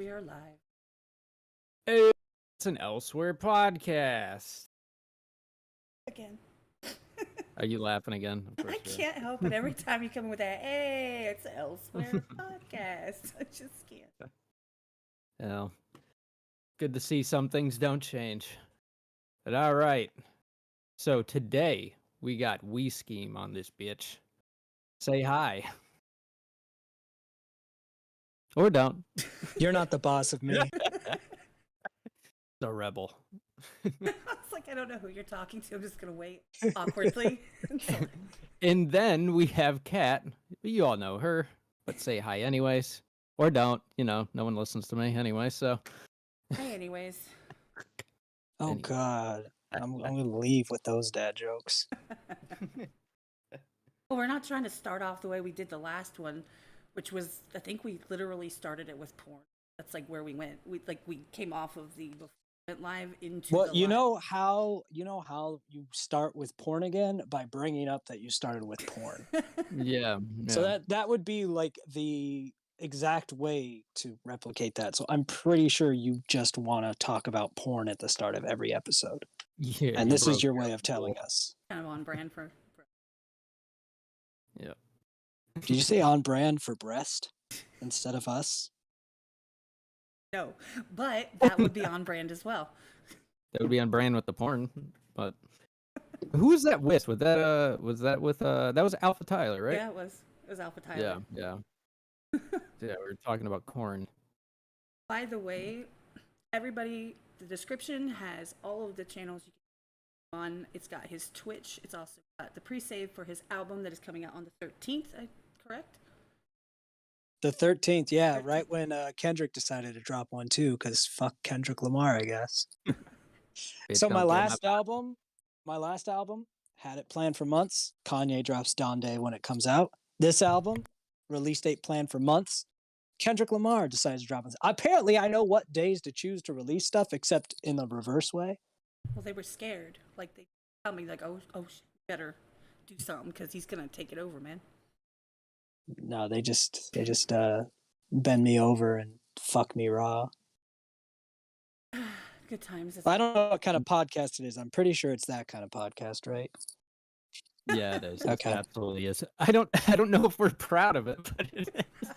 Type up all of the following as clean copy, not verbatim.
we are live. It's an Elsewhere podcast. Again. Are you laughing again? Of course I you are. can't help it. Every time you come in with that, hey, it's an Elsewhere podcast. I just can't. Well, good to see some things don't change. But all right. So today we got We Skeem on this bitch. Say hi. Or don't. You're not the boss of me. The rebel. I was like, I don't know who you're talking to. I'm just going to wait awkwardly. And then we have Kat. You all know her, but say hi anyways. Or don't. You know, no one listens to me anyway, so. Hey, anyways. Oh, Anyway. God. I'm going to leave with those dad jokes. Well, we're not trying to start off the way we did the last one, which was, I think we literally started it with porn. That's like where we went. We came off of the went live into Well, the you live. know how you start with porn again? By bringing up that you started with porn. Yeah. So that would be like the exact way to replicate that. So I'm pretty sure you just want to talk about porn at the start of every episode. Yeah. And this is your way of telling us. Kind of on brand for Yeah. Did you say on brand for breast instead of us? no, but that would be on brand as well. That would be on brand with the porn, but who was that with? Was that with that was Alpha Tyler, right? Yeah, it was Alpha Tyler. Yeah. Yeah, we were talking about corn. By the way, everybody, the description has all of the channels you can go on. It's got his Twitch. It's also got the pre-save for his album that is coming out on the 13th, correct? The 13th, yeah, right when Kendrick decided to drop one too, because fuck Kendrick Lamar, I guess. So my last album had it planned for months. Kanye drops Dawn Day when it comes out. This album, release date planned for months. Kendrick Lamar decides to drop it. Apparently, I know what days to choose to release stuff, except in the reverse way. Well, they were scared. Like, they tell me, like, oh, better do something because he's going to take it over, man. No, they just bend me over and fuck me raw. Good times. I don't know what kind of podcast it is. I'm pretty sure it's that kind of podcast, right? Yeah, it is. Okay. It absolutely is. I don't know if we're proud of it, but it is.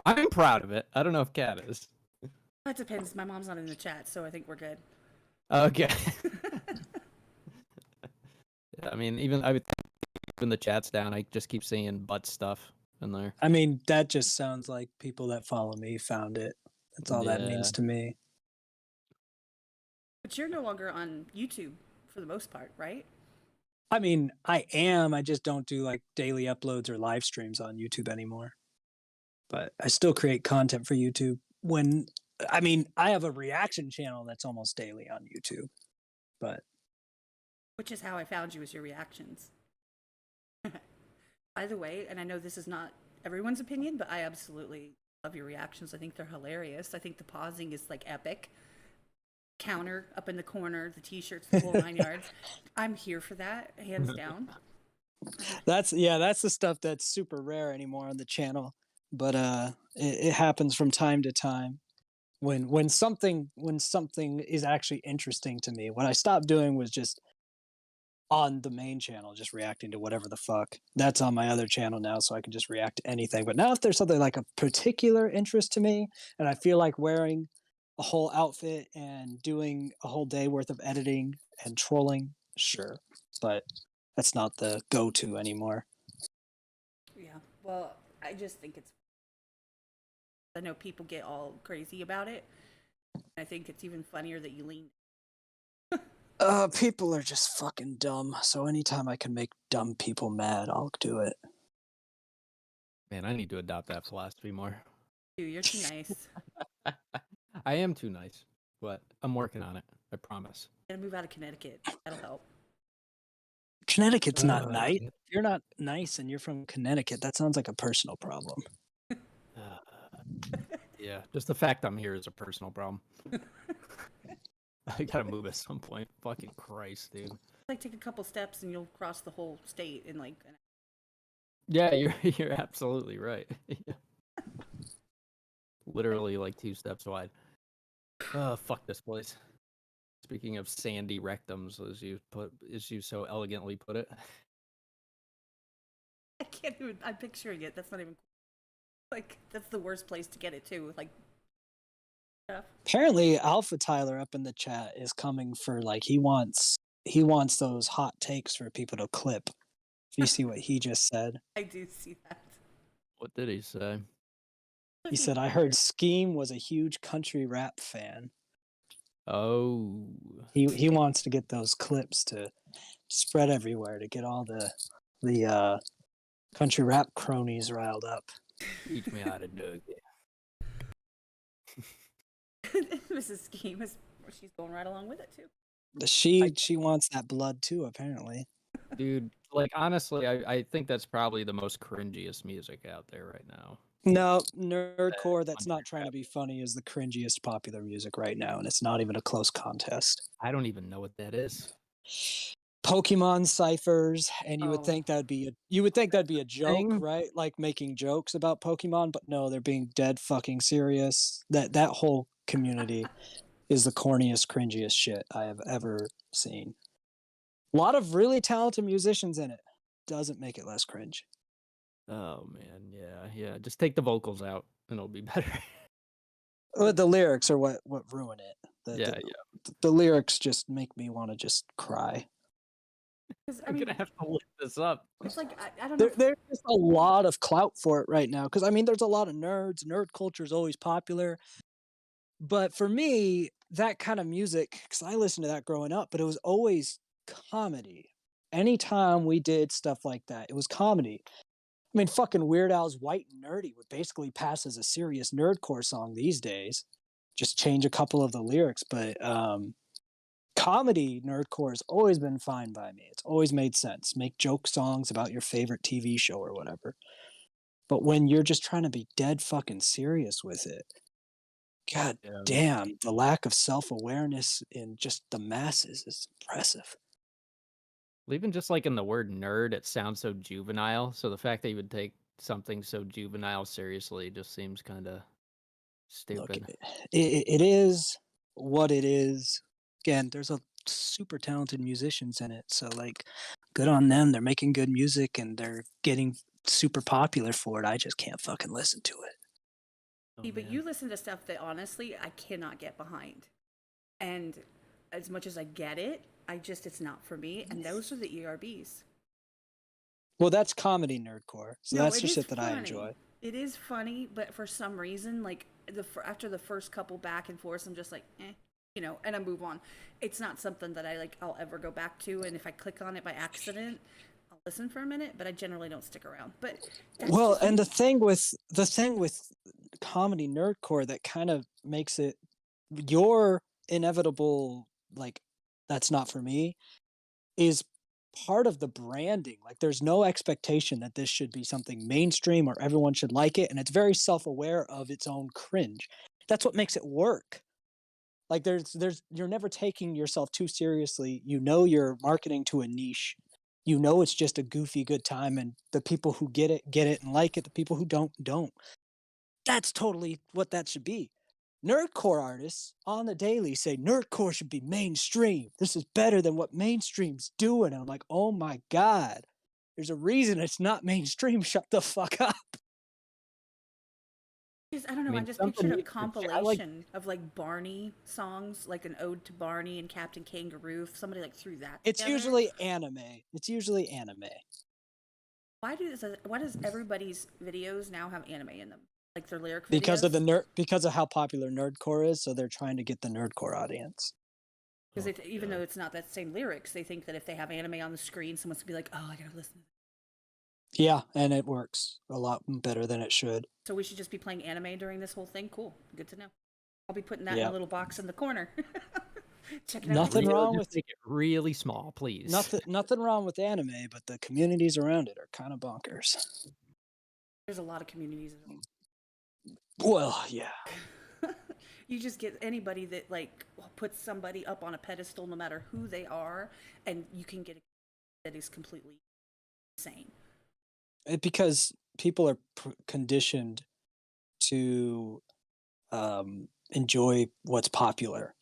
I'm proud of it. I don't know if Kat is. That depends. My mom's not in the chat, so I think we're good. Okay. Yeah, I mean, even the chat's down, I just keep seeing butt stuff in there. I mean, that just sounds like people that follow me found it. That's all that means Yeah. to me. But you're no longer on YouTube for the most part, right? I mean, I am. I just don't do like daily uploads or live streams on YouTube anymore. But I still create content for YouTube. I have a reaction channel that's almost daily on YouTube. But Which is how I found you, as your reactions. By the way, and I know this is not everyone's opinion, but I absolutely love your reactions. I think they're hilarious. I think the pausing is like epic. Counter up in the corner, the t-shirts, the whole 9 yards. I'm here for that, hands down. that's the stuff that's super rare anymore on the channel. But it happens from time to time. When something is actually interesting to me. What I stopped doing was just on the main channel, just reacting to whatever the fuck. That's on my other channel now, so I can just react to anything. But now if there's something like a particular interest to me, and I feel like wearing a whole outfit and doing a whole day worth of editing and trolling, sure. But that's not the go-to anymore. Yeah, well, I just think it's... I know people get all crazy about it. I think it's even funnier that you lean... People are just fucking dumb. So anytime I can make dumb people mad, I'll do it. Man, I need to adopt that philosophy more. Dude, you're too nice. I am too nice, but I'm working on it. I promise. Gotta move out of Connecticut. That'll help. Connecticut's not nice. If you're not nice and you're from Connecticut, that sounds like a personal problem. Yeah, just the fact I'm here is a personal problem. I gotta move at some point. Fucking Christ, dude. Like, take a couple steps and you'll cross the whole state in like... Yeah, you're absolutely right. Literally like 2 steps wide. Oh, fuck this place. Speaking of sandy rectums, as you so elegantly put it. I can't even. I'm picturing it. That's not even like that's the worst place to get it too. Like stuff. Apparently, Alpha Tyler up in the chat is coming for like he wants those hot takes for people to clip. If you see what he just said, I do see that. What did he say? he said, "I heard Skeem was a huge country rap fan." Oh. He wants to get those clips to spread everywhere to get all the country rap cronies riled up. Teach me how to do it. Mrs. Scheme is she's going right along with it too. She wants that blood too, apparently. Dude, like honestly, I think that's probably the most cringiest music out there right now. No, nerdcore that's country not trying to rap. be funny is the cringiest popular music right now, and it's not even a close contest. I don't even know what that is. Pokemon ciphers, and you would Oh. think that'd be a joke, Thing? right? Like making jokes about Pokemon, but no, they're being dead fucking serious. That whole community is the corniest, cringiest shit I have ever seen. A lot of really talented musicians in it. Doesn't make it less cringe. Oh man, yeah. Just take the vocals out and it'll be better. The lyrics are what ruin it. Yeah. The lyrics just make me want to just cry. Because I I'm mean, gonna have to look this up. it's like I don't know. There's just a lot of clout for it right now. Because I mean, there's a lot of nerds. Nerd culture is always popular. But for me, that kind of music, because I listened to that growing up, but it was always comedy. Anytime we did stuff like that, it was comedy. I mean, fucking Weird Al's White and Nerdy would basically pass as a serious nerdcore song these days. Just change a couple of the lyrics, but comedy nerdcore has always been fine by me. It's always made sense. Make joke songs about your favorite TV show or whatever. But when you're just trying to be dead fucking serious with it, god damn, the lack of self-awareness in just the masses is impressive. Well, even just like in the word nerd, it sounds so juvenile. So the fact that you would take something so juvenile seriously just seems kind of Look, stupid. it is what it is. Again, there's a super talented musicians in it, so like, good on them. They're making good music and they're getting super popular for it. I just can't fucking listen to it. Oh, But man. you listen to stuff that honestly I cannot get behind, and as much as I get it, it's not for me. And those are the ERBs. Well, that's comedy nerdcore, so No, that's it the is shit that I funny. enjoy. It is funny, but for some reason, like after the first couple back and forth, I'm just like, and I move on. It's not something that I'll ever go back to. And if I click on it by accident, I'll listen for a minute, but I generally don't stick around. But Well, and the thing with comedy nerdcore that kind of makes it your inevitable, like, that's not for me, is part of the branding. Like, there's no expectation that this should be something mainstream or everyone should like it, and it's very self-aware of its own cringe. That's what makes it work. Like, you're never taking yourself too seriously. You know you're marketing to a niche. You know it's just a goofy good time, and the people who get it and like it. The people who don't. That's totally what that should be. Nerdcore artists on the daily say nerdcore should be mainstream. This is better than what mainstream's doing. And I'm like, oh my god, there's a reason it's not mainstream. Shut the fuck up. I don't know. I mean, just something pictured a you could try, compilation of like Barney songs, like an ode to Barney and Captain Kangaroo. If somebody like threw that It's together. usually anime. Why does everybody's videos now have anime in them? Like their lyric videos? Because of how popular nerdcore is, so they're trying to get the nerdcore audience. Because even though it's not that same lyrics, they think that if they have anime on the screen, someone's gonna be like, "Oh, I gotta listen." Yeah, and it works a lot better than it should. So we should just be playing anime during this whole thing. Cool, good to know. I'll be putting that in Yeah. a little box in the corner. Check it out. Nothing wrong with make it really small, please. nothing wrong with anime, but the communities around it are kind of bonkers. There's a lot of communities. Well, yeah. You just get anybody that like puts somebody up on a pedestal, no matter who they are, and you can get a that is completely insane. Because people are conditioned to enjoy what's popular.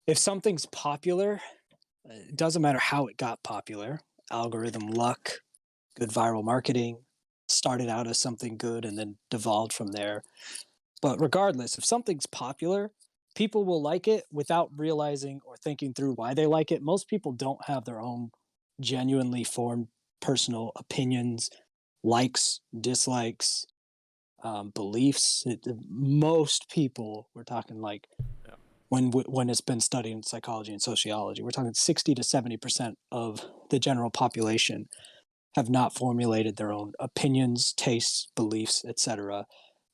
If something's popular, it doesn't matter how it got popular. Algorithm luck, good viral marketing, started out as something good and then devolved from there. But regardless, if something's popular, people will like it without realizing or thinking through why they like it. Most people don't have their own genuinely formed personal opinions, likes, dislikes, beliefs. Most people, we're talking like Yeah. when it's been studied in psychology and sociology, we're talking 60 to 70% of the general population have not formulated their own opinions, tastes, beliefs, etc.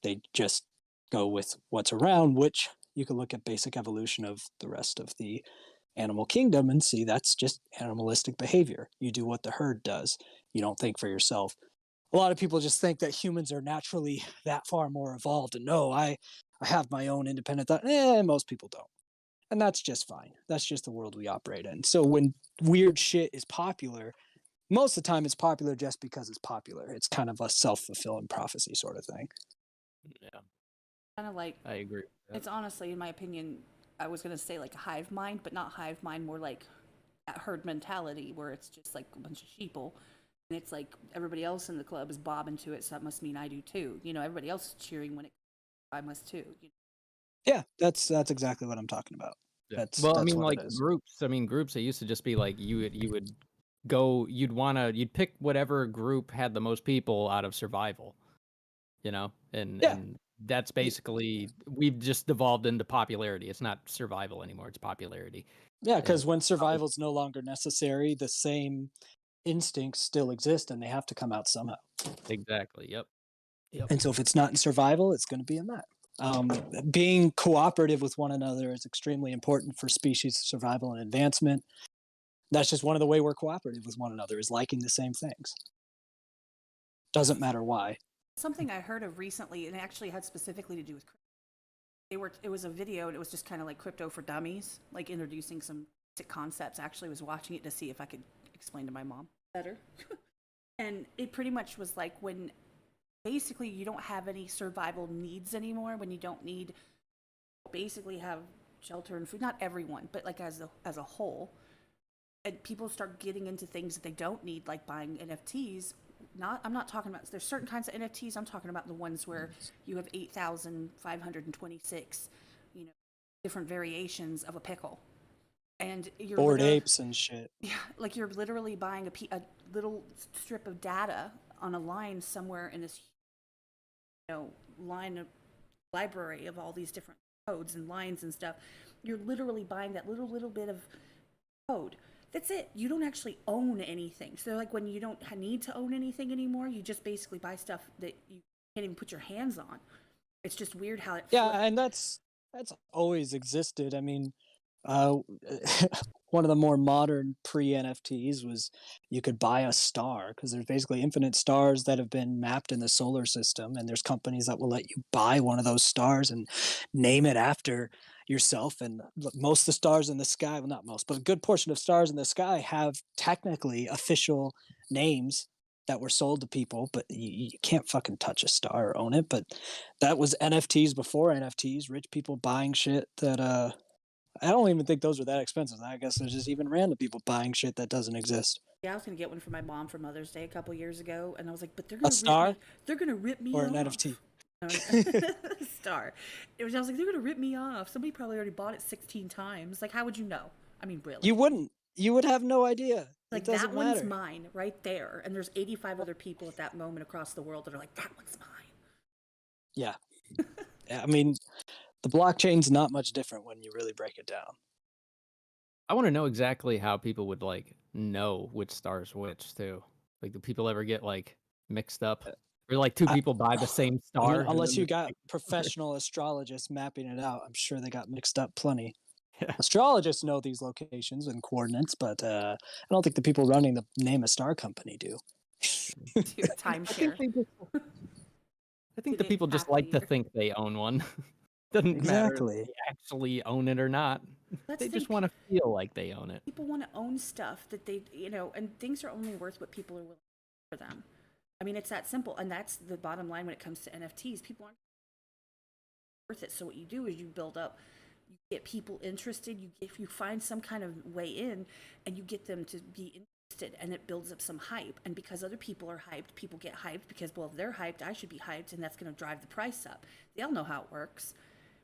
They just go with what's around, which you can look at basic evolution of the rest of the animal kingdom and see that's just animalistic behavior. You do what the herd does. You don't think for yourself. A lot of people just think that humans are naturally that far more evolved and no, I have my own independent thought. Most people don't. And that's just fine. That's just the world we operate in. So when weird shit is popular, most of the time it's popular just because it's popular. It's kind of a self-fulfilling prophecy sort of thing. Yeah, Kind of like, I agree. it's honestly, in my opinion, I was going to say like a hive mind, but not hive mind, more like that herd mentality where it's just like a bunch of sheeple. And it's like everybody else in the club is bobbing to it, so that must mean I do too. You know, everybody else is cheering when it, I must too. You Yeah, that's exactly what I'm talking about. Yeah. That's Well, I mean, what like it is. groups. I mean, groups. It used to just be like you would go. You'd pick whatever group had the most people out of survival. You know, Yeah. and that's basically we've just devolved into popularity. It's not survival anymore. It's popularity. Yeah, And because when survival is no longer necessary, the same instincts still exist and they have to come out somehow. exactly. Yep. Yep. And so if it's not in survival, it's going to be in that. Being cooperative with one another is extremely important for species survival and advancement. That's just one of the way we're cooperative with one another is liking the same things. Doesn't matter why. something I heard of recently, and it actually had specifically to do with it was a video and it was just kind of like crypto for dummies, like introducing some basic concepts. I actually was watching it to see if I could explain to my mom better. And it pretty much was like when basically you don't have any survival needs anymore, when you don't need basically have shelter and food, not everyone, but like as a whole, and people start getting into things that they don't need, like buying NFTs. I'm not talking about, there's certain kinds of NFTs. I'm talking about the ones where you have 8,526, you know, different variations of a pickle, and you're Bored apes and shit. yeah, like you're literally buying a little strip of data on a line somewhere in this, you know, line of library of all these different codes and lines and stuff. You're literally buying that little bit of code. That's it. You don't actually own anything. So like when you don't need to own anything anymore, you just basically buy stuff that you can't even put your hands on. It's just weird how it Yeah, and that's always existed. I mean, uh, one of the more modern pre-NFTs was you could buy a star because there's basically infinite stars that have been mapped in the solar system, and there's companies that will let you buy one of those stars and name it after yourself. And most of the stars in the sky, well, not most, but a good portion of stars in the sky have technically official names that were sold to people, but you can't fucking touch a star or own it. But that was NFTs before NFTs, rich people buying shit that I don't even think those are that expensive. I guess there's just even random people buying shit that doesn't exist. yeah, I was gonna get one for my mom for Mother's Day a couple years ago, and I was like, but A star they're gonna rip me or an off. NFT? Star. It was. I was like, they're gonna rip me off. Somebody probably already bought it 16 times. Like, how would you know? I mean, really? You wouldn't. You would have no idea. Like It that doesn't one's matter. mine right there, and there's 85 other people at that moment across the world that are like, that one's mine. Yeah. I mean, the blockchain's not much different when you really break it down. I want to know exactly how people would like know which star's which too. Like, do people ever get like mixed up? Or like two I, people buy the same I mean, star? And unless then you got professional astrologists mapping it out, I'm sure they got mixed up plenty. yeah. Astrologists know these locations and coordinates, but I don't think the people running the name a star company do. To I think timeshare. they just, I think the Did it people just half a like to year. think they own one. Doesn't matter if Exactly. they actually own it or not. Let's They just think. want to feel like they own it. People want to own stuff that they, you know, and things are only worth what people are willing for them. I mean, it's that simple, and that's the bottom line when it comes to NFTs. People aren't worth it. So what you do is you build up, you get people interested, if you find some kind of way in, and you get them to be interested, and it builds up some hype. And because other people are hyped, people get hyped because, well, if they're hyped, I should be hyped, and that's going to drive the price up. They all know how it works.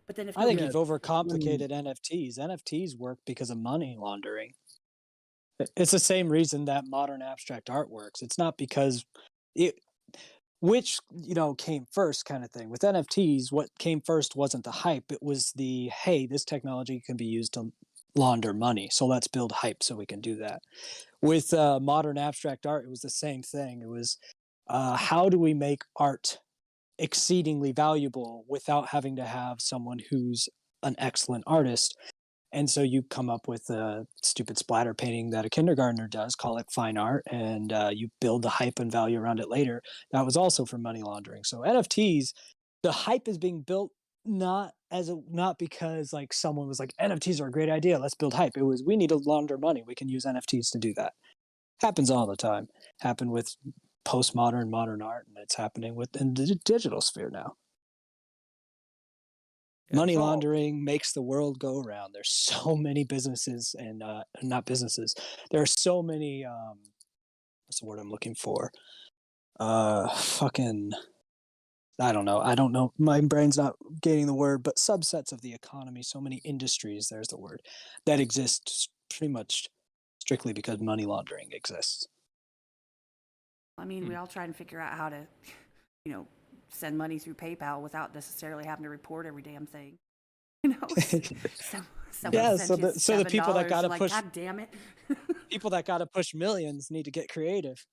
But then if I think nobody, you've overcomplicated NFTs. NFTs work because of money laundering. It's the same reason that modern abstract art works. It's not because it, which came first kind of thing. With NFTs, what came first wasn't the hype. It was the, hey, this technology can be used to launder money. So let's build hype so we can do that. With modern abstract art, it was the same thing. It was how do we make art exceedingly valuable without having to have someone who's an excellent artist? And so you come up with a stupid splatter painting that a kindergartner does, call it fine art, and you build the hype and value around it later. That was also for money laundering. So NFTs, the hype is being built not because like someone was like, NFTs are a great idea, let's build hype. It was, we need to launder money, we can use NFTs to do that. Happens all the time. Happened with postmodern, modern art, and it's happening in the digital sphere now. Money laundering makes the world go around. There's so many businesses and not businesses. There are so many what's the word I'm looking for? Fucking I don't know. My brain's not getting the word, but subsets of the economy, so many industries, there's the word, that exist pretty much strictly because money laundering exists. I mean, we all try and figure out how to, send money through PayPal without necessarily having to report every damn thing. Yeah, so the people that gotta push, God damn it. people that gotta push millions need to get creative.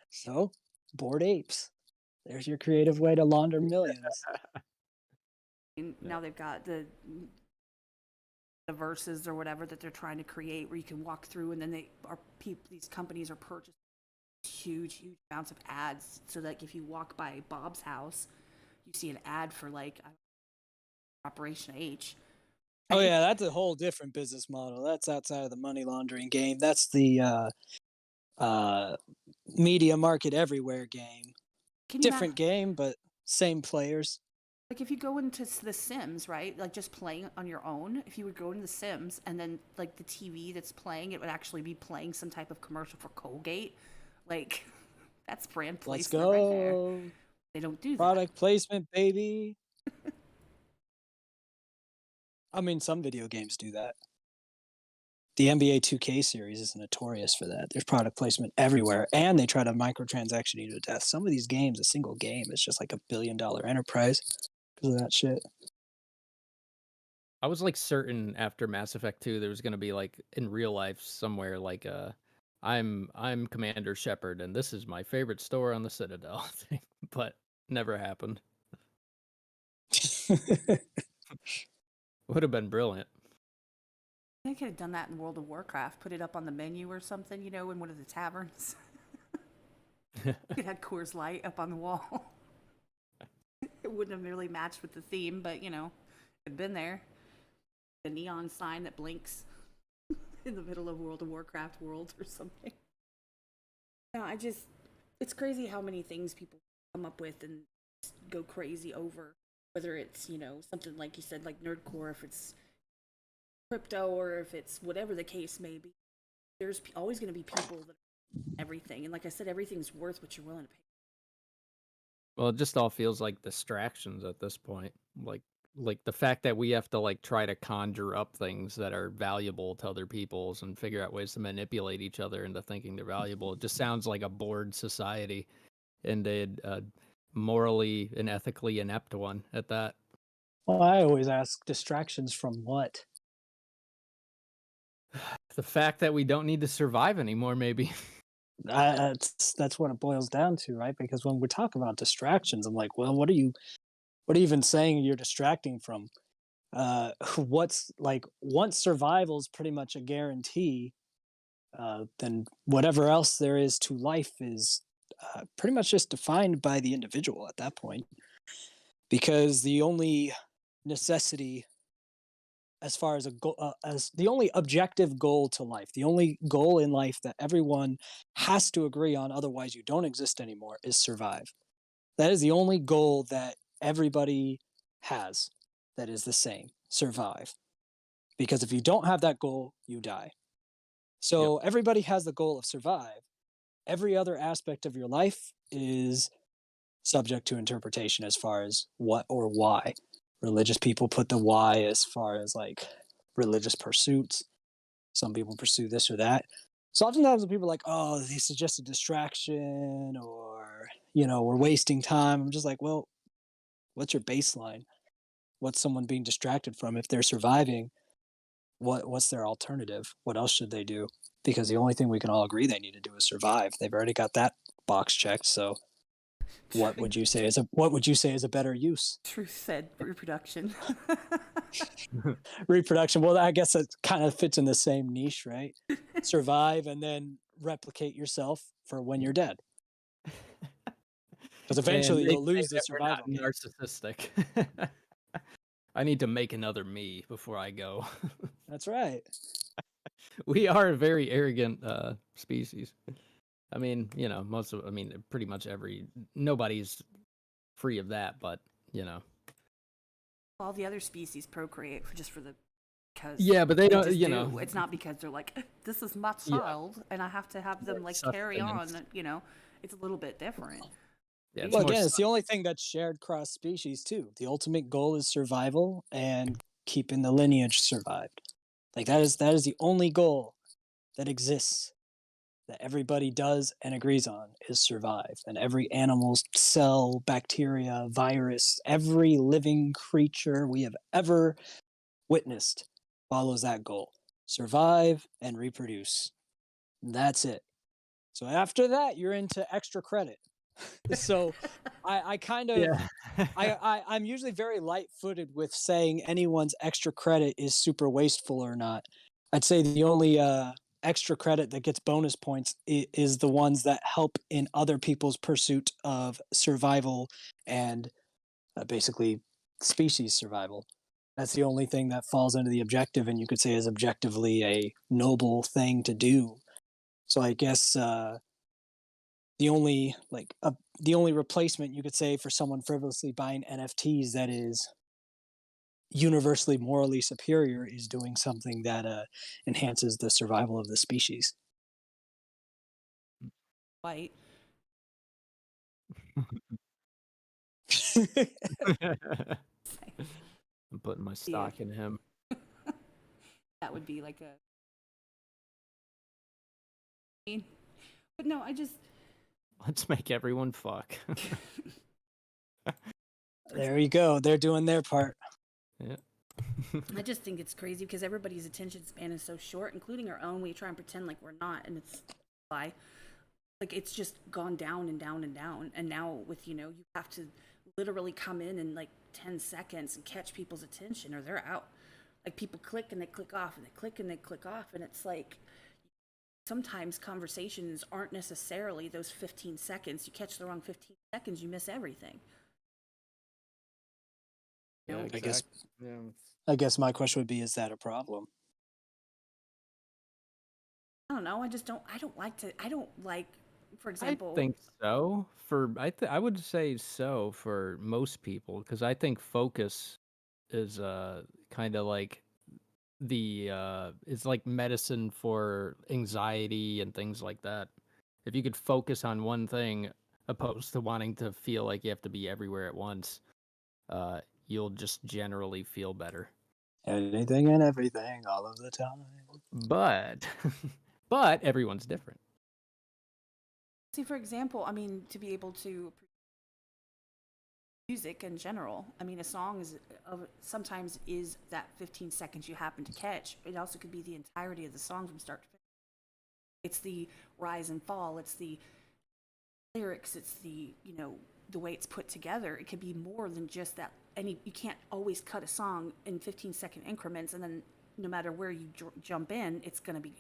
So, Bored Apes. There's your creative way to launder millions. And now they've got the verses or whatever that they're trying to create, where you can walk through, and then these companies are purchasing huge amounts of ads, so that if you walk by Bob's house, you see an ad for like Operation H. Oh yeah, that's a whole different business model. That's outside of the money laundering game. That's the media market everywhere game. Different game, but same players. Like if you go into The Sims, right? Like just playing on your own, if you would go into The Sims, and then like the TV that's playing, it would actually be playing some type of commercial for Colgate. Like that's brand placement right there. They don't do that. Product placement, baby. I mean, some video games do that. The NBA 2K series is notorious for that. There's product placement everywhere, and they try to microtransaction you to death. Some of these games, a single game, is just like $1 billion enterprise because of that shit. I was like certain after Mass Effect 2 there was gonna be like in real life somewhere like I'm Commander Shepard and this is my favorite store on the Citadel thing, but never happened. Would have been brilliant. They could have done that in World of Warcraft. Put it up on the menu or something, in one of the taverns. It had Coors Light up on the wall. It wouldn't have really matched with the theme, but it'd been there. A neon sign that blinks in the middle of World of Warcraft world or something. No, it's crazy how many things people come up with and go crazy over. Whether it's, something like you said, like nerdcore, if it's crypto or if it's whatever the case may be. There's always going to be people that everything. And like I said, everything's worth what you're willing to pay. Well, it just all feels like distractions at this point. Like the fact that we have to like try to conjure up things that are valuable to other people's and figure out ways to manipulate each other into thinking they're valuable. It just sounds like a bored society, and a morally and ethically inept one at that. Well, I always ask, distractions from what? The fact that we don't need to survive anymore, maybe. That's what it boils down to, right? Because when we talk about distractions, I'm like, well, what are you even saying you're distracting from? What's like, once survival is pretty much a guarantee, then whatever else there is to life is pretty much just defined by the individual at that point. Because the only necessity, as far as as the only objective goal to life, the only goal in life that everyone has to agree on, otherwise you don't exist anymore, is survive. That is the only goal that everybody has that is the same: survive. Because if you don't have that goal, you die. So everybody has the goal of survive. Every other aspect of your life is subject to interpretation as far as what or why. Religious people put the why as far as like religious pursuits. Some people pursue this or that. So oftentimes when people are like, oh, this is just a distraction, or, we're wasting time. I'm just like, well, what's your baseline? What's someone being distracted from? If they're surviving, what's their alternative? What else should they do? Because the only thing we can all agree they need to do is survive. They've already got that box checked. So what would you say is a better use? Truth said reproduction. Reproduction. Well, I guess it kind of fits in the same niche, right? Survive and then replicate yourself for when you're dead. Because eventually you'll lose the survival game. Narcissistic. I need to make another me before I go. That's right. We are a very arrogant species. I mean, pretty much nobody's free of that, but, All the other species procreate for the because yeah, but they don't, it's not because they're like, this is my child and I have to have them like carry on, it's a little bit different. Yeah, well, again, it's the only thing that's shared cross species too. The ultimate goal is survival and keeping the lineage survived. Like that is the only goal that exists, that everybody does and agrees on, is survive. And every animal, cell, bacteria, virus, every living creature we have ever witnessed follows that goal: survive and reproduce. That's it. So after that, you're into extra credit. So I kind of I'm usually very light-footed with saying anyone's extra credit is super wasteful or not. I'd say the only extra credit that gets bonus points is the ones that help in other people's pursuit of survival and basically species survival. That's the only thing that falls into the objective, and you could say is objectively a noble thing to do. So I guess the only replacement you could say for someone frivolously buying NFTs that is universally morally superior is doing something that enhances the survival of the species. White. I'm putting my stock in him. That would be like but no, Let's make everyone fuck. There you go. They're doing their part. Yeah. I just think it's crazy because everybody's attention span is so short, including our own. We try and pretend like we're not, and it's why. Like it's just gone down and down and down. And now with, you have to literally come in like 10 seconds and catch people's attention or they're out. Like people click and they click off and they click and they click off. And it's like sometimes conversations aren't necessarily those 15 seconds. You catch the wrong 15 seconds, you miss everything. Yeah, exactly. I guess my question would be, is that a problem? I don't know. I don't like, for example. I think so. I would say so for most people, because I think focus is kind of like it's like medicine for anxiety and things like that. If you could focus on one thing opposed to wanting to feel like you have to be everywhere at once, you'll just generally feel better. Anything and everything all of the time. But but everyone's different. See, for example, to be able to music in general, a song is sometimes is that 15 seconds you happen to catch. It also could be the entirety of the song from start to finish. It's the rise and fall. It's the lyrics. It's the the way it's put together. It could be more than just that. You can't always cut a song in 15-second increments, and then no matter where you jump in, it's going to be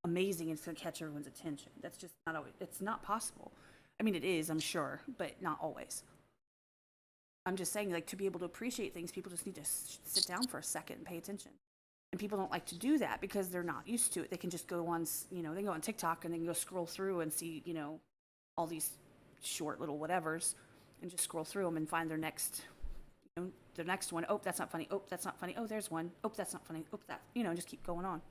amazing. It's going to catch everyone's attention. That's just not always. It's not possible. It is, I'm sure, but not always. I'm just saying, like, to be able to appreciate things, people just need to sit down for a second and pay attention. And people don't like to do that because they're not used to it. They can just go on, they can go on TikTok and they can go scroll through and see, all these short little whatevers and just scroll through them and find their next the next one. Oh, that's not funny. Oh, that's not funny. Oh, there's one. Oh, that's not funny. Oh, that, just keep going on.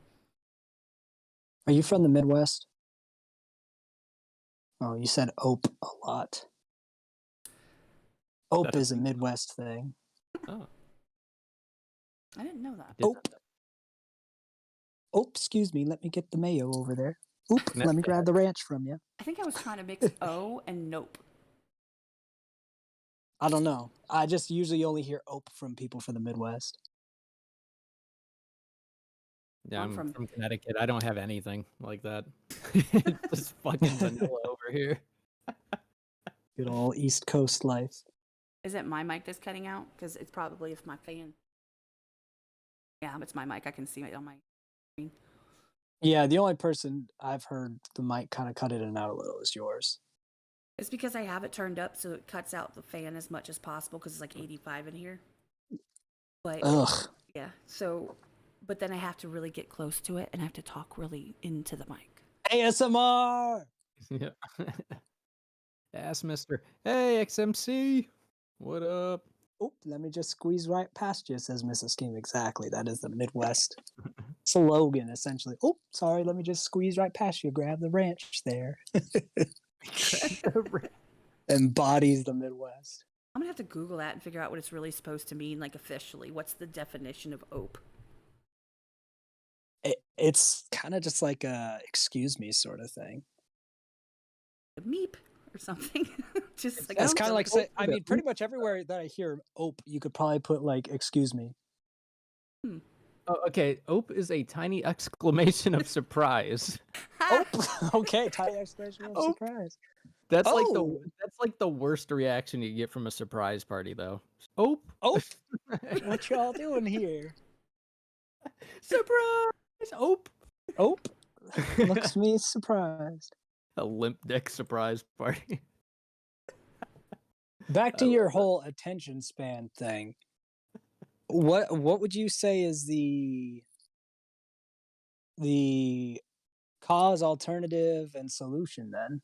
Are you from the Midwest? Oh, you said ope a lot. Ope is a Midwest thing. Oh, I didn't know that. Ope. Ope, excuse me. Let me get the mayo over there. Oop, let me grab the ranch from you. I think I was trying to mix O and nope. I don't know. I just usually only hear ope from people from the Midwest. yeah, I'm I'm from- from Connecticut. I don't have anything like that. Just fucking vanilla over here. Good old East Coast life. Is it my mic that's cutting out? Because it's probably if my fan. Yeah, it's my mic. I can see it on my screen. Yeah, the only person I've heard the mic kind of cut in and out a little is yours. It's because I have it turned up so it cuts out the fan as much as possible because it's like 85 in here. But Ugh. yeah, so, but then I have to really get close to it and I have to talk really into the mic. ASMR! Yeah. Ask Mr. Hey, XMC. What up? Oop, let me just squeeze right past you, says Mrs. Skeem. Exactly. That is the Midwest slogan, essentially. Oh, sorry, let me just squeeze right past you. Grab the ranch there. Embodies the Midwest. I'm gonna have to Google that and figure out what it's really supposed to mean, like officially. What's the definition of ope? It's kind of just like a excuse me sort of thing. A meep or something. Just like It's kind of like, I mean, pretty oop. much everywhere that I hear ope, you could probably put like, excuse me. Oh, okay. Ope is a tiny exclamation of surprise. Ope. Okay, tiny exclamation of Ope. surprise. That's Oh. like the worst reaction you get from a surprise party, though. Ope. Ope. What y'all doing here? Surprise. Ope. Ope. Looks me surprised. A limp dick surprise party. Back to your whole attention span thing. What would you say is the cause, alternative, and solution then?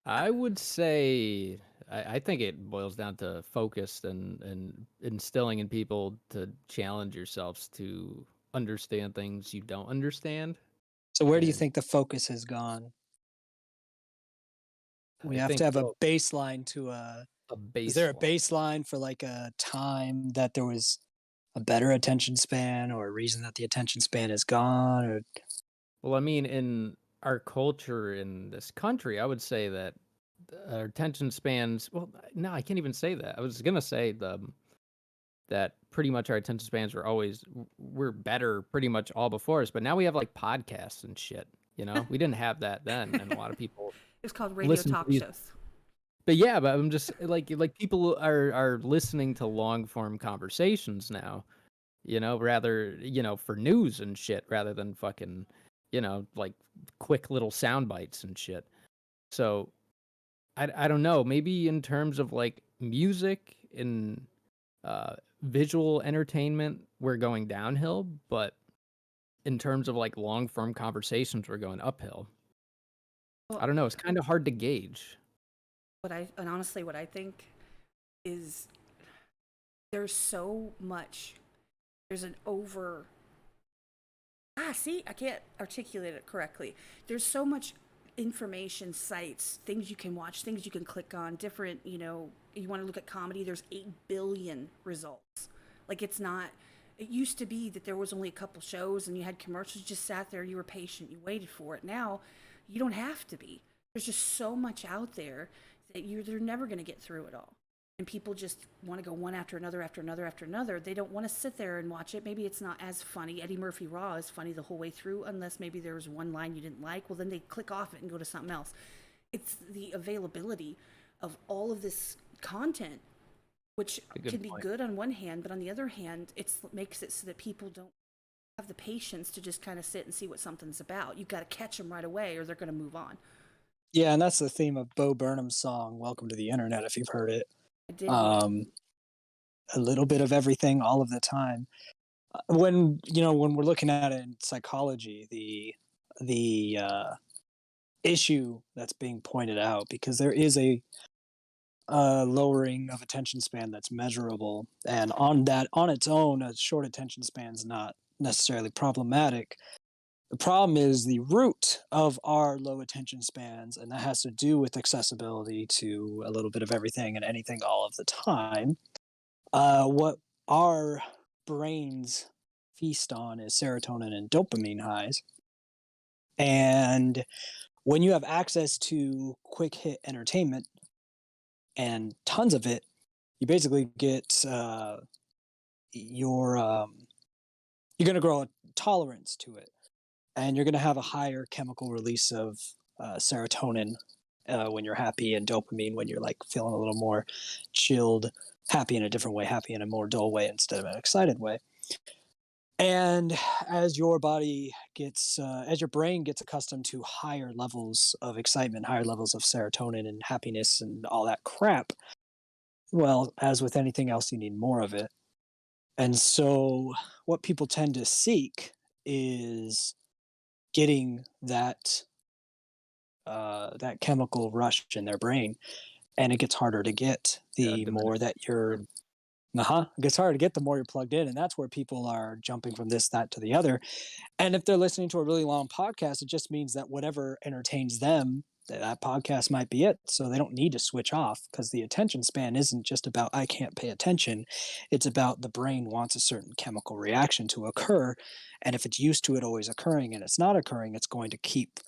I would say I think it boils down to focus and instilling in people to challenge yourselves to understand things you don't understand. So where do you And think the focus has gone? We I have think to have a so, baseline to a is there a baseline. baseline for like a time that there was a better attention span or a reason that the attention span is gone or Well, I mean, in our culture in this country, I would say that our attention spans. Well, no, I can't even say that. I was gonna say that pretty much our attention spans were better pretty much all before us, but now we have like podcasts and shit. We didn't have that then, and a lot of people It's called radio listen to talk these. shows. But yeah, but I'm just like people are listening to long form conversations now, rather for news and shit rather than fucking like quick little sound bites and shit. So I don't know, maybe in terms of like music and visual entertainment we're going downhill, but in terms of like long form conversations we're going uphill. Well, I don't know, it's kind of hard to gauge. and honestly, what I think is there's so much. There's an over. See, I can't articulate it correctly. There's so much information, sites, things you can watch, things you can click on, different, you want to look at comedy, there's 8 billion results. Like it used to be that there was only a couple shows and you had commercials, you just sat there, you were patient, you waited for it. Now, you don't have to be. There's just so much out there that they're never going to get through it all. And people just want to go one after another, after another, after another. They don't want to sit there and watch it. Maybe it's not as funny. Eddie Murphy Raw is funny the whole way through, unless maybe there was one line you didn't like. Well, then they click off it and go to something else. It's the availability of all of this content, which can be good on one hand, but on the other hand, it makes it so that people don't have the patience to just kind of sit and see what something's about. You've got to catch them right away or they're going to move on. Yeah, and that's the theme of Bo Burnham's song "Welcome to the Internet," if you've heard it. I did. A little bit of everything all of the time. When we're looking at it in psychology, the issue that's being pointed out, because there is a lowering of attention span that's measurable, and on its own, a short attention span is not necessarily problematic. The problem is the root of our low attention spans, and that has to do with accessibility to a little bit of everything and anything all of the time. What our brains feast on is serotonin and dopamine highs. And when you have access to quick hit entertainment and tons of it, you basically get you're going to grow a tolerance to it, and you're going to have a higher chemical release of serotonin when you're happy, and dopamine when you're like feeling a little more chilled, happy in a different way, happy in a more dull way instead of an excited way. And as your body gets, as your brain gets accustomed to higher levels of excitement, higher levels of serotonin and happiness and all that crap, well, as with anything else, you need more of it. And so, what people tend to seek is getting that that chemical rush in their brain, and it gets harder to get the more that you're it gets harder to get the more you're plugged in, and that's where people are jumping from this, that to the other. And if they're listening to a really long podcast, it just means that whatever entertains them, that podcast might be it. So they don't need to switch off, because the attention span isn't just about I can't pay attention. It's about the brain wants a certain chemical reaction to occur, and if it's used to it always occurring and it's not occurring, it's going to keep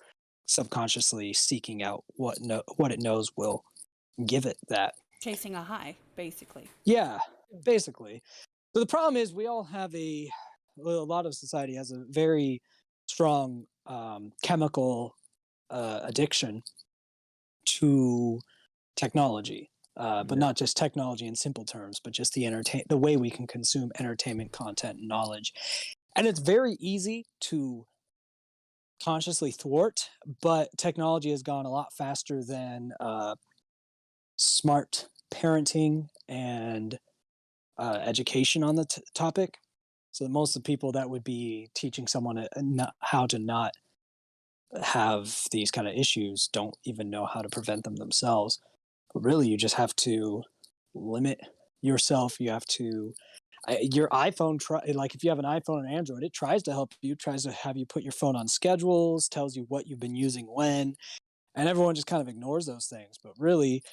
subconsciously seeking out what it knows will give it that. Chasing a high, basically. Yeah, basically. So the problem is we all have a lot of society has a very strong chemical addiction to technology, but not just technology in simple terms, but just the way we can consume entertainment, content, and knowledge. And it's very easy to consciously thwart, but technology has gone a lot faster than smart parenting and education on the topic. So most of the people that would be teaching someone how to not have these kind of issues don't even know how to prevent them themselves. But really, you just have to limit yourself. You have to your iPhone like if you have an iPhone or Android, it tries to help you, tries to have you put your phone on schedules, tells you what you've been using when, and everyone just kind of ignores those things. But really,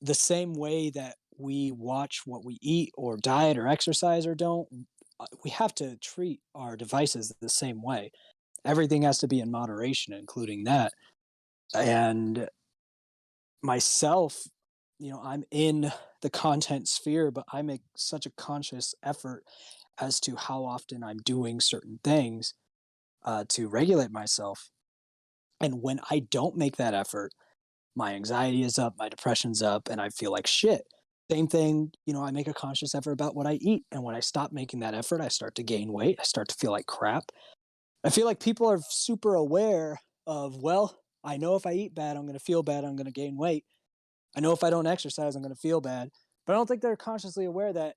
the same way that we watch what we eat or diet or exercise or don't, we have to treat our devices the same way. Everything has to be in moderation, including that. And myself, I'm in the content sphere, but I make such a conscious effort as to how often I'm doing certain things to regulate myself. And when I don't make that effort, my anxiety is up, my depression's up, and I feel like shit. Same thing, I make a conscious effort about what I eat. And when I stop making that effort, I start to gain weight. I start to feel like crap. I feel like people are super aware of, well, I know if I eat bad, I'm going to feel bad, I'm going to gain weight. I know if I don't exercise, I'm going to feel bad. But I don't think they're consciously aware that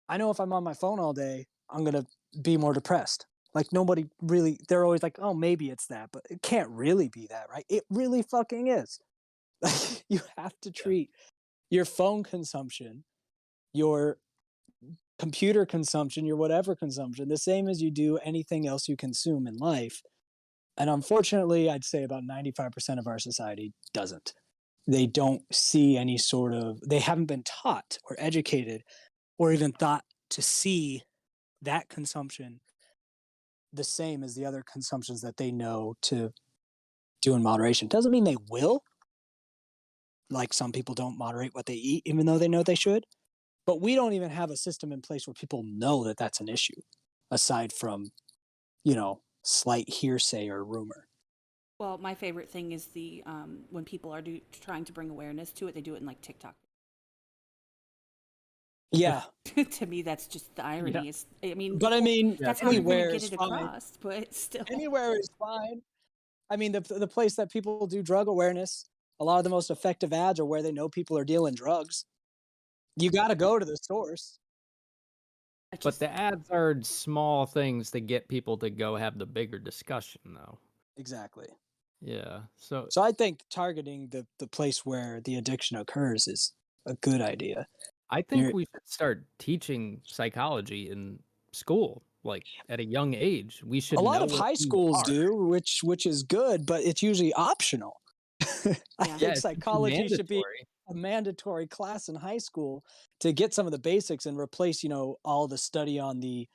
I know if I'm on my phone all day, I'm going to be more depressed. Like nobody really, they're always like, oh, maybe it's that, but it can't really be that, right? It really fucking is. Like you have to treat your phone consumption, your computer consumption, your whatever consumption, the same as you do anything else you consume in life. And unfortunately, I'd say about 95% of our society doesn't. They don't see any they haven't been taught or educated or even thought to see that consumption the same as the other consumptions that they know to do in moderation. Doesn't mean they will. Like some people don't moderate what they eat, even though they know they should. But we don't even have a system in place where people know that that's an issue, aside from, slight hearsay or rumor. Well, my favorite thing is when people are trying to bring awareness to it, they do it in like TikTok. Yeah. To me, that's just the irony. Yeah. That's how you're going anywhere to get is it fine. across, but still. Anywhere is fine. I mean, the place that people do drug awareness, a lot of the most effective ads are where they know people are dealing drugs. You got to go to the source. But the ads are small things that get people to go have the bigger discussion, though. Exactly. Yeah. So I think targeting the place where the addiction occurs is a good idea. I think You're, we should start teaching psychology in school, like at a young age. We a should lot know of what high these schools are. do, which is good, but it's usually optional. I Yeah. Yeah, think it should be psychology should be mandatory. a mandatory class in high school to get some of the basics and replace, all the study on the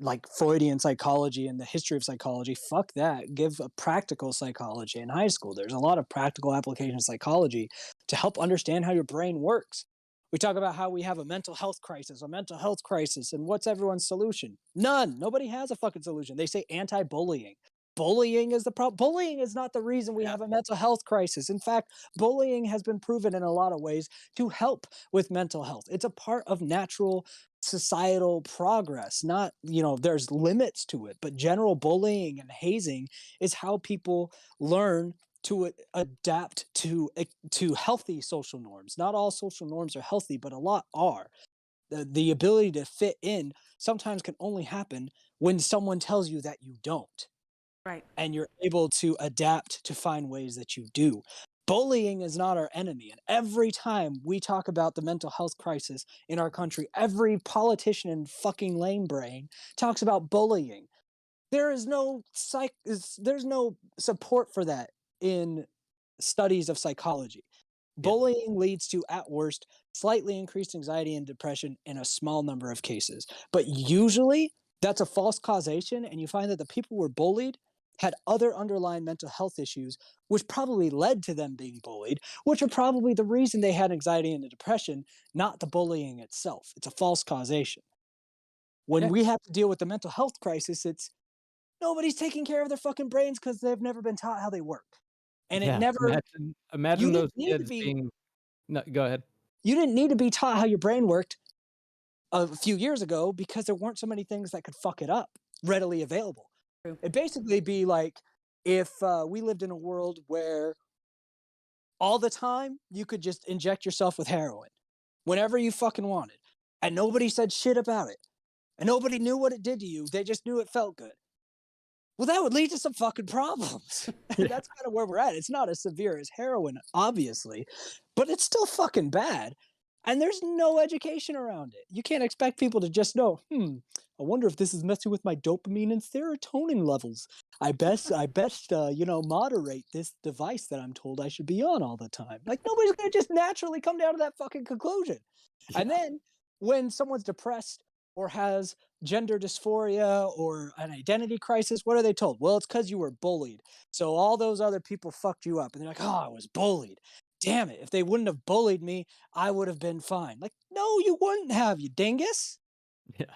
like Freudian psychology and the history of psychology. Fuck that. Give a practical psychology in high school. There's a lot of practical application of psychology to help understand how your brain works. We talk about how we have a mental health crisis, and what's everyone's solution? None. Nobody has a fucking solution. They say anti-bullying. Bullying is the problem. Bullying is not the reason we Yeah. have a mental health crisis. In fact, bullying has been proven in a lot of ways to help with mental health. It's a part of natural societal progress. Not, there's limits to it, but general bullying and hazing is how people learn to adapt to healthy social norms. Not all social norms are healthy, but a lot are. The ability to fit in sometimes can only happen when someone tells you that you don't, Right. and you're able to adapt to find ways that you do. Bullying is not our enemy. And every time we talk about the mental health crisis in our country, every politician and fucking lame brain talks about bullying. There's no support for that in studies of psychology. Yeah. Bullying leads to, at worst, slightly increased anxiety and depression in a small number of cases. But usually that's a false causation, and you find that the people who were bullied had other underlying mental health issues, which probably led to them being bullied, which are probably the reason they had anxiety and depression, not the bullying itself. It's a false causation. When Yeah. we have to deal with the mental health crisis, it's nobody's taking care of their fucking brains because they've never been taught how they work. And it Yeah. never, Imagine you those didn't need to kids be, being. No, go ahead. you didn't need to be taught how your brain worked a few years ago because there weren't so many things that could fuck it up readily available. True. It'd basically be like if we lived in a world where all the time you could just inject yourself with heroin whenever you fucking wanted, and nobody said shit about it, and nobody knew what it did to you. They just knew it felt good. Well, that would lead to some fucking problems. Yeah. That's kind of where we're at. It's not as severe as heroin, obviously, but it's still fucking bad. And there's no education around it. You can't expect people to just know, I wonder if this is messing with my dopamine and serotonin levels. I best, moderate this device that I'm told I should be on all the time. Like, nobody's going to just naturally come down to that fucking conclusion. And then when someone's depressed or has gender dysphoria or an identity crisis, what are they told? Well, it's because you were bullied. So all those other people fucked you up. And they're like, oh, I was bullied. Damn it. If they wouldn't have bullied me, I would have been fine. Like, no, you wouldn't have, you dingus. Yeah.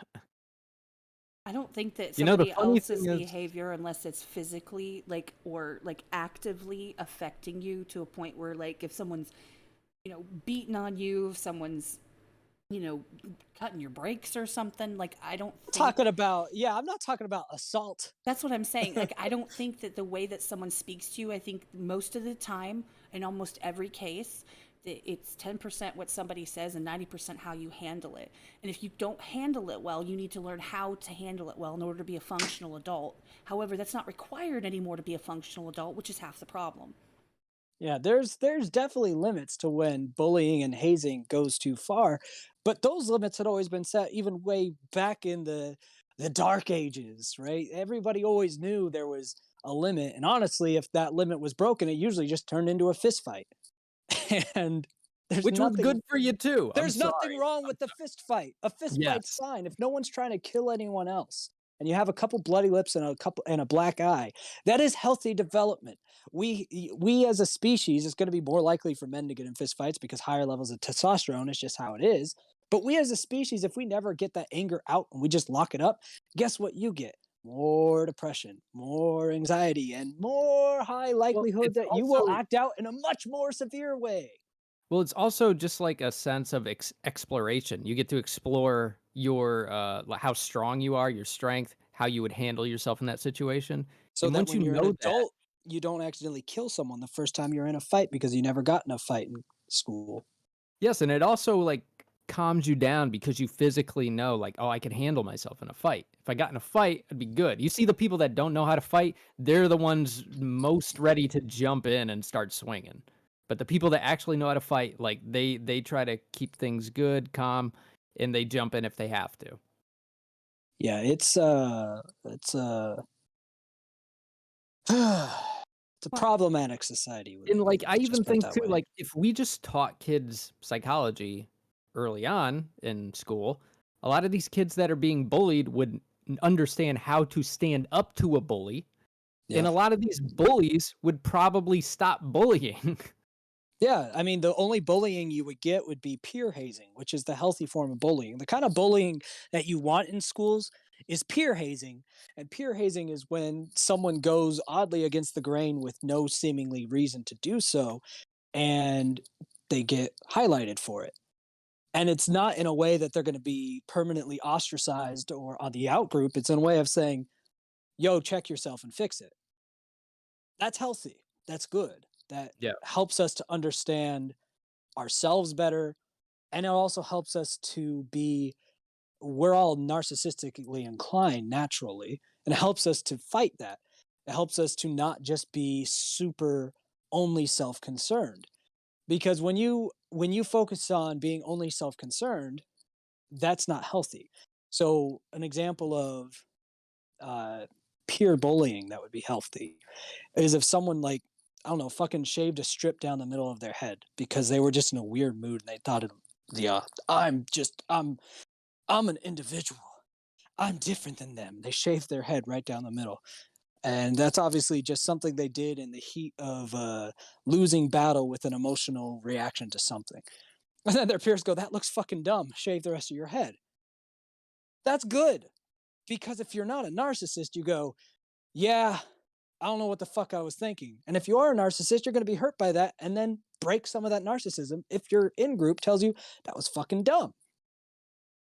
I don't think that You know, the somebody funny else's thing is, behavior, unless it's physically or actively affecting you to a point where if someone's beating on you, if someone's cutting your brakes or something, I don't think I'm not talking about assault. that's what I'm saying. I don't think that the way that someone speaks to you, I think most of the time, in almost every case, it's 10% what somebody says and 90% how you handle it. And if you don't handle it well, you need to learn how to handle it well in order to be a functional adult. However, that's not required anymore to be a functional adult, which is half the problem. Yeah, there's definitely limits to when bullying and hazing goes too far, but those limits had always been set even way back in the dark ages, right? Everybody always knew there was a limit, and honestly, if that limit was broken, it usually just turned into a fist fight. And there's which was nothing good for you too. I'm there's nothing sorry. wrong with the fist fight. A fist fight's Yes. fine if no one's trying to kill anyone else. And you have a couple bloody lips and a black eye. That is healthy development. We as a species, it's going to be more likely for men to get in fist fights because higher levels of testosterone is just how it is. But we as a species, if we never get that anger out and we just lock it up, guess what you get? More depression, more anxiety, and more high Well, likelihood it's that you will also act out in a much more severe way. well, it's also just like a sense of exploration. You get to explore your how strong you are, your strength, how you would handle yourself in that situation. So And that once when you you're an know that, adult, you don't accidentally kill someone the first time you're in a fight because you never got in a fight in school. yes, and it also like calms you down because you physically know like, oh, I can handle myself in a fight. If I got in a fight, I'd be good. You see the people that don't know how to fight, they're the ones most ready to jump in and start swinging. But the people that actually know how to fight, like they try to keep things good, calm, and they jump in if they have to. Yeah, it's a it's a problematic society. And like I Let's just even put it think that too, way. like if we just taught kids psychology early on in school, a lot of these kids that are being bullied would understand how to stand up to a bully. And Yeah. a lot of these bullies would probably stop bullying. Yeah, I mean, the only bullying you would get would be peer hazing, which is the healthy form of bullying. The kind of bullying that you want in schools is peer hazing. And peer hazing is when someone goes oddly against the grain with no seemingly reason to do so, and they get highlighted for it. And it's not in a way that they're going to be permanently ostracized or on the out group. It's in a way of saying, yo, check yourself and fix it. That's healthy. That's good. That Yeah. helps us to understand ourselves better. And it also helps us to be, we're all narcissistically inclined naturally, and it helps us to fight that. It helps us to not just be super only self-concerned. Because when you focus on being only self-concerned, that's not healthy. So an example of uh, peer bullying that would be healthy is if someone, like, I don't know, fucking shaved a strip down the middle of their head because they were just in a weird mood and they thought, yeah, I'm an individual. I'm different than them. They shaved their head right down the middle. And that's obviously just something they did in the heat of losing battle with an emotional reaction to something. And then their peers go, that looks fucking dumb. Shave the rest of your head. That's good. Because if you're not a narcissist, you go, yeah, I don't know what the fuck I was thinking. And if you are a narcissist, you're going to be hurt by that and then break some of that narcissism if your in group tells you that was fucking dumb.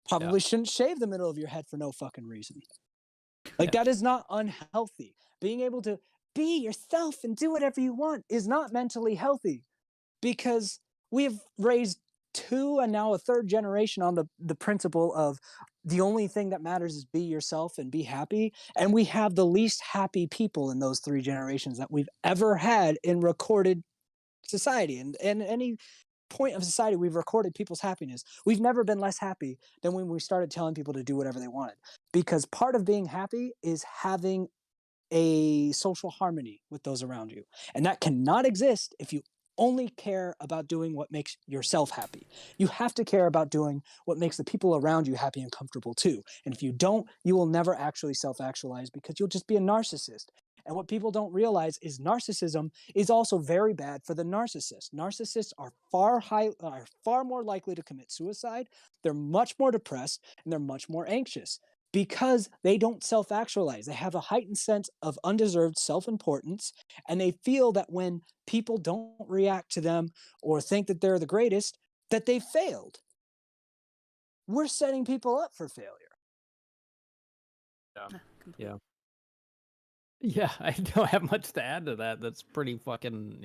Probably shouldn't shave the middle of your head for no fucking reason. Like, that is not unhealthy. Being able to be yourself and do whatever you want is not mentally healthy, because we have raised two and now a third generation on the principle of the only thing that matters is be yourself and be happy. And we have the least happy people in those three generations that we've ever had in recorded society. And any point of society we've recorded people's happiness, we've never been less happy than when we started telling people to do whatever they wanted. Because part of being happy is having a social harmony with those around you. And that cannot exist if you only care about doing what makes yourself happy. You have to care about doing what makes the people around you happy and comfortable too. And if you don't, you will never actually self-actualize, because you'll just be a narcissist. And what people don't realize is narcissism is also very bad for the narcissist. Narcissists are far more likely to commit suicide. They're much more depressed and they're much more anxious, because they don't self-actualize. They have a heightened sense of undeserved self-importance, and they feel that when people don't react to them or think that they're the greatest, that they failed. We're setting people up for failure. Yeah. Yeah, I don't have much to add to that. That's pretty fucking,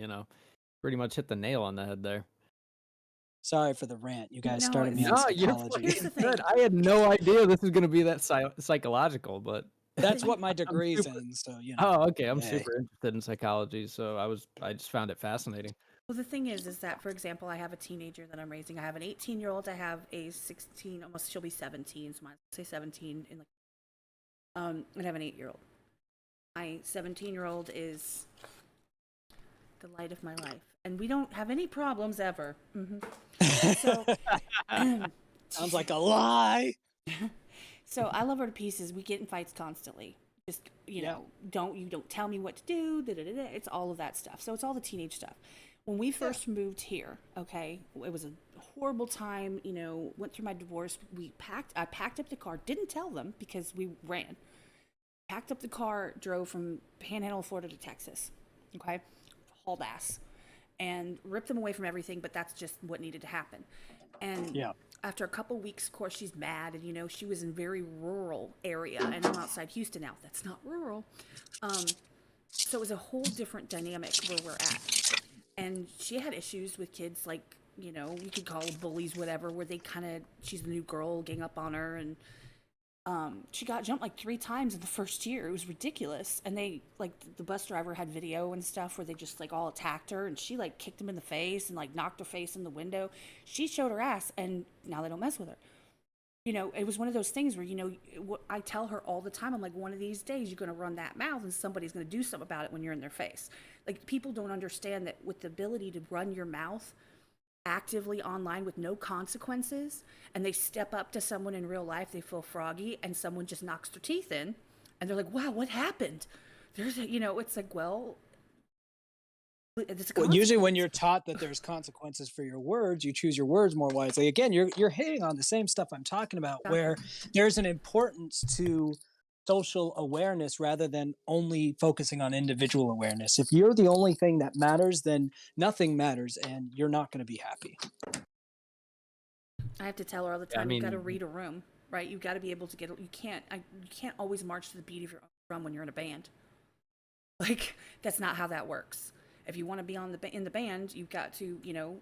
pretty much hit the nail on the head there. Sorry for the rant. You guys No, started me on No, you're psychology. Here's the fucking good. thing. I had no idea this was going to be that psychological, but That's what my I'm degree's super. in, so Oh, okay. I'm hey. super interested in psychology, so I just found it fascinating. Well, the thing is that, for example, I have a teenager that I'm raising. I have an 18-year-old. I have a 16, almost she'll be 17. So say 17 in and I have an 8-year-old. My 17-year-old is the light of my life, and we don't have any problems ever. So, Sounds like a lie. so I love her to pieces. We get in fights constantly. Just don't tell me what to do. It's all of that stuff. So it's all the teenage stuff. When we first moved here, okay, it was a horrible time. Went through my divorce. I packed up the car. Didn't tell them because we ran. Packed up the car, drove from Panhandle, Florida to Texas. Okay, hauled ass, and ripped them away from everything. But that's just what needed to happen. And after a couple weeks, of course, she's mad, and she was in a very rural area, and I'm outside Houston now. That's not rural. So it was a whole different dynamic where we're at. And she had issues with kids, like, you could call them bullies, whatever, where she's the new girl, gang up on her, and She got jumped like 3 times in the first year. It was ridiculous. And they, like, the bus driver had video and stuff where they just, like, all attacked her, and she, like, kicked him in the face and, like, knocked her face in the window. She showed her ass, and now they don't mess with her. You know, it was one of those things where, you know, what I tell her all the time, I'm like, one of these days you're going to run that mouth and somebody's going to do something about it when you're in their face. Like, people don't understand that with the ability to run your mouth actively online with no consequences, and they step up to someone in real life, they feel froggy, and someone just knocks their teeth in, and they're like, wow, what happened? There's a, you know, it's like, well, it's a Well, usually when consequence. you're taught that there's consequences for your words, you choose your words more wisely. Again, you're hitting on the same stuff I'm talking about, where there's an importance to social awareness rather than only focusing on individual awareness. If you're the only thing that matters, then nothing matters and you're not going to be happy. I have to tell her all the Yeah, I time, you've got to mean, read a room, right? You've got to be able to get, you can't always march to the beat of your own drum when you're in a band. Like, that's not how that works. If you want to be in the band, you've got to, you know,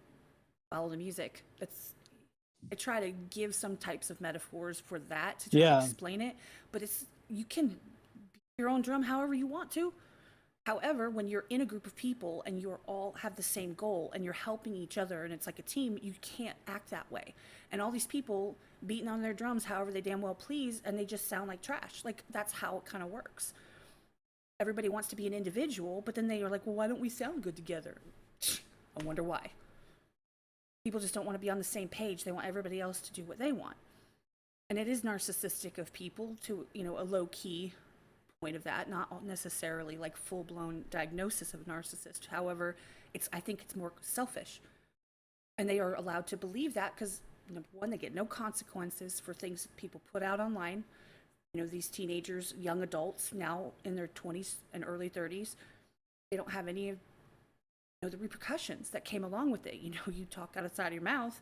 follow the music. I try to give some types of metaphors for that to try to Yeah. explain it, but you can beat your own drum however you want to. However, when you're in a group of people and you're all have the same goal and you're helping each other and it's like a team, you can't act that way. And all these people beating on their drums however they damn well please, and they just sound like trash. Like, that's how it kind of works. Everybody wants to be an individual, but then they are like, well, why don't we sound good together? I wonder why. People just don't want to be on the same page. They want everybody else to do what they want. And it is narcissistic of people to, you know, a low key point of that, not necessarily like full blown diagnosis of a narcissist. However, I think it's more selfish. And they are allowed to believe that because, number one, they get no consequences for things that people put out online. You know, these teenagers, young adults now in their 20s and early 30s, they don't have any of, you know, the repercussions that came along with it. You know, you talk outside of your mouth,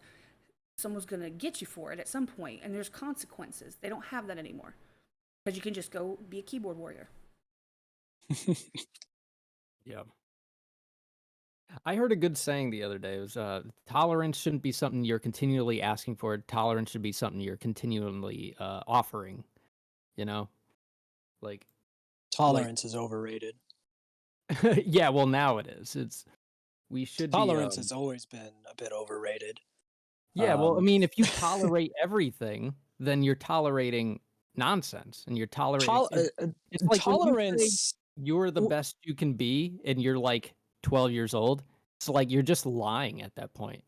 someone's going to get you for it at some point, and there's consequences. They don't have that anymore because you can just go be a keyboard warrior. yeah. I heard a good saying the other day. It was tolerance shouldn't be something you're continually asking for. Tolerance should be something you're continually offering. You know, like Tolerance is overrated. yeah. Well, now it is. We should be. Tolerance has always been a bit overrated. Yeah. Well, I mean, if you tolerate everything, then you're tolerating nonsense, and you're tolerating. It's like when you say tolerance. you're the best you can be, and you're like 12 years old. It's like you're just lying at that point.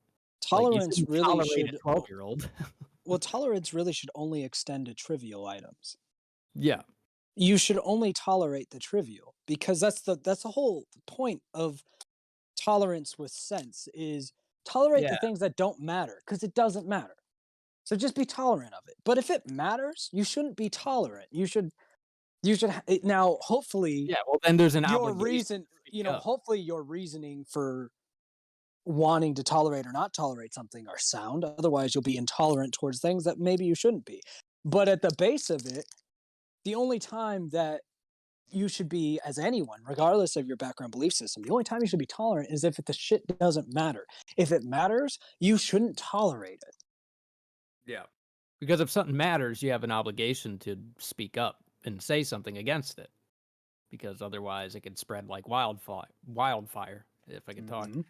Like, you Tolerance shouldn't really tolerate should. a 12-year-old. Well, tolerance really should only extend to trivial items. Yeah. You should only tolerate the trivial, because that's the whole point of tolerance with sense, is tolerate the Yeah. things that don't matter, because it doesn't matter. So just be tolerant of it. But if it matters, you shouldn't be tolerant. You should now, hopefully Yeah. Well, then there's an your obligation reason, to speak up. hopefully your reasoning for wanting to tolerate or not tolerate something are sound. Otherwise, you'll be intolerant towards things that maybe you shouldn't be. But at the base of it, the only time that you should be, as anyone, regardless of your background belief system, the only time you should be tolerant is if the shit doesn't matter. If it matters, you shouldn't tolerate it. Yeah. Because if something matters, you have an obligation to speak up and say something against it. Because otherwise, it could spread like wildfire, if I could talk. Mhm.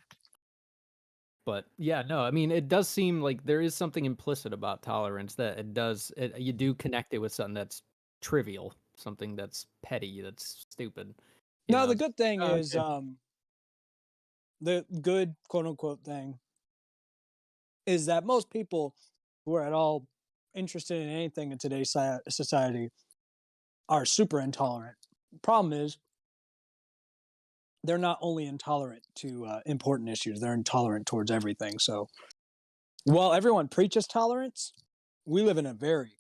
But yeah, no, I mean, it does seem like there is something implicit about tolerance, that you do connect it with something that's trivial, something that's petty, that's stupid. You Now, know, the good thing "Oh, is, okay." the good quote unquote thing is that most people who are at all interested in anything in today's society are super intolerant. Problem is, they're not only intolerant to important issues, they're intolerant towards everything. So while everyone preaches tolerance, we live in a very,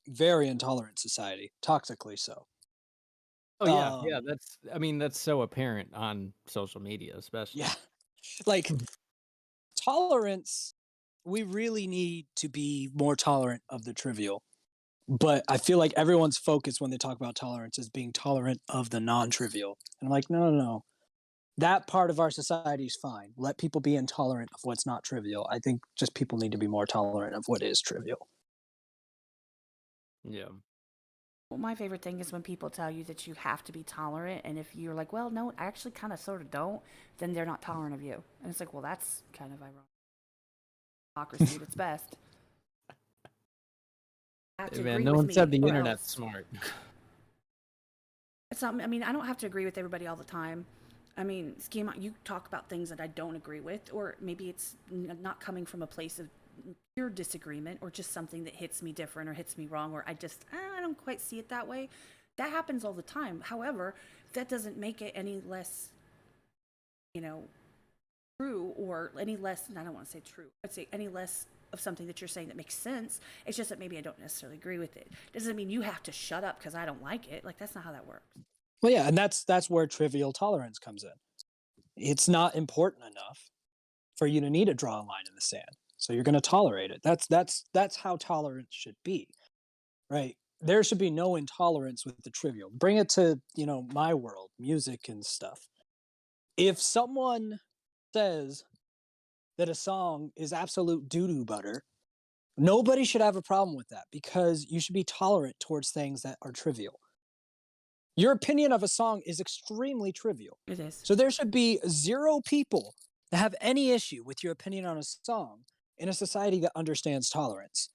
very intolerant society, toxically so. Oh yeah, yeah. Um, That's so apparent on social media, especially. yeah, like tolerance, we really need to be more tolerant of the trivial. But I feel like everyone's focus when they talk about tolerance is being tolerant of the non-trivial. And I'm like, no, no, no. That part of our society is fine. Let people be intolerant of what's not trivial. I think just people need to be more tolerant of what is trivial. Yeah. Well, my favorite thing is when people tell you that you have to be tolerant, and if you're like, well, no, I actually kind of sort of don't, then they're not tolerant of you. And it's like, well, that's kind of ironic. Hypocrisy at its best. You have to Man, agree no with one said me the or internet's else. smart. It's not, I mean, I don't have to agree with everybody all the time. I mean, Schema, you talk about things that I don't agree with, or maybe it's not coming from a place of pure disagreement or just something that hits me different or hits me wrong, or I don't quite see it that way. That happens all the time. However, that doesn't make it any less, you know, true or any less, and I don't want to say true, I'd say any less of something that you're saying that makes sense. It's just that maybe I don't necessarily agree with it. Doesn't mean you have to shut up because I don't like it. Like, that's not how that works. Well, yeah, and that's where trivial tolerance comes in. It's not important enough for you to need to draw a line in the sand. So you're going to tolerate it. That's how tolerance should be, right? There should be no intolerance with the trivial. Bring it to, my world, music and stuff. If someone says that a song is absolute doo-doo butter, nobody should have a problem with that because you should be tolerant towards things that are trivial. Your opinion of a song is extremely trivial. It is. So there should be 0 people that have any issue with your opinion on a song in a society that understands tolerance.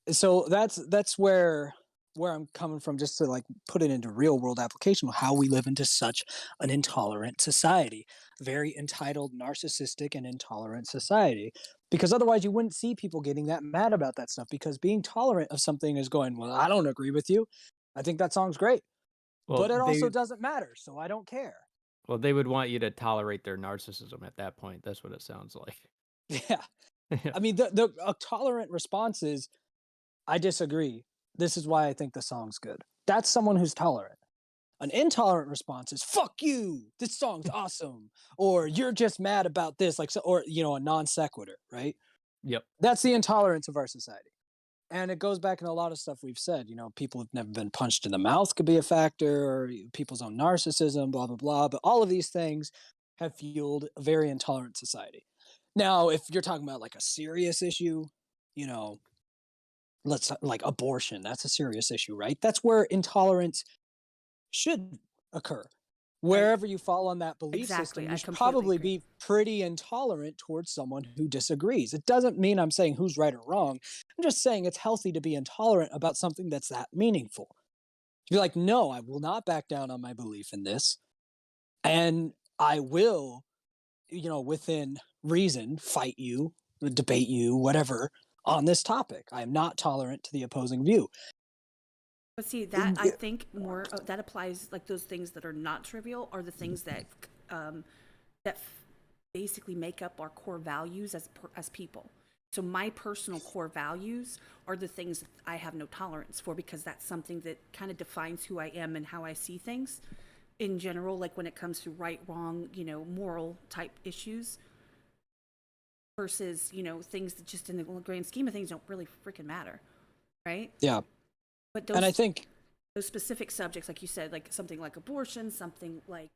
So that's where I'm coming from, just to like put it into real world application of how we live into such an intolerant society, very entitled, narcissistic, and intolerant society. Because otherwise, you wouldn't see people getting that mad about that stuff. Because being tolerant of something is going, well, I don't agree with you. I think that song's great, Well, but it also doesn't matter, so I don't care. well, they would want you to tolerate their narcissism at that point. That's what it sounds like. Yeah, Yeah. I mean, the a tolerant response is, I disagree. This is why I think the song's good. That's someone who's tolerant. An intolerant response is "fuck you, this song's awesome," or "you're just mad about this," like, so, or a non sequitur, right? Yep. That's the intolerance of our society, and it goes back in a lot of stuff we've said. People have never been punched in the mouth could be a factor, or people's own narcissism, blah blah blah. But all of these things have fueled a very intolerant society. Now, if you're talking about like a serious issue, you know, let's like abortion, that's a serious issue, right? That's where intolerance should occur. Wherever you fall on that belief Exactly. system, I you should completely probably agree. be pretty intolerant towards someone who disagrees. It doesn't mean I'm saying who's right or wrong. I'm just saying it's healthy to be intolerant about something that's that meaningful. To be like, no, I will not back down on my belief in this. And I will, within reason, fight you, debate you, whatever, on this topic. I am not tolerant to the opposing view. But see, that I think more that applies, like those things that are not trivial are the things that basically make up our core values as people. So my personal core values are the things that I have no tolerance for, because that's something that kind of defines who I am and how I see things in general, like when it comes to right, wrong, moral type issues versus, things that just in the grand scheme of things don't really freaking matter. Right? Yeah. But And I think those specific subjects, like you said, like something like abortion, something like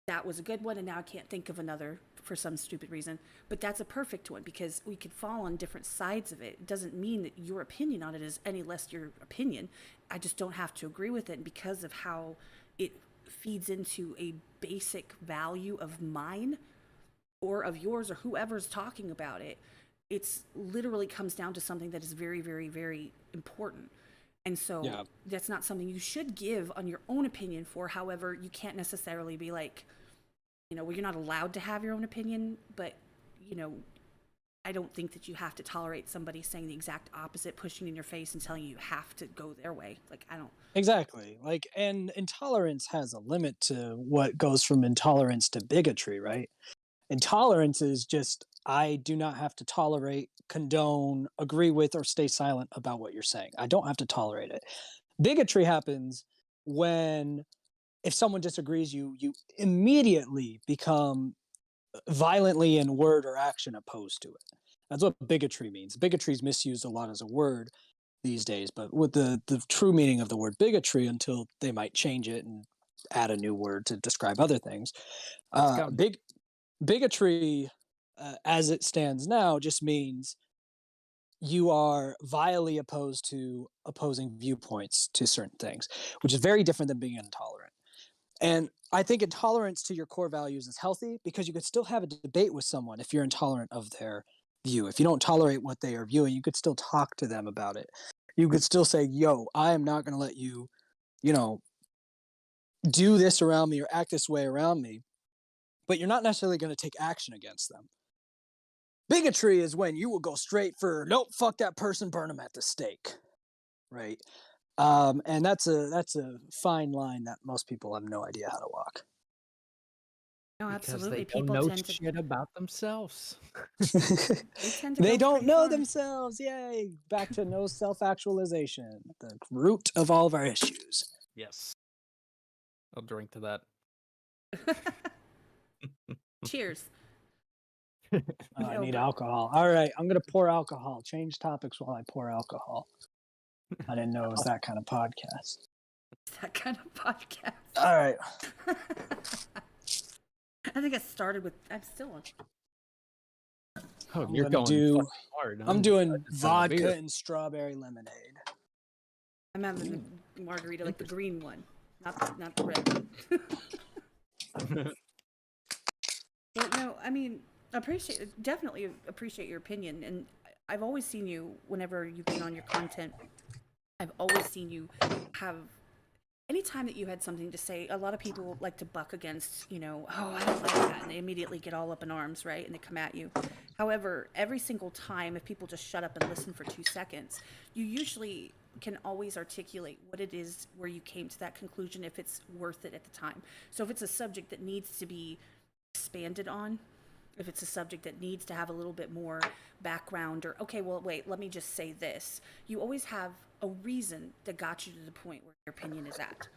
that was a good one, and now I can't think of another for some stupid reason. But that's a perfect one because we could fall on different sides of it. It doesn't mean that your opinion on it is any less your opinion. I just don't have to agree with it, and because of how it feeds into a basic value of mine or of yours or whoever's talking about it. It's literally comes down to something that is very, very, very important. And so that's not something you should give on your own opinion for. However, you can't necessarily be like, well, you're not allowed to have your own opinion, but, I don't think that you have to tolerate somebody saying the exact opposite, pushing in your face and telling you have to go their way. Like, I don't. Exactly. Like, and intolerance has a limit to what goes from intolerance to bigotry, right? Intolerance is just, I do not have to tolerate, condone, agree with, or stay silent about what you're saying. I don't have to tolerate it. Bigotry happens when, if someone disagrees, you immediately become violently in word or action opposed to it. That's what bigotry means. Bigotry is misused a lot as a word these days, but with the true meaning of the word bigotry, until they might change it and add a new word to describe other things. Bigotry, as it stands now, just means you are vilely opposed to opposing viewpoints to certain things, which is very different than being intolerant. And I think intolerance to your core values is healthy because you could still have a debate with someone if you're intolerant of their view. If you don't tolerate what they are viewing, you could still talk to them about it. You could still say, yo, I am not going to let you, do this around me or act this way around me. But you're not necessarily going to take action against them. Bigotry is when you will go straight for, nope, fuck that person, burn them at the stake, right? And that's a fine line that most people have no idea how to walk. No, Because absolutely. they don't People know tend to shit about themselves. they tend to They go don't pretty know far. themselves. Yay! Back to no self-actualization, the root of all of our issues. Yes. I'll drink to that. Cheers. I No, need but- alcohol. All right, I'm gonna pour alcohol. Change topics while I pour alcohol. I didn't know it was that kind of podcast. That kind of podcast. All right. I think I started with. I'm still on. Oh, I'm you're gonna going do- fucking hard. I'm doing just having a beer. vodka and strawberry lemonade. I'm having the margarita, like the green one, not the red one. But no, I mean, definitely appreciate your opinion, and I've always seen you whenever you've been on your content. I've always seen you have. Anytime that you had something to say, a lot of people like to buck against, oh, I don't like that, and they immediately get all up in arms, right? And they come at you. However, every single time, if people just shut up and listen for 2 seconds, you usually can always articulate what it is where you came to that conclusion, if it's worth it at the time. So if it's a subject that needs to be expanded on, if it's a subject that needs to have a little bit more background, or, okay, well, wait, let me just say this. You always have a reason that got you to the point where your opinion is at.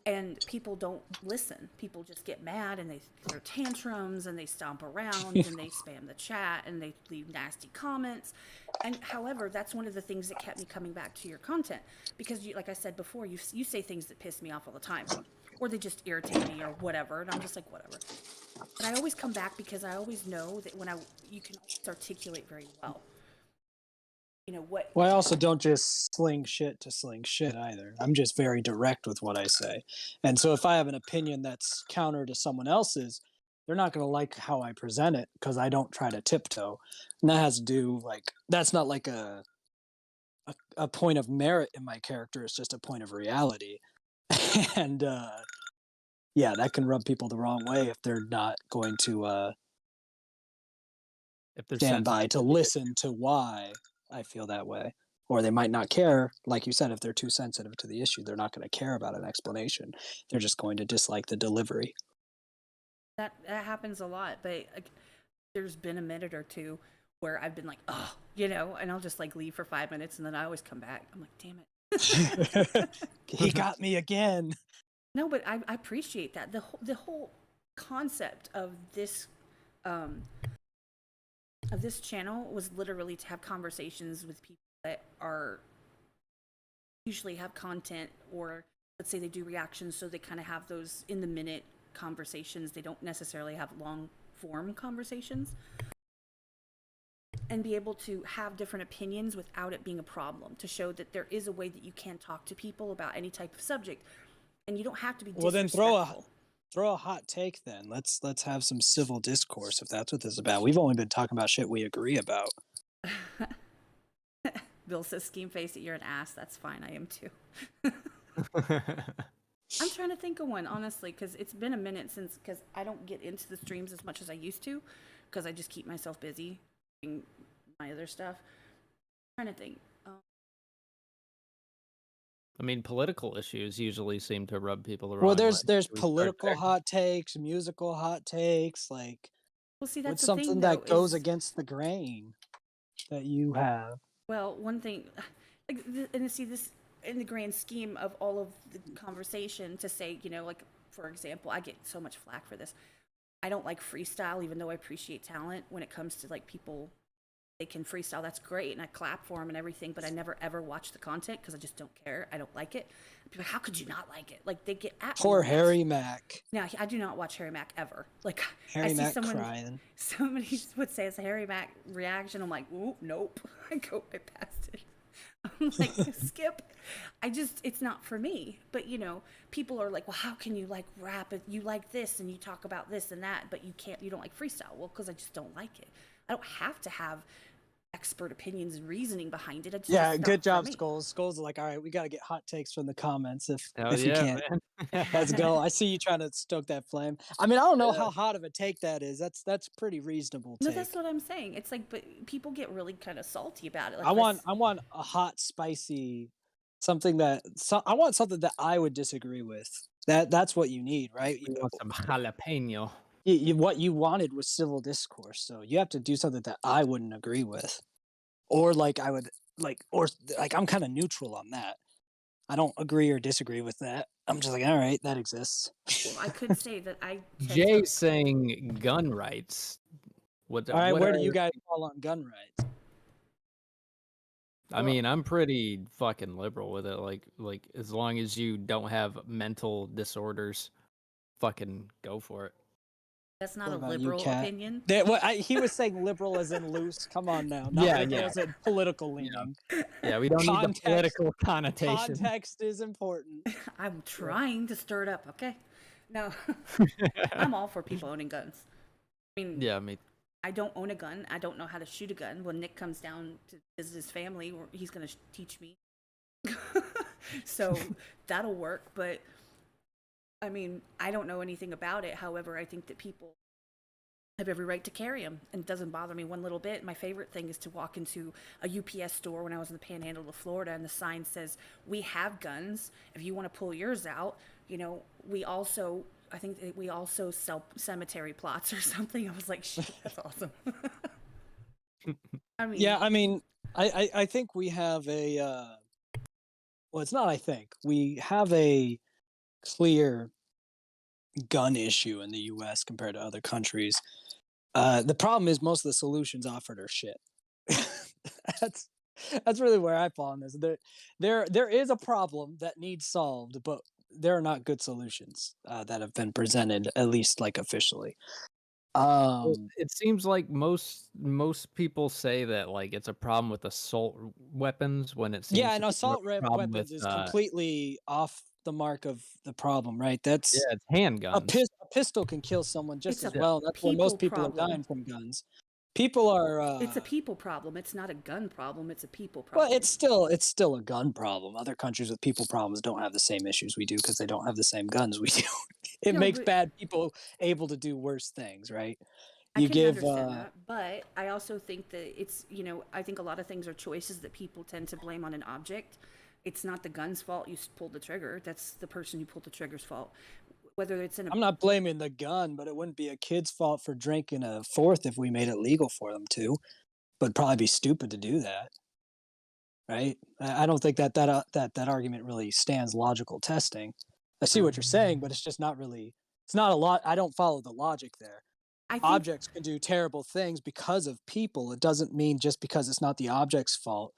And people don't listen. People just get mad and they throw tantrums and they stomp around and they spam the chat and they leave nasty comments. And however, that's one of the things that kept me coming back to your content, because you, like I said before, you say things that piss me off all the time, or they just irritate me or whatever. And I'm just like, whatever. But I always come back because I always know that you can always articulate very well. What? Well, I also don't just sling shit to sling shit either. I'm just very direct with what I say. And so if I have an opinion that's counter to someone else's, they're not going to like how I present it because I don't try to tiptoe. And that has to do, that's not like a point of merit in my character. It's just a point of reality. And yeah, that can rub people the wrong way if they're not going to If they're stand by sensitive to listen to why I feel that way. Or they might not care. Like you said, if they're too sensitive to the issue, they're not going to care about an explanation. They're just going to dislike the delivery. That happens a lot, but there's been a minute or two where I've been like, oh, and I'll just leave for 5 minutes, and then I always come back. I'm like, damn it. He got me again. No, but I appreciate that. The whole concept of this channel was literally to have conversations with people that usually have content, or let's say they do reactions, so they kind of have those in the minute conversations. They don't necessarily have long form conversations, and be able to have different opinions without it being a problem, to show that there is a way that you can talk to people about any type of subject, and you don't have to be disrespectful. Well, then throw a hot take then. Let's have some civil discourse if that's what this is about. We've only been talking about shit we agree about. Bill says, "Scheme face it, you're an ass." That's fine. I am too. I'm trying to think of one, honestly, because it's been a minute because I don't get into the streams as much as I used to, because I just keep myself busy doing my other stuff. I'm trying to think. I mean, political issues usually seem to rub people the wrong Well, way. there's We start political there. hot takes, musical hot takes, Well, see, what's that's the something thing, that though, goes is, against the grain that you have. well, one thing, and see this in the grand scheme of all of the conversation, to say, for example, I get so much flack for this. I don't like freestyle, even though I appreciate talent. When it comes to people, they can freestyle, that's great, and I clap for them and everything, but I never ever watch the content because I just don't care. I don't like it. People, how could you not like it? Like they get at me Poor when I Harry Mack. now, I do not watch Harry Mack ever. Like, I Harry see Mack someone, crying. somebody would say it's a Harry Mack reaction. I'm like, ooh, nope. I go right past it. I'm like, skip. It's not for me. But, you know, people are like, well, how can you like rap? You like this and you talk about this and that, but you don't like freestyle. Well, because I just don't like it. I don't have to have expert opinions and reasoning behind it. Yeah, It's good not job, for me. Skulls. Skulls are like, all right, we got to get hot takes from the comments if Hell we yeah, can. man. Let's go. I see you trying to stoke that flame. I mean, I don't know how hot of a take that is. That's pretty reasonable No, take. that's what I'm saying. It's like, but people get really kind of salty about it. Like, I want a hot, spicy, something that I want something that I would disagree with. That's what you need, right? We want some jalapeno. What you wanted was civil discourse, so you have to do something that I wouldn't agree with, or like I would or like I'm kind of neutral on that. I don't agree or disagree with that. I'm just like, all right, that exists. well, I could say that I tend Jay to, saying gun rights. All right, what where do you are- guys fall on gun rights? I mean, I'm pretty fucking liberal with it. Like as long as you don't have mental disorders, fucking go for it. that's not What a about you, liberal Kat? opinion. He was saying liberal as in loose. Come on now, not Yeah, liberal yeah. as in political leaning. Yeah, we don't need the Context- political connotation. Context is important. I'm trying to stir it up, okay? No, I'm all for people owning guns. I mean, Yeah, me. I don't own a gun. I don't know how to shoot a gun. When Nick comes down to visit his family, he's going to teach me. So that'll work. But I mean, I don't know anything about it. However, I think that people have every right to carry them, and it doesn't bother me one little bit. My favorite thing is to walk into a UPS store when I was in the Panhandle of Florida, and the sign says, "We have guns. If you want to pull yours out, you know, I think that we also sell cemetery plots or something." I was like, shit, that's awesome. I mean, Yeah, I mean, I think we have a well, it's not I think. We have a clear gun issue in the US compared to other countries. The problem is most of the solutions offered are shit. that's that's really where I fall on this. There is a problem that needs solved, but there are not good solutions that have been presented, at least like officially. It seems like most people say that like it's a problem with assault weapons when it seems Yeah, to and be more assault of a problem weapons with, is completely off the mark of the problem, right? That's yeah, it's handguns. a pistol can kill someone just It's as a well. That's why people most people are problem. dying from guns. People are. It's a people problem. It's not a gun problem. It's a people Well, problem. it's still a gun problem. Other countries with people problems don't have the same issues we do because they don't have the same guns we do. It No, makes but- bad people able to do worse things, right? I You can give understand that, but I also think that it's, you know, I think a lot of things are choices that people tend to blame on an object. It's not the gun's fault you pulled the trigger. That's the person who pulled the trigger's fault. Whether it's in a I'm not blaming the gun, but it wouldn't be a kid's fault for drinking a fourth if we made it legal for them to. But probably be stupid to do that, right? I don't think that argument really stands logical testing. I see what you're saying, but it's just not really. It's not a lot. I don't follow the logic there. I think Objects can do terrible things because of people. It doesn't mean just because it's not the object's fault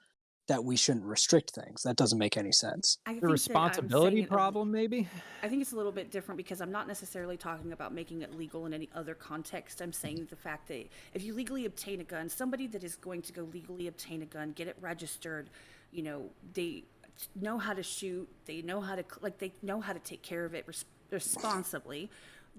that we shouldn't restrict things. That doesn't make any sense. I think The that I'm responsibility saying it problem, maybe? I think it's a little bit different because I'm not necessarily talking about making it legal in any other context. I'm saying the fact that if you legally obtain a gun, somebody that is going to go legally obtain a gun, get it registered, you know, they know how to shoot, they know how to they know how to take care of it responsibly,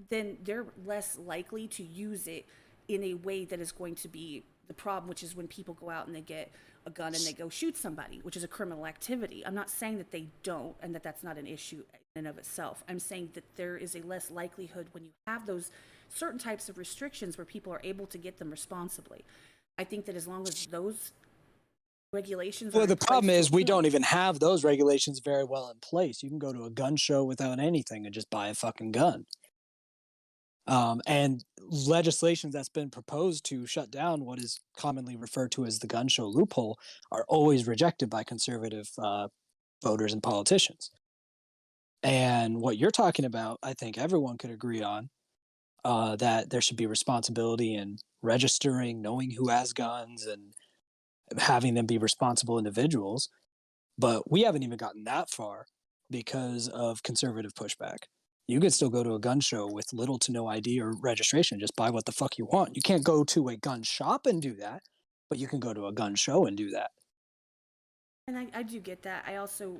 then they're less likely to use it in a way that is going to be the problem, which is when people go out and they get a gun and they go shoot somebody, which is a criminal activity. I'm not saying that they don't and that that's not an issue in and of itself. I'm saying that there is a less likelihood when you have those certain types of restrictions where people are able to get them responsibly. I think that as long as those regulations are Well, the in place problem to a is we point- don't even have those regulations very well in place. You can go to a gun show without anything and just buy a fucking gun. And legislation that's been proposed to shut down what is commonly referred to as the gun show loophole are always rejected by conservative voters and politicians. And what you're talking about, I think everyone could agree on, that there should be responsibility in registering, knowing who has guns, and having them be responsible individuals. But we haven't even gotten that far. because of conservative pushback. You could still go to a gun show with little to no ID or registration, just buy what the fuck you want. You can't go to a gun shop and do that, but you can go to a gun show and do that. And I do get that. I also,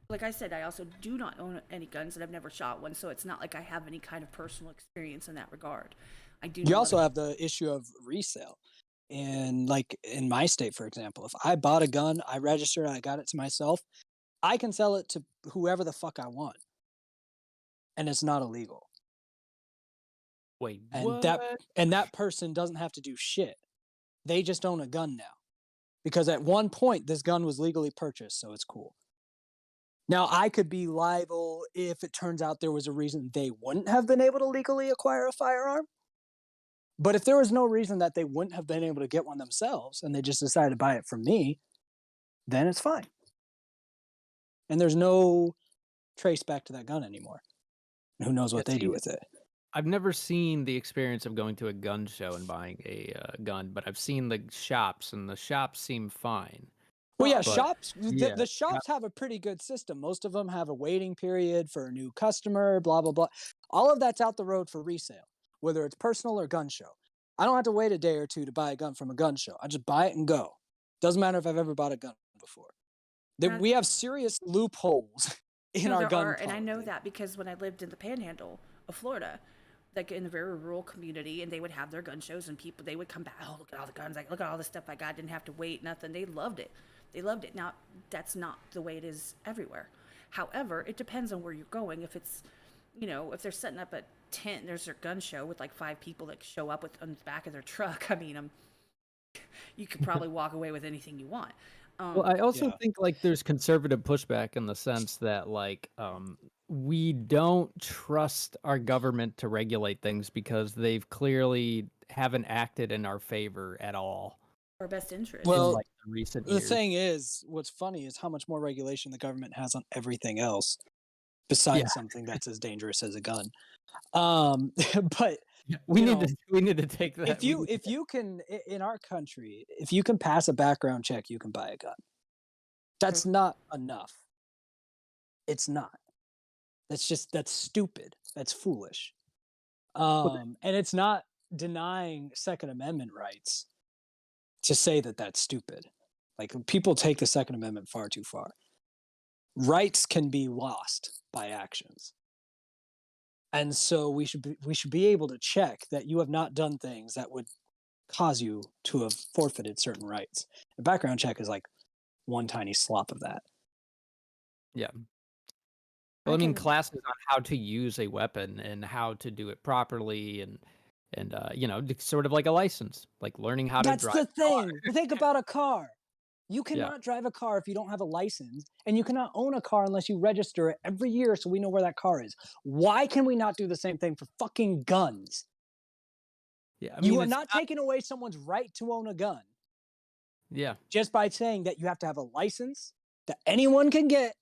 like I said, I also do not own any guns and I've never shot one, so it's not like I have any kind of personal experience in that regard. I do. You also have the issue of resale. And like in my state, for example, if I bought a gun, I registered, I got it to myself, I can sell it to whoever the fuck I want. And it's not illegal. Wait, And what? that person doesn't have to do shit. They just own a gun now. Because at one point this gun was legally purchased, so it's cool. Now I could be liable if it turns out there was a reason they wouldn't have been able to legally acquire a firearm. But if there was no reason that they wouldn't have been able to get one themselves and they just decided to buy it from me, then it's fine. And there's no trace back to that gun anymore. Who knows what they do with it? I've never seen the experience of going to a gun show and buying a gun, but I've seen the shops, and the shops seem fine. Well, yeah, But- shops. yeah, The shops have a pretty good system. Most of them have a waiting period for a new customer. Blah blah blah. All of that's out the road for resale, whether it's personal or gun show. I don't have to wait a day or two to buy a gun from a gun show. I just buy it and go. Doesn't matter if I've ever bought a gun before. We have serious loopholes in No, our there gun are, and I know policy. that because when I lived in the Panhandle of Florida, like in a very rural community, and they would have their gun shows, and people they would come back. Oh, look at all the guns! Like, look at all the stuff I got. Didn't have to wait, nothing. They loved it. They loved it. Now, that's not the way it is everywhere. However, it depends on where you're going. If it's, if they're setting up a tent, there's their gun show with like 5 people that show up on the back of their truck. I mean, you could probably walk away with anything you want. Well, I also Yeah. think like there's conservative pushback in the sense that like we don't trust our government to regulate things because they've clearly haven't acted in our favor at all Our best interest. Well, in like the recent The years. thing is, what's funny is how much more regulation the government has on everything else, besides something that's as dangerous as a gun. But we you need know, to take that. if you can in our country, if you can pass a background check, you can buy a gun. That's not enough. It's not. That's stupid. That's foolish. And it's not denying Second Amendment rights to say that that's stupid. Like people take the Second Amendment far too far. Rights can be lost by actions. And so we should be able to check that you have not done things that would cause you to have forfeited certain rights. A background check is like one tiny slop of that. Yeah. Well, I mean, can- classes on how to use a weapon and how to do it properly, and sort of like a license, like learning how to That's drive. the thing. Think about a car. You Yeah. cannot drive a car if you don't have a license, and you cannot own a car unless you register it every year so we know where that car is. Why can we not do the same thing for fucking guns? Yeah, I mean, You are it's not taking away someone's right to own a gun Yeah, just by saying that you have to have a license that anyone can get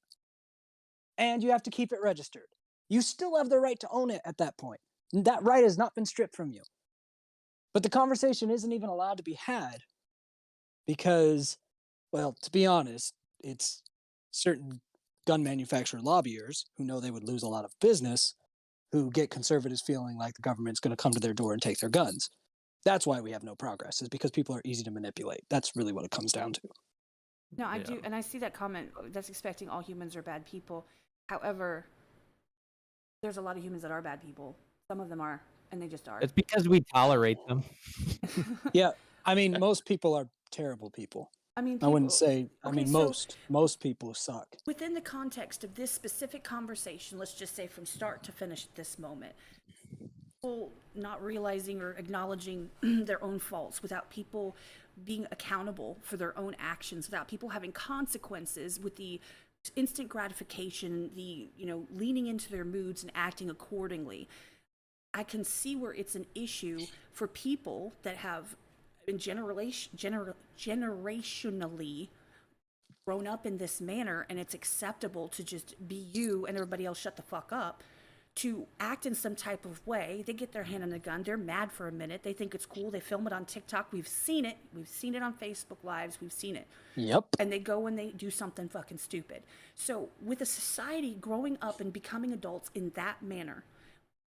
and you have to keep it registered. You still have the right to own it at that point. That right has not been stripped from you. But the conversation isn't even allowed to be had because, well, to be honest, it's certain gun manufacturer lobbyers who know they would lose a lot of business who get conservatives feeling like the government's going to come to their door and take their guns. That's why we have no progress, is because people are easy to manipulate. That's really what it comes down to. No, I Yeah. do, and I see that comment that's expecting all humans are bad people. However, there's a lot of humans that are bad people. Some of them are, and they just are. it's because we tolerate them. Yeah, I mean, most people are terrible people. I mean, I wouldn't people- say, I okay, mean, so- most people suck. Within the context of this specific conversation, let's just say from start to finish at this moment, people not realizing or acknowledging their own faults, without people being accountable for their own actions, without people having consequences, with the instant gratification, the leaning into their moods and acting accordingly. I can see where it's an issue for people that have been generationally grown up in this manner, and it's acceptable to just be you and everybody else shut the fuck up, to act in some type of way. They get their hand on the gun. They're mad for a minute. They think it's cool. They film it on TikTok. We've seen it. We've seen it on Facebook Lives. We've seen it. Yep. And they go and they do something fucking stupid. So with a society growing up and becoming adults in that manner,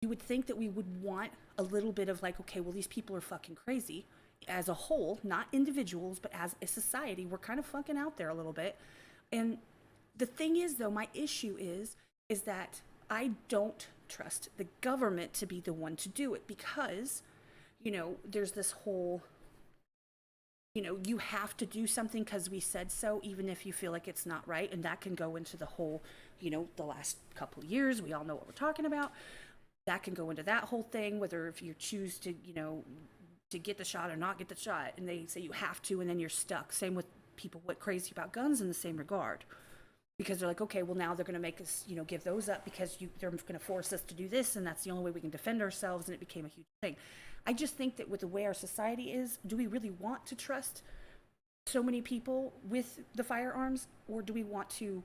you would think that we would want a little bit of like, okay, well, these people are fucking crazy as a whole, not individuals, but as a society. We're kind of fucking out there a little bit. And the thing is, though, my issue is that I don't trust the government to be the one to do it because, you know, there's this whole, you know, you have to do something because we said so, even if you feel like it's not right. And that can go into the whole, you know, the last couple of years, we all know what we're talking about. That can go into that whole thing, whether if you choose to, you know, to get the shot or not get the shot, and they say you have to, and then you're stuck. Same with people what crazy about guns in the same regard. Because they're like, okay, well, now they're going to make us, you know, give those up because they're going to force us to do this, and that's the only way we can defend ourselves, and it became a huge thing. I just think that with the way our society is, do we really want to trust so many people with the firearms, or do we want to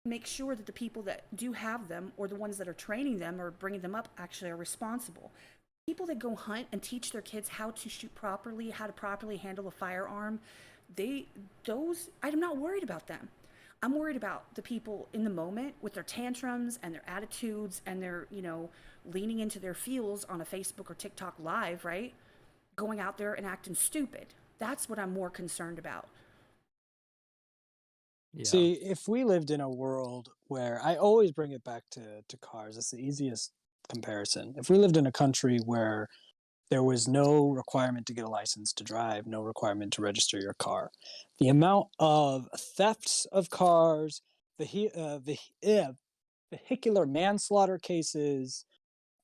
make sure that the people that do have them, or the ones that are training them or bringing them up, actually are responsible? People that go hunt and teach their kids how to shoot properly, how to properly handle a firearm, I'm not worried about them. I'm worried about the people in the moment with their tantrums and their attitudes and their, you know, leaning into their feels on a Facebook or TikTok live, right? Going out there and acting stupid. That's what I'm more concerned about. Yeah. See, if we lived in a world where I always bring it back to cars, it's the easiest comparison. If we lived in a country where there was no requirement to get a license to drive, no requirement to register your car, the amount of thefts of cars, vehicular manslaughter cases,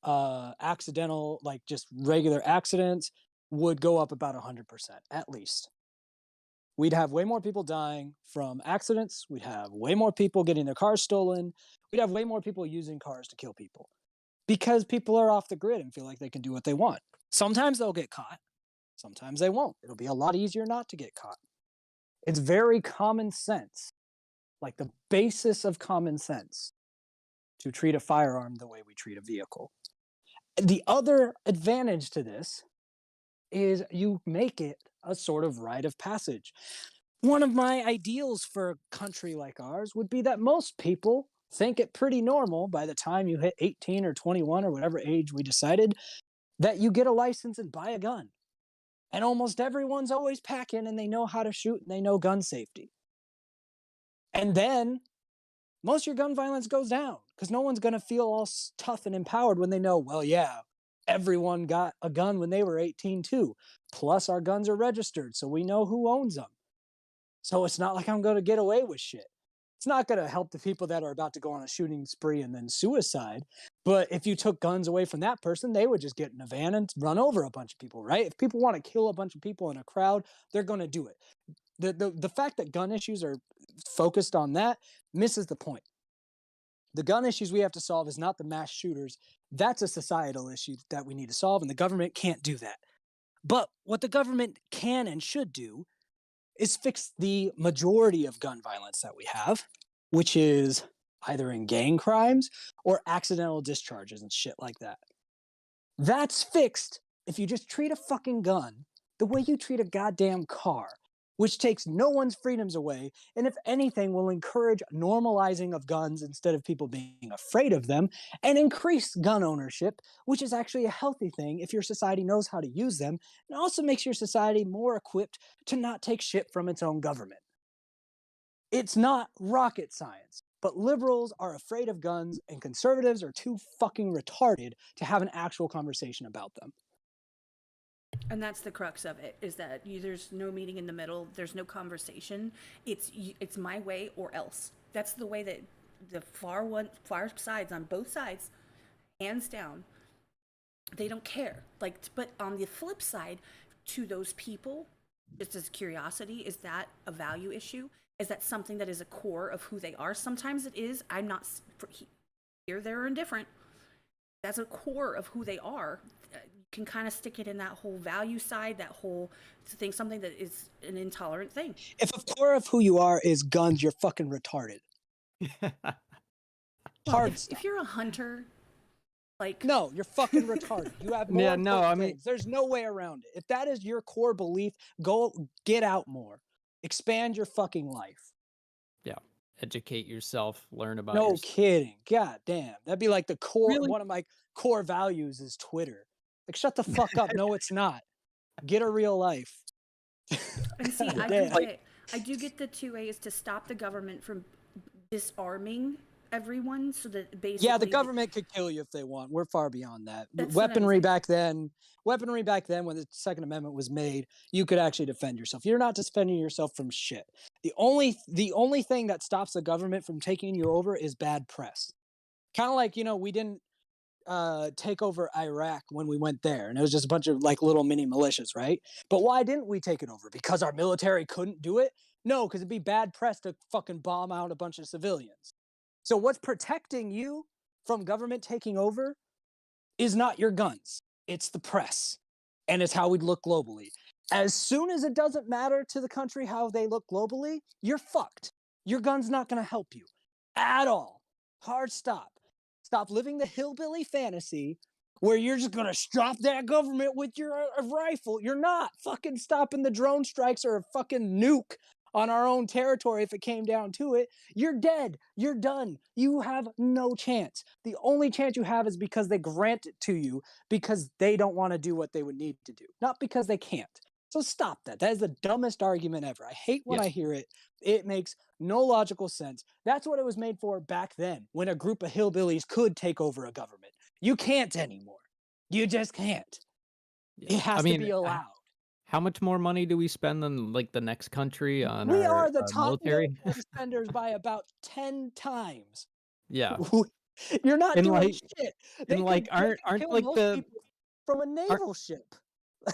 accidental, like just regular accidents, would go up about 100% at least. We'd have way more people dying from accidents. We'd have way more people getting their cars stolen. We'd have way more people using cars to kill people because people are off the grid and feel like they can do what they want. Sometimes they'll get caught. Sometimes they won't. It'll be a lot easier not to get caught. It's very common sense, like the basis of common sense, to treat a firearm the way we treat a vehicle. The other advantage to this is you make it a sort of rite of passage. One of my ideals for a country like ours would be that most people think it pretty normal by the time you hit 18 or 21 or whatever age we decided that you get a license and buy a gun. And almost everyone's always packing and they know how to shoot and they know gun safety. And then most of your gun violence goes down because no one's going to feel all tough and empowered when they know, well, yeah, everyone got a gun when they were 18 too. Plus our guns are registered, so we know who owns them. So it's not like I'm going to get away with shit. It's not going to help the people that are about to go on a shooting spree and then suicide. But if you took guns away from that person, they would just get in a van and run over a bunch of people, right? If people want to kill a bunch of people in a crowd, they're going to do it. The fact that gun issues are focused on that misses the point. The gun issues we have to solve is not the mass shooters. That's a societal issue that we need to solve, and the government can't do that. But what the government can and should do is fix the majority of gun violence that we have, which is either in gang crimes or accidental discharges and shit like that. That's fixed if you just treat a fucking gun the way you treat a goddamn car, which takes no one's freedoms away, and if anything will encourage normalizing of guns instead of people being afraid of them, and increase gun ownership, which is actually a healthy thing if your society knows how to use them, and also makes your society more equipped to not take shit from its own government. It's not rocket science, but liberals are afraid of guns and conservatives are too fucking retarded to have an actual conversation about them. And that's the crux of it, is that there's no meeting in the middle. There's no conversation. It's my way or else. That's the way that the far sides on both sides, hands down, they don't care. Like, but on the flip side, to those people, just as curiosity, is that a value issue? Is that something that is a core of who they are? Sometimes it is. I'm not here, there, or indifferent. That's a core of who they are. Can kind of stick it in that whole value side, that whole thing, something that is an intolerant thing. If a core of who you are is guns, you're fucking retarded. Well, if you're a hunter Like, No, you're fucking retarded. You have more Yeah, important no, I mean, things. There's no way around it. If that is your core belief, go get out more. Expand your fucking life. yeah, educate yourself, learn about No yourself. kidding. God damn. That'd be like the core, Really? one of my core values is Twitter. Like, shut the fuck up. No, it's not. Get a real life. and see, God damn. I do get the two ways to stop the government from disarming everyone, so that basically Yeah, the government could kill you if they want. We're far beyond that. That's what I'm Weaponry saying. back then, when the Second Amendment was made, you could actually defend yourself. You're not defending yourself from shit. The only thing that stops the government from taking you over is bad press. Kind of like, we didn't take over Iraq when we went there, and it was just a bunch of like little mini militias, right? But why didn't we take it over? Because our military couldn't do it? No, because it'd be bad press to fucking bomb out a bunch of civilians. So what's protecting you from government taking over is not your guns. It's the press. And it's how we look globally. As soon as it doesn't matter to the country how they look globally, you're fucked. Your gun's not going to help you at all. Hard stop. Stop living the hillbilly fantasy where you're just going to stop that government with your rifle. You're not fucking stopping the drone strikes or a fucking nuke on our own territory if it came down to it. You're dead. You're done. You have no chance. The only chance you have is because they grant it to you because they don't want to do what they would need to do, not because they can't. So stop that. That is the dumbest argument ever. I hate when I hear it. It makes no logical sense. That's what it was made for back then, when a group of hillbillies could take over a government. You can't anymore. You just can't. Yeah. It has to be allowed. How much more money do we spend than like the next country on We our are the top military? military spenders by about 10 times. Yeah, You're not and doing like, shit. and like, they aren't could kill like most the people from a naval ship.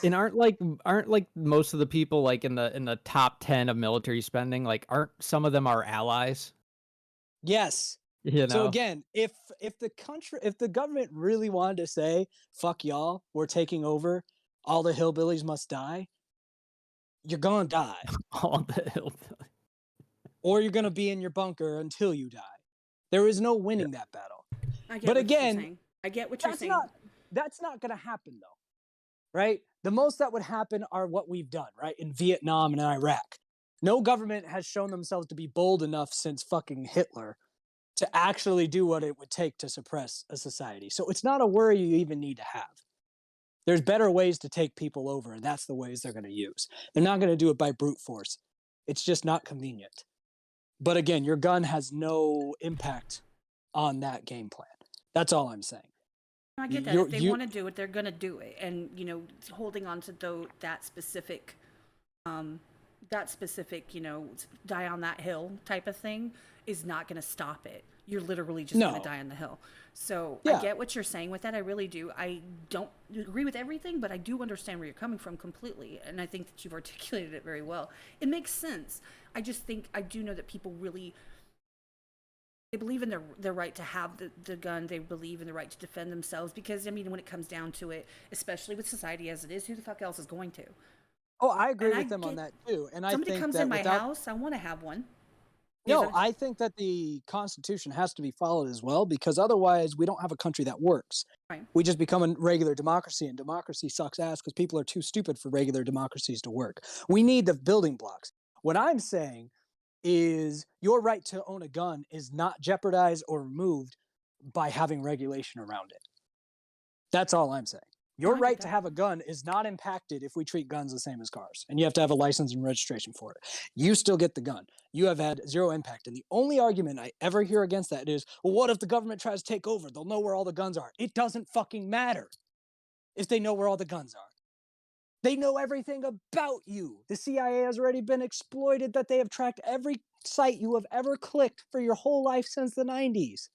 and aren't like most of the people like in the top 10 of military spending, like aren't some of them our allies? Yes. You So know? again, if the government really wanted to say, fuck y'all, we're taking over, all the hillbillies must die, you're gonna die. All the hillbillies. Or you're gonna be in your bunker until you die. There is no winning that battle. I get But what again, you're saying. I get what you're saying. That's not gonna happen though. Right? The most that would happen are what we've done, right? In Vietnam and Iraq. No government has shown themselves to be bold enough since fucking Hitler to actually do what it would take to suppress a society. So it's not a worry you even need to have. There's better ways to take people over, and that's the ways they're going to use. They're not going to do it by brute force. It's just not convenient. But again, your gun has no impact on that game plan. That's all I'm saying. I get that. If they want to do it, they're going to do it. And, holding on to that specific, die on that hill type of thing is not going to stop it. You're literally just going to die on the hill. So I get what you're saying with that. I really do. I don't agree with everything, but I do understand where you're coming from completely. And I think that you've articulated it very well. It makes sense. I just think I do know that people really, they believe in their right to have the gun. They believe in the right to defend themselves because, when it comes down to it, especially with society as it is, who the fuck else is going to? Oh, I agree with them on that too. And I think somebody comes in my house, I want to have one. No, I think that the Constitution has to be followed as well, because otherwise we don't have a country that works. Right. We just become a regular democracy, and democracy sucks ass because people are too stupid for regular democracies to work. We need the building blocks. What I'm saying is your right to own a gun is not jeopardized or removed by having regulation around it. That's all I'm saying. Your right to have a gun is not impacted if we treat guns the same as cars, and you have to have a license and registration for it. You still get the gun. You have had zero impact. And the only argument I ever hear against that is, well, what if the government tries to take over? They'll know where all the guns are. It doesn't fucking matter if they know where all the guns are. They know everything about you. The CIA has already been exploited, that they have tracked every site you have ever clicked for your whole life since the 90s.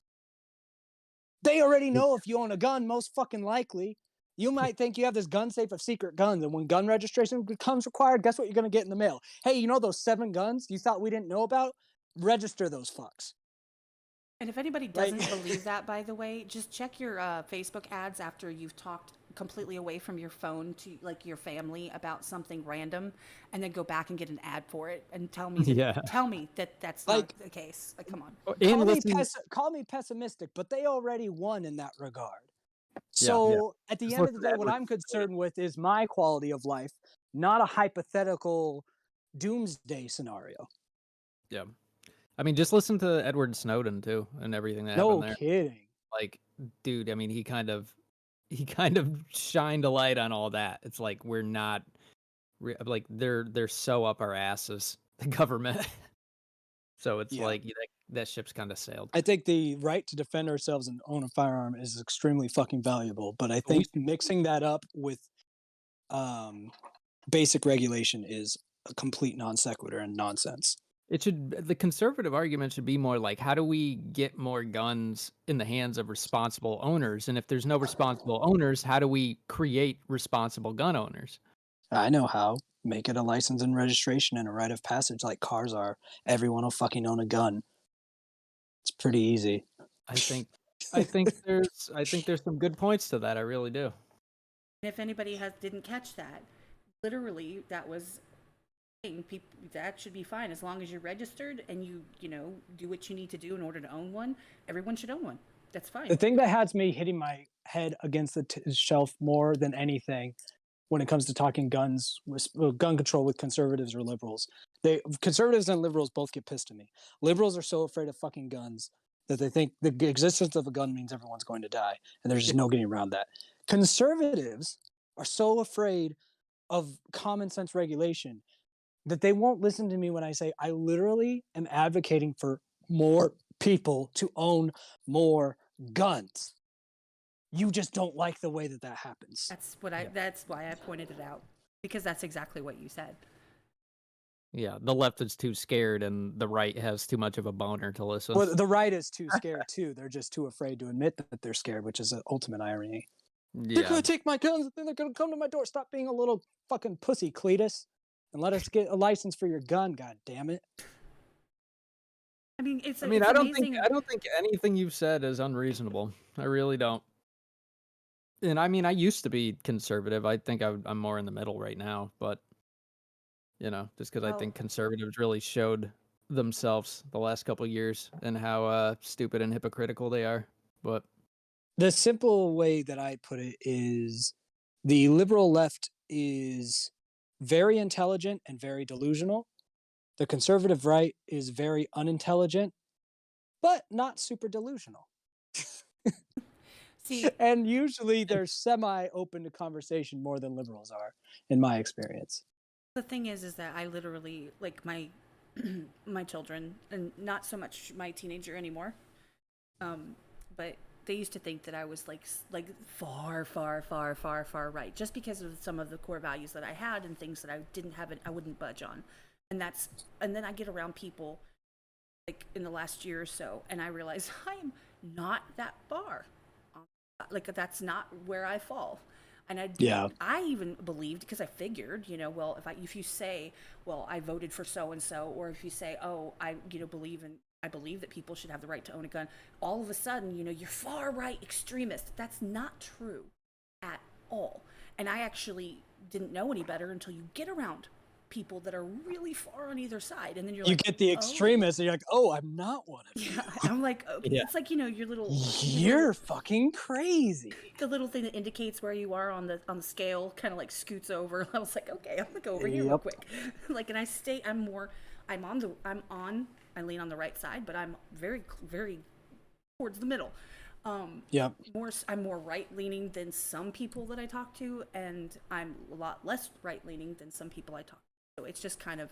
They already know if you own a gun, most fucking likely. You might think you have this gun safe of secret guns, and when gun registration becomes required, guess what you're going to get in the mail? Hey, those 7 guns you thought we didn't know about? Register those fucks. And if anybody doesn't believe that, by the way, just check your Facebook ads after you've talked completely away from your phone to your family about something random, and then go back and get an ad for it and tell me that that's not the case. Come on. Call me pessimistic, but they already won in that regard. So at the Just end of listen the to day, what Edward I'm Snowden. concerned with is my quality of life, not a hypothetical doomsday scenario. Yeah. I mean, just listen to Edward Snowden too, and everything that No happened there. kidding. Like, dude, I mean, he kind of shined a light on all that. It's like we're not like they're so up our asses, the government. So it's Yeah. like that ship's kind of sailed. I think the right to defend ourselves and own a firearm is extremely fucking valuable, but I think mixing that up with basic regulation is a complete non sequitur and nonsense. The conservative argument should be more like, how do we get more guns in the hands of responsible owners? And if there's no responsible owners, how do we create responsible gun owners? I know how. Make it a license and registration and a rite of passage like cars are. Everyone will fucking own a gun. It's pretty easy. I think there's some good points to that. I really do. And if anybody didn't catch that, literally that was people, that should be fine as long as you're registered and you do what you need to do in order to own one. Everyone should own one. That's fine. The thing that has me hitting my head against the shelf more than anything when it comes to talking guns, gun control with conservatives or liberals, conservatives and liberals both get pissed at me. Liberals are so afraid of fucking guns that they think the existence of a gun means everyone's going to die, and there's just no getting around that. Conservatives are so afraid of common sense regulation that they won't listen to me when I say I literally am advocating for more people to own more guns. You just don't like the way that happens. That's why I pointed it out, because that's exactly what you said. Yeah, the left is too scared and the right has too much of a boner to listen. Well, the right is too scared too. They're just too afraid to admit that they're scared, which is an ultimate irony. Yeah. They're gonna take my guns, then they're gonna come to my door. Stop being a little fucking pussy, Cletus, and let us get a license for your gun. God damn it! I mean, I don't think anything you've said is unreasonable. I really don't. And I mean, I used to be conservative. I think I'm more in the middle right now, but just because I think conservatives really showed themselves the last couple of years and how stupid and hypocritical they are. But the simple way that I put it is the liberal left is very intelligent and very delusional. The conservative right is very unintelligent, but not super delusional. See, and usually they're semi-open to conversation more than liberals are, in my experience. the thing is that I literally, like, my my children, and not so much my teenager anymore, but they used to think that I was like far right, just because of some of the core values that I had and things that I didn't have I wouldn't budge on. And then I get around people like in the last year or so, and I realize I am not that far. Like, that's not where I fall. And I even believed, because I figured, well, if you say, well, I voted for so and so, or if you say, oh, I believe that people should have the right to own a gun, all of a sudden, you're far right extremist. That's not true at all. And I actually didn't know any better until you get around people that are really far on either side, and then you get the extremists, and you're like, oh, I'm not one of you. Yeah, I'm like, it's like, your little, you're fucking crazy. The little thing that indicates where you are on the scale kind of like scoots over. I was like, okay, I'm gonna go over here real quick. Like, and I lean on the right side, but I'm very towards the middle. I'm more right leaning than some people that I talk to, and I'm a lot less right leaning than some people I talk to. So it's just kind of,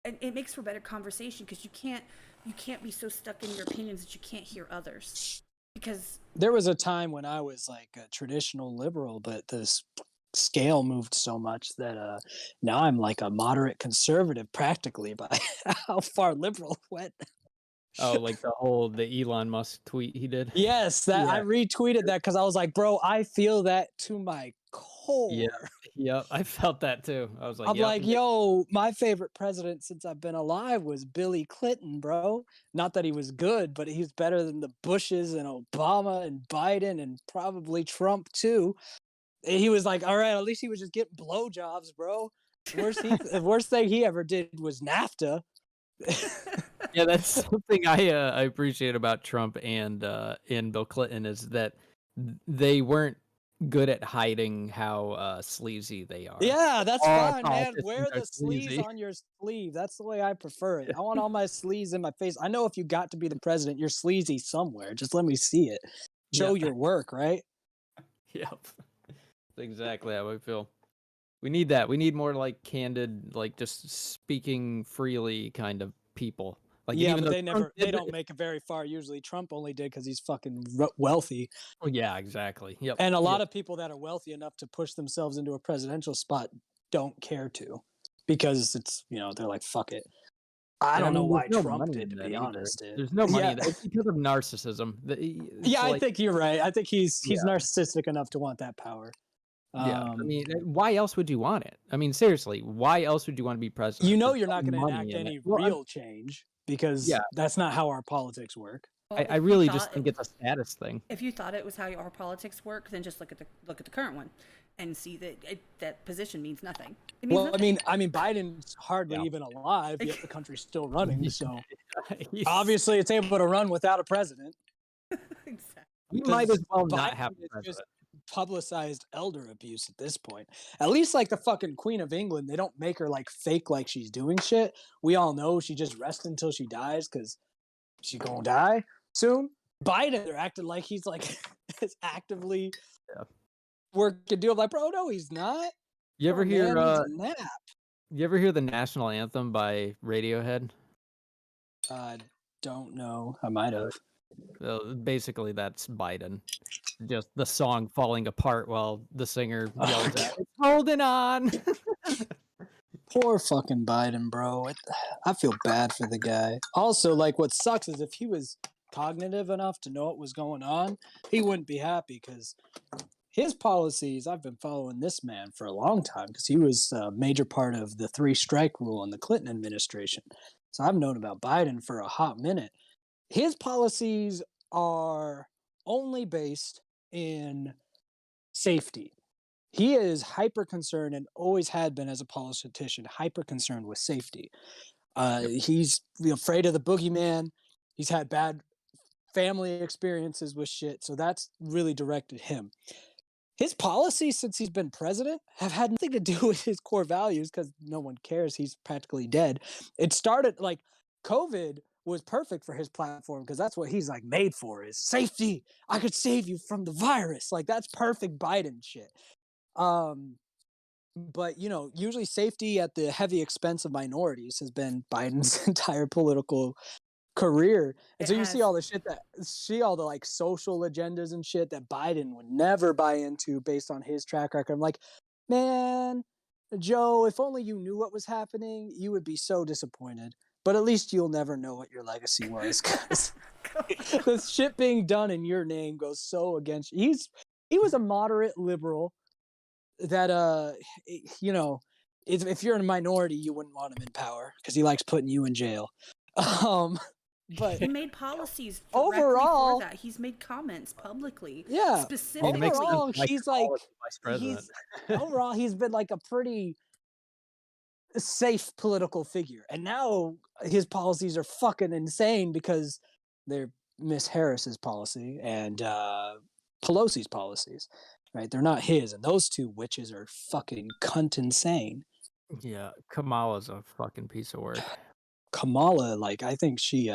and it makes for better conversation, because you can't be so stuck in your opinions that you can't hear others. Because there was a time when I was like a traditional liberal, but this scale moved so much that now I'm like a moderate conservative practically by how far liberal went. Oh, like the Elon Musk tweet he did? Yes, I retweeted that because I was like, bro, I feel that to my core. Yeah, I felt that too. I was like, I'm like, yo, my favorite president since I've been alive was Billy Clinton, bro. Not that he was good, but he's better than the Bushes and Obama and Biden and probably Trump too. And he was like, all right, at least he was just getting blowjobs, bro. The worst thing he ever did was NAFTA. Yeah, that's something I appreciate about Trump and Bill Clinton, is that they weren't good at hiding how sleazy they are. Yeah, that's All fine, man. politicians Wear are the sleeves sleazy. on your sleeve. That's the way I prefer it. I want all my sleeves in my face. I know if you got to be the president, you're sleazy somewhere. Just let me see it. Show Yeah. your work, right? Yep. That's exactly how I feel. We need that. We need more like candid, like just speaking freely kind of people. Like, and Yeah, even but though they Trump they did don't make it very far usually. Trump only did because he's fucking wealthy. Oh, yeah, exactly. Yep. And a Yep. lot of people that are wealthy enough to push themselves into a presidential spot don't care to because it's, they're like, fuck it. I And I don't know mean, there's why no Trump money did, in to that be either. honest, dude. There's no money Yeah. in that. It's because of narcissism. It's Yeah, I like, think you're right. I think he's yeah, narcissistic enough to want that power. yeah. I mean, why else would you want it? I mean, seriously, why else would you want to be president? There's You're no not going to money enact in it. any Well, real change because yeah, that's not how our politics work. Well, I really just think it's a status thing. if you thought it was how our politics work, then just look at the current one, and see that that position means nothing. It means Well, nothing. I mean, Biden's hardly Yeah. even alive, yet the country's still running. So He's- obviously, it's able to run without a president. Exactly. we might as well not Biden have a is just president. publicized elder abuse at this point. At least like the fucking Queen of England, they don't make her like fake like she's doing shit. We all know she just rests until she dies because she's gonna die soon. Biden, they're acting like he's like is actively Yeah. working deal. Like, bro, no, he's not. You ever Bro, hear? man needs a nap. You ever hear the national anthem by Radiohead? Don't know. I might have. Basically, that's Biden. Just the song falling apart while the singer yells out, "It's holding on." Poor fucking Biden, bro. I feel bad for the guy. Also, like, what sucks is if he was cognitive enough to know what was going on, he wouldn't be happy because his policies, I've been following this man for a long time because he was a major part of the 3-strike rule in the Clinton administration. So I've known about Biden for a hot minute. His policies are only based in safety. He is hyper concerned and always had been as a politician, hyper concerned with safety. He's afraid of the boogeyman. He's had bad family experiences with shit. So that's really directed him. His policies since he's been president have had nothing to do with his core values because no one cares. He's practically dead. It started like COVID was perfect for his platform because that's what he's like made for is safety. I could save you from the virus. Like that's perfect Biden shit. But usually safety at the heavy expense of minorities has been Biden's entire political career. And so you see all the shit all the like social agendas and shit that Biden would never buy into based on his track record. I'm like, man, Joe, if only you knew what was happening, you would be so disappointed. But at least you'll never know what your legacy was because the shit being done in your name goes so against you. He was a moderate liberal that if you're in a minority, you wouldn't want him in power because he likes putting you in jail. But he made policies overall for that. He's made comments publicly. Yeah. Specifically. Overall, he's like vice president. overall he's been like a pretty safe political figure. And now his policies are fucking insane because they're Miss Harris's policy and Pelosi's policies. Right? They're not his, and those two witches are fucking cunt insane. Yeah, Kamala's a fucking piece of work. Kamala, like I think she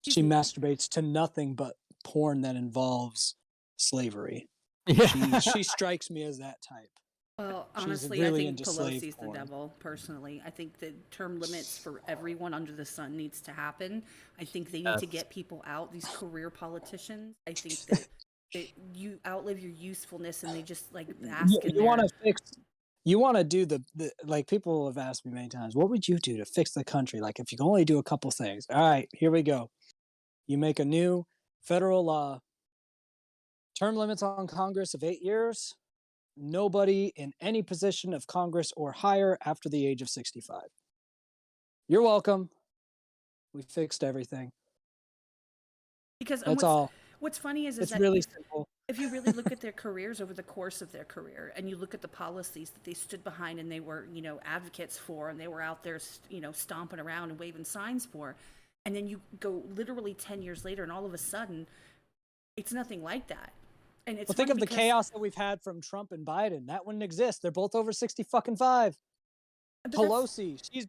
masturbates to nothing but porn that involves slavery. Yeah. She strikes me as that type. Well, She's honestly, really I think into slave Pelosi's the porn. devil, personally. I think the term limits for everyone under the sun needs to happen. I think they need to get people out, these career politicians. I think that you outlive your usefulness and they just like bask in You want to fix. You want to do the like people have asked me many times, what would you do to fix the country? Like if you can only do a couple things. All right, here we go. You make a new federal law, term limits on Congress of 8 years, nobody in any position of Congress or higher after the age of 65. You're welcome. We fixed everything. Because that's all. What's funny is It's that really simple. if you really look at their careers over the course of their career and you look at the policies that they stood behind and they were, advocates for, and they were out there, stomping around and waving signs for, and then you go literally 10 years later and all of a sudden it's nothing like that. And it's Well, think funny of the because chaos that we've had from Trump and Biden. That wouldn't exist. They're both over 60 fucking 5. but that's, Pelosi, she's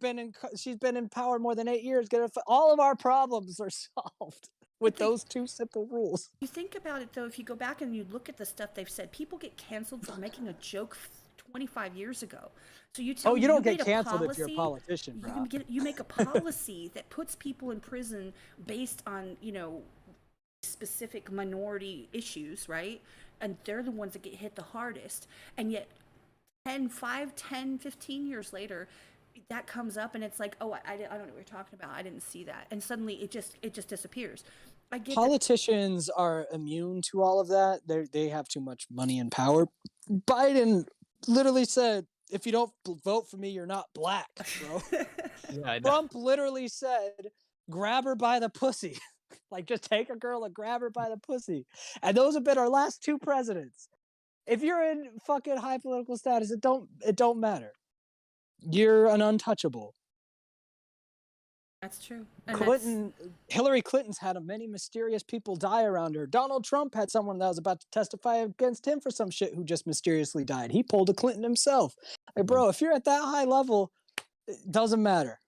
been in power more than 8 years. All of our problems are solved with but they, those 2 simple rules. you think about it though, if you go back and you look at the stuff they've said, people get canceled for making a joke 25 years ago. So you tell Oh, me you don't made get a canceled if you're a policy, politician, bro. you make a policy that puts people in prison based on, you know, specific minority issues, right? And they're the ones that get hit the hardest. And yet 10, 15 years later, that comes up and it's like, oh, I don't know what you're talking about. I didn't see that. And suddenly it just disappears. I get that. Politicians are immune to all of that. They have too much money and power. Biden literally said, if you don't vote for me, you're not black, bro. Yeah, I know. Trump literally said, grab her by the pussy. Like, just take a girl and grab her by the pussy. And those have been our last 2 presidents. If you're in fucking high political status, it don't matter. You're an untouchable. That's true. And Hillary Clinton's had many mysterious people die around her. Donald Trump had someone that was about to testify against him for some shit who just mysteriously died. He pulled a Clinton himself. Like, bro, if you're at that high level, it doesn't matter.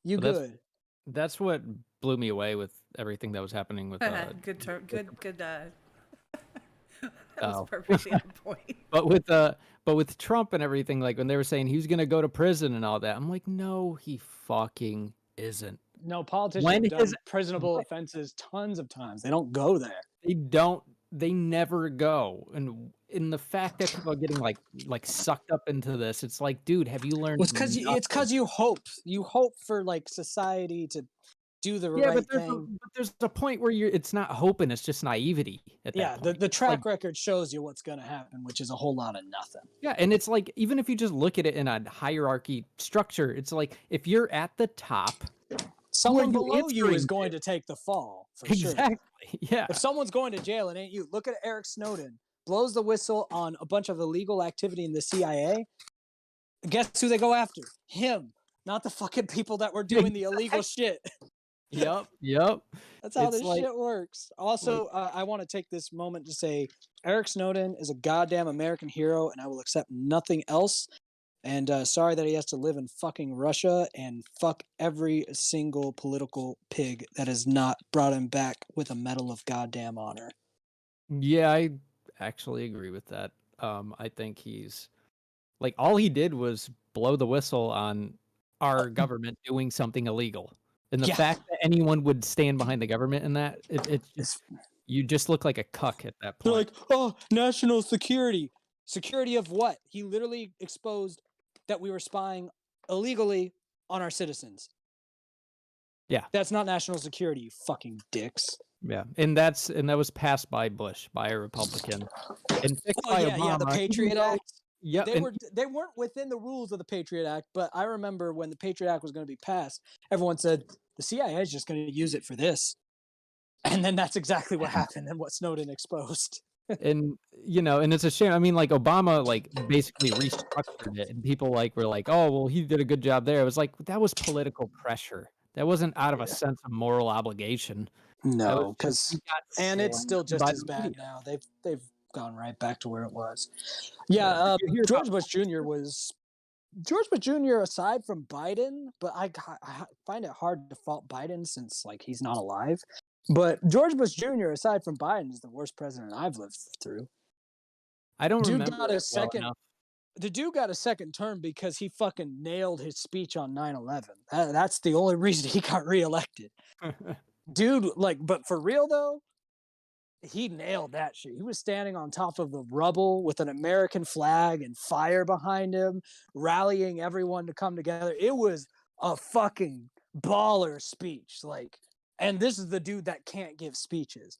You Well, good. That's what blew me away with everything that was happening with. good. That was Oh. perfectly on point. But with Trump and everything, like when they were saying he was gonna go to prison and all that, I'm like, no, he fucking isn't. No, politicians When have done is- prisonable offenses tons of times. They don't go there. They never go. And in the fact that people are getting like sucked up into this, it's like, dude, have you learned? Well, it's because you hope for like society to do the right thing. But there's a point where it's not hoping, it's just naivety at that point. The track record shows you what's going to happen, which is a whole lot of nothing. Yeah, and it's like, even if you just look at it in a hierarchy structure, it's like, if you're at the top, someone who are you below you is answering going to take the fall, for sure. exactly. Yeah. If someone's going to jail, it ain't you. Look at Eric Snowden. Blows the whistle on a bunch of illegal activity in the CIA. Guess who they go after? Him, not the fucking people that were doing the illegal shit. Yep. That's how It's this like- shit works. Also, I want to take this moment to say Eric Snowden is a goddamn American hero, and I will accept nothing else. And sorry that he has to live in fucking Russia and fuck every single political pig that has not brought him back with a medal of goddamn honor. Yeah, I actually agree with that. I think he's like, all he did was blow the whistle on our government doing something illegal. And the Yeah. fact that anyone would stand behind the government in that, it's just, you just look like a cuck at that point. They're like, oh, national security. Security of what? He literally exposed that we were spying illegally on our citizens. Yeah. That's not national security, you fucking dicks. Yeah, and that was passed by Bush, by a Republican, and fixed Oh, by yeah, Obama. the Patriot even though- Act. Yeah, They weren't within the rules of the Patriot Act, but I remember when the Patriot Act was going to be passed, everyone said the CIA is just going to use it for this. And then that's exactly what happened and what Snowden exposed. and and it's a shame. I mean, like, Obama like basically restructured it, and people like were like, oh well, he did a good job there. It was like, that was political pressure. That wasn't out of a sense of moral obligation. No, because and it's still just by as the bad media. now. They've gone right back to where it was. Yeah, George Bush Jr. Aside from Biden, but I find it hard to fault Biden since like he's not alive. But George Bush Jr. aside from Biden is the worst president I've lived through. I don't Dude remember got a it well second. enough. The dude got a second term because he fucking nailed his speech on 9/11. That's the only reason he got reelected. Dude, like, but for real though, he nailed that shit. He was standing on top of the rubble with an American flag and fire behind him, rallying everyone to come together. It was a fucking baller speech. Like, and this is the dude that can't give speeches.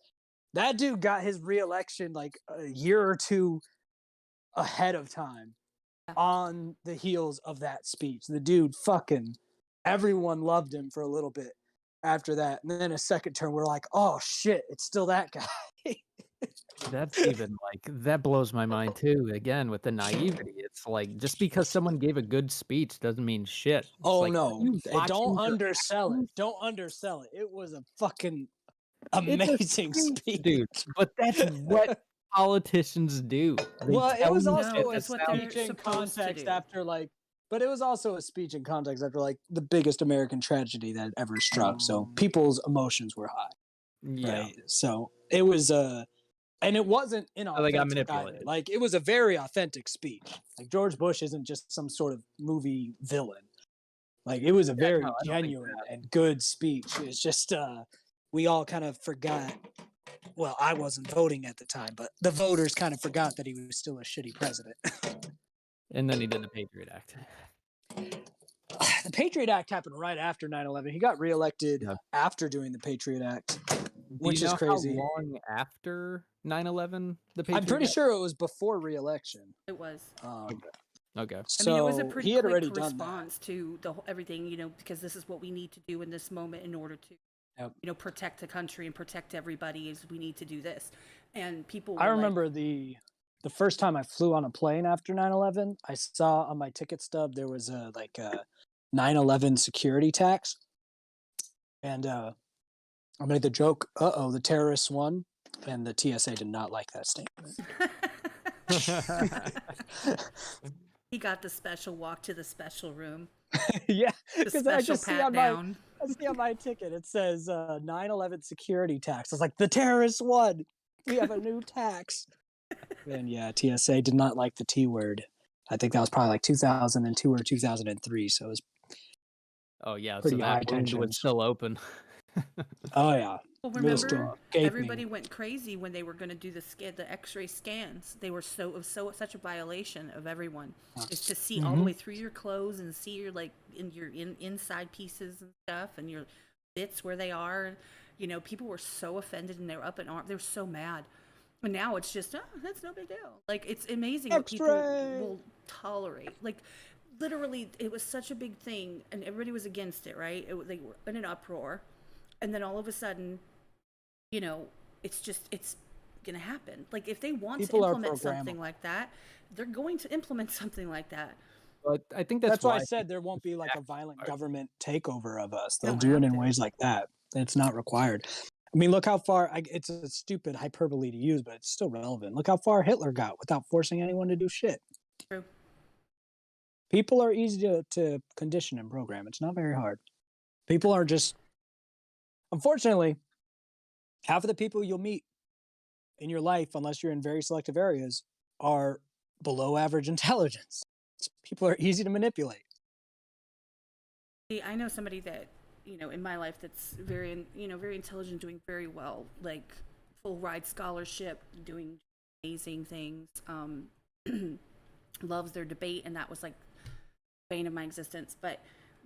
That dude got his reelection like a year or two ahead of time on the heels of that speech. The dude fucking, everyone loved him for a little bit after that. And then a second term, we're like, oh shit, it's still that guy. That's even like, that blows my mind too. Again, with the naivety, it's like, just because someone gave a good speech doesn't mean shit. It's Oh like, no, you don't watching your undersell it. actions? Don't undersell it. It was a fucking It's a amazing speech, speech. dude. But that's what politicians do. They Well, it tell was you also shit a that's that what they're sounds- speech in supposed to context do. after like, but it was also a speech in context after like the biggest American tragedy that ever struck. So people's emotions were high, Yeah. right? So it was and it wasn't So they got inauthentic either. manipulated. Like it was a very authentic speech. Like George Bush isn't just some sort of movie villain. Like it was a very no, I don't think genuine and good speech. It's just we all kind of forgot. Well, I wasn't voting at the time, but the voters kind of forgot that he was still a shitty president. And then he did the Patriot Act. The Patriot Act happened right after 9/11. He got reelected Yeah. after doing the Patriot Act, Do which you is know crazy. how long after 9/11 the Patriot I'm pretty Act? sure it was before reelection. It was. Okay. So I mean, it was a pretty he had quick already done that. response to everything, because this is what we need to do in this moment in order to, Yep. protect the country and protect everybody. Is we need to do this, and people. I were like, remember the first time I flew on a plane after 9/11, I saw on my ticket stub there was a 9/11 security tax, and I made the joke, "Uh-oh, the terrorists won," and the TSA did not like that statement. he got the special walk to the special room, Yeah, the because I special just see pat on down. my ticket it says 9/11 security tax. I was like, the terrorists won. We have a new tax. And yeah, TSA did not like the T word. I think that was probably like 2002 or 2003. So it was, Oh yeah, so Pretty high that wound was tensions. still open. oh yeah. Well, It was remember, still gaping. everybody went crazy when they were going to do the X-ray scans. They were it was such a violation of everyone. Is to see all the way through your clothes and see your inside pieces and stuff and your bits where they are. People were so offended and they were up in arms. They were so mad. And now it's just, that's no big deal. Like, it's amazing what people X-ray! will tolerate. Like, literally, it was such a big thing, and everybody was against it, right? They were in an uproar, and then all of a sudden, it's gonna happen. Like, if they want People to are implement something programmable. like that, they're going to implement something like that. But I think That's why I why said there won't be like a violent government takeover of us. They'll don't do it have in to. ways like that. It's not required. I mean, look how far, it's a stupid hyperbole to use, but it's still relevant. Look how far Hitler got without forcing anyone to do shit. True. People are easy to condition and program. It's not very hard. People are just, unfortunately, half of the people you'll meet in your life, unless you're in very selective areas, are below average intelligence. People are easy to manipulate. See, I know somebody that, in my life that's very, very intelligent, doing very well, like full ride scholarship, doing amazing things, loves their debate, and that was like the bane of my existence. But,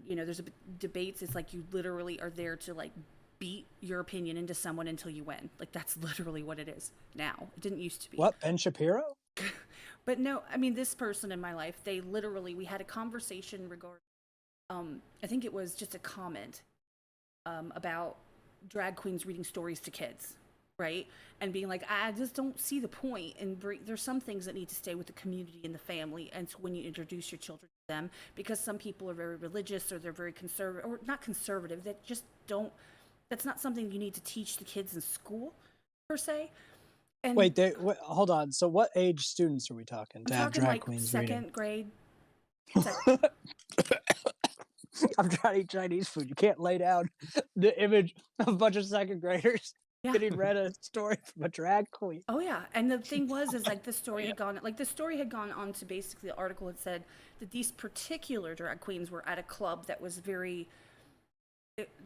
there's debates, it's like you literally are there to like beat your opinion into someone until you win. Like, that's literally what it is now. It didn't used to be. What, Ben Shapiro? But no, I mean, this person in my life, we had a conversation regarding, I think it was just a comment about drag queens reading stories to kids, right? And being like, I just don't see the point. And there's some things that need to stay with the community and the family. And so when you introduce your children to them, because some people are very religious or they're very conservative, or not conservative, that just don't, that's not something you need to teach the kids in school, per se. And Wait, hold on. So what age students are we talking to I'm have talking drag like queens second reading? grade. I'm trying to eat Chinese food. You can't lay down the image of a bunch of second graders Yeah. getting read a story from a drag queen. Oh yeah, and the thing is like the story had gone on to basically the article had said that these particular drag queens were at a club that was very,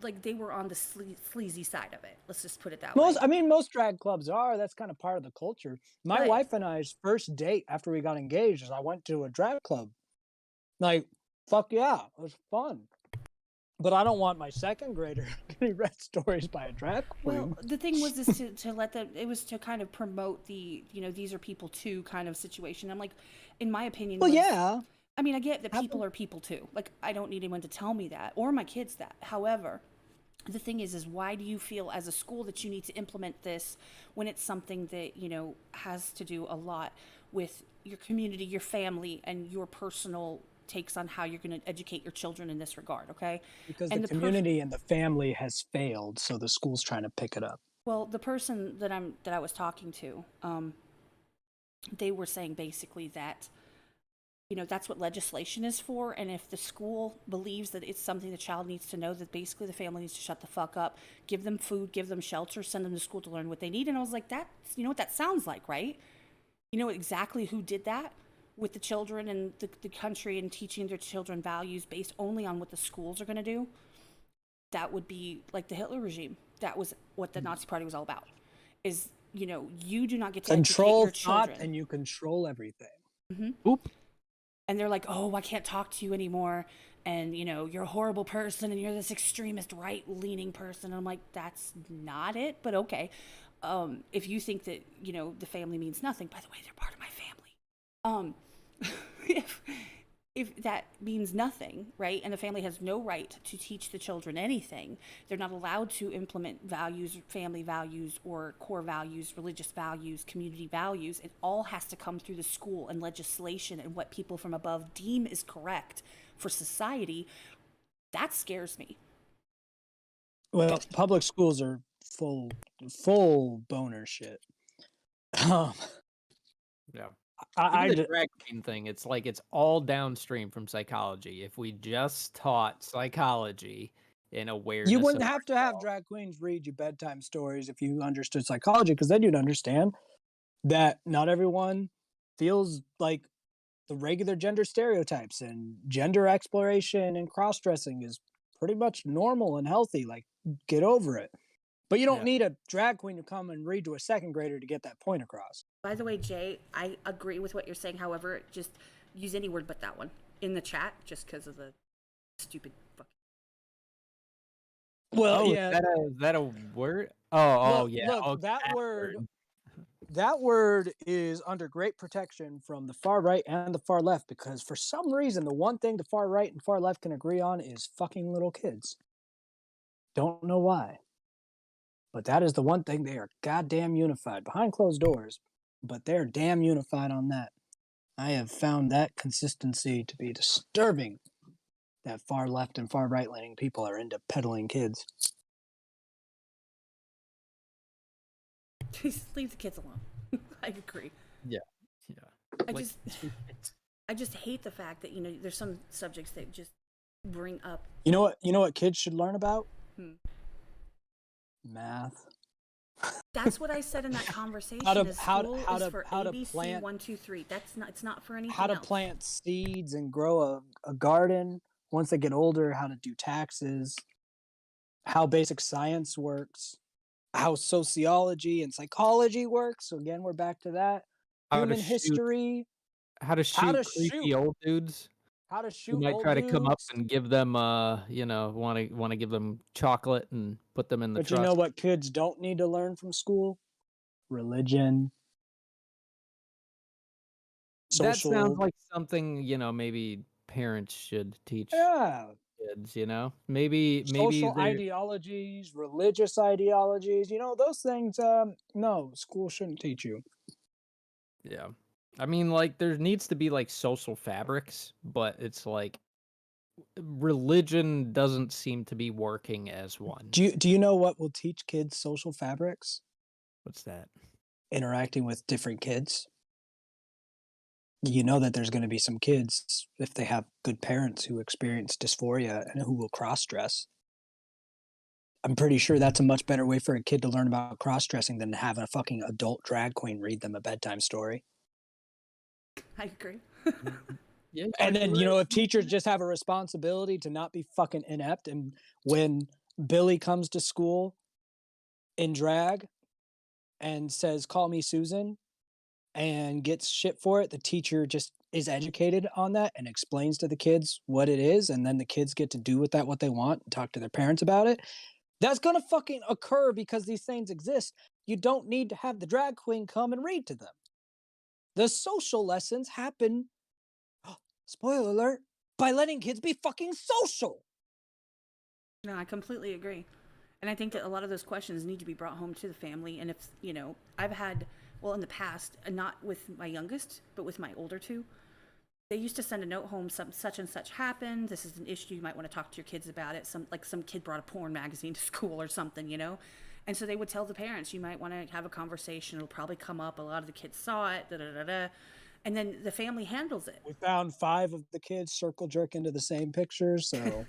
like they were on the sleazy side of it. Let's just put it that way. Most drag clubs are. That's kind of part of the culture. My Right. wife and I's first date after we got engaged is I went to a drag club. Like, fuck yeah, it was fun. But I don't want my second grader getting read stories by a drag queen. Well, the thing was is to let them. It was to kind of promote the these are people too kind of situation. I'm like, in my opinion. Well, yeah. I mean, I get that people are people too. Like, I don't need anyone to tell me that, or my kids that. However, the thing is why do you feel as a school that you need to implement this when it's something that, has to do a lot with your community, your family, and your personal takes on how you're going to educate your children in this regard, okay? Because And the community and the family has failed, so the school's trying to pick it up. Well, the person that I was talking to, they were saying basically that, you know, that's what legislation is for. And if the school believes that it's something the child needs to know, that basically the family needs to shut the fuck up, give them food, give them shelter, send them to school to learn what they need. And I was like, that's, you know what that sounds like, right? You know exactly who did that with the children and the country, and teaching their children values based only on what the schools are going to do? That would be like the Hitler regime. That was what the Nazi Party was all about. Is, you know, you do not get to educate Control your thought children. and you control everything. Oop. And they're like, oh, I can't talk to you anymore. And, you know, you're a horrible person and you're this extremist right-leaning person. And I'm like, that's not it, but okay. If you think that, you know, the family means nothing, by the way, they're part of my family. If, if that means nothing, right, and the family has no right to teach the children anything, they're not allowed to implement values, family values, or core values, religious values, community values. It all has to come through the school and legislation and what people from above deem is correct for society. That scares me. Well, public schools are full boner shit. Um, Yeah. I Even the ju- drag queen thing, it's like it's all downstream from psychology. If we just taught psychology and awareness you of wouldn't have to have ourselves. drag queens read you bedtime stories if you understood psychology, because then you'd understand that not everyone feels like the regular gender stereotypes, and gender exploration and cross-dressing is pretty much normal and healthy. Like, get over it. But you don't Yeah. need a drag queen to come and read to a second grader to get that point across. By the way, Jay, I agree with what you're saying. However, just use any word but that one in the chat, just because of the stupid fucking. Well, Oh, yeah. is that a word? Oh, Look, yeah. look, Oh, that word is under great protection from the far right and the far left, because for some reason the one thing the far right and far left can agree on is fucking little kids. Don't know why. But that is the one thing they are goddamn unified behind closed doors, but they're damn unified on that. I have found that consistency to be disturbing, that far left and far right leaning people are into peddling kids. Just leave the kids alone. I agree. Yeah. I just hate the fact that, you know, there's some subjects that just bring up. You know what kids should learn about? Math. That's what I said in that conversation. How to- is how to- school how is to- for how to ABC plant- 1, 2, 3. That's not. It's not for anything How to else. plant seeds and grow a garden. Once they get older, how to do taxes, how basic science works, how sociology and psychology works. So again, we're back to that. How to Human shoot, history, how to how shoot to creepy shoot, old dudes how to who shoot might old try to come up dudes. and give them, you know, want to give them chocolate and put them in the But you know trust. what kids don't need to learn from school? Religion. That sounds Social. like something, you know, maybe parents should teach Yeah. kids, you know? Maybe Social they're ideologies, religious ideologies, those things, no, school shouldn't teach you. yeah. I mean, like, there needs to be, like, social fabrics, but it's like religion doesn't seem to be working as one. Do you know what will teach kids social fabrics? What's that? Interacting with different kids. You know that there's going to be some kids, if they have good parents, who experience dysphoria and who will cross-dress. I'm pretty sure that's a much better way for a kid to learn about cross-dressing than having a fucking adult drag queen read them a bedtime story. I agree. Yeah. And then, if teachers just have a responsibility to not be fucking inept, and when Billy comes to school in drag and says, "Call me Susan," and gets shit for it, the teacher just is educated on that and explains to the kids what it is, and then the kids get to do with that what they want and talk to their parents about it. That's gonna fucking occur because these things exist. You don't need to have the drag queen come and read to them. The social lessons happen, spoiler alert, by letting kids be fucking social. No, I completely agree. And I think that a lot of those questions need to be brought home to the family. And if, you know, I've had, well, in the past, not with my youngest, but with my older two, they used to send a note home, such and such happened. This is an issue. You might want to talk to your kids about it. Some kid brought a porn magazine to school or something, you know? And so they would tell the parents, you might want to have a conversation. It'll probably come up. A lot of the kids saw it, da da da da. And then the family handles it. We found 5 of the kids circle jerk into the same picture, so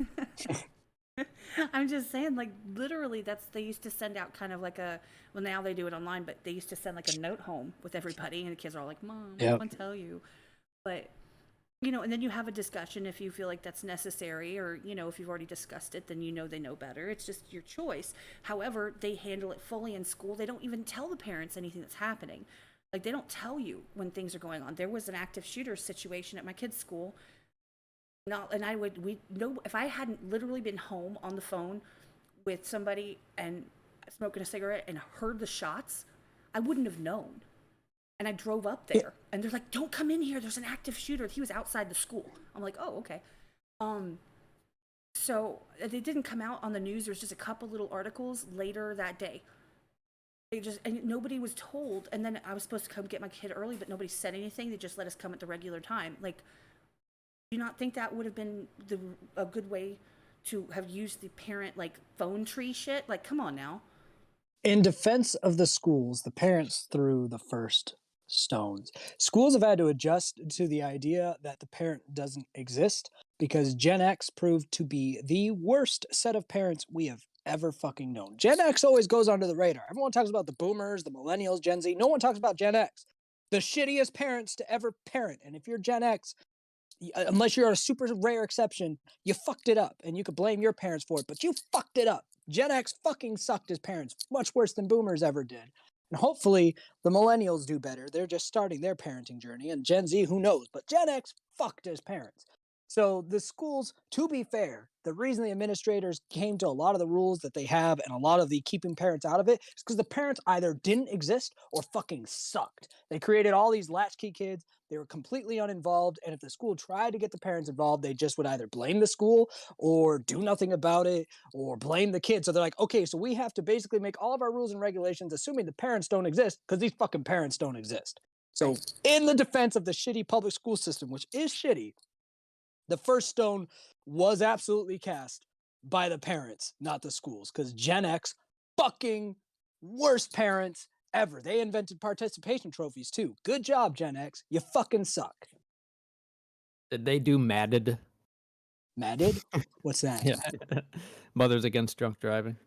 I'm just saying, like, literally, they used to send out kind of like well, now they do it online, but they used to send like a note home with everybody, and the kids are all like, Mom, I Yep. want to tell you. But, and then you have a discussion if you feel like that's necessary, or, if you've already discussed it, then they know better. It's just your choice. However, they handle it fully in school. They don't even tell the parents anything that's happening. Like, they don't tell you when things are going on. There was an active shooter situation at my kid's school. If I hadn't literally been home on the phone with somebody and smoking a cigarette and heard the shots, I wouldn't have known. And I drove up there, and they're like, "Don't come in here. There's an active shooter." He was outside the school. I'm like, "Oh, okay." So they didn't come out on the news. There's just a couple little articles later that day. And nobody was told. And then I was supposed to come get my kid early, but nobody said anything. They just let us come at the regular time. Like, do you not think that would have been a good way to have used the parent, like, phone tree shit? Like, come on now. in defense of the schools, the parents threw the first stones. Schools have had to adjust to the idea that the parent doesn't exist because Gen X proved to be the worst set of parents we have ever fucking known. Gen X always goes under the radar. Everyone talks about the boomers, the millennials, Gen Z. No one talks about Gen X. The shittiest parents to ever parent. And if you're Gen X, unless you're a super rare exception, you fucked it up. And you could blame your parents for it, but you fucked it up. Gen X fucking sucked as parents, much worse than boomers ever did. And hopefully the millennials do better. They're just starting their parenting journey. And Gen Z, who knows? But Gen X fucked as parents. So the schools, to be fair, the reason the administrators came to a lot of the rules that they have and a lot of the keeping parents out of it is because the parents either didn't exist or fucking sucked. They created all these latchkey kids. They were completely uninvolved. And if the school tried to get the parents involved, they just would either blame the school or do nothing about it or blame the kids. So they're like, okay, so we have to basically make all of our rules and regulations assuming the parents don't exist because these fucking parents don't exist. So in the defense of the shitty public school system, which is shitty, the first stone was absolutely cast by the parents, not the schools, because Gen X fucking worst parents ever. They invented participation trophies too. Good job, Gen X. You fucking suck. Did they do Madded? Madded? What's that? Yeah. Mothers Against Drunk Driving.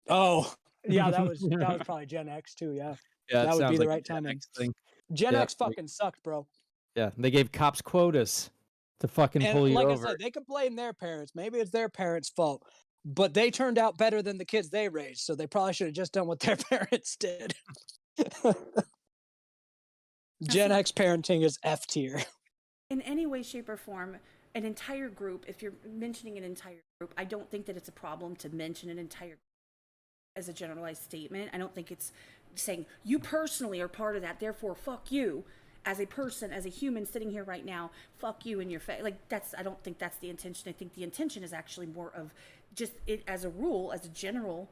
Oh, yeah, that was probably Gen X too, yeah. Yeah, that would be sounds the like right a Gen timing. X thing. Gen Yeah, X fucking sucked, bro. Yeah, they gave cops quotas to fucking And pull you like over. I said, they could blame their parents. Maybe it's their parents' fault. But they turned out better than the kids they raised, so they probably should have just done what their parents did. Gen X parenting is F tier. In any way, shape, or form, an entire group, if you're mentioning an entire group, I don't think that it's a problem to mention an entire group as a generalized statement. I don't think it's saying you personally are part of that, therefore fuck you as a person, as a human sitting here right now, fuck you in your face. Like, I don't think that's the intention. I think the intention is actually more of just it as a rule, as a general.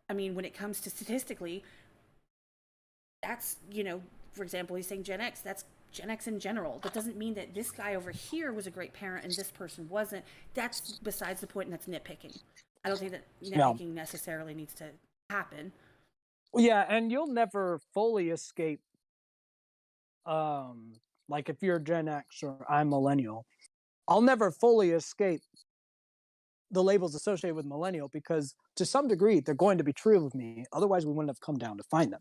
I mean, when it comes to statistically, that's, for example, he's saying Gen X, that's Gen X in general. That doesn't mean that this guy over here was a great parent and this person wasn't. That's besides the point, and that's nitpicking. I don't think that nitpicking necessarily needs to happen. Yeah, and you'll never fully escape. Like if you're Gen X or I'm millennial, I'll never fully escape the labels associated with millennial because to some degree they're going to be true of me. Otherwise, we wouldn't have come down to find them.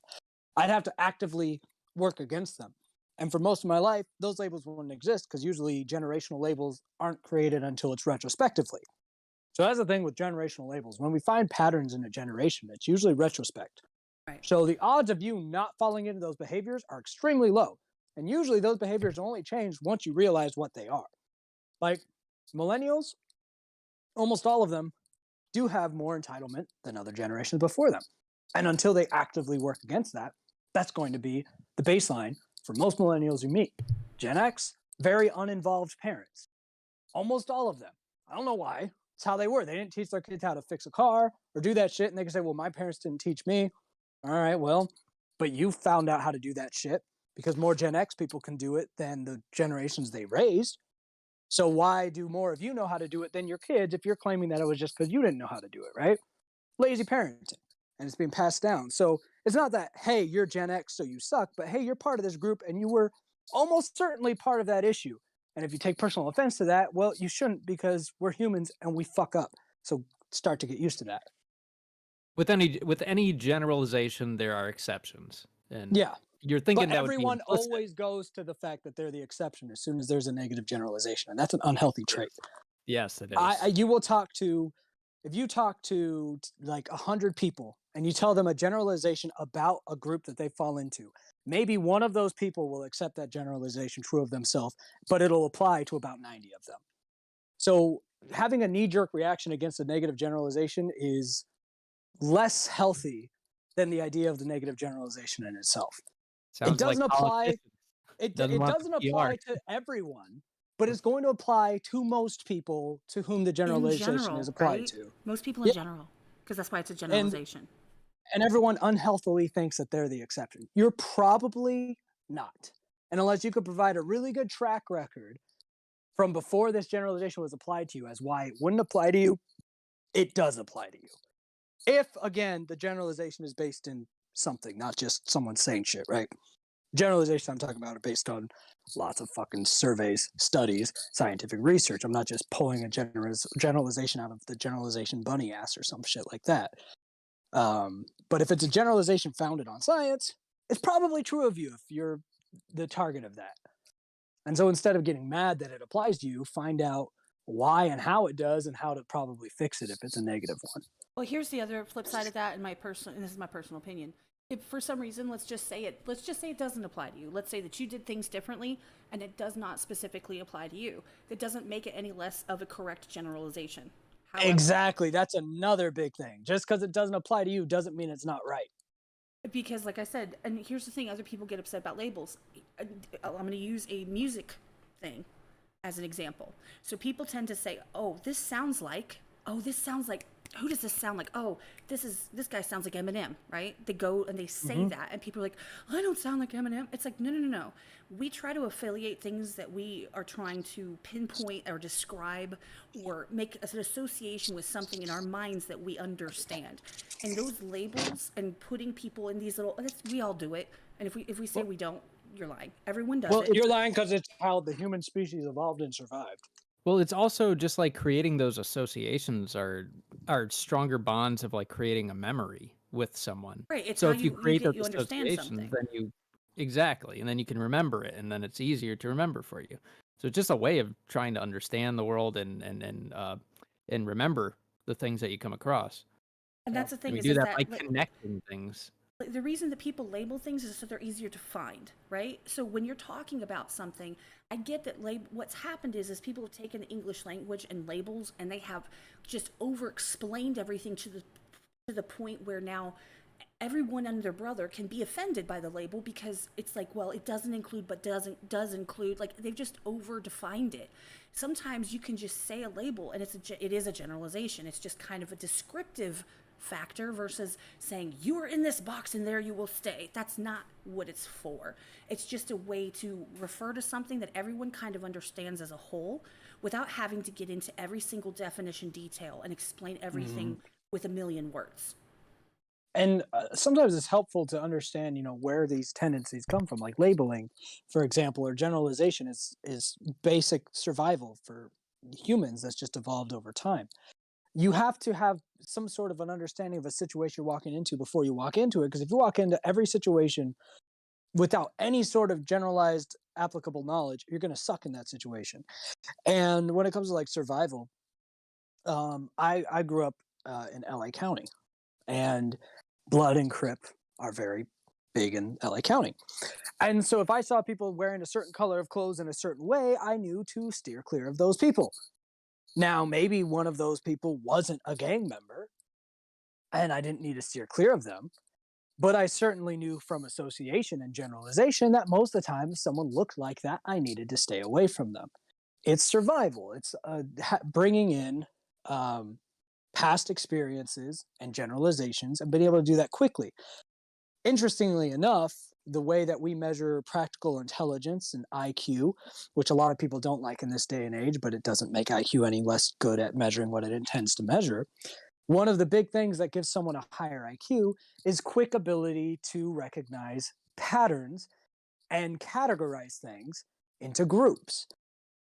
I'd have to actively work against them. And for most of my life, those labels wouldn't exist because usually generational labels aren't created until it's retrospectively. So that's the thing with generational labels. When we find patterns in a generation, it's usually retrospect. Right. So the odds of you not falling into those behaviors are extremely low. And usually those behaviors only change once you realize what they are. Like millennials, almost all of them do have more entitlement than other generations before them. And until they actively work against that, that's going to be the baseline for most millennials you meet. Gen X, very uninvolved parents. Almost all of them. I don't know why. It's how they were. They didn't teach their kids how to fix a car or do that shit. And they can say, well, my parents didn't teach me. All right, well, but you found out how to do that shit because more Gen X people can do it than the generations they raised. So why do more of you know how to do it than your kids if you're claiming that it was just because you didn't know how to do it, right? lazy parenting, and it's being passed down. So it's not that, hey, you're Gen X, so you suck, but hey, you're part of this group and you were almost certainly part of that issue. And if you take personal offense to that, well, you shouldn't, because we're humans and we fuck up. So start to get used to that. With any generalization, there are exceptions, and Yeah. you're thinking But that would be everyone implicit. always goes to the fact that they're the exception as soon as there's a negative generalization. And that's an unhealthy trait. Yes, it is. You will talk to, if you talk to like 100 people and you tell them a generalization about a group that they fall into, maybe one of those people will accept that generalization true of themselves, but it'll apply to about 90 of them. So having a knee-jerk reaction against a negative generalization is less healthy than the idea of the negative generalization in itself. Sounds It doesn't like apply. politicians. It Doesn't want doesn't the apply PR. to everyone, but it's going to apply to most people to whom the In generalization general, is applied right? to. Most people in Yeah. general, because that's why it's a generalization. And everyone unhealthily thinks that they're the exception. You're probably not. And unless you could provide a really good track record from before this generalization was applied to you as why it wouldn't apply to you, it does apply to you. If, again, the generalization is based in something, not just someone saying shit, right? Generalization I'm talking about are based on lots of fucking surveys, studies, scientific research. I'm not just pulling a generalization out of the generalization bunny ass or some shit like that. But if it's a generalization founded on science, it's probably true of you if you're the target of that. And so instead of getting mad that it applies to you, find out why and how it does and how to probably fix it if it's a negative one. Well, here's the other flip side of that, and this is my personal opinion. If for some reason, let's just say it doesn't apply to you. Let's say that you did things differently, and it does not specifically apply to you. That doesn't make it any less of a correct generalization. However, Exactly. That's another big thing. Just because it doesn't apply to you doesn't mean it's not right. because, like I said, and here's the thing: other people get upset about labels. I'm going to use a music thing as an example. So people tend to say, "Oh, this sounds like who does this sound like? Oh, this guy sounds like Eminem," right? They go and they say that, and people are like, "I don't sound like Eminem." It's like, no. We try to affiliate things that we are trying to pinpoint or describe or make an association with something in our minds that we understand. And those labels and putting people in these little, we all do it. And if we say we don't, you're lying. Everyone does it. You're lying because it's how the human species evolved and survived. Well, it's also just like creating those associations are stronger bonds of like creating a memory with someone. Right. It's So how if you create those you understand associations, something. then you exactly, and then you can remember it, and then it's easier to remember for you. So it's just a way of trying to understand the world and remember the things that you come across. And that's the And thing we is do that that by connecting things. the reason that people label things is so they're easier to find, right? So when you're talking about something, I get that what's happened is people have taken the English language and labels and they have just over-explained everything to the point where now everyone and their brother can be offended by the label because it's like, well, it doesn't include but does include. Like, they've just over-defined it. Sometimes you can just say a label and it is a generalization. It's just kind of a descriptive factor versus saying you are in this box and there you will stay. That's not what it's for. It's just a way to refer to something that everyone kind of understands as a whole without having to get into every single definition detail and explain everything with a million words. And sometimes it's helpful to understand, where these tendencies come from. Like labeling, for example, or generalization is basic survival for humans that's just evolved over time. You have to have some sort of an understanding of a situation you're walking into before you walk into it. Because if you walk into every situation without any sort of generalized applicable knowledge, you're going to suck in that situation. And when it comes to like survival, I grew up in LA County, and Blood and Crip are very big in LA County. And so if I saw people wearing a certain color of clothes in a certain way, I knew to steer clear of those people. Now, maybe one of those people wasn't a gang member, and I didn't need to steer clear of them, but I certainly knew from association and generalization that most of the time, if someone looked like that, I needed to stay away from them. It's survival. It's bringing in past experiences and generalizations and being able to do that quickly. Interestingly enough, the way that we measure practical intelligence and IQ, which a lot of people don't like in this day and age, but it doesn't make IQ any less good at measuring what it intends to measure. One of the big things that gives someone a higher IQ is quick ability to recognize patterns and categorize things into groups.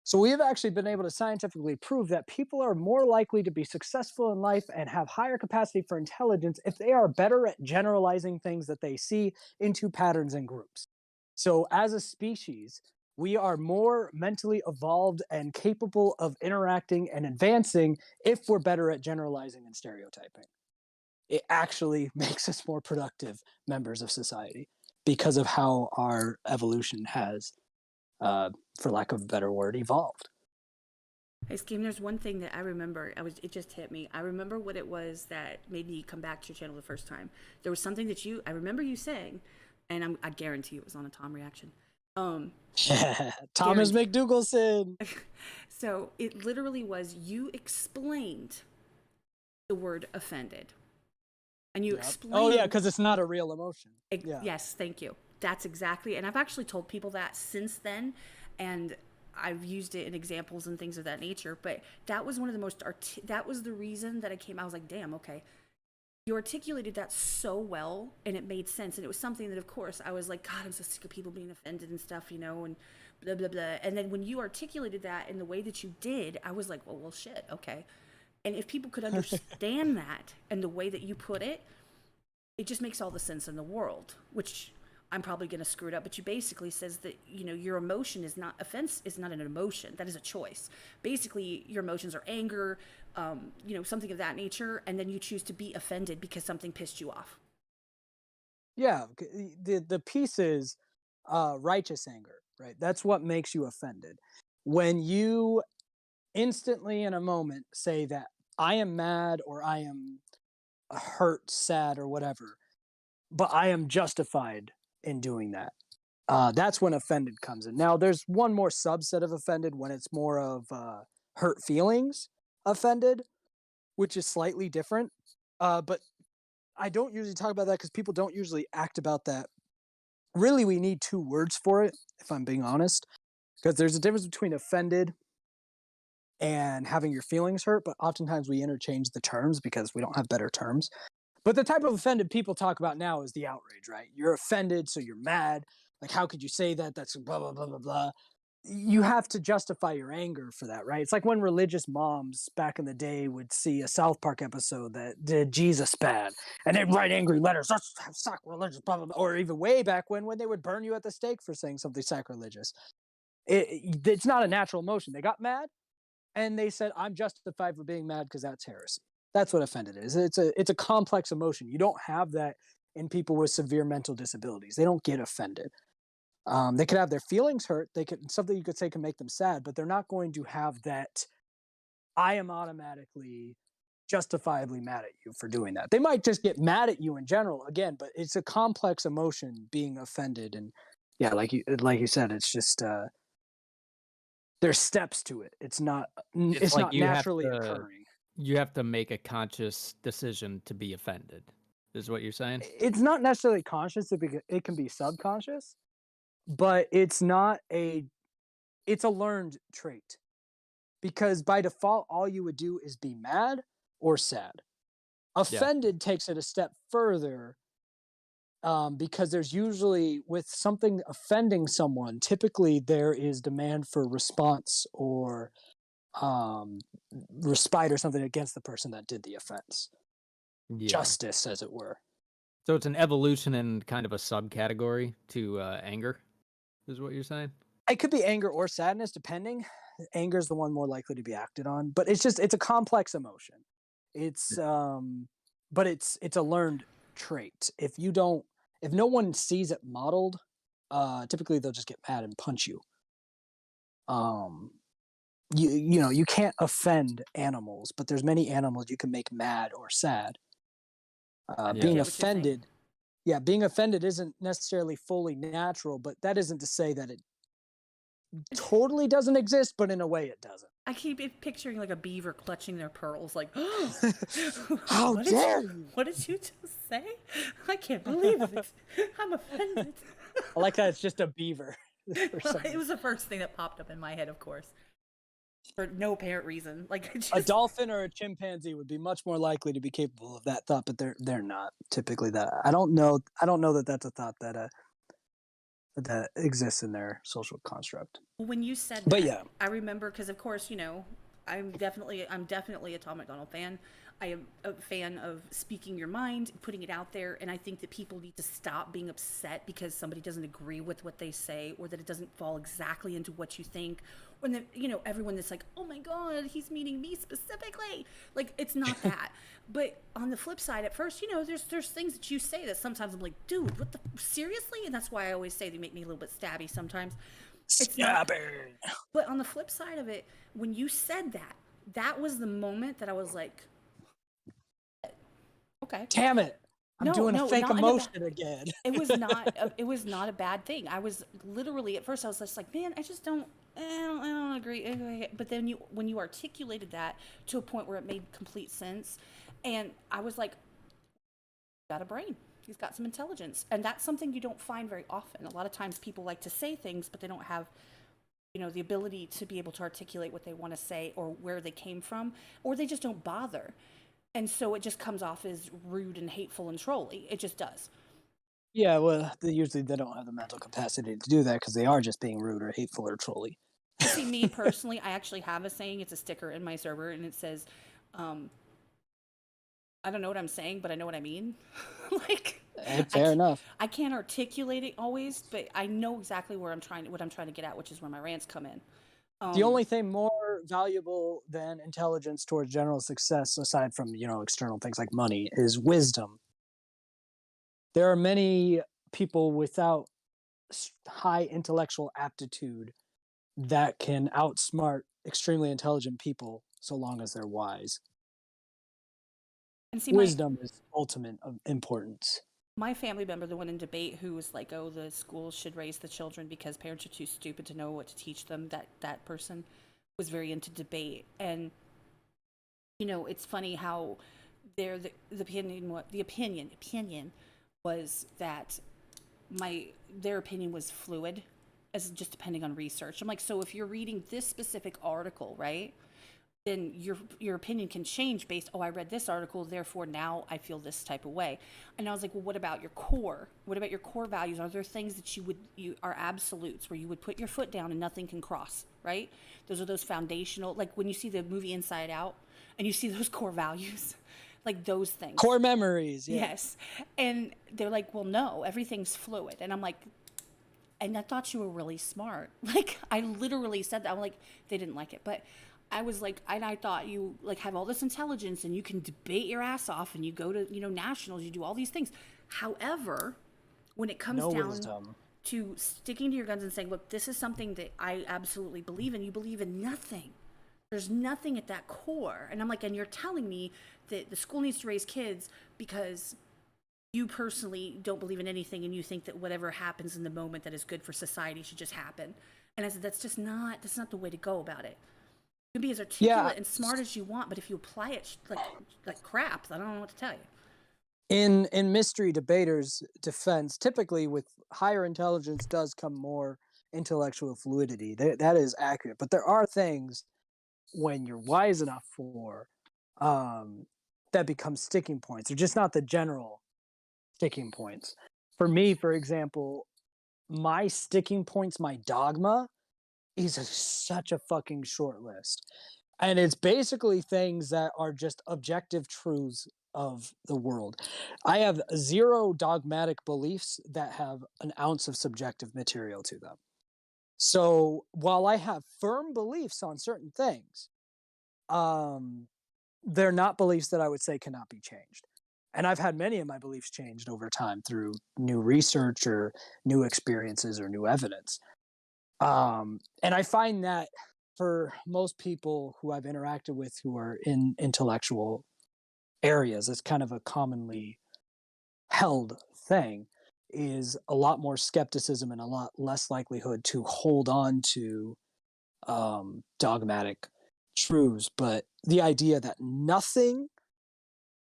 So we have actually been able to scientifically prove that people are more likely to be successful in life and have higher capacity for intelligence if they are better at generalizing things that they see into patterns and groups. So as a species, we are more mentally evolved and capable of interacting and advancing if we're better at generalizing and stereotyping. It actually makes us more productive members of society because of how our evolution has, for lack of a better word, evolved. Hey, Skeem, there's one thing that I remember. It just hit me. I remember what it was that made me come back to your channel the first time. There was something that I remember you saying, and I guarantee it was on a Tom reaction. Thomas McDougalson. So it literally was, you explained the word offended. And you explained. Oh, yeah, because it's not a real emotion. Yes, thank you. That's exactly. And I've actually told people that since then. And I've used it in examples and things of that nature. But that was one of the most, that was the reason that I was like, damn, okay. You articulated that so well, and it made sense. And it was something that, of course, I was like, God, I'm so sick of people being offended and stuff, you know, and blah, blah, blah. And then when you articulated that in the way that you did, I was like, well, shit, okay. And if people could understand that and the way that you put it, it just makes all the sense in the world, which I'm probably going to screw it up. But you basically says that, you know, your emotion is not, offense is not an emotion. That is a choice. Basically, your emotions are anger, you know, something of that nature. And then you choose to be offended because something pissed you off. Yeah. The piece is righteous anger, right? That's what makes you offended. When you instantly in a moment say that I am mad or I am hurt, sad, or whatever, but I am justified in doing that. That's when offended comes in. Now, there's one more subset of offended when it's more of hurt feelings offended, which is slightly different. But I don't usually talk about that because people don't usually act about that. Really, we need two words for it, if I'm being honest, because there's a difference between offended and having your feelings hurt, but oftentimes we interchange the terms because we don't have better terms. But the type of offended people talk about now is the outrage, right? You're offended, so you're mad. Like, how could you say that? That's blah, blah, blah, blah, blah. You have to justify your anger for that, right? It's like when religious moms back in the day would see a South Park episode that did Jesus bad, and they'd write angry letters, that's sacrilegious, blah, blah, blah. Or even way back when they would burn you at the stake for saying something sacrilegious. It's not a natural emotion. They got mad, and they said, I'm justified for being mad because that's heresy. That's what offended is. It's a complex emotion. You don't have that in people with severe mental disabilities. They don't get offended. They could have their feelings hurt. They could, something you could say can make them sad, but they're not going to have that I am automatically justifiably mad at you for doing that. They might just get mad at you in general, again, but it's a complex emotion, being offended. And yeah, like you said, it's just there's steps to it. It's not It's like not naturally occurring. You have to make a conscious decision to be offended, is what you're saying? It's not necessarily conscious. It can be subconscious, but it's not it's a learned trait, because by default, all you would do is be mad or sad. Offended takes it a step further, because there's usually, with something offending someone, typically there is demand for response or respite or something against the person that did the offense. Yeah. Justice, as it were. So it's an evolution and kind of a subcategory to anger, is what you're saying? It could be anger or sadness, depending. Anger is the one more likely to be acted on, but it's a complex emotion. It's but it's a learned trait. If no one sees it modeled, typically they'll just get mad and punch you. You know, you can't offend animals, but there's many animals you can make mad or sad. Being offended, being offended isn't necessarily fully natural, but that isn't to say that it totally doesn't exist, but in a way it doesn't. I keep picturing like a beaver clutching their pearls, like, how dare you? What did you just say? I can't believe it. I'm offended. I like that it's just a beaver. It was the first thing that popped up in my head, of course. for no apparent reason. Like it A just, dolphin or a chimpanzee would be much more likely to be capable of that thought, but they're not typically that. I don't know that that's a thought that exists in their social construct. when you said But that, yeah, I remember because of course, I'm definitely a Tom McDonald fan. I am a fan of speaking your mind, putting it out there, and I think that people need to stop being upset because somebody doesn't agree with what they say or that it doesn't fall exactly into what you think. When everyone that's like, "Oh my God, he's meaning me specifically," like it's not that. But on the flip side, at first, there's things that you say that sometimes I'm like, "Dude, what the seriously?" And that's why I always say they make me a little bit stabby sometimes. It's not. stabby. But on the flip side of it, when you said that, that was the moment that I was like, okay. Damn it! I'm No, doing a no, fake not in a emotion again. it was not a bad thing. I was literally at first I was just like, man, I don't agree. But then when you articulated that to a point where it made complete sense, and I was like, got a brain. He's got some intelligence, and that's something you don't find very often. A lot of times people like to say things, but they don't have the ability to be able to articulate what they want to say or where they came from, or they just don't bother. And so it just comes off as rude and hateful and trolly. It just does. Yeah, well, they don't have the mental capacity to do that because they are just being rude or hateful or trolly. And see, me personally, I actually have a saying. It's a sticker in my server, and it says, um, "I don't know what I'm saying, but I know what I mean." like, I Fair enough. I can't articulate it always, but I know exactly what I'm trying to get at, which is where my rants come in. The Um, only thing more valuable than intelligence towards general success, aside from external things like money, is wisdom. There are many people without high intellectual aptitude that can outsmart extremely intelligent people so long as they're wise. and see, Wisdom is ultimate of importance. my family member, the one in debate, who was like, "Oh, the schools should raise the children because parents are too stupid to know what to teach them." That person was very into debate, and it's funny how the opinion was that their opinion was fluid, as just depending on research. I'm like, so if you're reading this specific article, right? Then your opinion can change based, oh, I read this article, therefore now I feel this type of way. And I was like, well, what about your core? What about your core values? Are there things that you are absolutes where you would put your foot down and nothing can cross, right? Those are those foundational, like when you see the movie Inside Out and you see those core values, like those things. Core memories, yeah. Yes. And they're like, well, no, everything's fluid. And I'm like, and I thought you were really smart. Like, I literally said that. I'm like, they didn't like it, but I was like, and I thought you like have all this intelligence and you can debate your ass off and you go to, nationals, you do all these things. However, when it comes No down wisdom. to sticking to your guns and saying, look, this is something that I absolutely believe in, you believe in nothing. There's nothing at that core. And I'm like, and you're telling me that the school needs to raise kids because you personally don't believe in anything and you think that whatever happens in the moment that is good for society should just happen. And I said, that's not the way to go about it. You can be as articulate and smart as you want, but if you apply it like crap, I don't know what to tell you. In mystery debaters' defense, typically with higher intelligence does come more intellectual fluidity. That is accurate. But there are things when you're wise enough for that become sticking points. They're just not the general sticking points. For me, for example, my sticking points, my dogma, is such a fucking short list. And it's basically things that are just objective truths of the world. I have zero dogmatic beliefs that have an ounce of subjective material to them. So while I have firm beliefs on certain things, they're not beliefs that I would say cannot be changed. And I've had many of my beliefs changed over time through new research or new experiences or new evidence. And I find that for most people who I've interacted with who are in intellectual areas, it's kind of a commonly held thing, is a lot more skepticism and a lot less likelihood to hold on to dogmatic truths. But the idea that nothing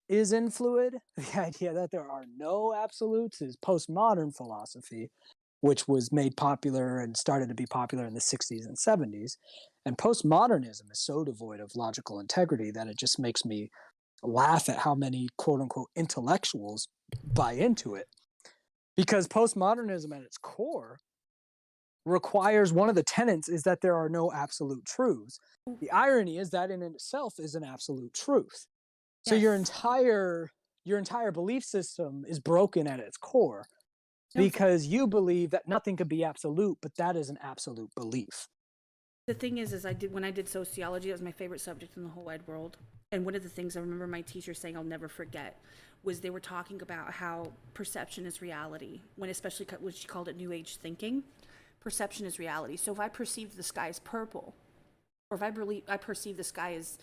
is influid, the idea that there are no absolutes is postmodern philosophy, which was made popular and started to be popular in the 60s and 70s. And postmodernism is so devoid of logical integrity that it just makes me laugh at how many quote unquote intellectuals buy into it. Because postmodernism at its core requires, one of the tenets is that there are no absolute truths. The irony is that in itself is an absolute truth. So your Yes. entire belief system is broken at its core No, because you believe that nothing could be absolute, but that is an absolute belief. the thing is when I did sociology, that was my favorite subject in the whole wide world. And one of the things I remember my teacher saying I'll never forget was they were talking about how perception is reality, when especially what she called it New Age thinking. Perception is reality. So if I perceive the sky as purple, or if I perceive the sky as,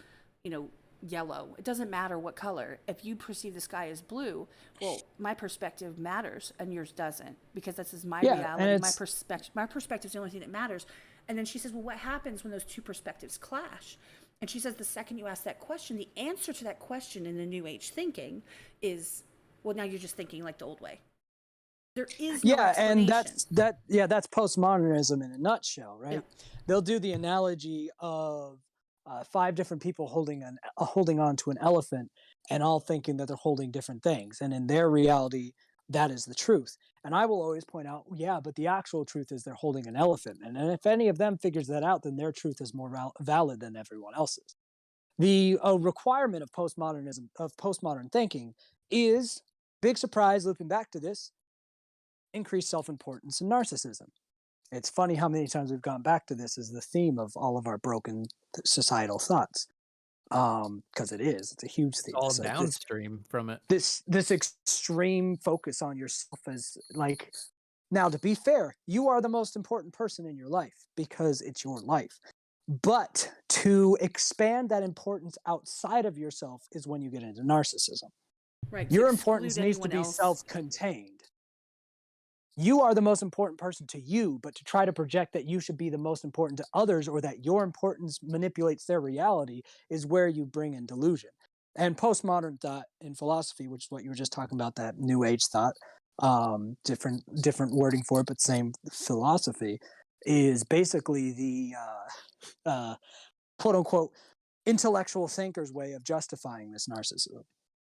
yellow, it doesn't matter what color. If you perceive the sky as blue, well, my perspective matters and yours doesn't, because this is my reality. My perspective is the only thing that matters. And then she says, well, what happens when those two perspectives clash? And she says, the second you ask that question, the answer to that question in the New Age thinking is, well, now you're just thinking like the old way. There is no and explanation. that's postmodernism in a nutshell, right? Yeah. They'll do the analogy of 5 different people holding on to an elephant, and all thinking that they're holding different things, and in their reality, that is the truth. And I will always point out, yeah, but the actual truth is they're holding an elephant, and if any of them figures that out, then their truth is more valid than everyone else's. The requirement of postmodern thinking is, big surprise, looping back to this, increased self-importance and narcissism. It's funny how many times we've gone back to this as the theme of all of our broken societal thoughts. Because it's a huge theme. All So downstream from it. this extreme focus on yourself as like, now to be fair, you are the most important person in your life because it's your life. But to expand that importance outside of yourself is when you get into narcissism. Right. Your importance needs to be self-contained. You are the most important person to you, but to try to project that you should be the most important to others, or that your importance manipulates their reality, is where you bring in delusion. And postmodern thought in philosophy, which is what you were just talking about, that New Age thought, different wording for it, but same philosophy, is basically the quote unquote intellectual thinker's way of justifying this narcissism.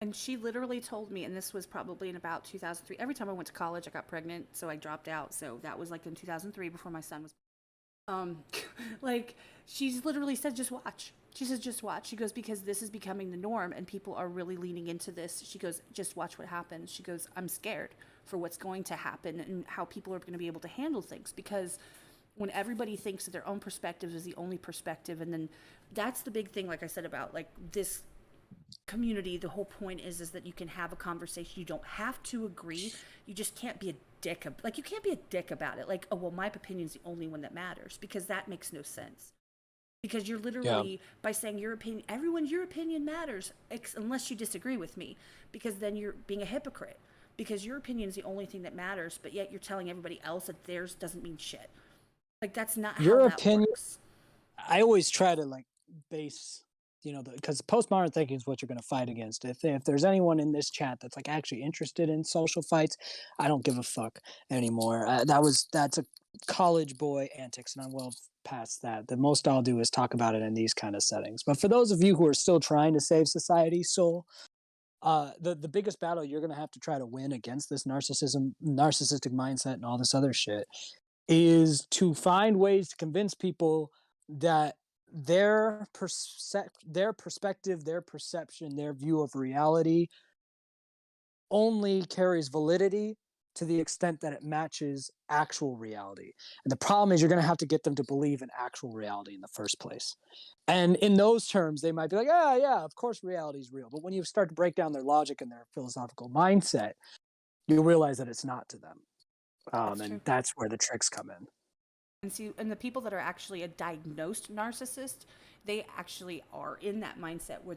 And she literally told me, and this was probably in about 2003. Every time I went to college, I got pregnant, so I dropped out. So that was like in 2003, before my son was. Like, she's literally said, just watch. She says, just watch. She goes, because this is becoming the norm, and people are really leaning into this. She goes, just watch what happens. She goes, I'm scared for what's going to happen and how people are going to be able to handle things, because when everybody thinks that their own perspective is the only perspective, and then that's the big thing, like I said, about like this community, the whole point is that you can have a conversation. You don't have to agree. You just can't be a dick. Like, you can't be a dick about it. Like, oh, well, my opinion's the only one that matters, because that makes no sense. Because you're literally, by saying your opinion, your opinion matters, unless you disagree with me, because then you're being a hypocrite, because your opinion is the only thing that matters, but yet you're telling everybody else that theirs doesn't mean shit. Like, that's not Your how that opinion works. I always try to like base, because postmodern thinking is what you're going to fight against. If there's anyone in this chat that's like actually interested in social fights, I don't give a fuck anymore. That's a college boy antics, and I'm well past that. The most I'll do is talk about it in these kind of settings. But for those of you who are still trying to save society's soul, the biggest battle you're going to have to try to win against this narcissistic mindset and all this other shit is to find ways to convince people that their perspective, their perception, their view of reality only carries validity to the extent that it matches actual reality. And the problem is, you're going to have to get them to believe in actual reality in the first place. And in those terms, they might be like, yeah, of course reality is real. But when you start to break down their logic and their philosophical mindset, you realize that it's not to them. And that's where the tricks come in. And the people that are actually a diagnosed narcissist, they actually are in that mindset where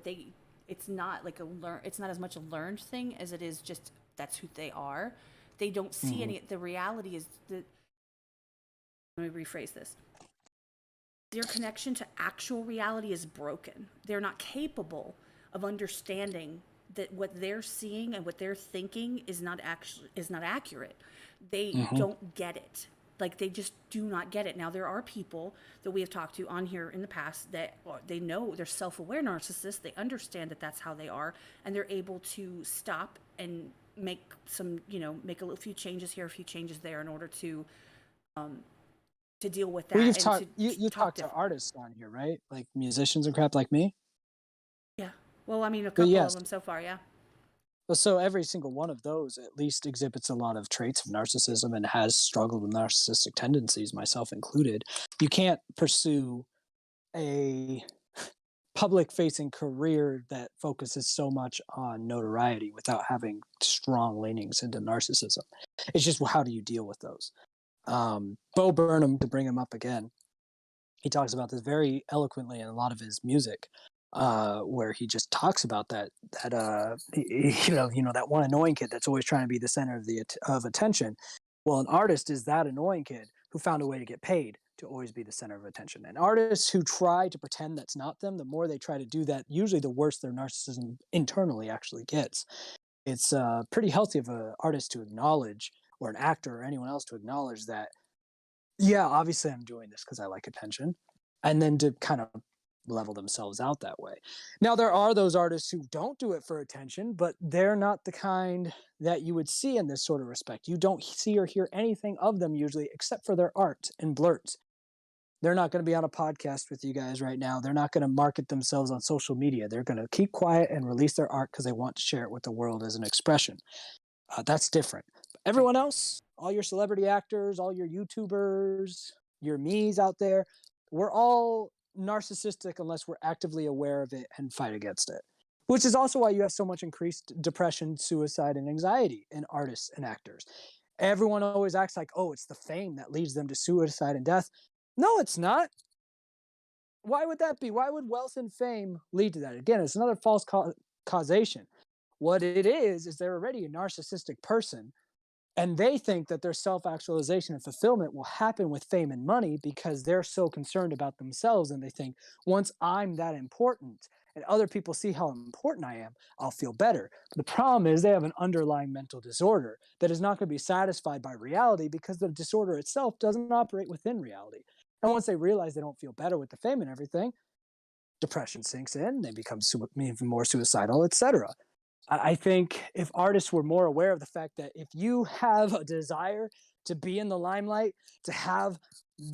it's not like it's not as much a learned thing as it is just that's who they are. They don't see the reality is that, let me rephrase this. Their connection to actual reality is broken. They're not capable of understanding that what they're seeing and what they're thinking is not accurate. They Hmm. don't get it. Like they just do not get it. Now there are people that we have talked to on here in the past that they know they're self-aware narcissists. They understand that that's how they are, and they're able to stop and make some, make a few changes here, a few changes there in order to deal with that Well, you've and talked to you talk talked to differently. artists on here, right? Like musicians and crap like me. Yeah. Well, I mean, a But couple of yes, them so far, yeah. well, so every single one of those at least exhibits a lot of traits of narcissism and has struggled with narcissistic tendencies, myself included. You can't pursue a public facing career that focuses so much on notoriety without having strong leanings into narcissism. It's just how do you deal with those? Bo Burnham, to bring him up again, he talks about this very eloquently in a lot of his music, where he just talks about that one annoying kid that's always trying to be the center of attention. Well, an artist is that annoying kid who found a way to get paid to always be the center of attention. And artists who try to pretend that's not them, the more they try to do that, usually the worse their narcissism internally actually gets. It's pretty healthy of an artist to acknowledge, or an actor or anyone else to acknowledge that, yeah, obviously I'm doing this because I like attention, and then to kind of level themselves out that way. Now, there are those artists who don't do it for attention, but they're not the kind that you would see in this sort of respect. You don't see or hear anything of them usually except for their art and blurts. They're not going to be on a podcast with you guys right now. They're not going to market themselves on social media. They're going to keep quiet and release their art because they want to share it with the world as an expression. That's different. But everyone else, all your celebrity actors, all your YouTubers, your me's out there, we're all narcissistic unless we're actively aware of it and fight against it. Which is also why you have so much increased depression, suicide, and anxiety in artists and actors. Everyone always acts like, oh, it's the fame that leads them to suicide and death. No, it's not. Why would that be? Why would wealth and fame lead to that? Again, it's another false causation. What it is they're already a narcissistic person, and they think that their self-actualization and fulfillment will happen with fame and money because they're so concerned about themselves, and they think, once I'm that important and other people see how important I am, I'll feel better. The problem is they have an underlying mental disorder that is not going to be satisfied by reality because the disorder itself doesn't operate within reality. And once they realize they don't feel better with the fame and everything, depression sinks in, they become even more suicidal, etc. I think if artists were more aware of the fact that if you have a desire to be in the limelight, to have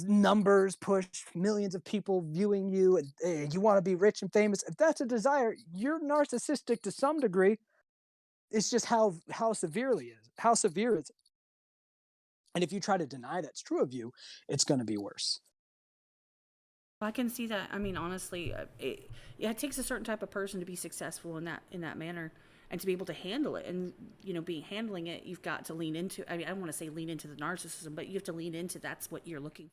numbers push, millions of people viewing you, and you want to be rich and famous, if that's a desire, you're narcissistic to some degree. It's just how severe is it? And if you try to deny that's true of you, it's going to be worse. I can see that. I mean, honestly, it takes a certain type of person to be successful in that manner, and to be able to handle it. And handling it, you've got to lean into. I mean, I don't want to say lean into the narcissism, but you have to lean into that's what you're looking for.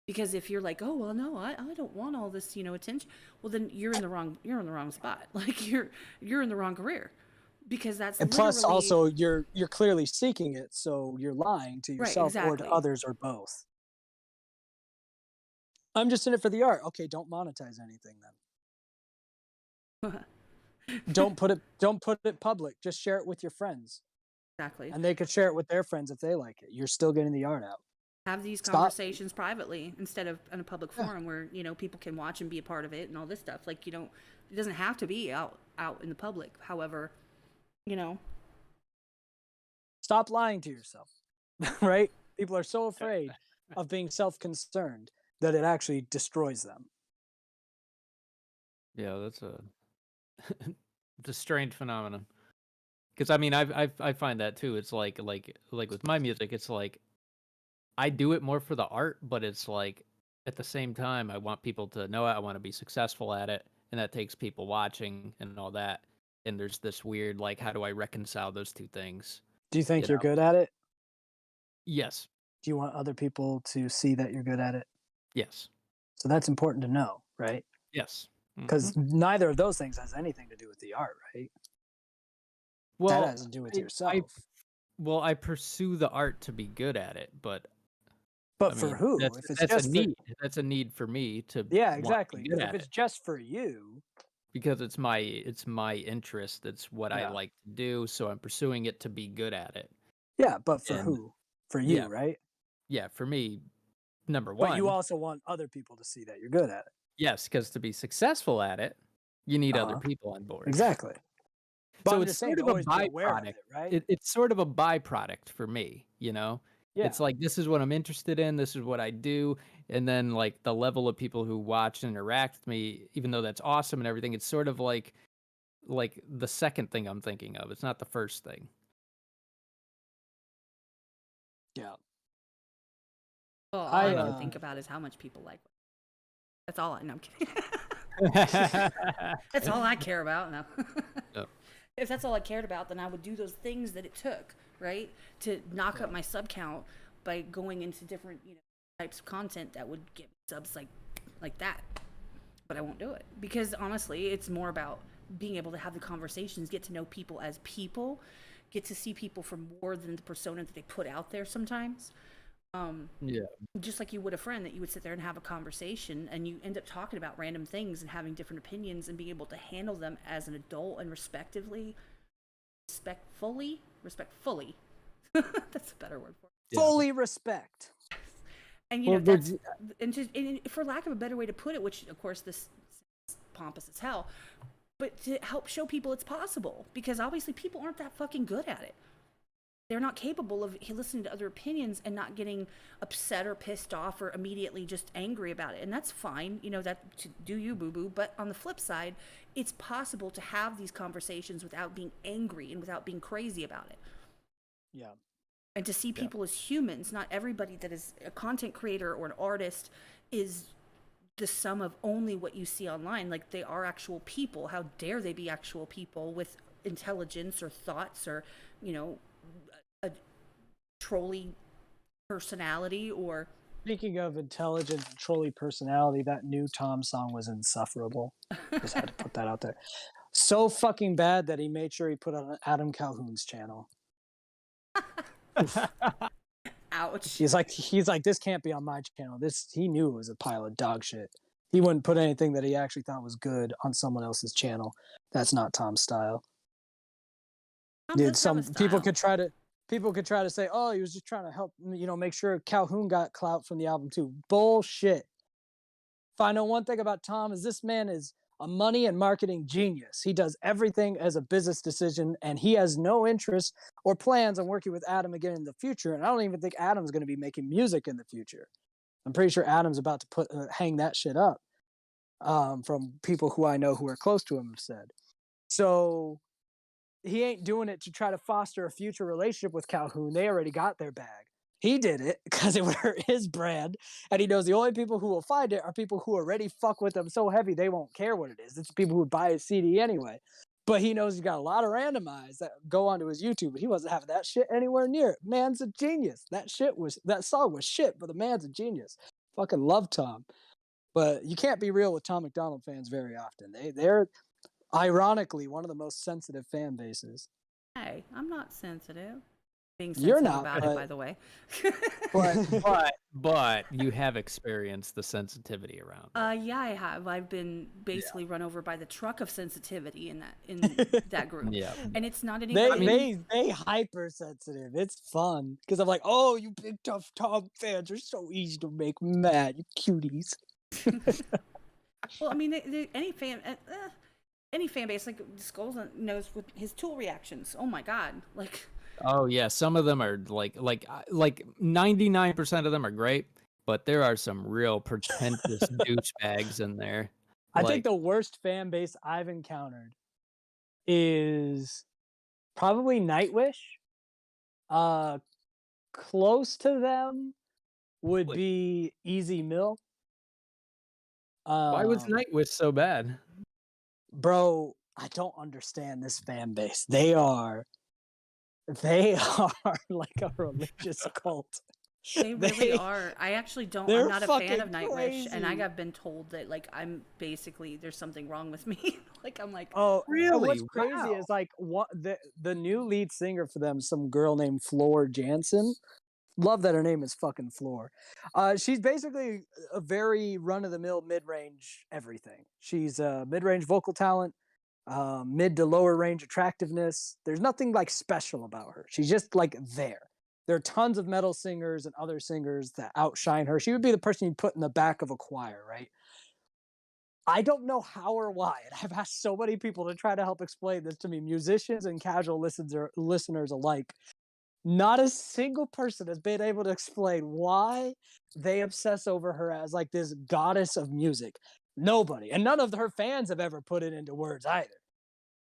Because if you're like, oh well, no, I don't want all this attention. Well, then you're in the wrong spot. Like you're in the wrong career, because that's And plus, literally also, you're clearly seeking it, so you're lying to right. yourself or to Exactly. others or both. I'm just in it for the art. Okay, don't monetize anything then. Don't put it public. Just share it with your friends, Exactly. and they could share it with their friends if they like it. You're still getting the art out. Have these Stop. conversations privately instead of in a public Yeah. forum where people can watch and be a part of it and all this stuff. Like it doesn't have to be out in the public. However, Stop lying to yourself. Right? People are so afraid of being self-concerned that it actually destroys them. Yeah, that's a it's a strange phenomenon. Because I mean, I find that too. It's like with my music, it's like I do it more for the art, but it's like at the same time, I want people to know it. I want to be successful at it, and that takes people watching and all that. And there's this weird like, how do I reconcile those two things? Do you think You you're know? good at it? Yes, Do you want other people to see that you're good at it? yes, So that's important to know, right? yes. Because neither of those things has anything to do with the art, right? That Well, has to do with I yourself. I pursue the art to be good at it, but But I for mean, who? that's If it's that's a just for, need. That's a need for me to yeah, want to be exactly. good But if at it's it. just for you, because it's my interest. It's what I Yeah. like to do, so I'm pursuing it to be good at it. Yeah, but for And who? For you, yeah, right? yeah, for me, number But you one, also want other people to see that you're good at it. yes, because to be successful at it, you need other Uh-huh. people on board. Exactly. But So I'm it's just saying sort to of a always be aware of byproduct. it, right? It's sort of a byproduct for me, you know? Yeah. It's like, this is what I'm interested in, this is what I do, and then, like, the level of people who watch and interact with me, even though that's awesome and everything, it's sort of like the second thing I'm thinking of. It's not the first thing. Yeah. Well, all I I can think about is how much people like. That's all I know. I'm kidding. That's all I care about. No. Yep. If that's all I cared about, then I would do those things that it took, right, to knock up my sub count by going into different, types of content that would get me subs like that. But I won't do it because honestly, it's more about being able to have the conversations, get to know people as people, get to see people for more than the persona that they put out there sometimes. Yeah. Just like you would a friend that you would sit there and have a conversation and you end up talking about random things and having different opinions and being able to handle them as an adult and respectfully. That's a better word for it. fully respect. And Well, that's and for lack of a better way to put it, which of course this sounds pompous as hell, but to help show people it's possible because obviously people aren't that fucking good at it. They're not capable of listening to other opinions and not getting upset or pissed off or immediately just angry about it. And that's fine, that to do you, boo-boo. But on the flip side, it's possible to have these conversations without being angry and without being crazy about it. Yeah. And to see people as humans. Not everybody that is a content creator or an artist is the sum of only what you see online. Like, they are actual people. How dare they be actual people with intelligence or thoughts or, a trolley personality or... Speaking of intelligent and trolley personality, that new Tom song was insufferable. Just had to put that out there. So fucking bad that he made sure he put on Adam Calhoun's channel. Ouch. He's like, this can't be on my channel. He knew it was a pile of dog shit. He wouldn't put anything that he actually thought was good on someone else's channel. That's not Tom's style. Dude, some people could try to say, oh, he was just trying to help, make sure Calhoun got clout from the album too. Bullshit. If I know one thing about Tom is this man is a money and marketing genius. He does everything as a business decision, and he has no interest or plans on working with Adam again in the future. And I don't even think Adam's going to be making music in the future. I'm pretty sure Adam's about to hang that shit up, from people who I know who are close to him have said. So he ain't doing it to try to foster a future relationship with Calhoun. They already got their bag. He did it because it would hurt his brand, and he knows the only people who will find it are people who already fuck with him so heavy they won't care what it is. It's people who would buy his CD anyway. But he knows he's got a lot of randomized that go onto his YouTube, but he wasn't having that shit anywhere near it. Man's a genius. That song was shit, but the man's a genius. Fucking love Tom. But you can't be real with Tom McDonald fans very often. They're ironically one of the most sensitive fan bases. Hey, I'm not sensitive. Being You're sensitive not, about it, by the way. but you have experienced the sensitivity around. Yeah, I have. I've been basically run over by the truck of sensitivity in that group. Yeah. And it's not anybody. They hypersensitive. It's fun because I'm like, oh, you big tough Tom fans are so easy to make mad, you cuties. Well, I mean, any fan base like Skulls knows with his Tool reactions. Oh my god, like. Oh yeah, some of them are like 99% of them are great, but there are some real pretentious douchebags in there. I think the worst fan base I've encountered is probably Nightwish. Close to them would be Easy Mill. Why was Nightwish so bad? Bro, I don't understand this fan base. They are like a religious cult. They really are. I actually don't. I'm not a fan of Nightwish, crazy. and I have been told that like I'm basically there's something wrong with me. Like I'm like, oh really? What's crazy is like what the new lead singer for them, some girl named Floor Jansen. Love that her name is fucking Floor. She's basically a very run-of-the-mill mid-range everything. She's a mid-range vocal talent, mid to lower range attractiveness. There's nothing like special about her. She's just like there. There are tons of metal singers and other singers that outshine her. She would be the person you put in the back of a choir, right? I don't know how or why, and I've asked so many people to try to help explain this to me, musicians and casual listeners alike. Not a single person has been able to explain why they obsess over her as like this goddess of music. Nobody. And none of her fans have ever put it into words either.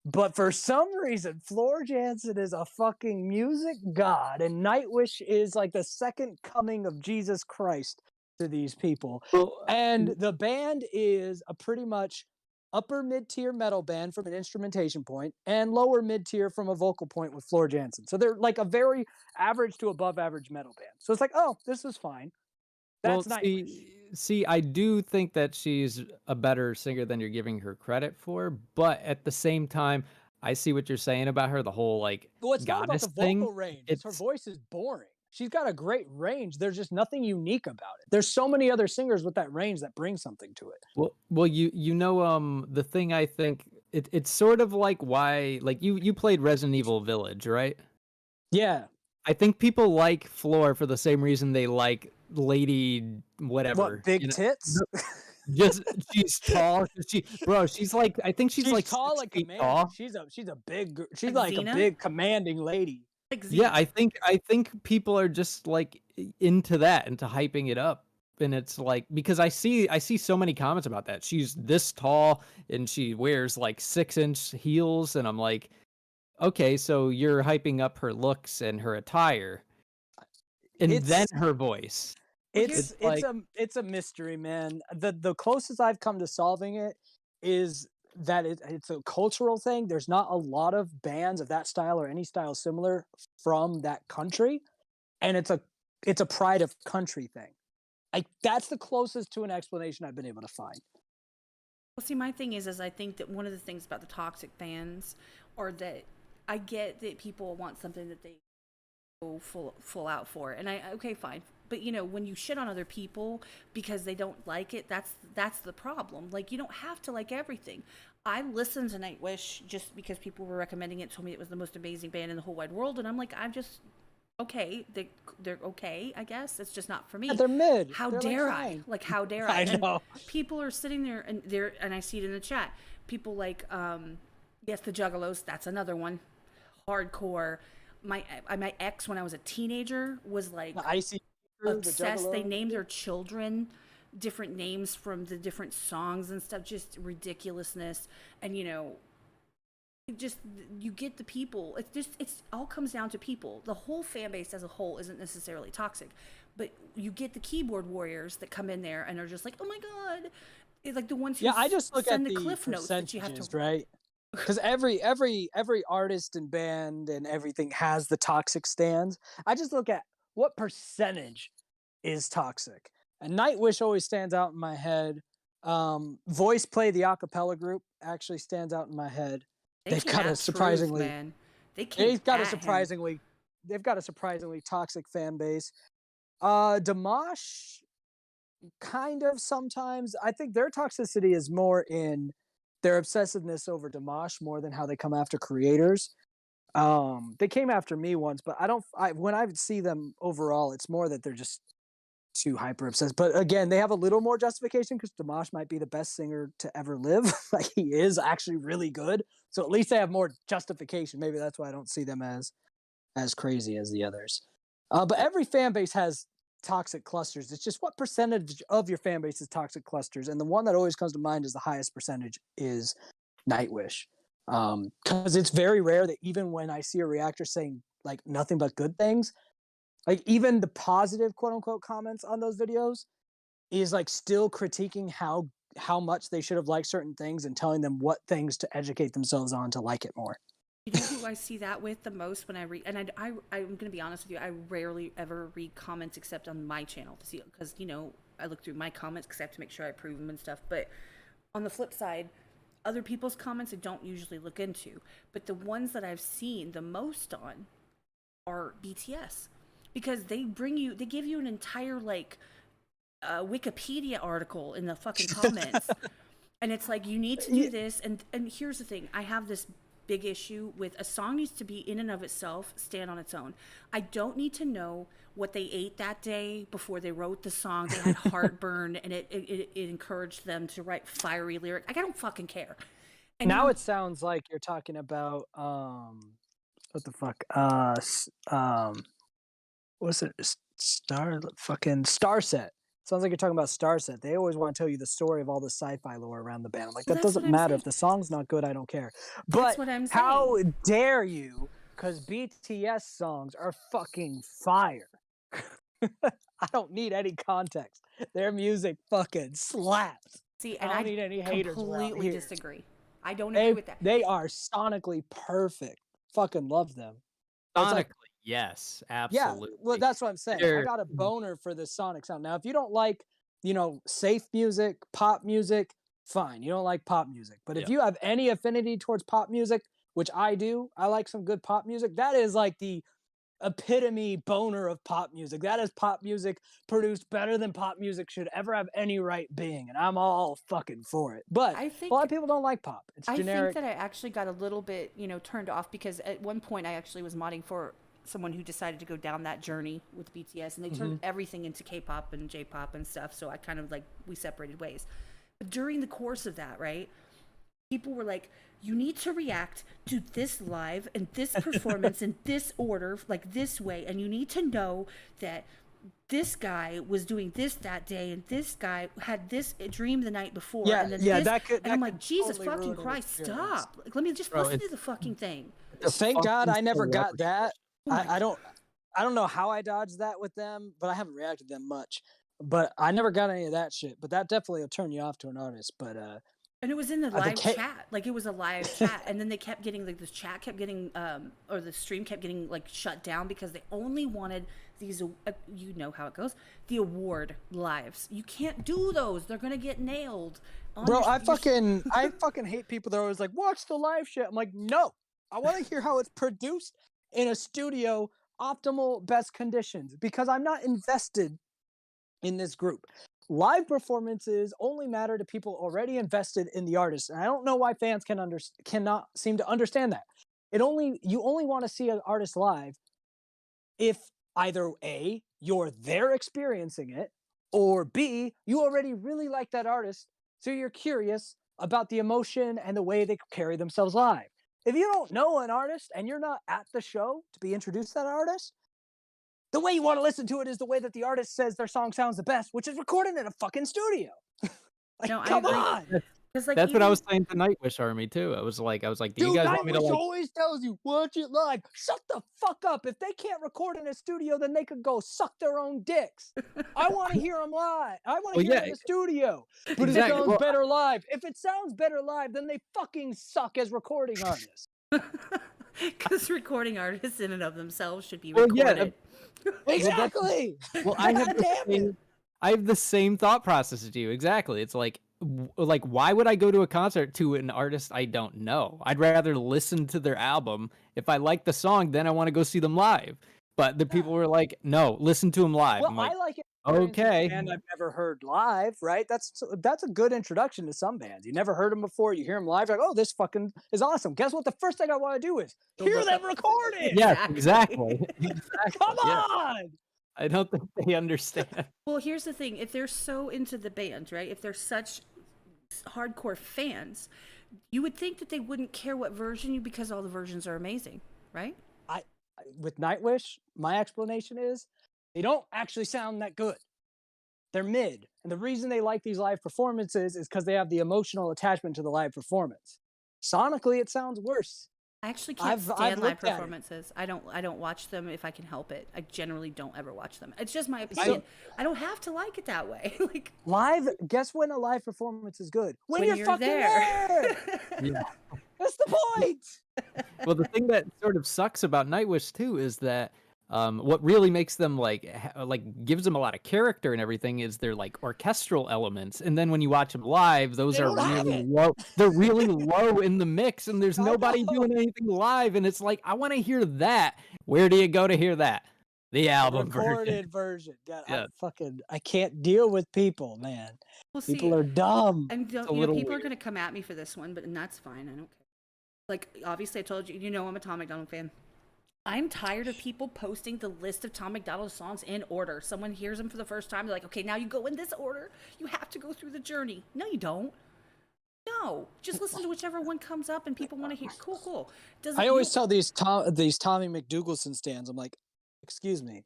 But for some reason, Floor Jansen is a fucking music god, and Nightwish is like the second coming of Jesus Christ to these people. Well, And the band is a pretty much upper mid-tier metal band from an instrumentation point and lower mid-tier from a vocal point with Floor Jansen. So they're like a very average to above average metal band. So it's like, oh, this is fine. That's well, Nightwish. see, I do think that she's a better singer than you're giving her credit for, but at the same time, I see what you're saying about her, the whole like Well, it's not about goddess the thing. vocal range. It's her voice is boring. She's got a great range. There's just nothing unique about it. There's so many other singers with that range that bring something to it. Well, you know, the thing I think it's sort of like why like you played Resident Evil Village, right? Yeah. I think people like Floor for the same reason they like Lady whatever. What, big tits? Just she's tall. She's like I think she's like tall 6 and feet commanding. tall. She's a big she's Like like Xena? a big commanding lady. Like Yeah, Xena. I think people are just like into that, into hyping it up. And it's like because I see so many comments about that. She's this tall and she wears like 6-inch heels, and I'm like, okay, so you're hyping up her looks and her attire, and then her voice. It's like it's a mystery, man. The closest I've come to solving it is that it's a cultural thing. There's not a lot of bands of that style or any style similar from that country, and it's a pride of country thing. That's the closest to an explanation I've been able to find. Well, see, my thing is I think that one of the things about the toxic fans, or that I get that people want something that they go full out for, and okay, fine, but you know, when you shit on other people because they don't like it, that's the problem. Like, you don't have to like everything. I listened to Nightwish just because people were recommending it, told me it was the most amazing band in the whole wide world, and I'm like, I'm just okay. They're okay, I guess. It's just not for me. Yeah, they're mid. How They're dare like I? fine. Like, how dare I? I know. And people are sitting there, and I see it in the chat. People like, yes, the Juggalos. That's another one. Hardcore. My ex, when I was a teenager, was like The Icy, obsessed. They Juggalo. named their children different names from the different songs and stuff. Just ridiculousness. And you know, just you get the people. It's all comes down to people. The whole fan base as a whole isn't necessarily toxic, but you get the keyboard warriors that come in there and are just like, oh my god, it's like the ones who I just look at send the cliff notes that you have percentages, to right? Because every artist and band and everything has the toxic stands. I just look at what percentage is toxic, and Nightwish always stands out in my head. Voice Play, the acapella group, actually stands out in my head. They They've came got at a surprisingly, Truth, man. They've got a surprisingly toxic fan base. Dimash, kind of sometimes. I think their toxicity is more in their obsessiveness over Dimash more than how they come after creators. They came after me once, but when I see them overall, it's more that they're just too hyper obsessed. But again, they have a little more justification because Dimash might be the best singer to ever live. Like, he is actually really good. So at least they have more justification. Maybe that's why I don't see them as crazy as the others. But every fan base has toxic clusters. It's just what percentage of your fan base is toxic clusters, and the one that always comes to mind as the highest percentage is Nightwish. Because it's very rare that even when I see a reactor saying like nothing but good things, like even the positive quote unquote comments on those videos is like still critiquing how much they should have liked certain things and telling them what things to educate themselves on to like it more. You know who I see that with the most when I read, and I'm going to be honest with you, I rarely ever read comments except on my channel to see, because, you know, I look through my comments because I have to make sure I approve them and stuff. But on the flip side, other people's comments I don't usually look into. But the ones that I've seen the most on are BTS. because they give you an entire like Wikipedia article in the fucking comments. And it's like, you need to do this. And here's the thing. I have this big issue with a song needs to be in and of itself, stand on its own. I don't need to know what they ate that day before they wrote the song. They had heartburn and it encouraged them to write fiery lyrics. Like, I don't fucking care. And Now it sounds like you're talking about what the fuck? What's it? Starset. Sounds like you're talking about Starset. They always want to tell you the story of all the sci-fi lore around the band. I'm like, Well, that that's doesn't what I'm matter. saying. If the song's not good, I don't care. That's But what I'm how saying. dare you? Because BTS songs are fucking fire. I don't need any context. Their music fucking slaps. See, and I I don't need any haters around completely here. disagree. I don't agree with that. They are sonically perfect. Fucking love them. It's like, Sonically, yes, yeah, absolutely. well, that's what I'm saying. I They're- got a boner for the sonic sound. Now, if you don't like, safe music, pop music, fine. You don't like pop music. But if Yeah. you have any affinity towards pop music, which I do, I like some good pop music. That is like the epitome boner of pop music. That is pop music produced better than pop music should ever have any right being. And I'm all fucking for it. But I a think lot of people don't like pop. It's I generic. think that I actually got a little bit, turned off because at one point I actually was modding for someone who decided to go down that journey with BTS, and they turned everything into K-pop and J-pop and stuff. So I kind of we separated ways. But during the course of that, right, people were like, you need to react to this live and this performance in this order, like this way, and you need to know that this guy was doing this that day, and this guy had this dream the night before. Yeah, and then yeah, this, that could- and that I'm could like, Jesus totally fucking ruin an Christ, experience. stop! Like, let me just Bro, listen to it's- the fucking thing. Thank God I fucking never got celebrity. that. Oh my I don't know how I dodged that with them, but I haven't reacted to them much. But I never got any of that shit. But that definitely will turn you off to an artist. But And it was in the the live K- chat. Like, it was a live chat. And then they kept getting, the chat kept getting, or the stream kept getting, shut down because they only wanted these, you know how it goes, the award lives. You can't do those. They're going to get nailed. bro, I fucking hate people that are always like, watch the live shit. I'm like, no, I want to hear how it's produced in a studio, optimal, best conditions, because I'm not invested in this group. Live performances only matter to people already invested in the artist, and I don't know why fans cannot seem to understand that. You only want to see an artist live if either A, you're there experiencing it, or B, you already really like that artist, so you're curious about the emotion and the way they carry themselves live. If you don't know an artist and you're not at the show to be introduced to that artist, the way you want to listen to it is the way that the artist says their song sounds the best, which is recorded in a fucking studio. No, I come agree. on! 'Cause, That's what I even- was saying to Nightwish Army too. I was like, do Dude, you guys want me to Nightwish like? always tells you, watch it live. Shut the fuck up. If they can't record in a studio, then they could go suck their own dicks. I want to hear them live. I want to Well, hear yeah, them in the studio. But exactly. it sounds Well, better live. If it sounds better live, then they fucking suck as recording artists. Because recording artists in and of themselves should be Well, yeah, recorded. Exactly. Well, I have God the damn it. same, I have the same thought process as you. Exactly. It's like why would I go to a concert to an artist I don't know? I'd rather listen to their album. If I like the song, then I want to go see them live. But the people were like, no, listen to them live. Well, I'm like, I like it. okay. And I've never heard live, right? That's a good introduction to some bands. You never heard them before. You hear them live, you're like, oh, this fucking is awesome. Guess what? The first thing I want to do is hear them recorded. Yeah, Exactly. exactly. Come Yeah. on. I don't think they understand. Well, here's the thing. If they're so into the band, right? If they're such hardcore fans, you would think that they wouldn't care what version because all the versions are amazing, right? With Nightwish, my explanation is they don't actually sound that good. They're mid. And the reason they like these live performances is because they have the emotional attachment to the live performance. Sonically, it sounds worse. I actually can't I've stand live looked at it. performances. I don't watch them if I can help it. I generally don't ever watch them. It's just my opinion. I don't have to like it that way. Like, Live, guess when a live performance is good? When you're fucking there. Yeah. That's the point. Well, the thing that sort of sucks about Nightwish too is that what really makes them like gives them a lot of character and everything is their like orchestral elements, and then when you watch them live, those They are don't have really it. low. They're really low in the mix, and there's I nobody know. doing anything live, and it's like I want to hear that. Where do you go to hear that? The album version. recorded version. God, Yeah. I can't deal with people, man. Well, People see, are dumb. and a you know, little people are weird. going to come at me for this one, and that's fine. I don't care. Like, obviously, I told you, you know, I'm a Tom MacDonald fan. I'm tired of people posting the list of Tom MacDonald songs in order. Someone hears them for the first time, they're like, okay, now you go in this order. You have to go through the journey. No, you don't. No, just listen to whichever one comes up and people want to hear. Cool. I always tell these Tommy McDougalson stands, I'm like, excuse me.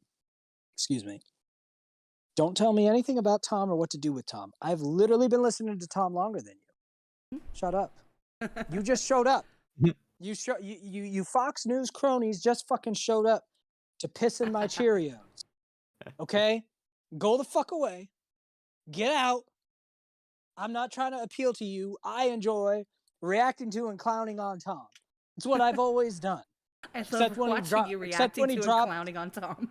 Don't tell me anything about Tom or what to do with Tom. I've literally been listening to Tom longer than you. Shut up. You just showed up. You Fox News cronies just fucking showed up to piss in my Cheerios. Okay? Go the fuck away. Get out. I'm not trying to appeal to you. I enjoy reacting to and clowning on Tom. It's what I've always done. I love watching you reacting to and clowning on Tom.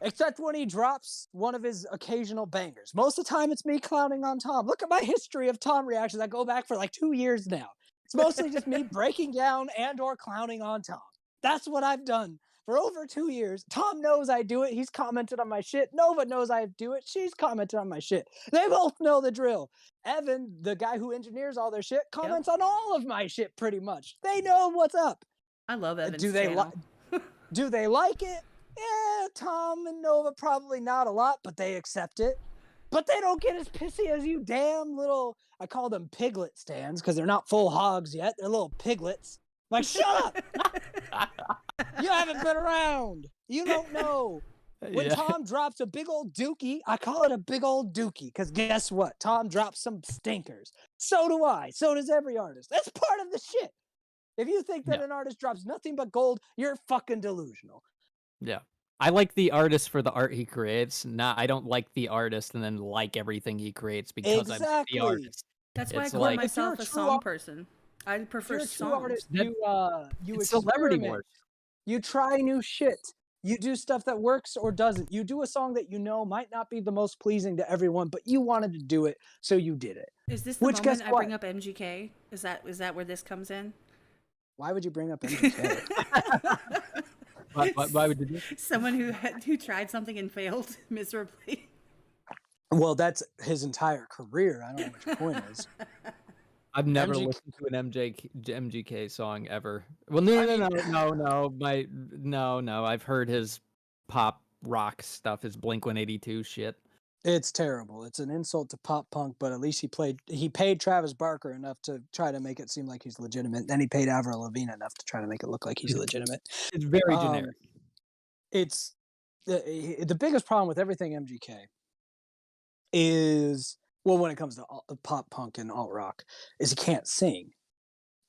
Except when he drops one of his occasional bangers. Most of the time, it's me clowning on Tom. Look at my history of Tom reactions. I go back for like 2 years now. It's mostly just me breaking down and or clowning on Tom. That's what I've done for over 2 years. Tom knows I do it. He's commented on my shit. Nova knows I do it. She's commented on my shit. They both know the drill. Evan, the guy who engineers all their shit, comments on all of my shit pretty much. They know what's up. I love Evan's Do they channel. Do they like it? Yeah, Tom and Nova probably not a lot, but they accept it. But they don't get as pissy as you damn little, I call them piglet stands because they're not full hogs yet. They're little piglets. I'm like, shut up! You haven't been around. You don't know. When Tom drops a big old dookie, I call it a big old dookie because guess what? Tom drops some stinkers. So do I. So does every artist. That's part of the shit. If you think that an artist drops nothing but gold, you're fucking delusional. Yeah. I like the artist for the art he creates. I don't like the artist and then like everything he creates because I'm the artist. That's why I It's call like- myself a song person. I prefer You're a true songs. artist. That- You It's celebrity experiment. work. You try new shit. You do stuff that works or doesn't. You do a song that you know might not be the most pleasing to everyone, but you wanted to do it, so you did it. Is this the Which, guess moment I what? bring up MGK? Is that where this comes in? Why would you bring up MGK? Why would you do? Someone who tried something and failed miserably. Well, that's his entire career. I don't know what your point is. I've never MGK listened to an MGK song ever. Well, no. I've heard his pop rock stuff, his Blink-182 shit. It's terrible. It's an insult to pop punk, but at least he paid Travis Barker enough to try to make it seem like he's legitimate. Then he paid Avril Lavigne enough to try to make it look like he's legitimate. It's very generic. It's the biggest problem with everything MGK is, well, when it comes to pop punk and alt rock, is he can't sing.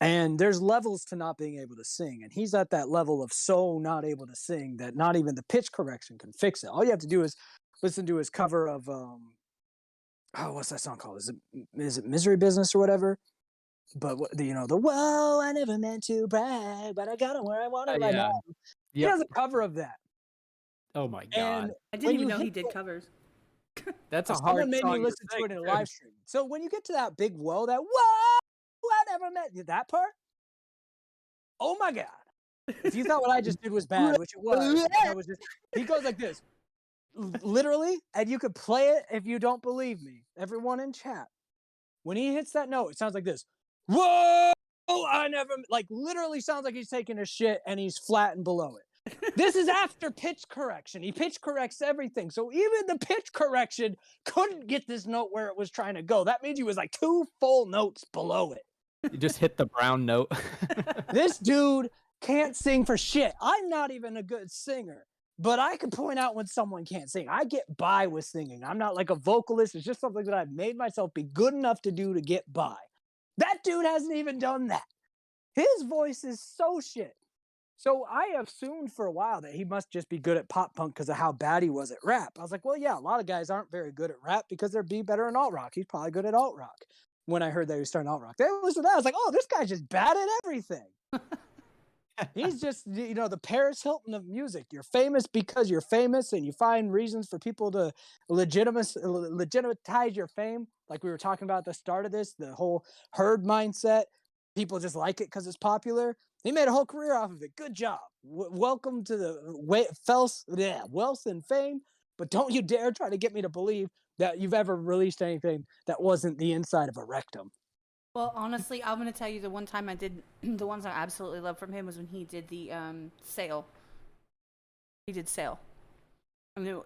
And there's levels to not being able to sing. And he's at that level of so not able to sing that not even the pitch correction can fix it. All you have to do is listen to his cover of what's that song called? Is it Misery Business or whatever? But the whoa, I never meant to brag, but I got it where I want it right now. He has a cover of that. Oh my god! And I didn't even know he did covers. That's a hard someone made song me to listen to sing, it in a too. live stream. So when you get to that big whoa, that whoa, I never met that part. Oh my god! If you thought what I just did was bad, which it was, he goes like this. Literally, and you could play it if you don't believe me. Everyone in chat, when he hits that note, it sounds like this. Whoa! I never, like, literally sounds like he's taking a shit and he's flat and below it. This is after pitch correction. He pitch corrects everything. So even the pitch correction couldn't get this note where it was trying to go. That means he was like 2 full notes below it. You just hit the brown note. This dude can't sing for shit. I'm not even a good singer. But I can point out when someone can't sing. I get by with singing. I'm not like a vocalist. It's just something that I've made myself be good enough to do to get by. That dude hasn't even done that. His voice is so shit. So I assumed for a while that he must just be good at pop punk because of how bad he was at rap. I was like, well, yeah, a lot of guys aren't very good at rap because they're better in alt rock. He's probably good at alt rock. When I heard that he was starting alt rock, then listen to that. I was like, oh, this guy's just bad at everything. He's just, the Paris Hilton of music. You're famous because you're famous, and you find reasons for people to legitimatize your fame. Like we were talking about at the start of this, the whole herd mindset. People just like it because it's popular. He made a whole career off of it. Good job. Welcome to the wealth and fame. But don't you dare try to get me to believe that you've ever released anything that wasn't the inside of a rectum. Well, honestly, I'm gonna tell you the one time I did the ones I absolutely loved from him was when he did the Sail. He did Sail. I mean,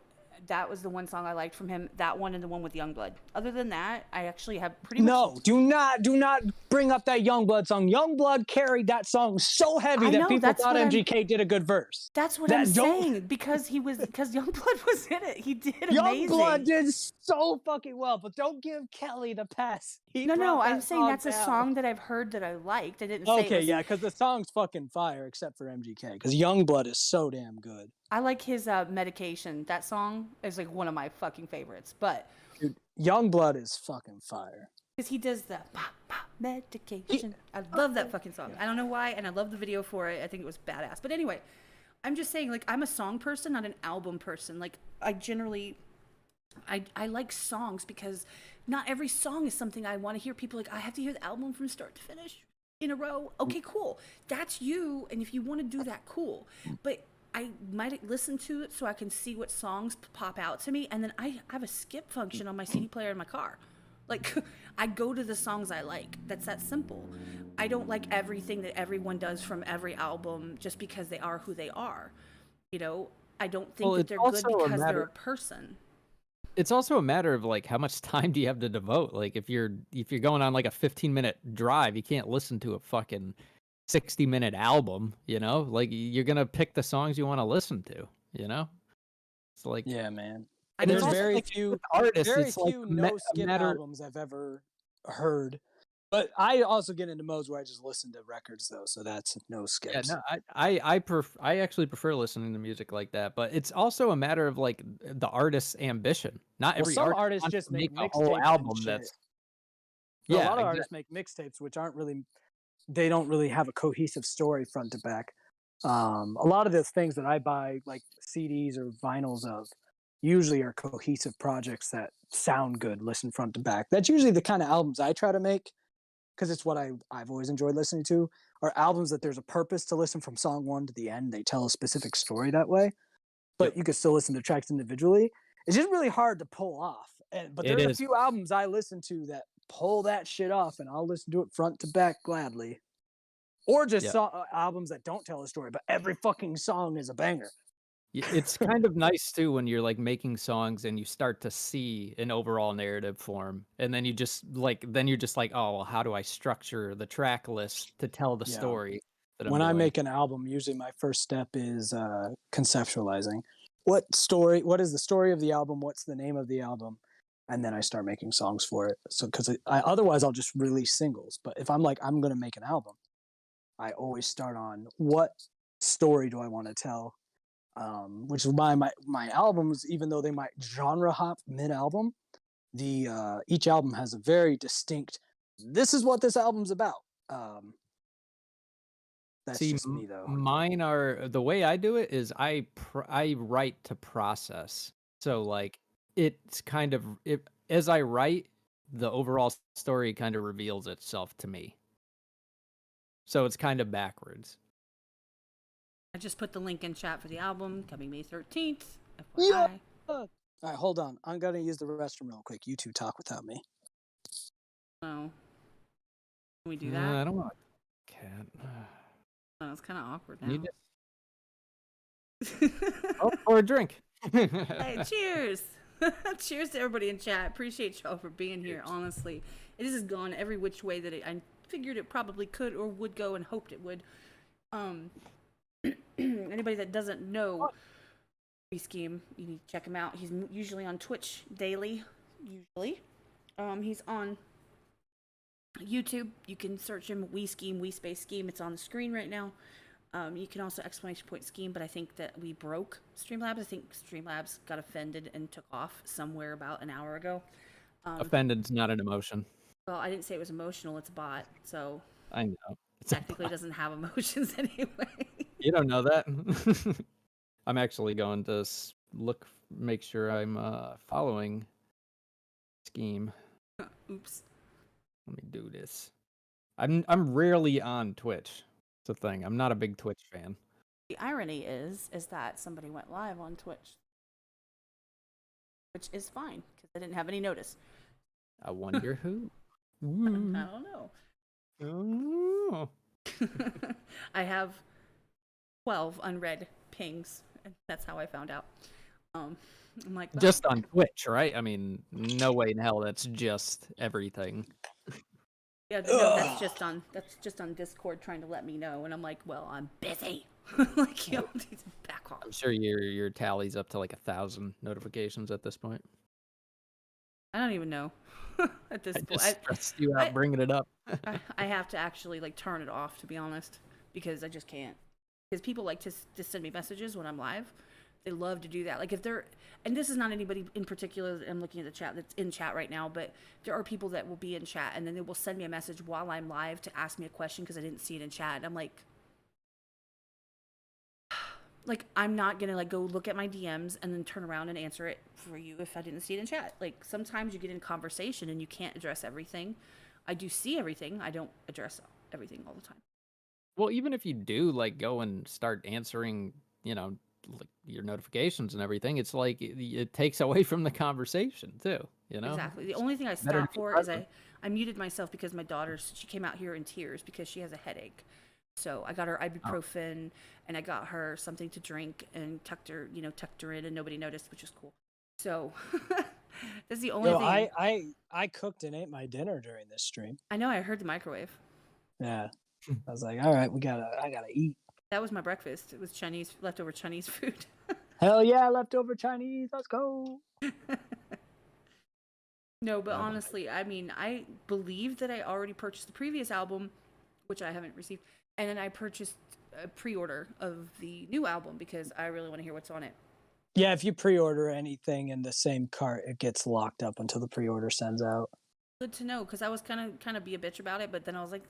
that was the one song I liked from him. That one and the one with Youngblood. Other than that, I actually have pretty much. No, do not bring up that Youngblood song. Youngblood carried that song so heavy I that know, people that's thought what I'm- MGK did a good verse. That's what That I'm don't- saying because Youngblood was in it. He did amazing. Youngblood did so fucking well, but don't give Kelly the pass. He No, brought I'm that saying that's a down. song that I've heard that I liked. I didn't say it Okay, was. yeah, because the song's fucking fire, except for MGK, because Youngblood is so damn good. I like his Medication. That song is like one of my fucking favorites. But Dude, Youngblood is fucking fire. because he does the medication. I love that fucking song. I don't know why, and I love the video for it. I think it was badass. But anyway, I'm just saying, like, I'm a song person, not an album person. Like, I generally, I like songs because not every song is something I want to hear. People like, I have to hear the album from start to finish in a row. Okay, cool. That's you, and if you want to do that, cool. But I might listen to it so I can see what songs pop out to me, and then I have a skip function on my CD player in my car. Like, I go to the songs I like. That's that simple. I don't like everything that everyone does from every album just because they are who they are. You know, I don't think that they're good because they're a person. It's also a matter of like how much time do you have to devote. Like if you're going on like a 15-minute drive, you can't listen to a fucking 60-minute album, you know? Like you're gonna pick the songs you want to listen to, you know? It's like Yeah, man. I There's know. very like few artists. very It's like few a no skip matter. albums I've ever heard. But I also get into modes where I just listen to records though, so that's no Yeah, skips. no, I actually prefer listening to music like that, but it's also a matter of like the artist's ambition. Not Well, every some artist artists wants just to make make a whole mixtapes and album shit. that's So a yeah, lot of artists make mixtapes which aren't really they don't really have a cohesive story front to back. A lot of the things that I buy, like CDs or vinyls of, usually are cohesive projects that sound good, listen front to back. That's usually the kind of albums I try to make because it's what I've always enjoyed listening to, are albums that there's a purpose to listen from song one to the end. They tell a specific story that way, but Yep. you can still listen to tracks individually. It's just really hard to pull off. But It there's a is. few albums I listen to that pull that shit off, and I'll listen to it front to back gladly. Or just Yeah. albums that don't tell a story, but every fucking song is a banger. It's kind of nice too when you're like making songs and you start to see an overall narrative form, and then you're just like, oh, well, how do I structure the track list to tell the Yeah. story that I'm When I doing? make an album, usually my first step is conceptualizing. What is the story of the album? What's the name of the album? And then I start making songs for it. So, because otherwise I'll just release singles. But if I'm like, I'm going to make an album, I always start on what story do I want to tell? Which is why my albums, even though they might genre hop mid-album, each album has a very distinct, this is what this album's about. That's See, just me though. mine are the way I do it is I write to process. So like it's kind of as I write, the overall story kind of reveals itself to me. So it's kind of backwards. I just put the link in chat for the album coming May 13th. Yeah. FYI. All right, hold on. I'm gonna use the restroom real quick. You two talk without me. Oh. Can we do I that? don't want a cat. Oh, it's kind of awkward Need now. Oh, or a drink. Hey, cheers! Cheers to everybody in chat. Appreciate y'all for being here. Honestly, it has gone every which way that I figured it probably could or would go, and hoped it would. Anybody that doesn't know We Skeem, you need to check him out. He's usually on Twitch daily. Usually, he's on YouTube. You can search him. We Skeem. We space Skeem. It's on the screen right now. You can also exclamation point Skeem, but I think that we broke Streamlabs. I think Streamlabs got offended and took off somewhere about an hour ago. Offended's not an emotion. Well, I didn't say it was emotional. It's a bot, so I know. It's technically it doesn't have emotions anyway. You don't know that. I'm actually going to make sure I'm following Scheme. Oops. Let me do this. I'm rarely on Twitch. It's a thing. I'm not a big Twitch fan. The irony is that somebody went live on Twitch, which is fine because I didn't have any notice. I wonder who. I don't know. Oh. I have 12 unread pings, and that's how I found out. I'm like, well, Just on Twitch, right? I mean, no way in hell that's just everything. yeah, no, that's just on Discord trying to let me know, and I'm like, well, I'm busy. Like, you know, back off. I'm sure your tally's up to like 1,000 notifications at this point. I don't even know at this I point. just stressed you out bringing it up. I have to actually like turn it off, to be honest, because I just can't. Because people like to send me messages when I'm live. They love to do that. Like if they're, and this is not anybody in particular that I'm looking at the chat that's in chat right now, but there are people that will be in chat and then they will send me a message while I'm live to ask me a question because I didn't see it in chat. And I'm like I'm not gonna like go look at my DMs and then turn around and answer it for you if I didn't see it in chat. Like sometimes you get in conversation and you can't address everything. I do see everything. I don't address everything all the time. Well, even if you do like go and start answering, you know, like your notifications and everything, it's like it takes away from the conversation too, you know? Exactly. The only thing I Better to stopped be for is present. I muted myself because my daughter, she came out here in tears because she has a headache. So I got her ibuprofen and I got her something to drink and tucked her in and nobody noticed, which is cool. So that's the only thing. I cooked and ate my dinner during this stream. I know, I heard the microwave. Yeah. I was like, all right, I gotta eat. That was my breakfast. It was leftover Chinese food. Hell yeah, leftover Chinese. Let's go. No, but honestly, I mean, I believe that I already purchased the previous album, which I haven't received, and then I purchased a pre-order of the new album because I really want to hear what's on it. Yeah, if you pre-order anything in the same cart, it gets locked up until the pre-order sends out. Good to know, because I was kind of be a bitch about it, but then I was like,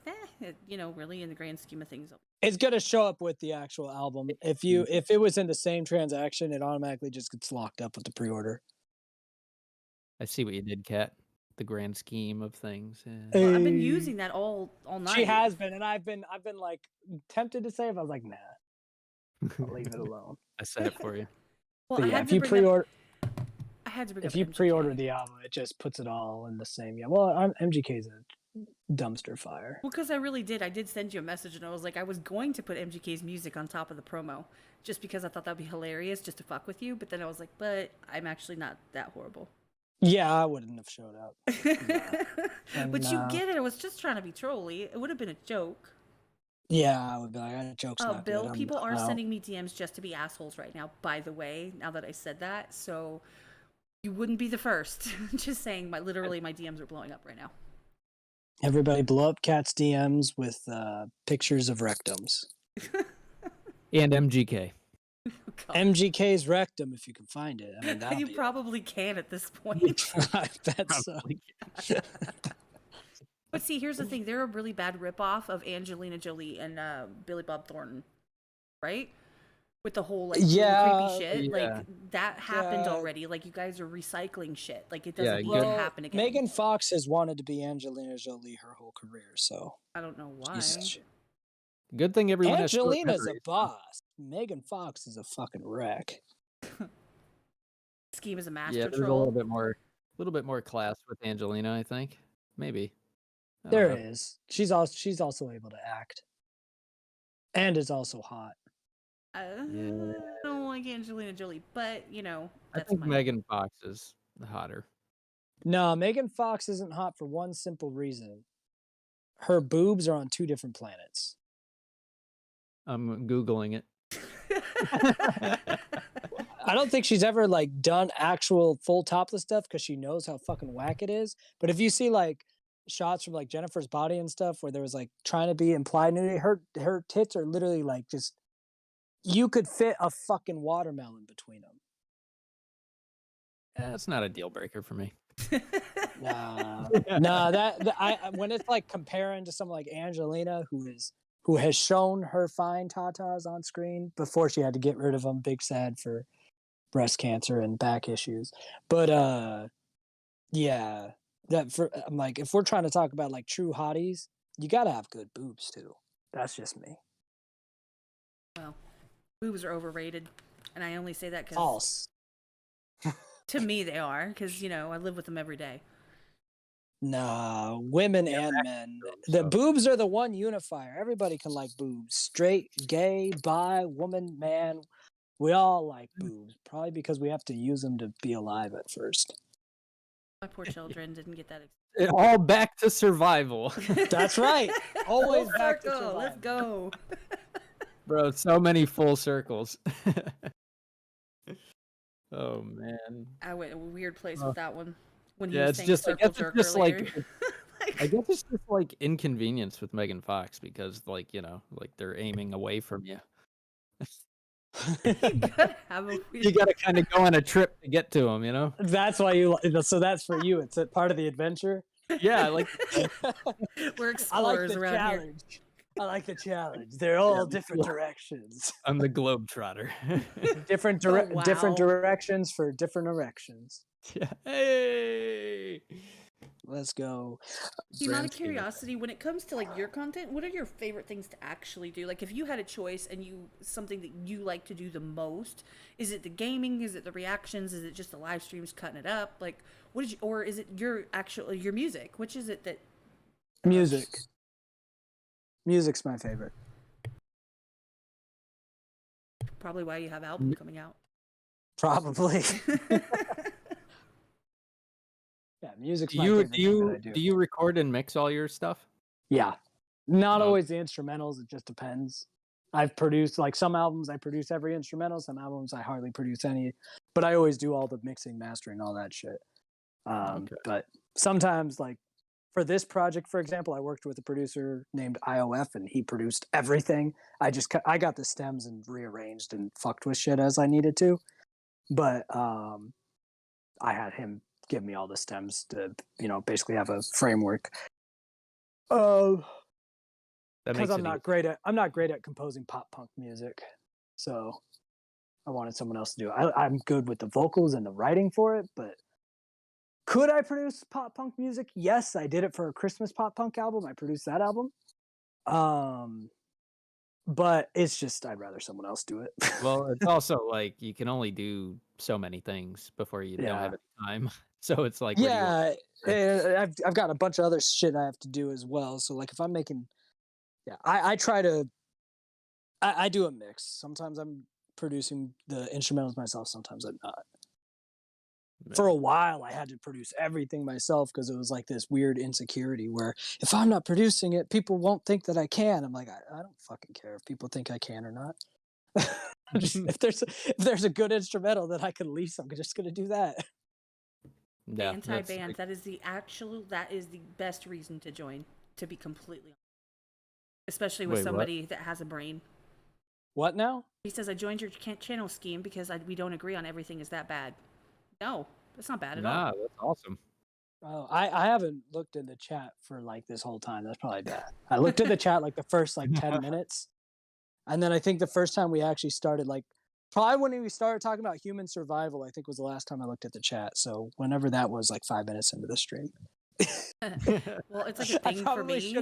really in the grand scheme of things. It's gonna show up with the actual album. If it was in the same transaction, it automatically just gets locked up with the pre-order. I see what you did, Kat. The grand scheme of things. Yeah. Well, I've been using that all night. She has been, and I've been like tempted to save. I was like, nah, I'll leave it alone. I said it for you. Well, yeah, if you pre-order, I had to bring if up you MGK. pre-order the album, it just puts it all in the same. Yeah, well, MGK's a dumpster fire. Well, because I really did. I did send you a message, and I was like, I was going to put MGK's music on top of the promo, just because I thought that'd be hilarious, just to fuck with you. But then I was like, but I'm actually not that horrible. Yeah, I wouldn't have showed up. But you get it. I was just trying to be trolly. It would have been a joke. Yeah, I would be like, joke's not Bill, good. people are sending me DMs just to be assholes right now, by the way, now that I said that. So you wouldn't be the first. Just saying, literally my DMs are blowing up right now. Everybody blow up Kat's DMs with pictures of rectums. And MGK. God. MGK's rectum, if you can find it. I mean, you probably can at this point. I bet so. But see, here's the thing. They're a really bad ripoff of Angelina Jolie and Billy Bob Thornton, right? With the whole, creepy shit. Yeah. Like, that happened already. Like, you guys are recycling shit. Like, it doesn't need to happen again. Megan Fox has wanted to be Angelina Jolie her whole career, so. I don't know why. Jesus. Good thing everyone Angelina's a boss. Megan Fox is a fucking wreck. Skeem is a master there's troll. a little bit more class with Angelina, I think. Maybe. There is. She's also able to act. And is also hot. I don't like Angelina Jolie, but, I think Megan Fox is hotter. No, Megan Fox isn't hot for one simple reason. Her boobs are on two different planets. I'm Googling it. I don't think she's ever done actual full topless stuff because she knows how fucking whack it is. But if you see shots from Jennifer's body and stuff where there was trying to be implied nudity, her tits are literally just, you could fit a fucking watermelon between them. That's not a deal breaker for me. Nah, when it's comparing to someone like Angelina, who has shown her fine tatas on screen before she had to get rid of them, big sad for breast cancer and back issues. But yeah, I'm if we're trying to talk about true hotties, you gotta have good boobs too. That's just me. Well, boobs are overrated, and I only say that because False. to me they are, because I live with them every day. No, women and men. The so- boobs are the one unifier. Everybody can like boobs. Straight, gay, bi, woman, man. We all like boobs. Probably because we have to use them to be alive at first. My poor children didn't get that. All back to survival. That's right. Always Full back to circle, let's survival. go. Bro, so many full circles. Oh man. I went a weird place with that one. When he Yeah, was it's saying just I circle guess it's jerk just earlier. like I guess it's just like inconvenience with Megan Fox because like they're aiming away from you. You gotta have a weird... You gotta kind of go on a trip to get to them, you know? That's why you. So that's for you. It's a part of the adventure. Yeah, like We're I like explorers the around here. challenge. I like the challenge. They're all different directions. I'm the globetrotter. Different Oh, different wow. directions for different erections. Yeah. Hey. Let's go. Team, out of Grand scheme of curiosity, when it comes to like your content, what are your favorite things to actually do? Like if you had a choice and something that you like to do the most, is it the gaming? Is it the reactions? Is it just the live streams cutting it up? Like or is it your music? Which is it that Music. Music's my favorite. probably why you have album coming out? Probably. Yeah, music's Do my you favorite do thing you that I do. do you record and mix all your stuff? Yeah. Not Oh. always the instrumentals, it just depends. I've produced like some albums I produce every instrumental, some albums I hardly produce any, but I always do all the mixing, mastering, all that shit. Okay. But sometimes like for this project, for example, I worked with a producer named IOF and he produced everything. I got the stems and rearranged and fucked with shit as I needed to. But I had him give me all the stems to, basically have a framework. That Because makes I'm it not great at composing pop punk music, so I wanted someone else to do it. I'm good with the vocals and the writing for it, but could I produce pop punk music? Yes, I did it for a Christmas pop punk album. I produced that album, but it's just I'd rather someone else do it. Well, it's also like you can only do so many things before you don't have any time. So it's like, where do you want yeah, I've got a bunch of other shit I have to do as well. So like if I'm making, I try to, I do a mix. Sometimes I'm producing the instrumentals myself. Sometimes I'm not. For a while, I had to produce everything myself because it was like this weird insecurity where if I'm not producing it, people won't think that I can. I'm like, I don't fucking care if people think I can or not. If there's a good instrumental that I can lease, I'm just gonna do that. Yeah, that's Anti-band. like- That is the best reason to join. To be completely honest. Especially with Wait, what? somebody that has a brain. What now? He says, I joined your channel scheme because we don't agree on everything is that bad. No, that's not bad at all. Nah, that's awesome. Oh, I haven't looked in the chat for like this whole time. That's probably bad. I looked at the chat like the first like 10 minutes. And then I think the first time we actually started like probably when we started talking about human survival, I think was the last time I looked at the chat. So whenever that was like 5 minutes into the stream. Well, it's like a thing for me.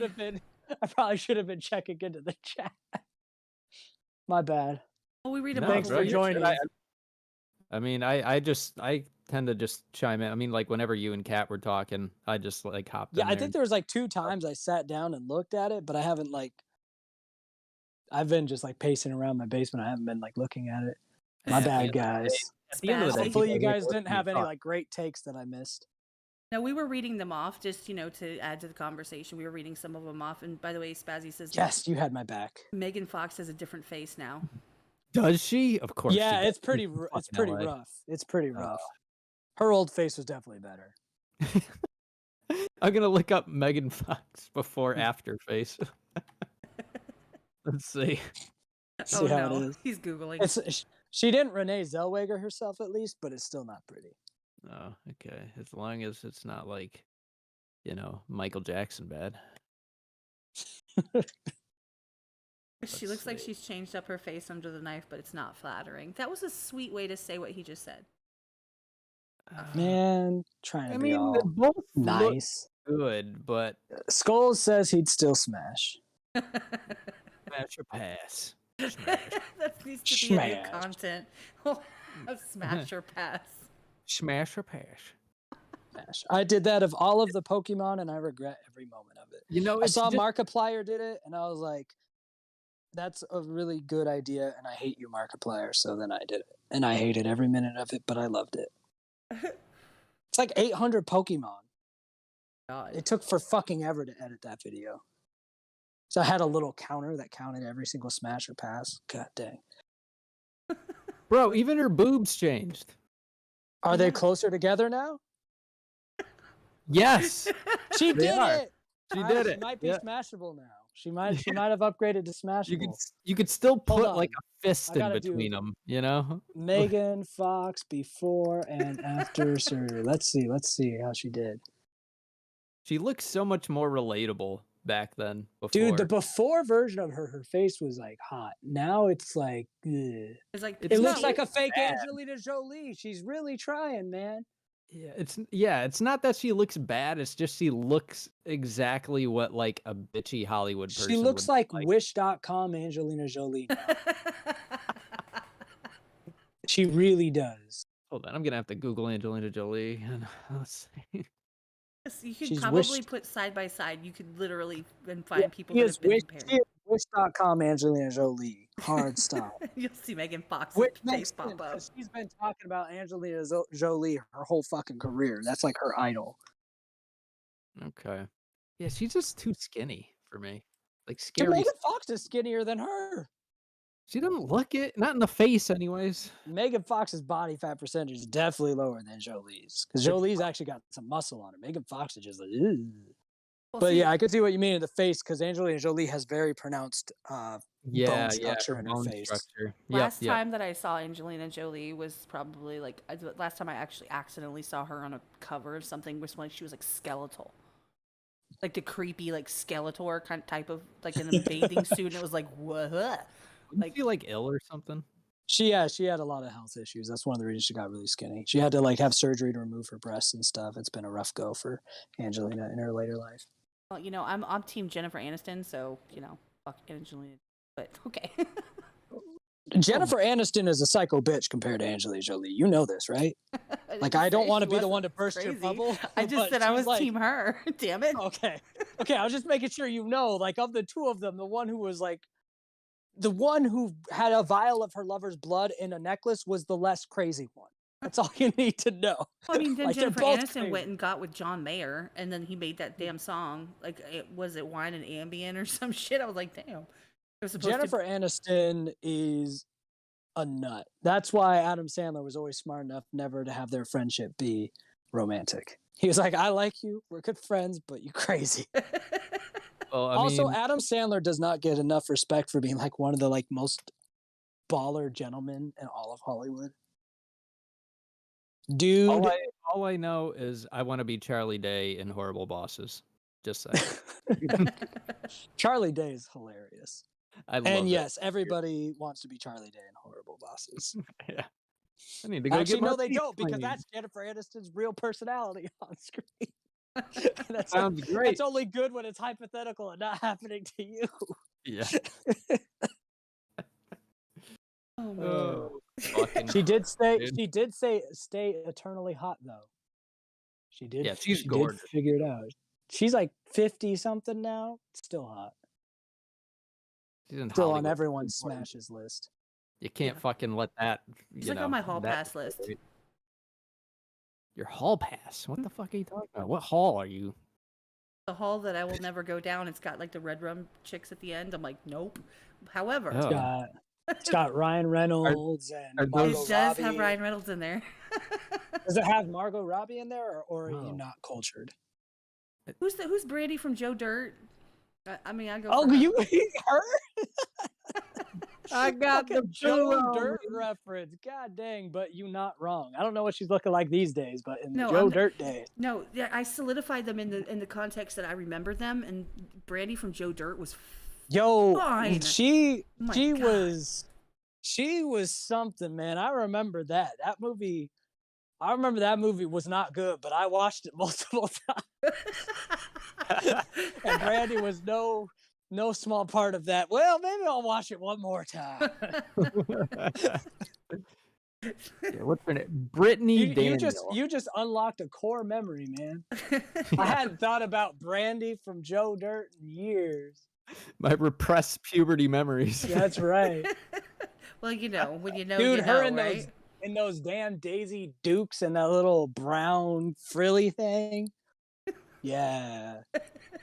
I probably should have been checking into the chat. My bad. Oh, we read them No, all. Thanks the for way. joining. I mean, I tend to just chime in. I mean, like whenever you and Kat were talking, I just like hopped in Yeah, I there think there was like 2 times I sat down and looked at it, but I haven't like I've been just like pacing around my basement. I haven't been like looking at it. My At the bad, end of the day- guys. At the end of the day, Hopefully you people guys hate didn't listening have to any talk. like great takes that I missed. No, we were reading them off just, to add to the conversation. We were reading some of them off. And by the way, Spazzy says, Yes, you had my back. Megan Fox has a different face now. Does she? Of course. Yeah, she it's does. pretty She's it's fucking pretty LA. rough. It's pretty rough. Her old face was definitely better. I'm gonna look up Megan Fox before after face. Let's see. See how it is. He's Googling. She didn't Renee Zellweger herself at least, but it's still not pretty. Oh, okay. As long as it's not like, Michael Jackson bad. She looks like she's changed up her face under the knife, but it's not flattering. That was a sweet way to say what he just said. Man, trying to I be mean, all they both look nice. good, but Skulls says he'd still smash. smash or pass. That needs to be a new Smash. content. A smash or pass. Smash or pass. Smash. I did that of all of the Pokemon, and I regret every moment of it. You know, I it's saw just, Markiplier did it, and I was like, that's a really good idea, and I hate you, Markiplier. So then I did it, and I hated every minute of it, but I loved it. It's like 800 Pokemon. God. It took for fucking ever to edit that video. So I had a little counter that counted every single smash or pass. God dang. bro, even her boobs changed. Are they closer together now? Yes. She They did are. it. She All did right, it. She might be Yeah. smashable now. She might have upgraded to smashable. You could still Hold put like on. a fist I in gotta between do- them, you know? Megan Fox before and after surgery. Let's see how she did. She looks so much more relatable back then. Before. Dude, the before version of her face was like hot. Now it's like, ugh. It's like It's It looks not like a fake bad. Angelina Jolie. She's really trying, man. It's not that she looks bad. It's just she looks exactly what like a bitchy Hollywood person. She looks would like like. Wish.com Angelina Jolie now. She really does. Hold on, I'm gonna have to Google Angelina Jolie. And let's see. You could She's probably wished- put side by side. You could literally find people She that is have been Wish, compared. she is Wish.com Angelina Jolie. Hard stop. You'll see Megan Fox's Which face makes pop sense, up. 'cause she's been talking about Angelina Jolie her whole fucking career. That's like her idol. Okay. Yeah, she's just too skinny for me. Like Dude, scary. Megan Fox is skinnier than her. She doesn't look it. Not in the face, anyways. Megan Fox's body fat percentage is definitely lower than Jolie's. Because Jolie's actually got some muscle on her. Megan Fox is just like, ew. Well, But see, yeah, I could see what you mean in the face because Angelina Jolie has very pronounced Yeah, structure in her bone face. structure. last Yep. time that I saw Angelina Jolie was probably like last time I actually accidentally saw her on a cover of something was when she was like skeletal, like the creepy like Skeletor kind of type of like in a bathing suit, and it was like what? Like, you like ill or something? She had a lot of health issues. That's one of the reasons she got really skinny. She had to like have surgery to remove her breasts and stuff. It's been a rough go for Angelina in her later life. Well, you know, I'm team Jennifer Aniston, so you know, fuck Angelina. But okay. Jennifer Aniston is a psycho bitch compared to Angelina Jolie. You know this, right? Like, I don't want to be the one to burst your bubble. I just but said I she's was like- team her. Damn it. Okay. I was just making sure you know, like, of the two of them, the one who had a vial of her lover's blood in a necklace was the less crazy one. That's all you need to know. Well, I mean, then Like, they're Jennifer both Aniston crazy. went and got with John Mayer, and then he made that damn song. Like, was it Wine and Ambien or some shit? I was like, damn. It was supposed Jennifer Aniston is a nut. That's why Adam Sandler was always smart enough never to have their friendship be romantic. He was like, I like you, we're good friends, but you crazy. Well, I Also, mean, Adam Sandler does not get enough respect for being like one of the like most baller gentlemen in all of Hollywood. Dude, all I know is I want to be Charlie Day in Horrible Bosses. Just saying. Charlie Day is hilarious. I love And it. yes, everybody wants to be Charlie Day in Horrible Bosses. Yeah. I need to go Actually, get my no, they teeth don't, because cleaned. that's Jennifer Aniston's real personality on screen. That's, Sounds great. that's only good when it's hypothetical and not happening to you. Yeah. Oh, my God. Oh, fucking She did say dude. she did say stay eternally hot though. She did. Yeah, she's she gorgeous. did figure it out. She's like 50 something now. Still hot. She's in Still on Hollywood. everyone's Important. smashes list. You can't Yeah. fucking let that. It's You like know, on my hall that- pass list. Your hall pass? What the fuck are you talking about? What hall are you? The hall that I will never go down. It's got like the red rum chicks at the end. I'm like, nope. However, Oh. It's got Ryan Reynolds are and it Margot those- does have Robbie. Ryan Reynolds in there. Does it have Margot Robbie in there, or are you No. not cultured? Who's Brandy from Joe Dirt? I mean, I go. Oh, for her. you her? I got the Fucking Joe pillow. Dirt reference. God dang, but you not wrong. I don't know what she's looking like these days, but in the No, Joe I'm- Dirt days. No, yeah, I solidified them in the context that I remember them, and Brandy from Joe Dirt was Yo, Fine. she Oh my she God. was something, man. I remember that. That movie was not good, but I watched it multiple times. And Brandy was no no small part of that. Well, maybe I'll watch it one more time. Yeah, what's her name? Brittany Daniel. you just unlocked a core memory, man. I hadn't thought about Brandy from Joe Dirt in years. My repressed puberty memories. That's right. Well, you know, when you know, Dude, you her know, in right? those damn Daisy Dukes and that little brown frilly thing. Yeah.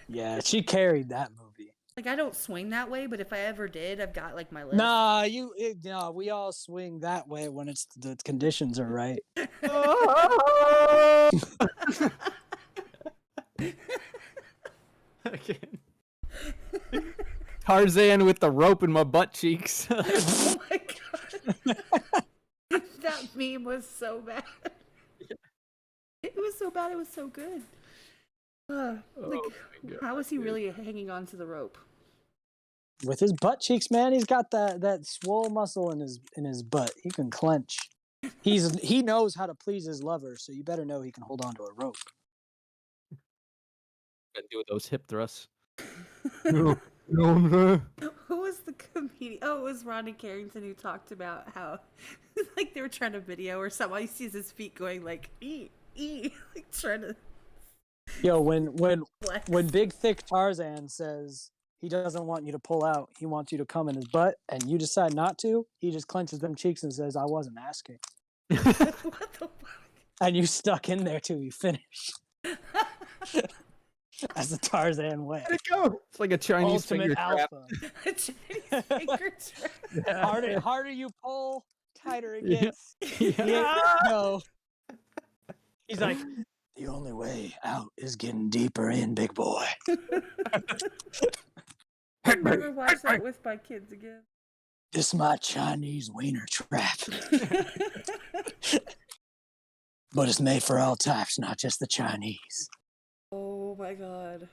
Yeah, she carried that movie. Like, I don't swing that way, but if I ever did, I've got like my list. Nah, we all swing that way when it's the conditions are right. Tarzan with the rope in my butt cheeks. Oh my god. That meme was so bad. It was so bad, it was so good. Like, how is he really hanging on to the rope? With his butt cheeks, man, he's got that swole muscle in his butt. He can clench. He knows how to please his lover, so you better know he can hold on to a rope. Gotta do with those hip thrusts. Who was the comedian? Oh, it was Ronnie Carrington who talked about how like they were trying to video or something. He sees his feet going like like trying to Yo, when flex. Big Thick Tarzan says he doesn't want you to pull out, he wants you to come in his butt, and you decide not to, he just clenches them cheeks and says, "I wasn't asking." What the fuck? And you stuck in there till you finish. That's the Tarzan way. Let it go. It's like a Chinese finger Ultimate trap. alpha. A Chinese finger trap. Harder you pull, tighter it gets. Yeah. No. He's like, the only way out is getting deeper in, big boy. I'll never watch that with my kids again. This is my Chinese wiener trap. But it's made for all types, not just the Chinese. Oh my god.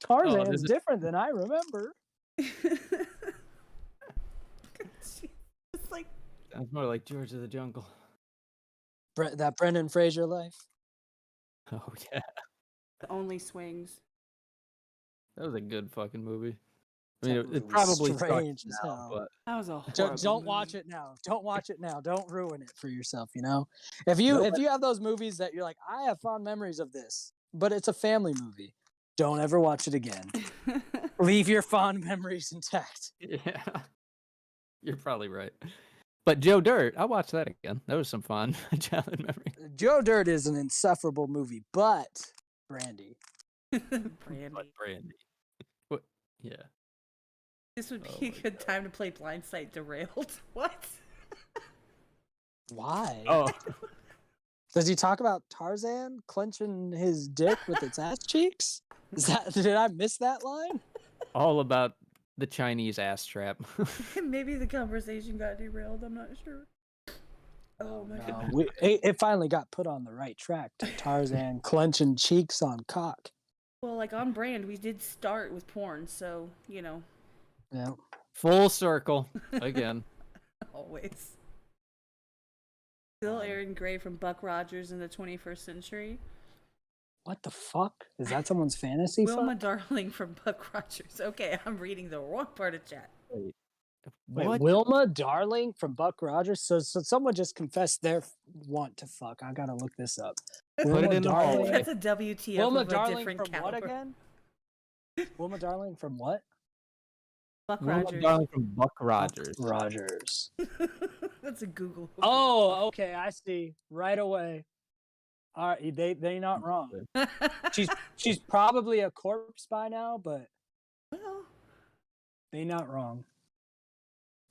Tarzan's different than I remember. It's like Sounds more like George of the Jungle. That Brendan Fraser life. Oh yeah, only swings. that was a good fucking movie. I mean, That it movie was probably strange sucks as now, hell. but That was a horrible Don't movie. watch it now. Don't watch it now. Don't ruin it for yourself, you know? If you have those movies that you're like, I have fond memories of this, but it's a family movie, don't ever watch it again. Leave your fond memories intact. yeah, you're probably right. But Joe Dirt, I'll watch that again. That was some fun childhood memory. Joe Dirt is an insufferable movie, but Brandy. Brandy. But Brandy. What? Yeah. This would Oh be a my good time to play Blindside Derailed. What? Why? Oh, Does he talk about Tarzan clenching his dick with its ass cheeks? Did I miss that line? all about the Chinese ass trap. Maybe the conversation got derailed. I'm not sure. Oh my god. No, it finally got put on the right track to Tarzan clenching cheeks on cock. Well, like on brand, we did start with porn, so you know, Yeah. Full circle again. always. Still Aaron Gray from Buck Rogers in the 21st Century. What the fuck? Is that someone's fantasy? Wilma fuck? Darling from Buck Rogers. Okay, I'm reading the wrong part of chat. Wait, What? Wilma Darling from Buck Rogers? So someone just confessed their want to fuck. I gotta look this up. Put Wilma it in the Darling. hallway. That's a WTF Wilma of a Darling different from caliber. what again? Wilma Darling from what? Buck Wilma Rogers. Darling from Buck Rogers. Rogers. That's a Google. Oh, okay, I see. Right away. All right, they not wrong. She's probably a corpse by now, but Well, they not wrong.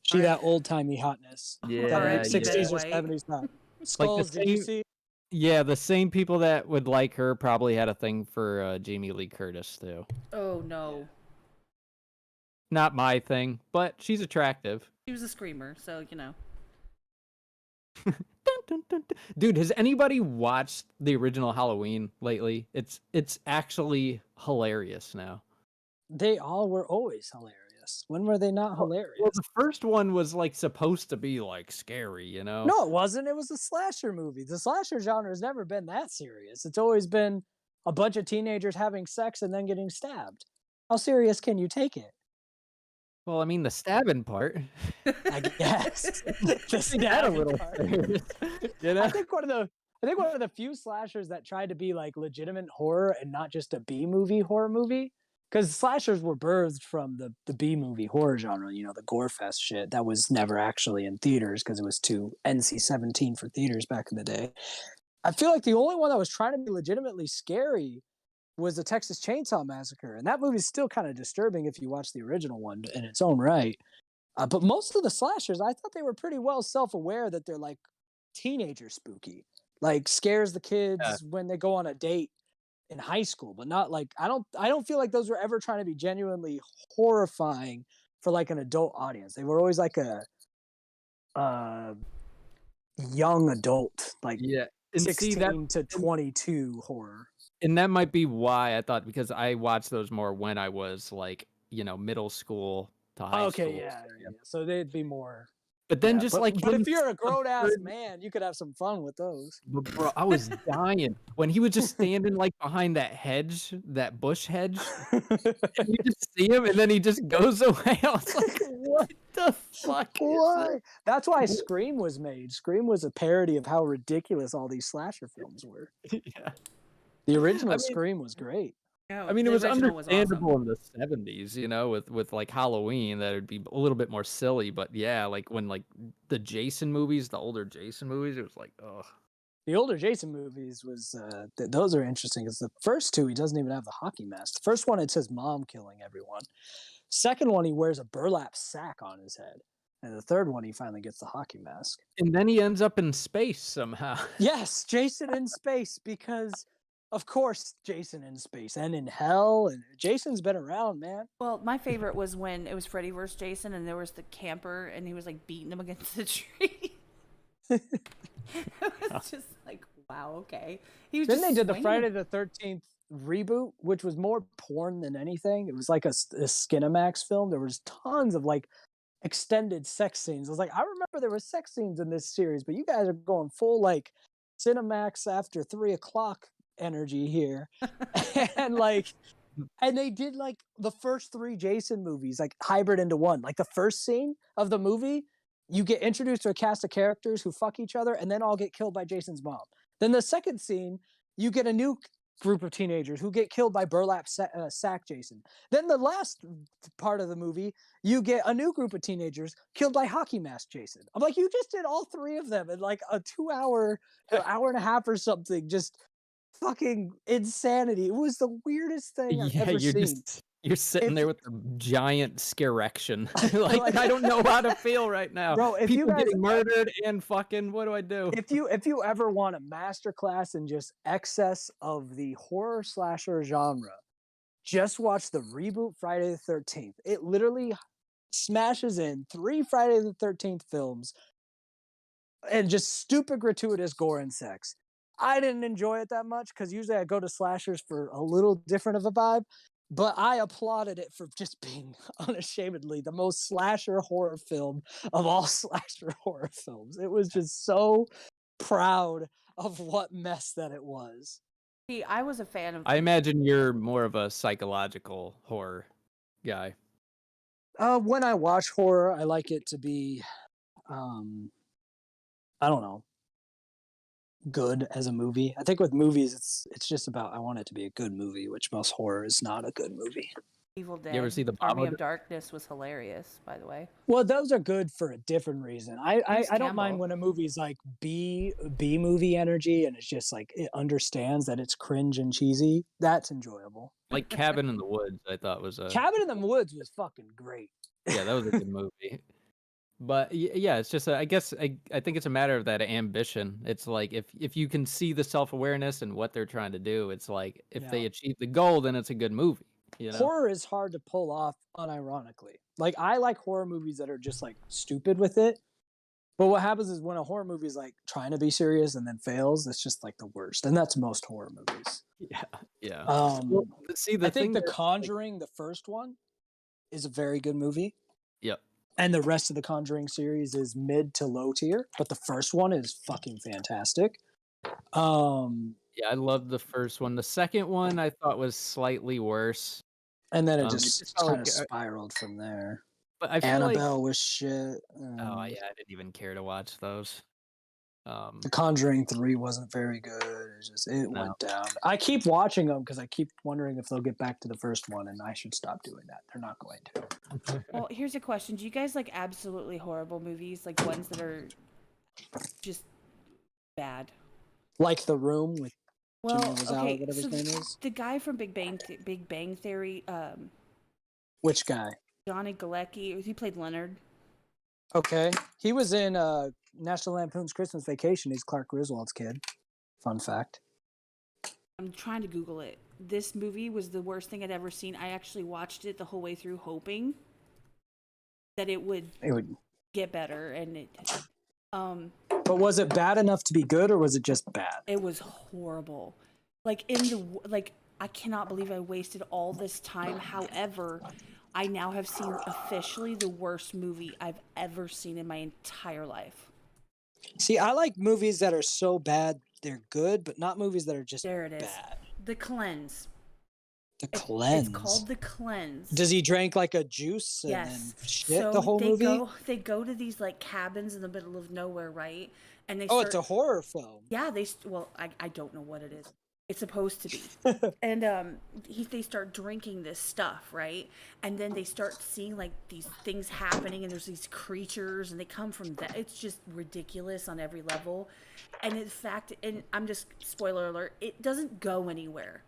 She that old timey hotness. Yeah, That R.I.P. like 60s or Betty 70s hot. Skulls, did you same- see? Yeah, the same people that would like her probably had a thing for Jamie Lee Curtis too. oh no. Not my thing, but she's attractive. She was a screamer, so you know. Dun, dun, dun, dun. Dude, has anybody watched the original Halloween lately? It's actually hilarious now. They all were always hilarious. When were they not hilarious? Well, the first one was like supposed to be like scary, you know? No, it wasn't. It was a slasher movie. The slasher genre has never been that serious. It's always been a bunch of teenagers having sex and then getting stabbed. How serious can you take it? Well, I mean, the stabbing part. I guess. The They got a stabbing little part. serious, you know? I think one of the few slashers that tried to be like legitimate horror and not just a B movie horror movie. Because slashers were birthed from the B movie horror genre, you know, the gore fest shit that was never actually in theaters because it was too NC-17 for theaters back in the day. I feel like the only one that was trying to be legitimately scary was the Texas Chainsaw Massacre, and that movie's still kind of disturbing if you watch the original one in its own right. But most of the slashers, I thought they were pretty well self-aware that they're like teenager spooky, like scares the Yeah. kids when they go on a date in high school, but not like I don't feel like those were ever trying to be genuinely horrifying for like an adult audience. They were always like a uh young adult, like Yeah. And see that 16 to 22 horror. and that might be why I thought because I watched those more when I was like, you know, middle school to high school. Okay, yeah. So they'd be more. But then Yeah, just like but him if you're a grown ass absurd- man, you could have some fun with those. But bro, I was dying when he was just standing like behind that hedge, that bush hedge. And you just see him, and then he just goes away. I was like, "What the fuck?" is Why? That's why Scream was made. Scream was a parody of how ridiculous all these slasher films were. this? Yeah. The original mean- Scream was great. No, I mean, the it was original understandable awesome. in the 70s, you know, with like Halloween, that would be a little bit more silly. But yeah, like when like the Jason movies, the older Jason movies, it was like, oh, The older Jason movies was those are interesting because the first two he doesn't even have the hockey mask. The first one it's his mom killing everyone. Second one he wears a burlap sack on his head, and the third one he finally gets the hockey mask. and then he ends up in space somehow. Yes, Jason in space because of course Jason in space and in hell, and Jason's been around, man. Well, my favorite was when it was Freddy vs. Jason and there was the camper and he was like beating him against the tree. It was just like, wow, okay. He was Then just they did the swinging. Friday the 13th reboot, which was more porn than anything. It was like a Skinamax film. There was tons of like extended sex scenes. I was like, I remember there were sex scenes in this series, but you guys are going full like Cinemax after 3 o'clock energy here. And like, and they did like the first 3 Jason movies, like hybrid into one. Like the first scene of the movie, you get introduced to a cast of characters who fuck each other and then all get killed by Jason's mom. Then the second scene, you get a new group of teenagers who get killed by burlap sack Jason. Then the last part of the movie, you get a new group of teenagers killed by hockey mask Jason. I'm like, you just did all 3 of them in like a 2-hour, hour and a half or something. Just fucking insanity. It was the weirdest thing I've Yeah, ever you're seen. you're sitting If- there with a giant scarection. Like I don't know how to feel right now. Bro, if you People guys getting murdered and fucking, what do I do? if you ever want a masterclass in just excess of the horror slasher genre, just watch the reboot Friday the 13th. It literally smashes in 3 Friday the 13th films and just stupid gratuitous gore and sex. I didn't enjoy it that much because usually I go to slashers for a little different of a vibe, but I applauded it for just being unashamedly the most slasher horror film of all slasher horror films. It was just so proud of what mess that it was. See, I was a fan of. I imagine you're more of a psychological horror guy. When I watch horror, I like it to be, I don't know, good as a movie. I think with movies, it's just about I want it to be a good movie, which most horror is not a good movie. Evil Dead. ever see the Army Babadook? of Darkness was hilarious, by the way. Well, those are good for a different reason. I Bruce don't mind Campbell. when a movie's like B movie energy and it's just like it understands that it's cringe and cheesy. That's enjoyable. Like Cabin in the Woods, I thought was a Cabin in the Woods was fucking great. yeah, that was a good movie. But yeah, it's just I guess I think it's a matter of that ambition. It's like if you can see the self-awareness and what they're trying to do, it's like if they Yeah. achieve the goal, then it's a good movie. You know? Horror is hard to pull off unironically. Like I like horror movies that are just like stupid with it. But what happens is when a horror movie is like trying to be serious and then fails, it's just like the worst. And that's most horror movies. Yeah. Well, See, the I think thing The that- Conjuring, the first one, is a very good movie. Yep. And the rest of the Conjuring series is mid to low tier, but the first one is fucking fantastic. Yeah, I loved the first one. The second one I thought was slightly worse. And then it It just just felt kind of like, spiraled from there. But I feel like, Annabelle was shit. oh yeah, I didn't even care to watch those. The Conjuring 3 wasn't very good. It No. went down. I keep watching them because I keep wondering if they'll get back to the first one, and I should stop doing that. They're not going to. Well, here's a question: do you guys like absolutely horrible movies, like ones that are just bad? Like The Room with Jimmy Well, Lazar, okay, whatever so his name is. the guy from Big Bang Theory, Which guy? Johnny Galecki, he played Leonard. Okay. He was in National Lampoon's Christmas Vacation. He's Clark Griswold's kid. Fun fact. I'm trying to Google it. This movie was the worst thing I'd ever seen. I actually watched it the whole way through, hoping that it would get better, and it. But was it bad enough to be good, or was it just bad? It was horrible. I cannot believe I wasted all this time. However, I now have seen officially the worst movie I've ever seen in my entire life. See, I like movies that are so bad they're good, but not movies that are just There it is. bad. The Cleanse. The Cleanse. It's called The Cleanse. Does he drink like a juice and Yes. then shit the whole movie? They go to these like cabins in the middle of nowhere, right? And they It's a horror film. Yeah, I don't know what it is. It's supposed to be. And they start drinking this stuff, right? And then they start seeing like these things happening, and there's these creatures, and they come from that. It's just ridiculous on every level. And in fact, and I'm just, spoiler alert, it doesn't go anywhere.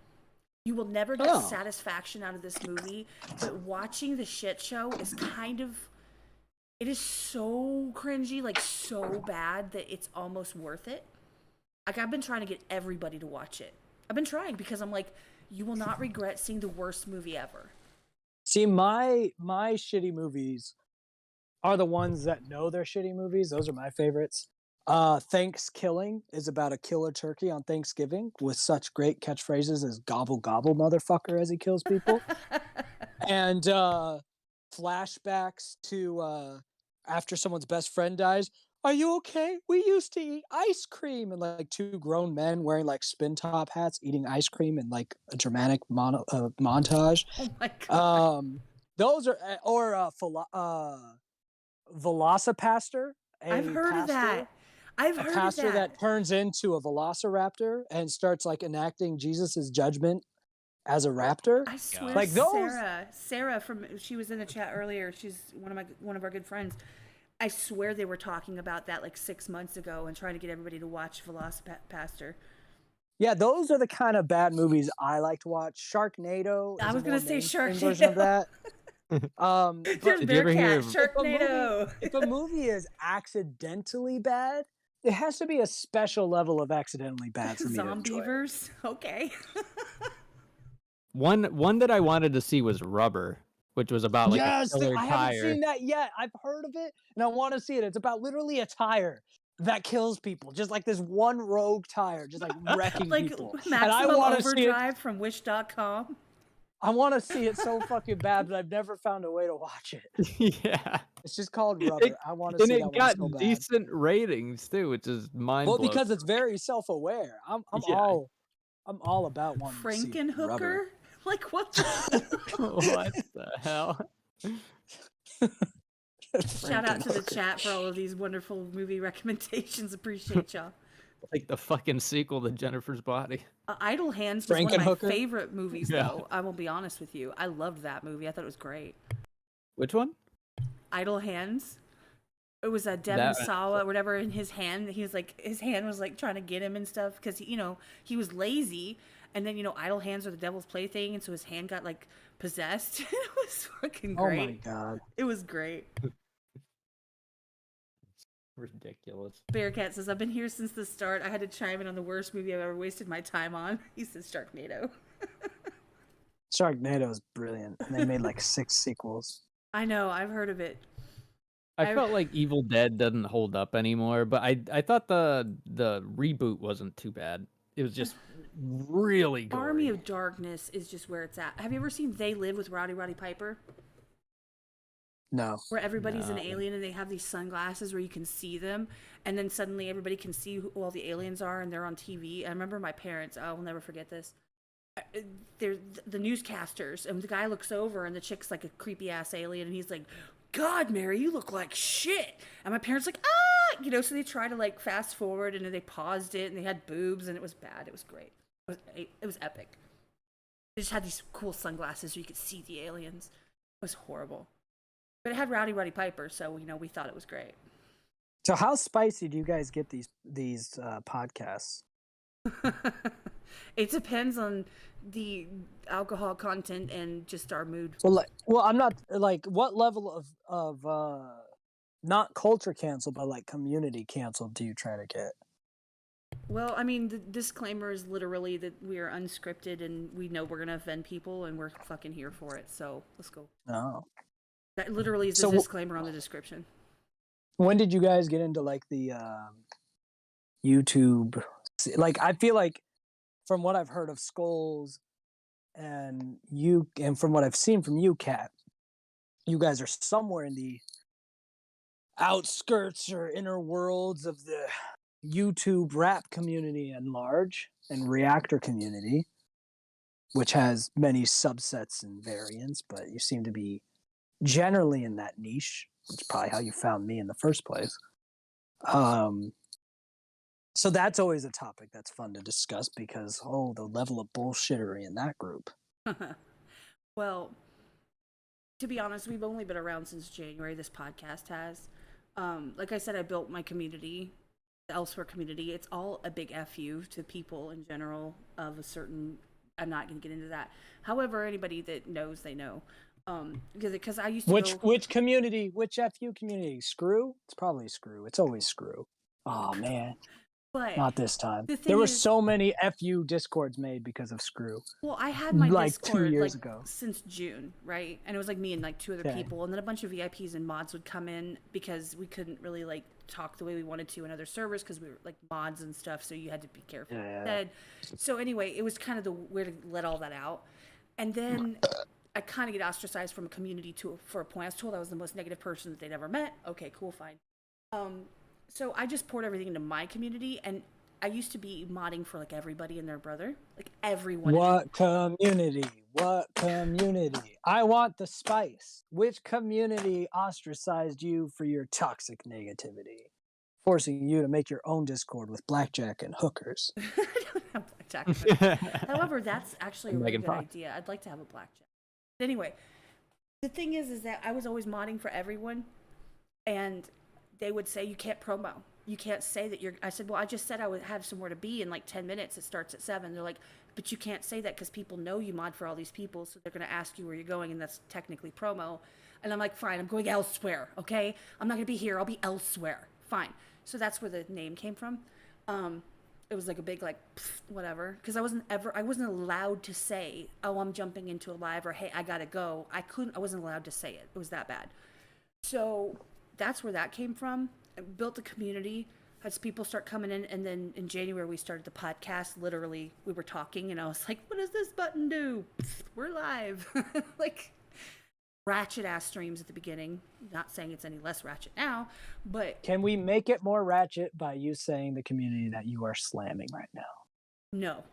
You will never get satisfaction out of this movie, but watching the shit show is it is so cringy, like so bad that it's almost worth it. Like, I've been trying to get everybody to watch it. I've been trying because I'm like, you will not regret seeing the worst movie ever. See, my shitty movies are the ones that know they're shitty movies. Those are my favorites. Thanksgiving is about a killer turkey on Thanksgiving with such great catchphrases as "gobble gobble, motherfucker" as he kills people, and flashbacks to after someone's best friend dies. Are you okay? We used to eat ice cream, and like two grown men wearing like spin top hats eating ice cream in like a dramatic montage. Oh my god! Those are Velocipaster. I've heard of that. I've heard of that. A pastor that turns into a velociraptor and starts like enacting Jesus's judgment as a raptor. I swear, like those. Sarah she was in the chat earlier. She's one of our good friends. I swear they were talking about that like 6 months ago and trying to get everybody to watch Velocipaster. Yeah, those are the kind of bad movies I like to watch. Sharknado. I was going to say Sharknado. Version of that. Did you ever hear of Sharknado? If a movie is accidentally bad, it has to be a special level of accidentally bad for me to enjoy. Zombievers? Okay. One that I wanted to see was Rubber, which was about like a killer tire. I haven't seen that yet. I've heard of it, and I want to see it. It's about literally a tire that kills people, just like this one rogue tire, just like wrecking people. Maximum and I want to Overdrive from Wish.com. I want to see it so fucking bad, but I've never found a way to watch it. Yeah. It's just called Rubber. I want to see that one so bad. And it got decent ratings too, which is mind-blowing. Well, because it's very self-aware. I'm all about one. Frankenhooker? Like what? What the hell? Shout out to the chat for all of these wonderful movie recommendations. Appreciate y'all. Like the fucking sequel to Jennifer's Body. Idle Hands was one of my favorite movies, though. I will be honest with you. I loved that movie. I thought it was great. Which one? Idle Hands. It was a Devin Sawa, whatever, in his hand. He was like, his hand was like trying to get him and stuff because he was lazy. And then idle hands are the devil's plaything, and so his hand got like possessed. It was fucking great. Oh my god, it was great. Ridiculous. Bearcat says, I've been here since the start. I had to chime in on the worst movie I've ever wasted my time on. He says Sharknado. Sharknado is brilliant. And they made like 6 sequels. I know, I've heard of it. I felt like Evil Dead doesn't hold up anymore, but I thought the reboot wasn't too bad. It was just really good. Army of Darkness is just where it's at. Have you ever seen They Live with Roddy Piper? No. Where everybody's an alien and they have these sunglasses where you can see them, and then suddenly everybody can see who all the aliens are, and they're on TV. I remember my parents, I will never forget this. They're the newscasters, and the guy looks over and the chick's like a creepy ass alien, and he's like, God, Mary, you look like shit. And my parents like, ah, you know, so they try to like fast forward and then they paused it and they had boobs and it was bad. It was great. It was epic. They just had these cool sunglasses so you could see the aliens. It was horrible. But it had Rowdy Roddy Piper, so, you know, we thought it was great. So how spicy do you guys get these podcasts? It depends on the alcohol content and just our mood. Well, I'm not like what level of not culture canceled, but like community canceled do you try to get? Well, I mean, the disclaimer is literally that we are unscripted and we know we're gonna offend people and we're fucking here for it. So let's go. Oh. That literally is the disclaimer on the description. When did you guys get into like the YouTube? Like, I feel like from what I've heard of Skulls and from what I've seen from you, Kat, you guys are somewhere in the outskirts or inner worlds of the YouTube rap community at large and reactor community, which has many subsets and variants, but you seem to be generally in that niche, which is probably how you found me in the first place. So that's always a topic that's fun to discuss because, the level of bullshittery in that group. Well, to be honest, we've only been around since January. This podcast has. Like I said, I built my community, the Elsewhere community. It's all a big FU to people in general of a certain. I'm not going to get into that. However, anybody that knows, they know. Because I used to which community, which FU community? Screw? It's probably Screw. It's always Screw. Oh man. But not this time. There were so many FU discords made because of Screw. Well, I had my like Discord 2 years ago since June, right? And it was like me and like 2 other people, and then a bunch of VIPs and mods would come in because we couldn't really like talk the way we wanted to in other servers because we were like mods and stuff, so you had to be careful. So anyway, it was kind of the where to let all that out, and then I kind of get ostracized from a community for a point. I was told I was the most negative person that they'd ever met. Okay, cool, fine. So I just poured everything into my community, and I used to be modding for like everybody and their brother, like everyone. What community? What community? I want the spice. Which community ostracized you for your toxic negativity, forcing you to make your own Discord with blackjack and hookers? I don't have blackjack. And hookers. However, that's actually a really good idea. I'd like to have a blackjack. But anyway, the thing is that I was always modding for everyone, and they would say, you can't promo. You can't say that you're... I said, well, I just said I would have somewhere to be in like 10 minutes. It starts at 7. They're like, but you can't say that because people know you mod for all these people, so they're going to ask you where you're going, and that's technically promo. And I'm like, fine, I'm going elsewhere, okay? I'm not going to be here. I'll be elsewhere. Fine. So that's where the name came from. It was like a big like whatever, because I wasn't allowed to say, oh, I'm jumping into a live, or hey, I gotta go. I wasn't allowed to say it. It was that bad. So that's where that came from. I built a community, had people start coming in, and then in January we started the podcast. Literally, we were talking, and I was like, what does this button do? We're live. Like ratchet ass streams at the beginning. Not saying it's any less ratchet now, but can we make it more ratchet by you saying the community that you are slamming right now? No.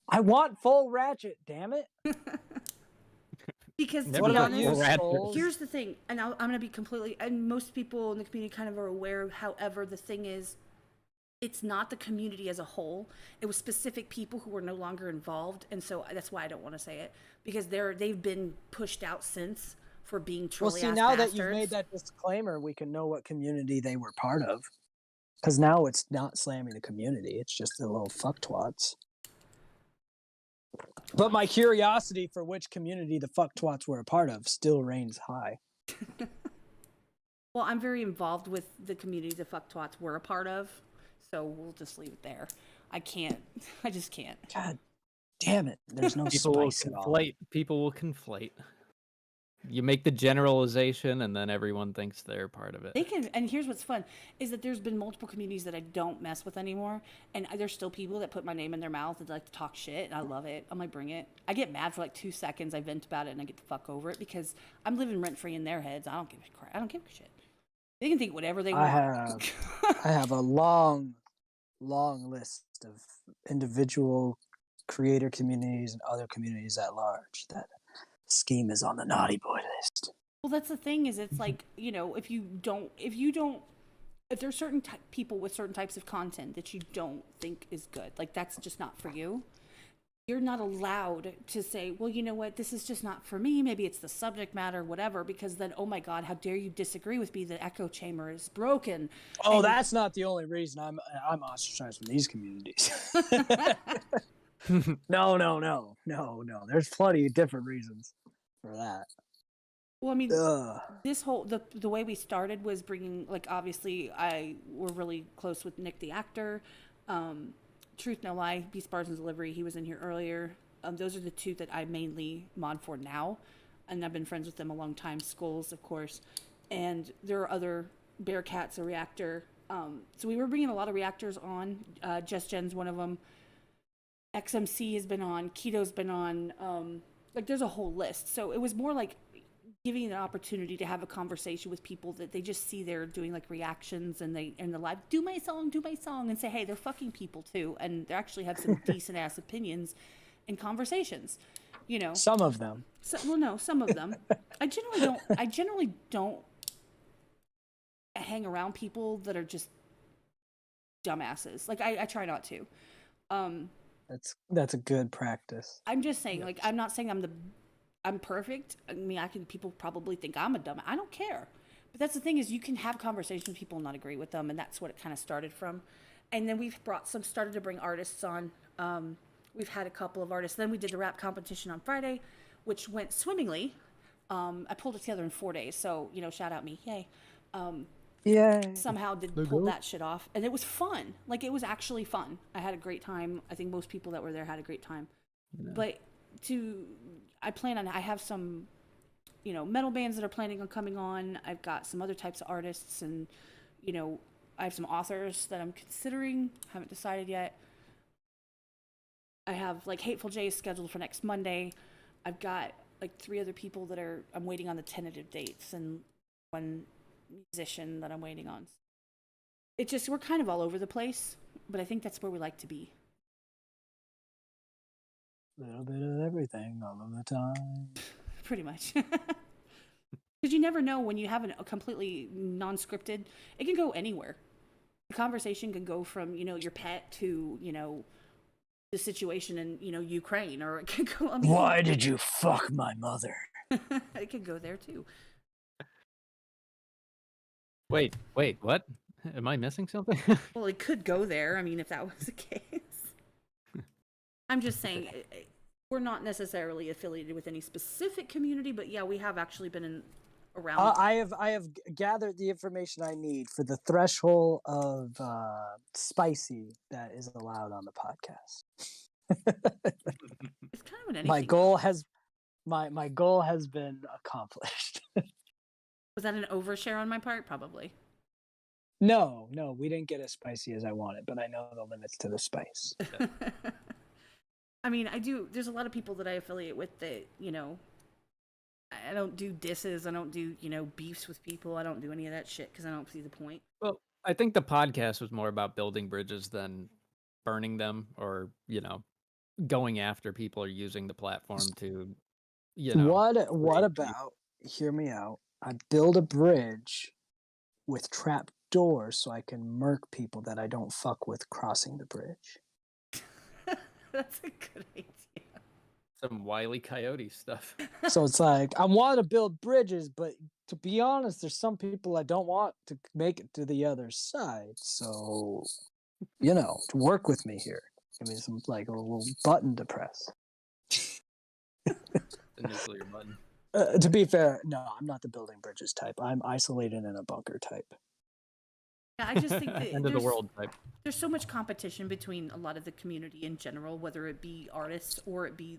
I want full ratchet, damn it. Because to be honest, here's the thing, and I'm going to be completely, and most people in the community kind of are aware. However, the thing is, it's not the community as a whole. It was specific people who were no longer involved, and so that's why I don't want to say it, because they've been pushed out since for being trolly ass now bastards. That you've made that disclaimer, we can know what community they were part of. Because now it's not slamming the community; it's just the little fucktwats. But my curiosity for which community the fucktwats were a part of still reigns high. Well, I'm very involved with the community the fucktwats were a part of, so we'll just leave it there. I just can't. God damn it. There's no spice at all. People will conflate. You make the generalization, and then everyone thinks they're part of it. They can, and here's what's fun, is that there's been multiple communities that I don't mess with anymore, and there's still people that put my name in their mouth and like to talk shit, and I love it. I'm like, bring it. I get mad for like 2 seconds, I vent about it, and I get the fuck over it, because I'm living rent-free in their heads. I don't give a crap. I don't give a shit. They can think whatever they want. I have a long list of individual creator communities and other communities at large that Skeem is on the naughty boy list. Well, that's the thing is it's like, if there's certain people with certain types of content that you don't think is good, like that's just not for you, you're not allowed to say, well, you know what, this is just not for me. Maybe it's the subject matter, whatever, because then, oh my God, how dare you disagree with me? The echo chamber is broken. Oh, And- that's not the only reason I'm ostracized from these communities. No. There's plenty of different reasons for that. Well, I mean, Ugh. this whole the way we started was bringing, like, obviously we're really close with Nick the actor. Truth No Lie, Beast Bars and Delivery, he was in here earlier. Those are the two that I mainly mod for now, and I've been friends with them a long time. Skulls, of course, and there are other Bearcats, a reactor. So we were bringing a lot of reactors on. Just Jen's one of them. XMC has been on. Keto's been on. Like there's a whole list. So it was more like giving an opportunity to have a conversation with people that they just see they're doing like reactions and they in the live do my song and say, hey, they're fucking people too, and they actually have some decent ass opinions and conversations, Some of them. No, some of them. I generally don't hang around people that are just dumbasses. Like I try not to. That's a good practice. I'm just saying, like, I'm not saying I'm perfect. I mean, people probably think I'm a dumb. I don't care. But that's the thing is you can have conversations with people and not agree with them. And that's what it kind of started from. And then we've started to bring artists on. We've had a couple of artists. Then we did the rap competition on Friday, which went swimmingly. I pulled it together in 4 days. So, shout out me. Yay. Somehow did pull that shit off. And it was fun. Like, it was actually fun. I had a great time. I think most people that were there had a great time. Yeah. But I have some, metal bands that are planning on coming on. I've got some other types of artists and, I have some authors that I'm considering. Haven't decided yet. I have like Hateful J is scheduled for next Monday. I've got like 3 other people that I'm waiting on the tentative dates and one musician that I'm waiting on. It's just, we're kind of all over the place, but I think that's where we like to be. A little bit of everything all of the time. Pretty much. Because you never know when you have a completely non-scripted, it can go anywhere. The conversation can go from, your pet to, the situation in, Ukraine, or it could go, why did you fuck my mother? It could go there too. Wait, what? Am I missing something? Well, it could go there. I mean, if that was the case. I'm just saying, we're not necessarily affiliated with any specific community, but yeah, we have actually been around. I have gathered the information I need for the threshold of spicy that is allowed on the podcast. It's kind of an anything. My goal has been accomplished. Was that an overshare on my part? Probably. No, we didn't get as spicy as I wanted, but I know the limits to the spice. I mean, there's a lot of people that I affiliate with that, I don't do disses. I don't do, beefs with people. I don't do any of that shit because I don't see the point. Well, I think the podcast was more about building bridges than burning them or, going after people or using the platform to, What about, hear me out, I build a bridge with trap doors so I can murk people that I don't fuck with crossing the bridge. That's a good idea. Some Wile E. Coyote stuff. So it's like, I want to build bridges, but to be honest, there's some people I don't want to make it to the other side. So, work with me here. Give me some, like, a little button to press. The nuclear button. To be fair, no, I'm not the building bridges type. I'm isolated in a bunker type. Yeah, I just think that end of the world type. There's so much competition between a lot of the community in general, whether it be artists or it be,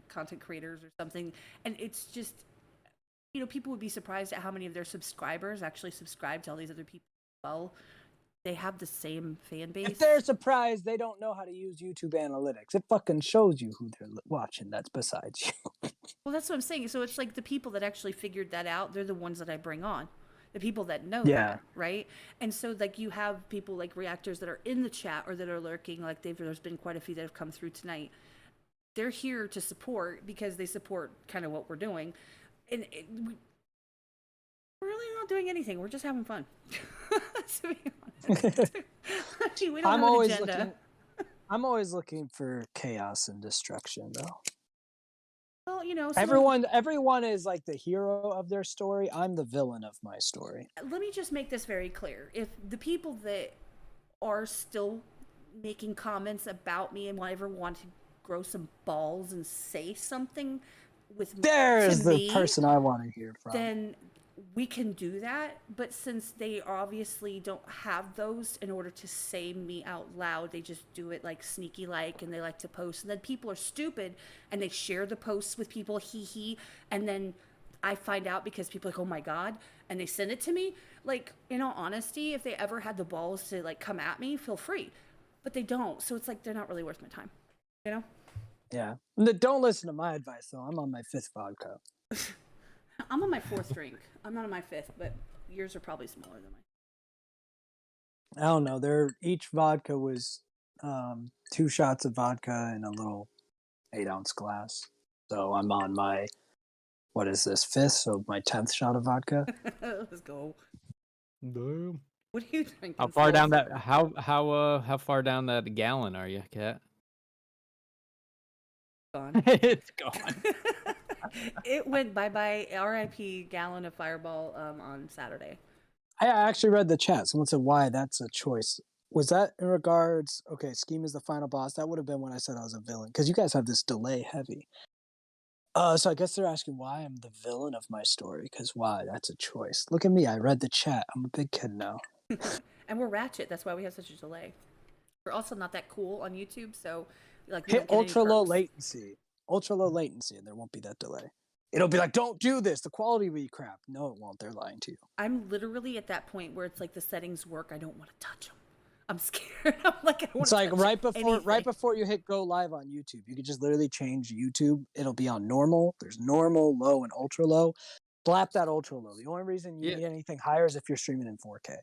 content creators or something. And it's just, people would be surprised at how many of their subscribers actually subscribe to all these other people as well. They have the same fan base. If they're surprised, they don't know how to use YouTube analytics. It fucking shows you who they're watching. That's besides you. Well, that's what I'm saying. So it's like the people that actually figured that out, they're the ones that I bring on. The people that know that, right? And so, like, you have people like reactors that are in the chat or that are lurking. Like, there's been quite a few that have come through tonight. They're here to support because they support kind of what we're doing. And We're really not doing anything. We're just having fun. To be honest. I mean, we don't I'm have an always agenda. looking. I'm always looking for chaos and destruction, though. Well, you know, Everyone is like the hero of their story. I'm the villain of my story. let me just make this very clear. If the people that are still making comments about me and ever want to grow some balls and say something There's to the me, person I want to hear from. then we can do that. But since they obviously don't have those in order to say me out loud, they just do it like sneaky like, and they like to post. And then people are stupid and they share the posts with people, and then I find out because people are like, oh my God, and they send it to me. Like, in all honesty, if they ever had the balls to like come at me, feel free. But they don't. So it's like they're not really worth my time. You know? Yeah. Don't listen to my advice, though. I'm on my 5th vodka. I'm on my 4th drink. I'm not on my 5th, but yours are probably smaller than mine. I don't know. Each vodka was 2 shots of vodka in a little 8-ounce glass. So I'm on my, what is this, 5th? So my 10th shot of vodka. Let's go. Damn. What are you drinking? How far down Souls? that? How far down that gallon are you, Kat? Gone. It's gone. It went bye-bye. R.I.P. gallon of Fireball on Saturday. I actually read the chat. Someone said, why that's a choice. Was that in regards, okay, Skeem is the final boss? That would have been when I said I was a villain. Because you guys have this delay heavy. So I guess they're asking why I'm the villain of my story. Because why? That's a choice. Look at me. I read the chat. I'm a big kid now. And we're ratchet. That's why we have such a delay. We're also not that cool on YouTube, so like we Hit don't get any ultra low perks. latency. Ultra low latency, and there won't be that delay. It'll be like, don't do this. The quality will be crap. No, it won't. They're lying to you. I'm literally at that point where it's like the settings work. I don't want to touch them. I'm scared. I'm like, I don't want It's to like touch right anything. before you hit go live on YouTube, you could just literally change YouTube. It'll be on normal. There's normal, low, and ultra low. Blap that ultra low. The only reason you Yeah. need anything higher is if you're streaming in 4K.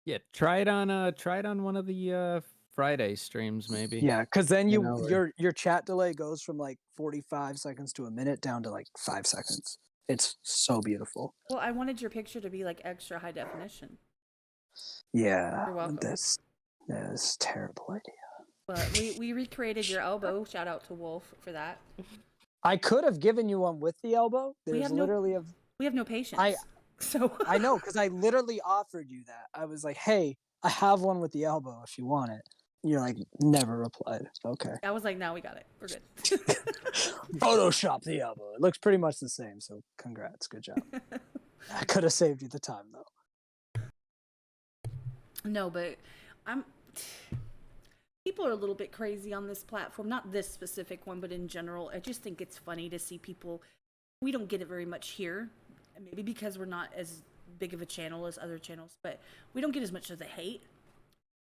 Yeah, try it on one of the Friday streams, maybe. Yeah, because then You know, your chat delay goes from like 45 seconds to a minute down to like 5 seconds. It's so beautiful. Well, I wanted your picture to be like extra high definition. Yeah, You're welcome. that's a terrible idea. But we recreated your elbow. Shout out to Wolf for that. I could have given you one with the elbow. There's literally we have no patience. So I know, because I literally offered you that. I was like, hey, I have one with the elbow if you want it. You're like, never replied. Okay. I was like, now we got it. We're good. Photoshop the elbow. It looks pretty much the same, so congrats. Good job. I could have saved you the time, though. No, but people are a little bit crazy on this platform. Not this specific one, but in general. I just think it's funny to see people. We don't get it very much here. Maybe because we're not as big of a channel as other channels, but we don't get as much of the hate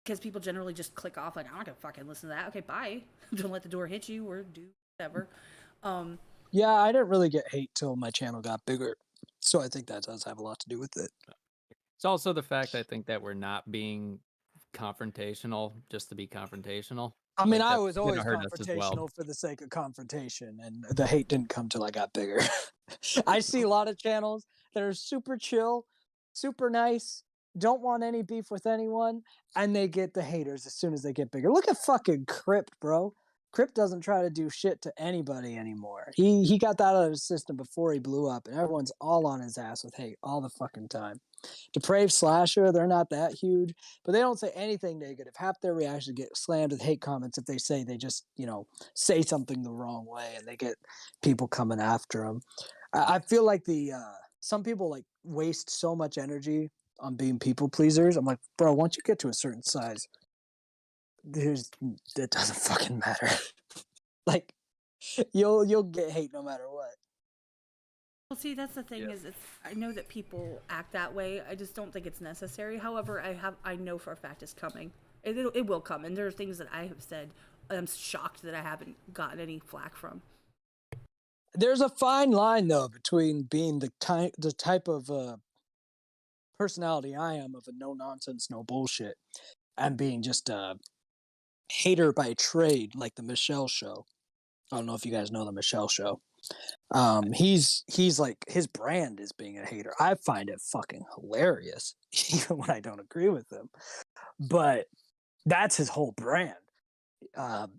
because people generally just click off like, I'm not gonna fucking listen to that. Okay, bye. Don't let the door hit you or do whatever. Yeah, I didn't really get hate till my channel got bigger, so I think that does have a lot to do with it. it's also the fact I think that we're not being confrontational just to be confrontational. I mean, Like, I that's was gonna always hurt us as well. confrontational for the sake of confrontation, and the hate didn't come till I got bigger. I see a lot of channels that are super chill, super nice, don't want any beef with anyone, and they get the haters as soon as they get bigger. Look at fucking Crypt, bro. Crypt doesn't try to do shit to anybody anymore. He got that out of his system before he blew up, and everyone's all on his ass with hate all the fucking time. Depraved Slasher, they're not that huge, but they don't say anything negative. Half their reactions get slammed with hate comments if they say they just, say something the wrong way, and they get people coming after them. I feel like some people like waste so much energy on being people pleasers. I'm like, bro, once you get to a certain size, it doesn't fucking matter. Like, you'll get hate no matter what. Well, see, that's the thing is, I know that people act that way. I just don't think it's necessary. However, I know for a fact it's coming. It will come, and there are things that I have said I'm shocked that I haven't gotten any flack from. There's a fine line though between being the type of personality I am of a no nonsense, no bullshit, and being just a hater by trade, like the Michelle Show. I don't know if you guys know the Michelle Show. He's like, his brand is being a hater. I find it fucking hilarious, even when I don't agree with him. But that's his whole brand. And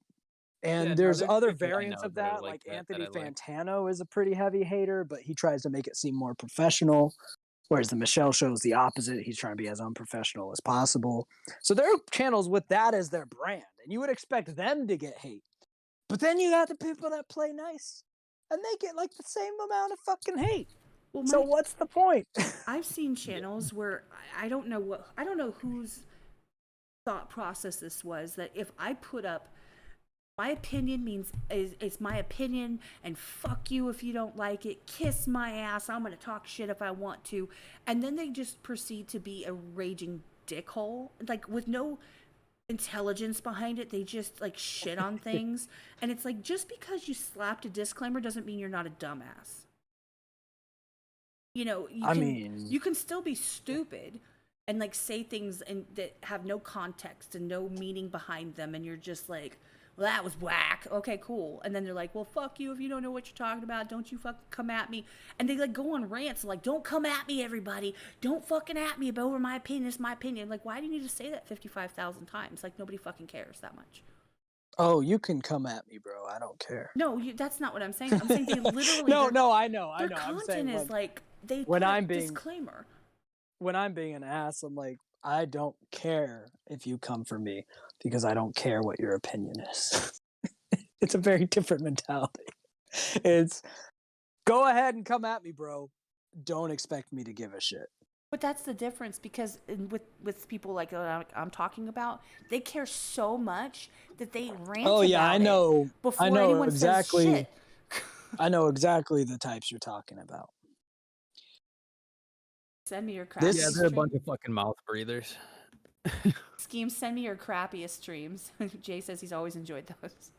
Yeah, no, there's there's other people I variants know of that are that, like like that Anthony I like. Fantano is a pretty heavy hater, but he tries to make it seem more professional. Whereas the Michelle show is the opposite. He's trying to be as unprofessional as possible. So there are channels with that as their brand, and you would expect them to get hate. But then you got the people that play nice, and they get like the same amount of fucking hate. Well, So what's the point? I've seen channels where I don't know whose thought process this was, that if I put up my opinion means it's my opinion, and fuck you if you don't like it, kiss my ass, I'm gonna talk shit if I want to, and then they just proceed to be a raging dickhole, like with no intelligence behind it. They just like shit on things, and it's like, just because you slapped a disclaimer doesn't mean you're not a dumbass. You know, I mean, you can still be stupid and like say things and that have no context and no meaning behind them, and you're just like, well, that was whack. Okay, cool. And then they're like, well, fuck you if you don't know what you're talking about. Don't you fucking come at me. And they like go on rants like, don't come at me, everybody. Don't fucking at me about my opinion. It's my opinion. Like, why do you need to say that 55,000 times? Like, nobody fucking cares that much. oh, you can come at me, bro. I don't care. No, that's not what I'm saying. I'm saying they literally No, their, no, I know. their I'm content saying is like they when put I'm a being disclaimer. when I'm being an ass, I'm like, I don't care if you come for me because I don't care what your opinion is. It's a very different mentality. It's go ahead and come at me, bro. Don't expect me to give a shit. But that's the difference, because with people like I'm talking about, they care so much that they rant Oh yeah, about it I before know anyone says exactly. shit. I know exactly the types you're talking about. Send me your crappiest This Yeah, they're a stream. bunch of fucking mouth breathers. Skeem, send me your crappiest streams. Jay says he's always enjoyed those.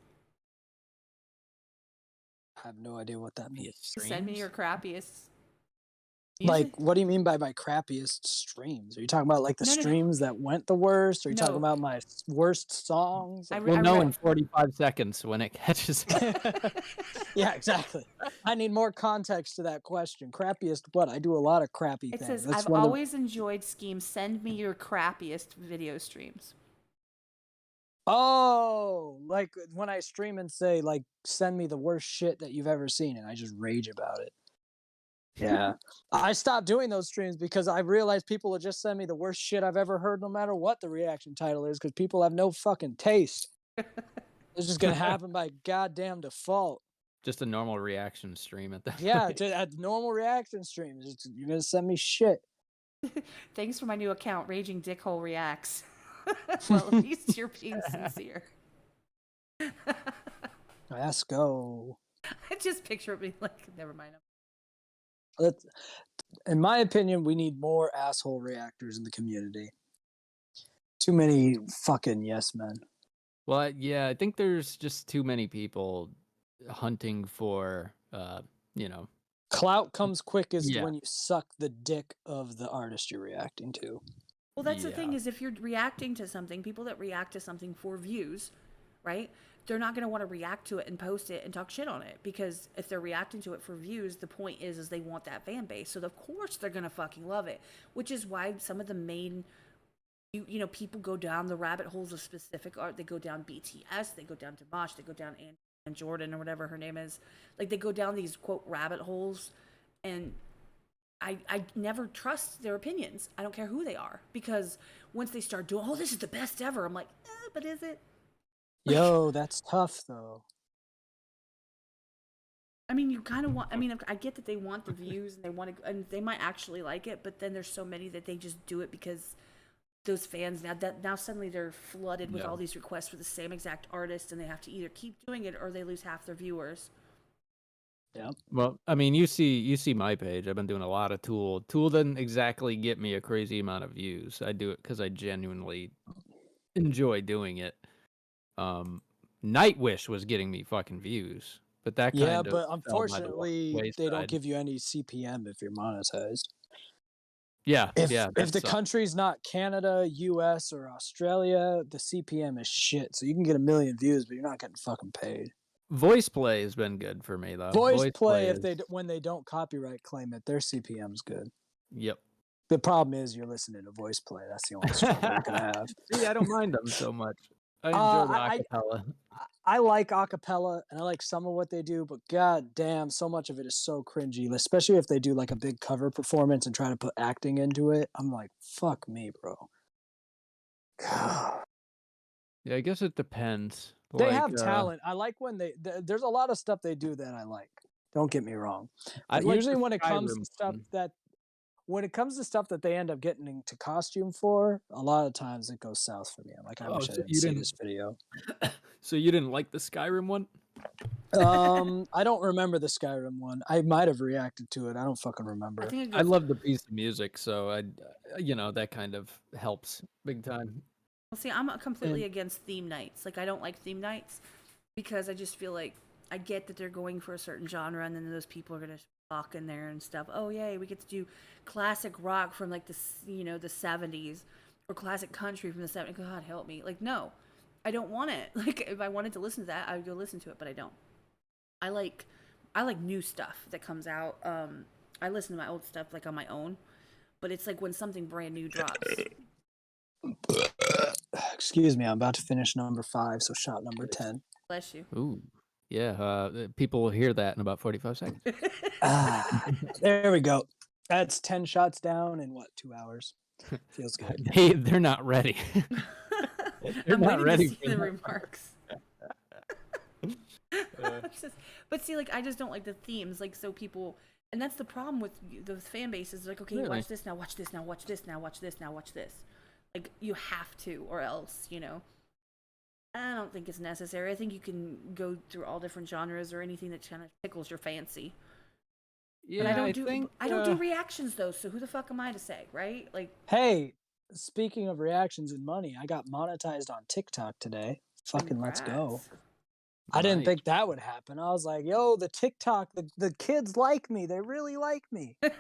I have no idea what that means. Send me your crappiest. Like, what do you mean by my crappiest streams? Are you talking about like the No. streams that went the worst? Are you talking No. about my worst songs? We'll know in 45 seconds when it catches up. Yeah, exactly. I need more context to that question. Crappiest what? I do a lot of crappy It things. says, I've always enjoyed Skeem. Send me your crappiest video streams. Oh, like when I stream and say, like, send me the worst shit that you've ever seen, and I just rage about it. Yeah. I stopped doing those streams because I realized people will just send me the worst shit I've ever heard, no matter what the reaction title is, because people have no fucking taste. It's just gonna happen by goddamn default. Just a normal reaction stream at that. Yeah, at normal reaction streams, you're gonna send me shit. Thanks for my new account, Raging Dickhole Reacts. Well, at least you're being sincere. Let's go. I just picture it being like, never mind. In my opinion, we need more asshole reactors in the community. Too many fucking yes men. Well, yeah, I think there's just too many people hunting for, clout comes quickest when you suck the dick of the artist you're reacting to. Well, that's the thing, is if you're reacting to something, people that react to something for views, right? They're not going to want to react to it and post it and talk shit on it, because if they're reacting to it for views, the point is they want that fan base. So of course they're going to fucking love it, which is why some of the main, people go down the rabbit holes of specific art. They go down BTS, they go down Dimash, they go down Ann Jordan or whatever her name is. Like, they go down these quote rabbit holes, and I never trust their opinions. I don't care who they are, because once they start doing, oh, this is the best ever, I'm like, but is it? Yo, that's tough though. I mean, you kind of want, I get that they want the views and they want to, and they might actually like it, but then there's so many that they just do it because those fans now suddenly they're flooded with all these requests for the same exact artist, and they have to either keep doing it or they lose half their viewers. Yeah. Well, I mean, you see my page. I've been doing a lot of Tool. Tool doesn't exactly get me a crazy amount of views. I do it because I genuinely enjoy doing it. Nightwish was getting me fucking views, but that kind of but unfortunately they don't give you any CPM if you're monetized. Yeah, if the country's not Canada, US, or Australia, the CPM is shit. So you can get 1 million views, but you're not getting fucking paid. Voice play has been good for me though. Voice play, if is, when they don't copyright claim it, their CPM's good. Yep. The problem is you're listening to voice play. That's the only struggle you're gonna have. See, I don't mind them so much. I enjoy the acapella. I like acapella and I like some of what they do, but god damn, so much of it is so cringy, especially if they do like a big cover performance and try to put acting into it. I'm like, fuck me, bro. Yeah, I guess it depends. They have talent. I like when there's a lot of stuff they do that I like. Don't get me wrong. But like usually the when it comes to Skyrim stuff one. that they end up getting into costume for, a lot of times it goes south for me. I'm like, I wish I so didn't you see didn't- this video. So you didn't like the Skyrim one? I don't remember the Skyrim one. I might have reacted to it. I don't fucking remember. I think it I goes, love the piece of music, so that kind of helps big time. well, see, I'm completely against theme nights. Like, I don't like theme nights because I just feel like I get that they're going for a certain genre, and then those people are gonna walk in there and stuff. Oh, yay, we get to do classic rock from like the 70s, or classic country from the 70s. God help me. Like, no, I don't want it. Like, if I wanted to listen to that, I would go listen to it, but I don't. I like new stuff that comes out. I listen to my old stuff like on my own, but it's like when something brand new drops. Excuse me, I'm about to finish number 5, so shot number 10. Bless you. Ooh, yeah. People will hear that in about 45 seconds. There we go. That's 10 shots down in what, 2 hours? Feels good. They're not ready. They're I'm not waiting ready to see for the that. remarks. But see, like, I just don't like the themes. Like, so people, and that's the problem with the fan base is like, okay, Really? watch this now, watch this now, watch this now, watch this now, watch this. Like, you have to, or else, I don't think it's necessary. I think you can go through all different genres or anything that kind of tickles your fancy. Yeah, But I don't do think reactions though, so who the fuck am I to say, right? Like, Hey, speaking of reactions and money, I got monetized on TikTok today. Fucking let's go. congrats. I didn't Nice. think that would happen. I was like, yo, the TikTok, the kids like me. They really like me. I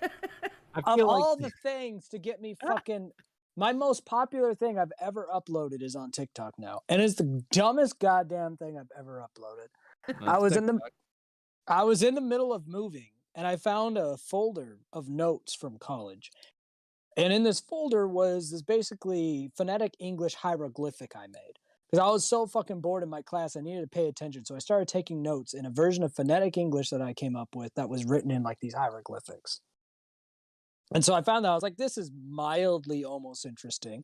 Of feel all like the things to get me fucking, my most popular thing I've ever uploaded is on TikTok now. And it's the dumbest goddamn thing I've ever uploaded. I was in the middle of moving and I found a folder of notes from college. And in this folder was this basically phonetic English hieroglyphic I made. Because I was so fucking bored in my class, I needed to pay attention. So I started taking notes in a version of phonetic English that I came up with that was written in like these hieroglyphics. And so I found that I was like, this is mildly almost interesting.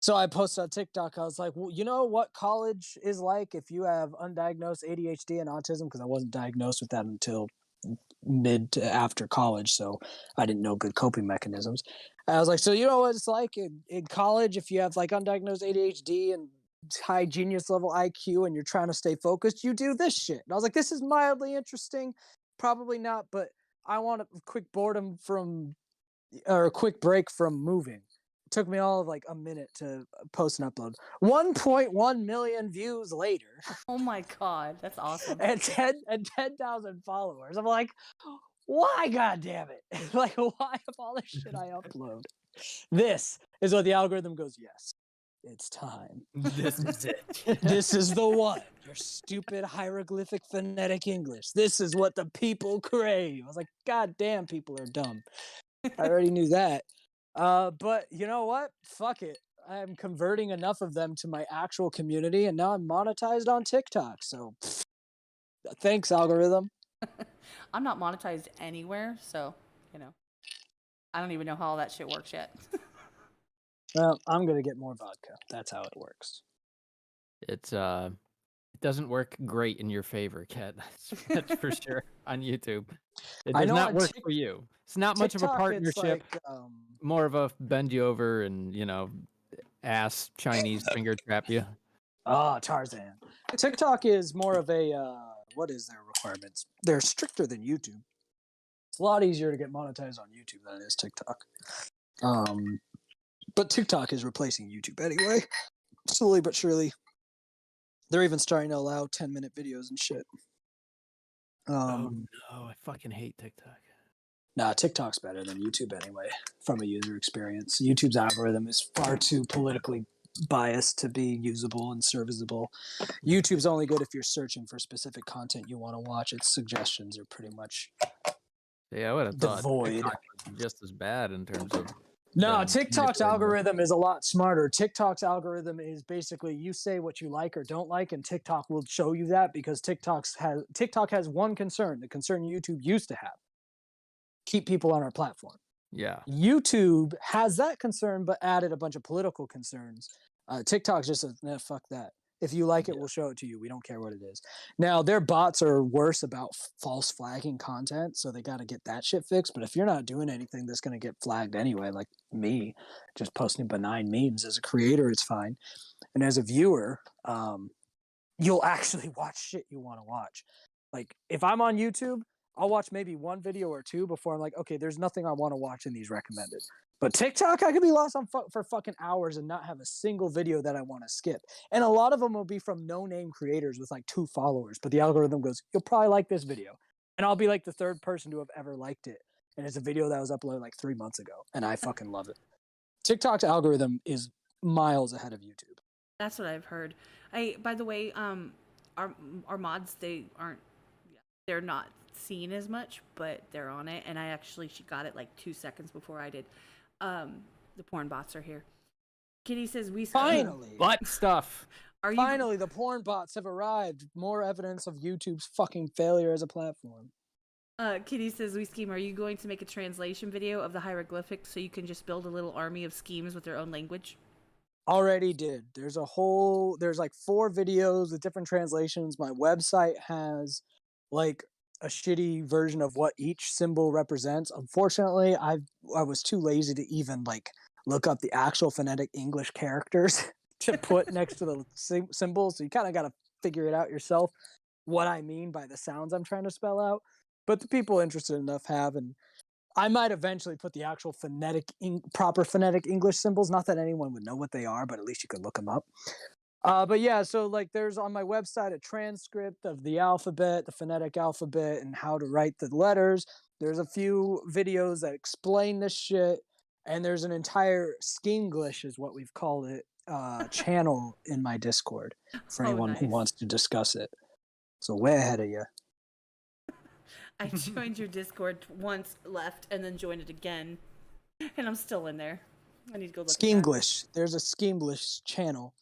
So I posted on TikTok. I was like, well, you know what college is like if you have undiagnosed ADHD and autism? Because I wasn't diagnosed with that until mid to after college. So I didn't know good coping mechanisms. And I was like, so you know what it's like in college if you have like undiagnosed ADHD and high genius level IQ and you're trying to stay focused, you do this shit. And I was like, this is mildly interesting. Probably not, but I want a quick a quick break from moving. It took me all of like a minute to post and upload. 1.1 million views later. Oh my god, that's awesome. and 10,000 followers. I'm like, why, god damn it? Like, why of all the shit I upload? This is what the algorithm goes, yes, it's time. this is it. This is the one. Your stupid hieroglyphic phonetic English. This is what the people crave. I was like, god damn, people are dumb. I already knew that. But you know what? Fuck it. I'm converting enough of them to my actual community, and now I'm monetized on TikTok. So, thanks, algorithm. I'm not monetized anywhere, so I don't even know how all that shit works yet. Well, I'm gonna get more vodka. That's how it works. It doesn't work great in your favor, Kat. That's for sure on YouTube. It I does know not on work for you. It's not much of a TikTok, it's partnership. like, More of a bend you over and ass Chinese finger trap you. Tarzan. TikTok is more of a what is their requirements? They're stricter than YouTube. It's a lot easier to get monetized on YouTube than it is TikTok. But TikTok is replacing YouTube anyway, slowly but surely. They're even starting to allow 10-minute videos and shit. Oh no, I fucking hate TikTok. Nah, TikTok's better than YouTube anyway, from a user experience. YouTube's algorithm is far too politically biased to be usable and serviceable. YouTube's only good if you're searching for specific content you want to watch. Its suggestions are pretty much Yeah, I would have thought devoid. TikTok was just as bad in terms of No, them TikTok's manipulating algorithm is a lot smarter. TikTok's algorithm is basically you say what you like or don't like, and TikTok will show you that because TikTok has one concern, the concern YouTube used to have: keep people on our platform. Yeah. YouTube has that concern, but added a bunch of political concerns. TikTok just says, nah, fuck that. If you like it, we'll show it to you. We don't care what it is. Now, their bots are worse about false flagging content, so they got to get that shit fixed. But if you're not doing anything that's going to get flagged anyway, like me, just posting benign memes as a creator, it's fine. And as a viewer, you'll actually watch shit you want to watch. Like, if I'm on YouTube, I'll watch maybe one video or two before I'm like, okay, there's nothing I want to watch in these recommended. But TikTok, I could be lost on for fucking hours and not have a single video that I want to skip. And a lot of them will be from no-name creators with like 2 followers. But the algorithm goes, you'll probably like this video. And I'll be like the 3rd person to have ever liked it. And it's a video that was uploaded like 3 months ago. And I fucking love it. TikTok's algorithm is miles ahead of YouTube. That's what I've heard. By the way, our mods, they're not seen as much, but they're on it. And she got it like 2 seconds before I did. The porn bots are here. Kitty says we finally butt stuff. Finally, the porn bots have arrived. More evidence of YouTube's fucking failure as a platform. Kitty says, We Skeem, are you going to make a translation video of the hieroglyphics so you can just build a little army of schemes with their own language? Already did. There's like 4 videos with different translations. My website has like a shitty version of what each symbol represents. Unfortunately, I was too lazy to even like look up the actual phonetic English characters to put next to the symbols. So you kind of got to figure it out yourself, what I mean by the sounds I'm trying to spell out. But the people interested enough have, and I might eventually put the actual proper phonetic English symbols. Not that anyone would know what they are, but at least you could look them up. But yeah, so like there's on my website a transcript of the alphabet, the phonetic alphabet, and how to write the letters. There's a few videos that explain this shit, and there's an entire Skeemglish is what we've called it, channel in my Discord for anyone who wants to discuss it. So way ahead of you. I joined your Discord once, left, and then joined it again, and I'm still in there. I need to go look. Skeemglish. There's a Skeemglish channel.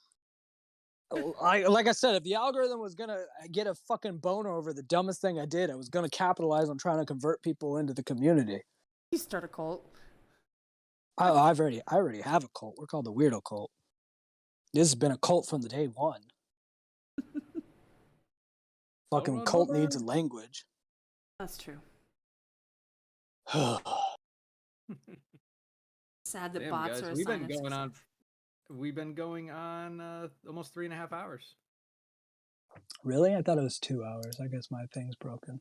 Like I said, if the algorithm was gonna get a fucking boner over the dumbest thing I did, I was gonna capitalize on trying to convert people into the community. You start a cult. I already have a cult. We're called the Weirdo Cult. This has been a cult from the day one. Fucking cult needs a language. That's true. Sad that bots are a sign of success. We've been going on almost 3.5 hours. Really? I thought it was 2 hours. I guess my thing's broken.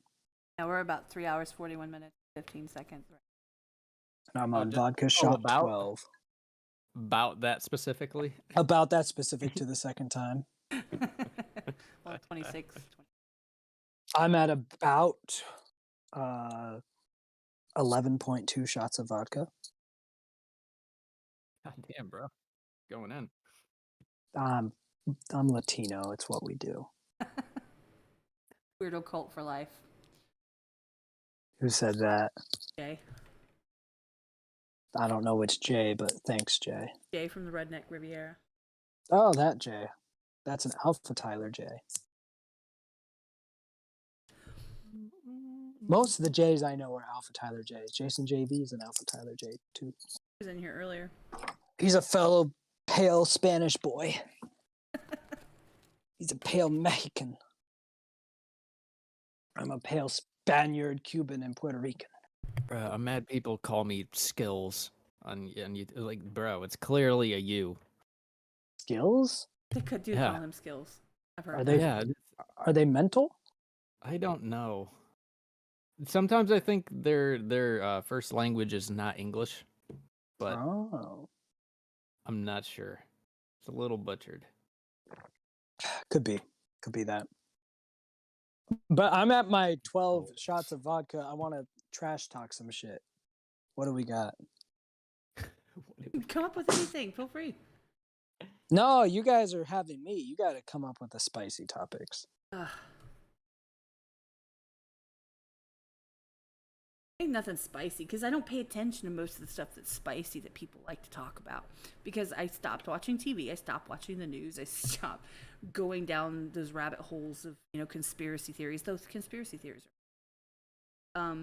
Yeah, we're about 3 hours, 41 minutes, 15 seconds. And I'm on vodka shot 12. About that specifically? About that specific to the second time. Well, 26. I'm at about 11.2 shots of vodka. God damn, bro. Going in. I'm Latino. It's what we do. Weirdo cult for life. Who said that? Jay. I don't know which Jay, but thanks, Jay. Jay from the Redneck Riviera. Oh, that Jay. That's an Alpha Tyler Jay. Most of the Jays I know are Alpha Tyler Jays. Jason JV is an Alpha Tyler J too. He was in here earlier. He's a fellow pale Spanish boy. He's a pale Mexican. I'm a pale Spaniard, Cuban, and Puerto Rican. Bro, I'm mad people call me Skills. And you like, bro, it's clearly a you. Skills? They could do call him Skills. I've heard. Are they mental? I don't know. Sometimes I think their first language is not English, but I'm not sure. It's a little butchered. Could be that. But I'm at my 12 shots of vodka. I want to trash talk some shit. What do we got? Come up with anything. Feel free. No, you guys are having me. You got to come up with the spicy topics. Ugh. Ain't nothing spicy because I don't pay attention to most of the stuff that's spicy that people like to talk about because I stopped watching TV, I stopped watching the news, I stopped going down those rabbit holes of conspiracy theories. Those conspiracy theories are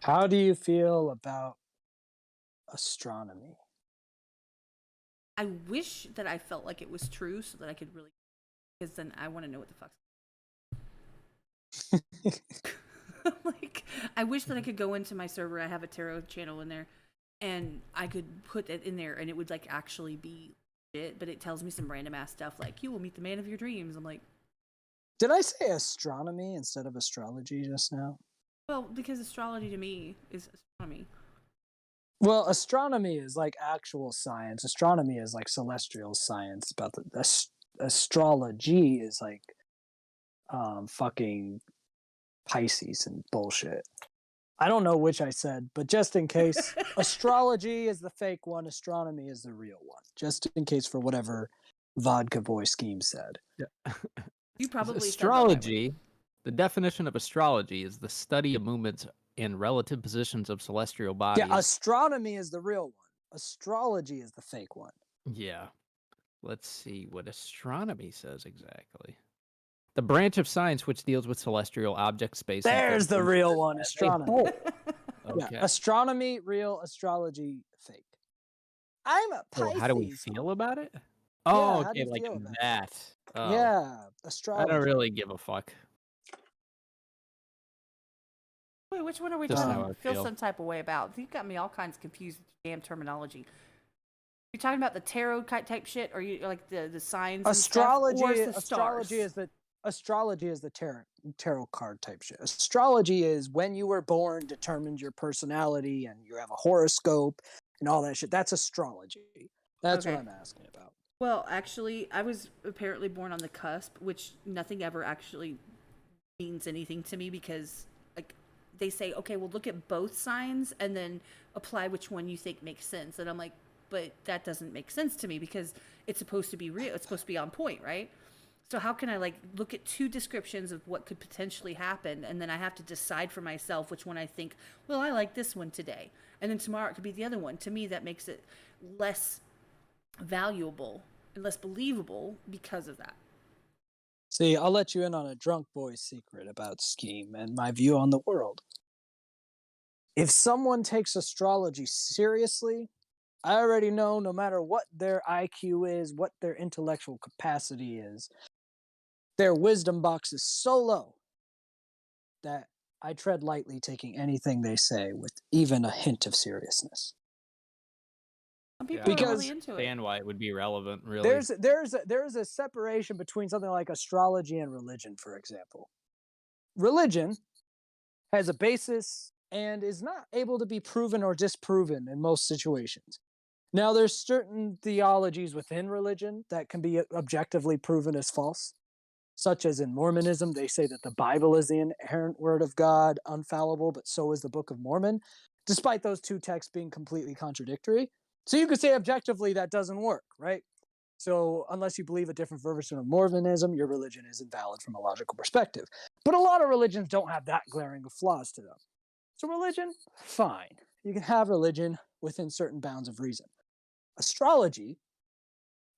How do you feel about astronomy? I wish that I felt like it was true so that I could really, because then I want to know what the fuck's like. I wish that I could go into my server. I have a tarot channel in there, and I could put it in there, and it would like actually be it. But it tells me some random ass stuff like you will meet the man of your dreams. I'm like, did I say astronomy instead of astrology just now? well, because astrology to me is astronomy. Well, astronomy is like actual science. Astronomy is like celestial science. About the astrology is like fucking Pisces and bullshit. I don't know which I said, but just in case, astrology is the fake one, astronomy is the real one. Just in case for whatever Vodka Boy Scheme said. Yeah. You probably astrology. The definition of astrology is the study of movements in relative positions of celestial bodies. Yeah, astronomy is the real one. Astrology is the fake one. Yeah. Let's see what astronomy says exactly. The branch of science which deals with celestial objects, space. There's the real one, astronomy. Okay. Yeah, astronomy, real, astrology, fake. I'm a Pisces. So how do we feel about it? Yeah, Oh, how do okay, you like feel about that. Oh, Yeah, I astrology. don't really give a fuck. Wait, which one are we Just talking how I about? Feel feel. some type of way about? You got me all kinds confused with your damn terminology. You're talking about the tarot type shit, or you like the signs? Astrology, and stuff, or the astrology stars? is the astrology is the tarot card type shit. Astrology is when you were born determines your personality, and you have a horoscope and all that shit. That's astrology. That's Okay. what I'm asking about. Well, actually, I was apparently born on the cusp, which nothing ever actually means anything to me because, like, they say, okay, well, look at both signs and then apply which one you think makes sense. And I'm like, but that doesn't make sense to me because it's supposed to be real. It's supposed to be on point, right? So how can I like look at two descriptions of what could potentially happen and then I have to decide for myself which one I think, well, I like this one today. And then tomorrow it could be the other one. To me, that makes it less valuable and less believable because of that. See, I'll let you in on a drunk boy's secret about Scheme and my view on the world. If someone takes astrology seriously, I already know no matter what their IQ is, what their intellectual capacity is, their wisdom box is so low that I tread lightly taking anything they say with even a hint of seriousness. Some people Yeah, are Because really into it. understand why it would be relevant, really. there's a separation between something like astrology and religion, for example. Religion has a basis and is not able to be proven or disproven in most situations. Now, there's certain theologies within religion that can be objectively proven as false, such as in Mormonism, they say that the Bible is the inerrant word of God, infallible, but so is the Book of Mormon, despite those two texts being completely contradictory. So you could say objectively that doesn't work, right? So unless you believe a different version of Mormonism, your religion is invalid from a logical perspective. But a lot of religions don't have that glaring of flaws to them. So religion, fine. You can have religion within certain bounds of reason. Astrology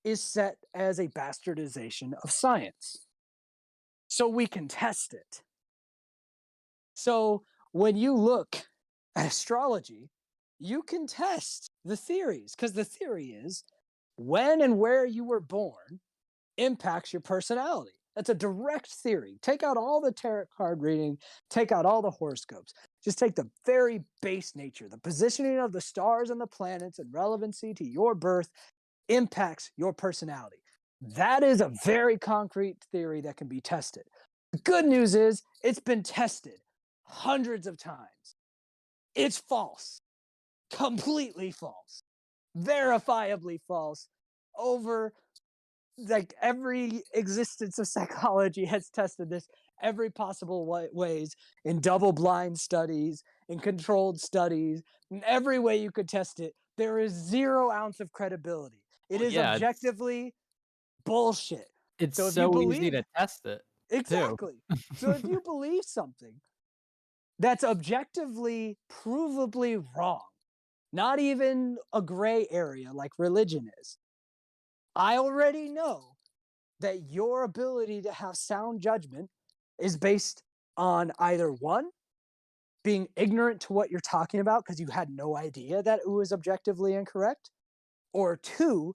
is set as a bastardization of science. So we can test it. So when you look at astrology, you can test the theories, because the theory is when and where you were born impacts your personality. That's a direct theory. Take out all the tarot card reading, take out all the horoscopes. Just take the very base nature, the positioning of the stars and the planets and relevancy to your birth impacts your personality. That is a very concrete theory that can be tested. The good news is it's been tested hundreds of times. It's false. Completely false. Verifiably false. Over like every existence of psychology has tested this every possible ways in double-blind studies, in controlled studies, in every way you could test it. there is 0 ounce of credibility. It Well, is yeah, objectively bullshit. it's So if you so easy believe to test it, too. exactly. So if you believe something that's objectively, provably wrong, not even a gray area like religion is, I already know that your ability to have sound judgment is based on either one, being ignorant to what you're talking about because you had no idea that it was objectively incorrect, or two,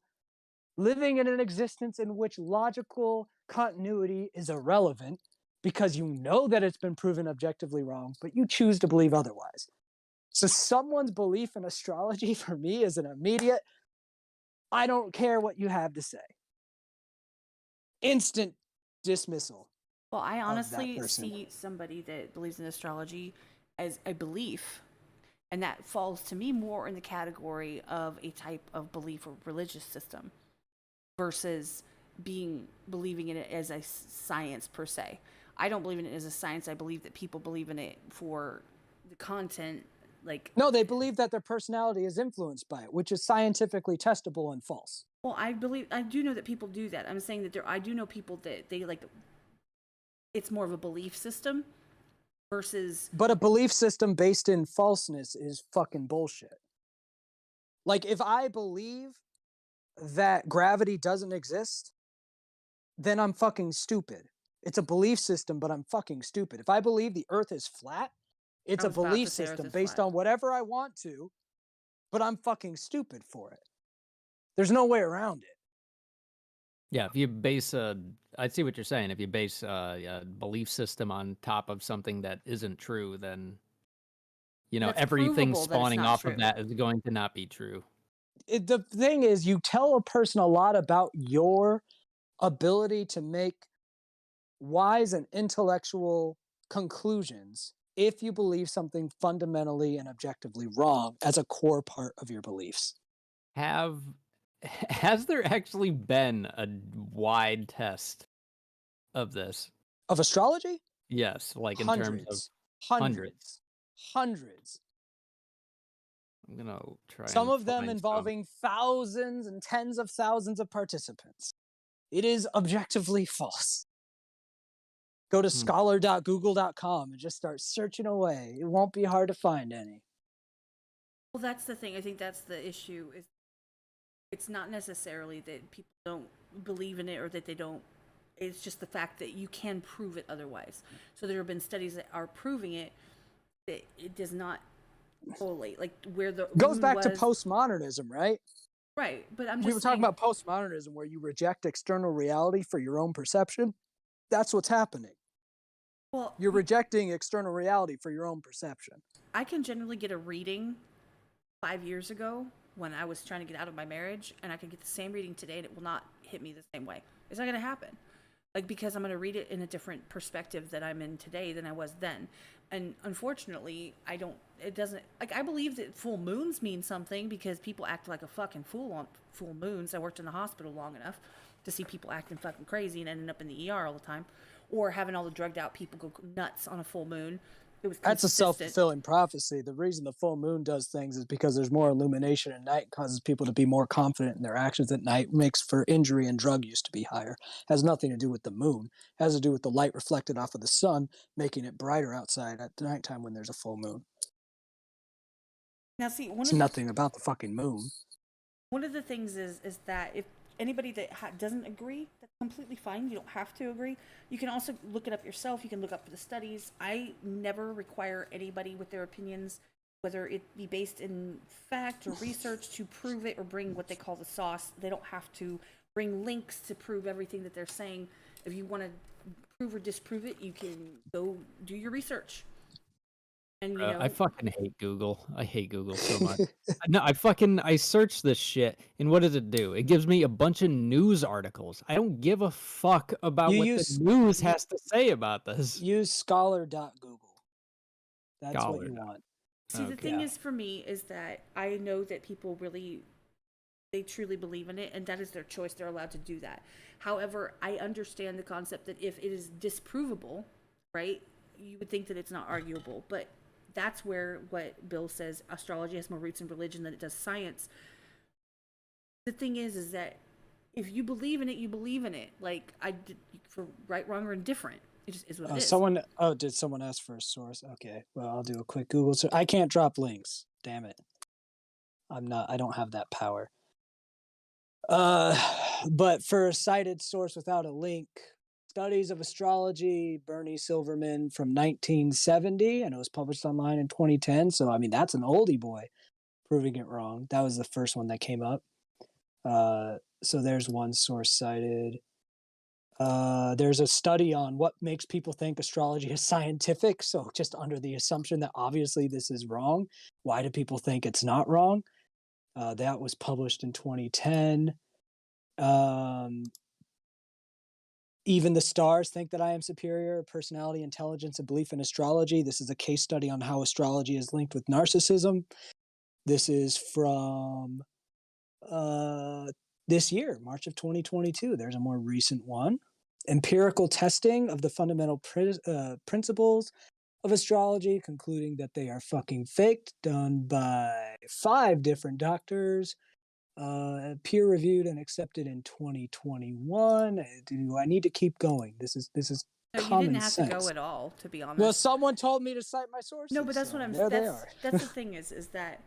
living in an existence in which logical continuity is irrelevant because you know that it's been proven objectively wrong, but you choose to believe otherwise. So someone's belief in astrology for me is an immediate, I don't care what you have to say. Instant dismissal. Well, I that honestly person. see somebody that believes in astrology as a belief, and that falls to me more in the category of a type of belief or religious system versus believing in it as a science per se. I don't believe in it as a science. I believe that people believe in it for the content. Like, No, they believe that their personality is influenced by it, which is scientifically testable and false. well, I do know that people do that. I'm saying that I do know people that they like. It's more of a belief system versus. But a belief system based in falseness is fucking bullshit. Like, if I believe that gravity doesn't exist, then I'm fucking stupid. It's a belief system, but I'm fucking stupid. If I believe the earth is flat, it's I a was about belief to say Earth system is based flat. on whatever I want to, but I'm fucking stupid for it. There's no way around it. Yeah, if you base I see what you're saying. If you base a belief system on top of something that isn't true, then That's everything provable that it's spawning not off true. of that is going to not be true. The thing is, you tell a person a lot about your ability to make wise and intellectual conclusions if you believe something fundamentally and objectively wrong as a core part of your beliefs. Has there actually been a wide test of this? Of astrology? Yes, like in terms of hundreds. Hundreds. I'm gonna try Some and of them find some. involving thousands and tens of thousands of participants. It is objectively false. Go to scholar.google.com and just start searching away. It won't be hard to find any. Well, that's the thing. I think that's the issue. Is it's not necessarily that people don't believe in it or that they don't. It's just the fact that you can prove it otherwise. So there have been studies that are proving it that it does not correlate. Like where the Goes moon back to was- postmodernism, right? right. But I'm just We were talking saying- about postmodernism where you reject external reality for your own perception. That's what's happening. Well, You're rejecting external reality for your own perception. I can generally get a reading 5 years ago when I was trying to get out of my marriage, and I can get the same reading today, and it will not hit me the same way. It's not going to happen. Like, because I'm going to read it in a different perspective that I'm in today than I was then. And unfortunately, it doesn't, like, I believe that full moons mean something because people act like a fucking fool on full moons. I worked in the hospital long enough to see people acting fucking crazy and ending up in the ER all the time, or having all the drugged out people go nuts on a full moon. It was That's a consistent. self-fulfilling prophecy. The reason the full moon does things is because there's more illumination at night, causes people to be more confident in their actions at night, makes for injury and drug use to be higher. Has nothing to do with the moon. Has to do with the light reflected off of the sun, making it brighter outside at nighttime when there's a full moon. Now, see, It's nothing about the fucking moon. one of the things is that if anybody that doesn't agree, that's completely fine. You don't have to agree. You can also look it up yourself. You can look up the studies. I never require anybody with their opinions, whether it be based in fact or research, to prove it or bring what they call the sauce. They don't have to bring links to prove everything that they're saying. If you want to prove or disprove it, you can go do your research. And I fucking hate Google. I hate Google so much. No, I search this shit, and what does it do? It gives me a bunch of news articles. I don't give a fuck about what the news has to say about this. Use scholar.google. That's what Scholar. you want. See, the thing is for me is that I know that people really, they truly believe in it, and that is their choice. They're allowed to do that. However, I understand the concept that if it is disprovable, right, you would think that it's not arguable, but that's where what Bill says, astrology has more roots in religion than it does science. The thing is that if you believe in it, you believe in it. Like, for right, wrong, or indifferent. It just is what it is. Did someone ask for a source? Okay, well, I'll do a quick Google search. I can't drop links. Damn it. I don't have that power. But for a cited source without a link, Studies of Astrology, Bernie Silverman from 1970, and it was published online in 2010. So, I mean, that's an oldie boy proving it wrong. That was the first one that came up. So there's one source cited. There's a study on what makes people think astrology is scientific. So just under the assumption that obviously this is wrong, why do people think it's not wrong? That was published in 2010. Even the stars think that I am superior, personality, intelligence, and belief in astrology. This is a case study on how astrology is linked with narcissism. This is from this year, March of 2022. There's a more recent one. Empirical testing of the fundamental principles of astrology, concluding that they are fucking faked, done by 5 different doctors, peer-reviewed and accepted in 2021. Do I need to keep going? This is No, common you didn't have sense. to go at all, to be honest. Well, someone told me to cite my sources. No, but that's what I'm saying. saying. That's the thing is that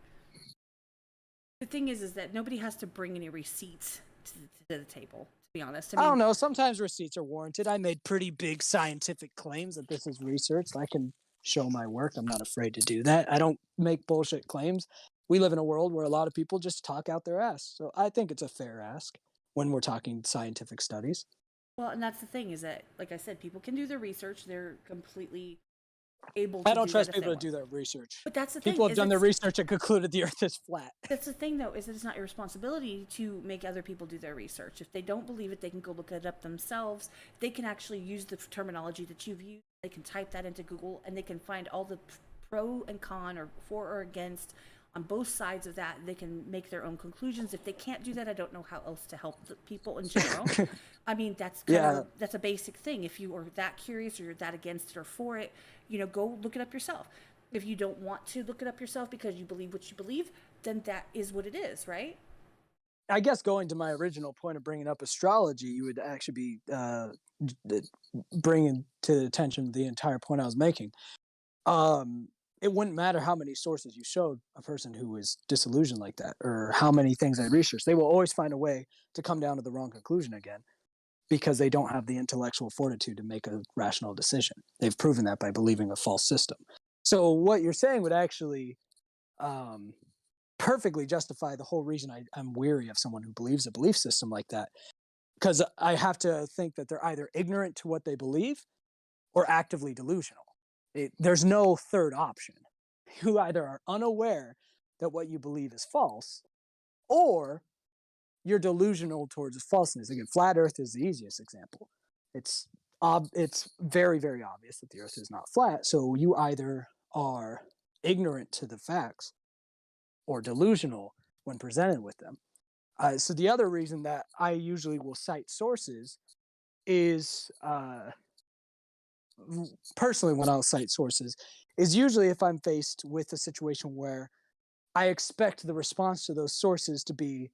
the thing is that nobody has to bring any receipts to the table, to be honest. I don't know. Sometimes receipts are warranted. I made pretty big scientific claims that this is researched. I can show my work. I'm not afraid to do that. I don't make bullshit claims. We live in a world where a lot of people just talk out their ass. So I think it's a fair ask when we're talking scientific studies. Well, and that's the thing is that, like I said, people can do their research. They're completely able to I don't trust that if people they to do want. their research. But that's the thing. People have done their research and concluded the earth is flat. That's the thing, though, is that it's not your responsibility to make other people do their research. If they don't believe it, they can go look it up themselves. They can actually use the terminology that you've used. They can type that into Google, and they can find all the pro and con, or for or against, on both sides of that. They can make their own conclusions. If they can't do that, I don't know how else to help the people in general. I mean, that's that's a basic thing. If you are that curious, or you're that against it or for it, go look it up yourself. If you don't want to look it up yourself because you believe what you believe, then that is what it is, right? I guess going to my original point of bringing up astrology, you would actually be bringing to attention the entire point I was making. It wouldn't matter how many sources you showed a person who was disillusioned like that, or how many things they researched. They will always find a way to come down to the wrong conclusion again, because they don't have the intellectual fortitude to make a rational decision. They've proven that by believing a false system. So what you're saying would actually perfectly justify the whole reason I'm weary of someone who believes a belief system like that, because I have to think that they're either ignorant to what they believe or actively delusional. There's no third option. You either are unaware that what you believe is false, or you're delusional towards falseness. Again, flat Earth is the easiest example. It's very, very obvious that the Earth is not flat. So you either are ignorant to the facts or delusional when presented with them. So the other reason that I usually will cite sources is, personally, when I'll cite sources, is usually if I'm faced with a situation where I expect the response to those sources to be,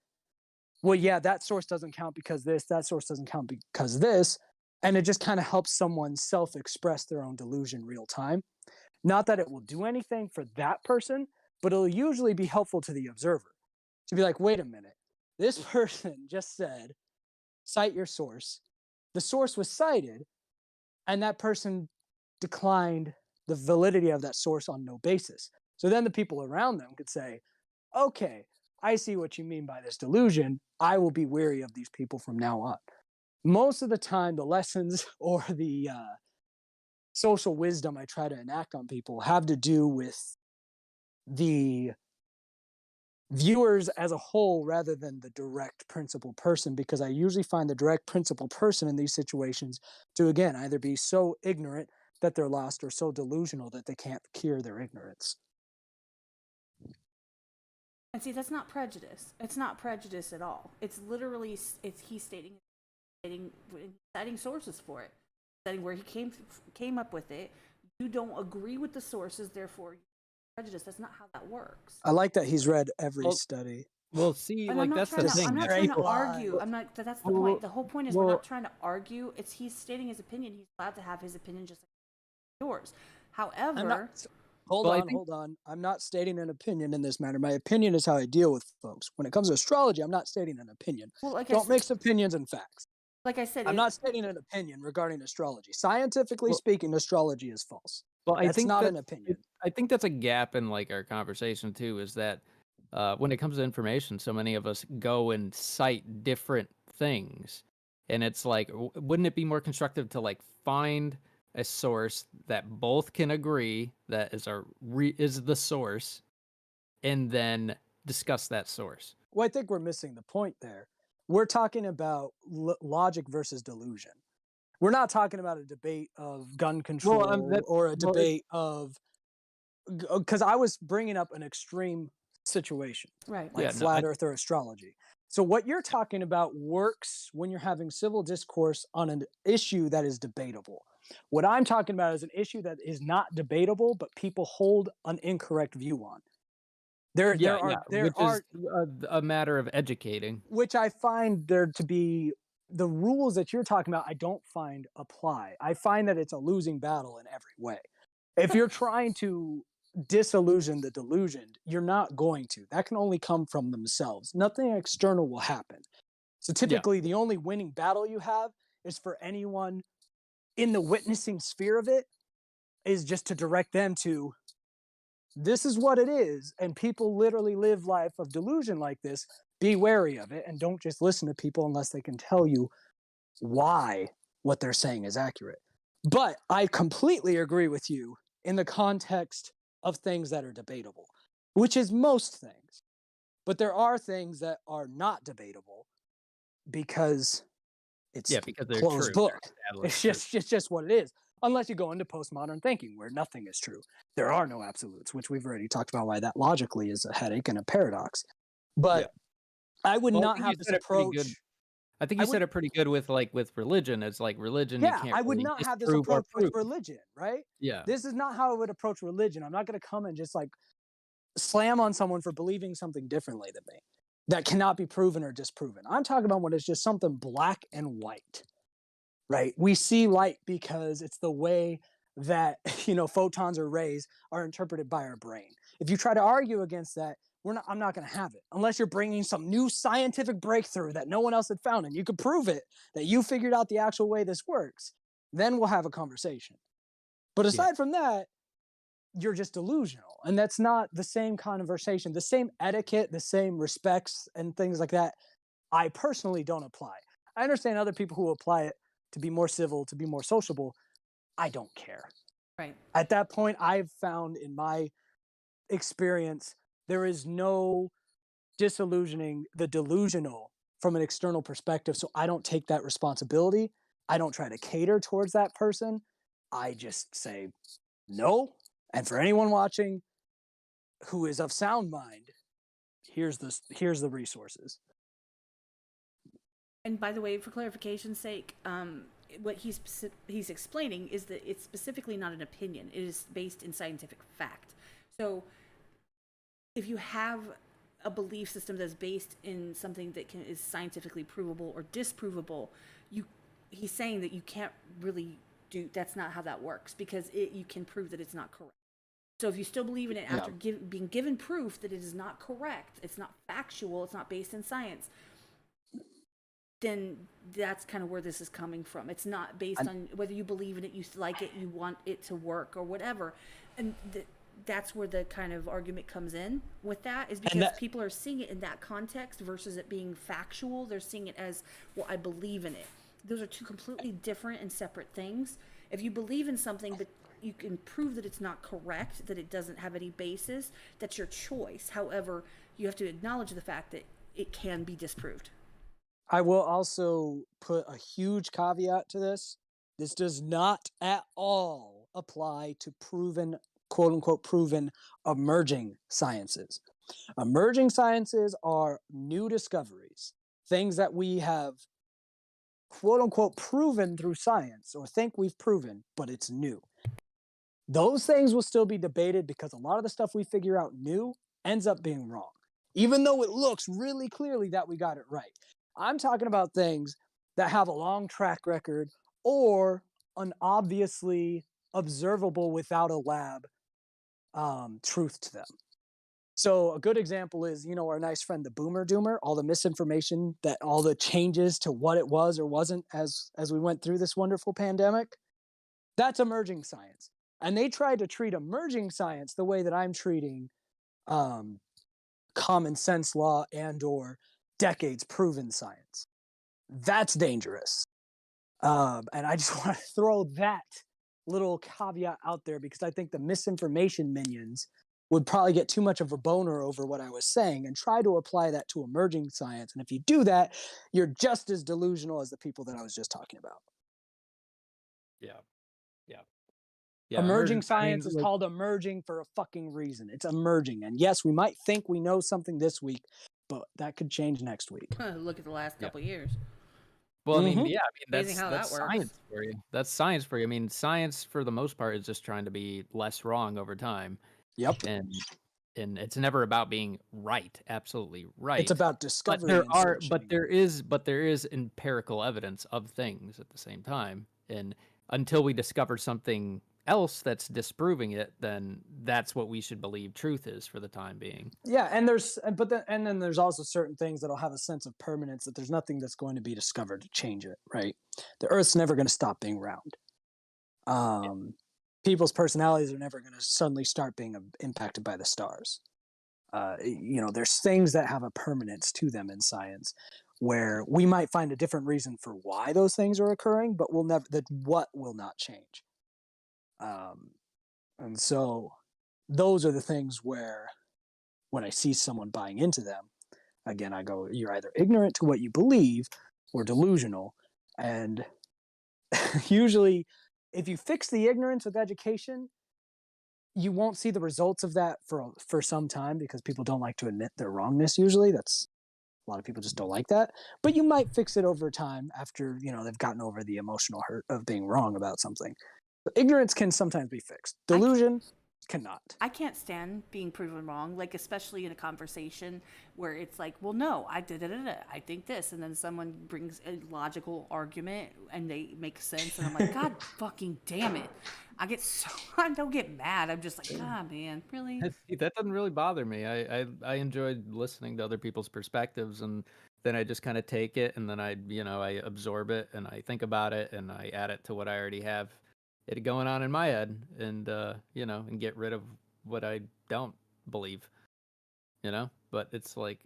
well, yeah, that source doesn't count because this, that source doesn't count because this. And it just kind of helps someone self-express their own delusion real time. Not that it will do anything for that person, but it'll usually be helpful to the observer to be like, wait a minute, this person just said, cite your source. The source was cited, and that person declined the validity of that source on no basis. So then the people around them could say, okay, I see what you mean by this delusion. I will be wary of these people from now on. Most of the time, the lessons or the social wisdom I try to enact on people have to do with the viewers as a whole rather than the direct principal person, because I usually find the direct principal person in these situations to, again, either be so ignorant that they're lost or so delusional that they can't cure their ignorance. And see, that's not prejudice. It's not prejudice at all. It's literally, he's citing sources for it, citing where he came up with it. You don't agree with the sources, therefore prejudice. That's not how that works. I like that he's read every Well, study. Well, see, And like I'm not that's trying the to. thing. I'm not That's trying to Straight argue. line. I'm not. That's the Well, point. The whole point is we're well- not trying to argue. It's he's stating his opinion. He's allowed to have his opinion just like yours. However, Hold Well, I on, think- hold on. I'm not stating an opinion in this matter. My opinion is how I deal with folks. When it comes to astrology, I'm not stating an opinion. well, like Don't mix opinions and facts. like I said, I'm not stating an opinion regarding astrology. Scientifically Well- speaking, astrology is false. Well, I That's think not that, an opinion. I think that's a gap in like our conversation too. Is that when it comes to information, so many of us go and cite different things, and it's like, wouldn't it be more constructive to like find a source that both can agree that is the source, and then discuss that source? Well, I think we're missing the point there. We're talking about logic versus delusion. We're not talking about a debate of gun control or a debate of, because I was bringing up an extreme situation, right. like Yeah, no, flat earth or astrology. So what you're talking about works when you're having civil discourse on an issue that is debatable. What I'm talking about is an issue that is not debatable, but people hold an incorrect view on. There which are is a matter of educating. which I find there to be the rules that you're talking about, I don't find apply. I find that it's a losing battle in every way. If you're trying to disillusion the delusioned, you're not going to. That can only come from themselves. Nothing external will happen. So typically, the only winning battle you have is for anyone in the witnessing sphere of it, is just to direct them to, this is what it is. And people literally live life of delusion like this. Be wary of it and don't just listen to people unless they can tell you why what they're saying is accurate. But I completely agree with you in the context of things that are debatable, which is most things. But there are things that are not debatable because it's Because they're closed true. book. It's just what it is. Unless you go into postmodern thinking where nothing is true. There are no absolutes, which we've already talked about why that logically is a headache and a paradox. But I would not have this approach. I think you said it pretty good with religion. It's like religion. Yeah, you can't I would really not have this disprove or approach with prove. religion, right? Yeah. This is not how I would approach religion. I'm not going to come and just like slam on someone for believing something differently than me that cannot be proven or disproven. I'm talking about when it's just something black and white, right? We see light because it's the way that, photons or rays are interpreted by our brain. If you try to argue against that, I'm not going to have it unless you're bringing some new scientific breakthrough that no one else had found and you could prove it, that you figured out the actual way this works. Then we'll have a conversation. But aside from that, you're just delusional. And that's not the same conversation, the same etiquette, the same respects and things like that. I personally don't apply. I understand other people who apply it to be more civil, to be more sociable. I don't care. Right. At that point, I've found in my experience, there is no disillusioning the delusional from an external perspective. So I don't take that responsibility. I don't try to cater towards that person. I just say no. And for anyone watching who is of sound mind, here's the resources. And by the way, for clarification's sake, what he's explaining is that it's specifically not an opinion. It is based in scientific fact. So if you have a belief system that's based in something that is scientifically provable or disprovable, he's saying that you can't really that's not how that works, because you can prove that it's not correct. So if you still believe in it after being given proof that it is not correct, it's not factual, it's not based in science, then that's kind of where this is coming from. It's not based on whether you believe in it, you like it, you want it to work or whatever. And that's where the kind of argument comes in with that, is because people are seeing it in that context versus it being factual. They're seeing it as, well, I believe in it. Those are two completely different and separate things. If you believe in something, but you can prove that it's not correct, that it doesn't have any basis, that's your choice. However, you have to acknowledge the fact that it can be disproved. I will also put a huge caveat to this. This does not at all apply to proven, quote unquote, proven emerging sciences. Emerging sciences are new discoveries, things that we have, quote unquote, proven through science or think we've proven, but it's new. Those things will still be debated because a lot of the stuff we figure out new ends up being wrong, even though it looks really clearly that we got it right. I'm talking about things that have a long track record or an obviously observable without a lab truth to them. So a good example is, our nice friend, the boomer doomer, all the misinformation, that all the changes to what it was or wasn't as we went through this wonderful pandemic. That's emerging science. And they tried to treat emerging science the way that I'm treating common sense law and or decades proven science. That's dangerous. And I just want to throw that little caveat out there because I think the misinformation minions would probably get too much of a boner over what I was saying and try to apply that to emerging science. And if you do that, you're just as delusional as the people that I was just talking about. Yeah. Emerging science is called emerging for a fucking reason. It's emerging. And yes, we might think we know something this week, but that could change next week. Look at the last couple years. Well, I mean, that's Amazing how that's that works. science for you. That's science for you. I mean, science for the most part is just trying to be less wrong over time. Yep. And it's never about being right, absolutely right. It's about discovery. But there is empirical evidence of things at the same time. And until we discover something else that's disproving it, then that's what we should believe truth is for the time being. Yeah, and then there's also certain things that'll have a sense of permanence, that there's nothing that's going to be discovered to change it, right? The Earth's never going to stop being round. People's personalities are never going to suddenly start being impacted by the stars. There's things that have a permanence to them in science where we might find a different reason for why those things are occurring, but what will not change. And so those are the things where when I see someone buying into them, again, I go, you're either ignorant to what you believe or delusional. And usually if you fix the ignorance with education, you won't see the results of that for some time because people don't like to admit their wrongness. Usually a lot of people just don't like that, but you might fix it over time after, they've gotten over the emotional hurt of being wrong about something. But ignorance can sometimes be fixed. Delusion cannot. I can't stand being proven wrong, like especially in a conversation where it's like, well, no, I think this, and then someone brings a logical argument and they make sense, and I'm like, God fucking damn it! I don't get mad. I'm just like, man, really? That doesn't really bother me. I enjoyed listening to other people's perspectives, and then I just kind of take it, and then I absorb it, and I think about it, and I add it to what I already have it going on in my head, and and get rid of what I don't believe, but it's like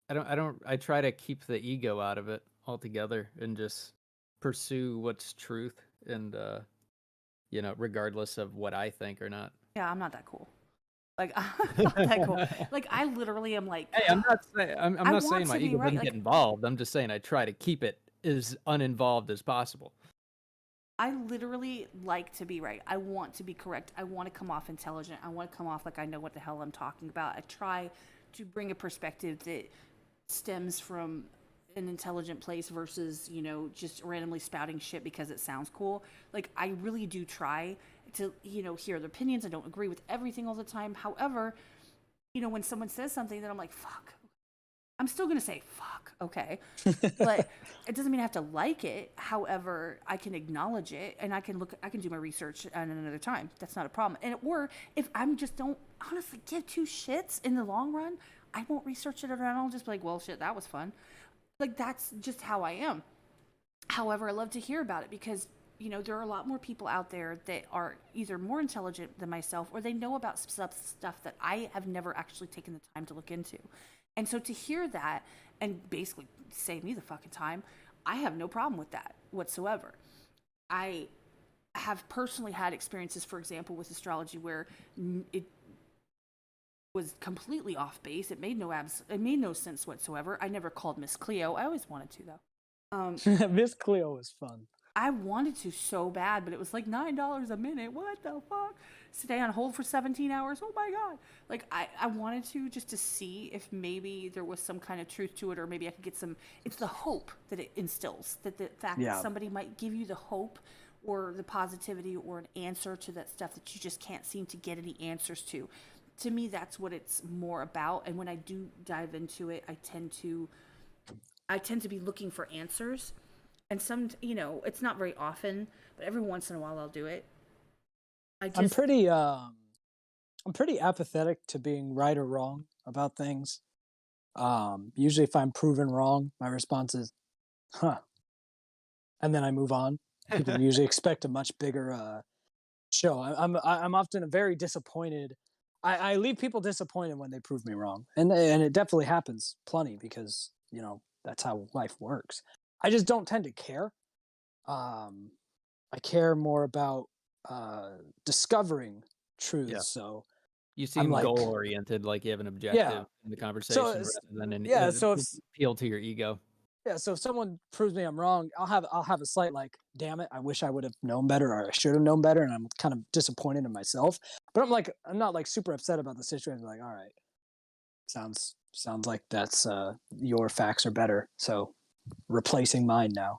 I try to keep the ego out of it altogether and just pursue what's truth, and regardless of what I think or not. Yeah, I'm not that cool. Like, I'm not that cool. Like, I literally am like, hey, I'm not saying my ego doesn't get involved. I'm just saying I try to keep it as uninvolved as possible. I literally like to be right. I want to be correct. I want to come off intelligent. I want to come off like I know what the hell I'm talking about. I try to bring a perspective that stems from an intelligent place versus, just randomly spouting shit because it sounds cool. Like, I really do try to, hear their opinions. I don't agree with everything all the time. However, when someone says something that I'm like, fuck, I'm still going to say, fuck, okay. But it doesn't mean I have to like it. However, I can acknowledge it and I can do my research at another time. That's not a problem. Or if I'm just don't honestly give two shits in the long run, I won't research it, and I'll just be like, well, shit, that was fun. Like, that's just how I am. However, I love to hear about it because, there are a lot more people out there that are either more intelligent than myself or they know about stuff that I have never actually taken the time to look into. And so to hear that and basically save me the fucking time, I have no problem with that whatsoever. I have personally had experiences, for example, with astrology where it was completely off base. It made no sense whatsoever. I never called Miss Cleo. I always wanted to, though. Miss Cleo was fun. I wanted to so bad, but it was like $9 a minute. What the fuck? Stay on hold for 17 hours. Oh my God. Like, I wanted to just to see if maybe there was some kind of truth to it, or maybe I could get some. It's the hope that it instills, that the fact that somebody might give you the hope or the positivity or an answer to that stuff that you just can't seem to get any answers to. To me, that's what it's more about. And when I do dive into it, I tend to be looking for answers. And some, it's not very often, but every once in a while I'll do it. I'm pretty apathetic to being right or wrong about things. Usually if I'm proven wrong, my response is, huh. And then I move on. People usually expect a much bigger show. I'm often very disappointed. I leave people disappointed when they prove me wrong. And it definitely happens plenty because, that's how life works. I just don't tend to care. I care more about discovering truths. Yeah. So You I'm seem like, goal oriented, like you have an yeah. objective in the So conversation it's- rather than an yeah, so if appeal to your ego. yeah, so if someone proves me I'm wrong, I'll have a slight like, damn it, I wish I would have known better or I should have known better, and I'm kind of disappointed in myself. But I'm not like super upset about the situation. Like, all right, sounds like that's your facts are better, so replacing mine now.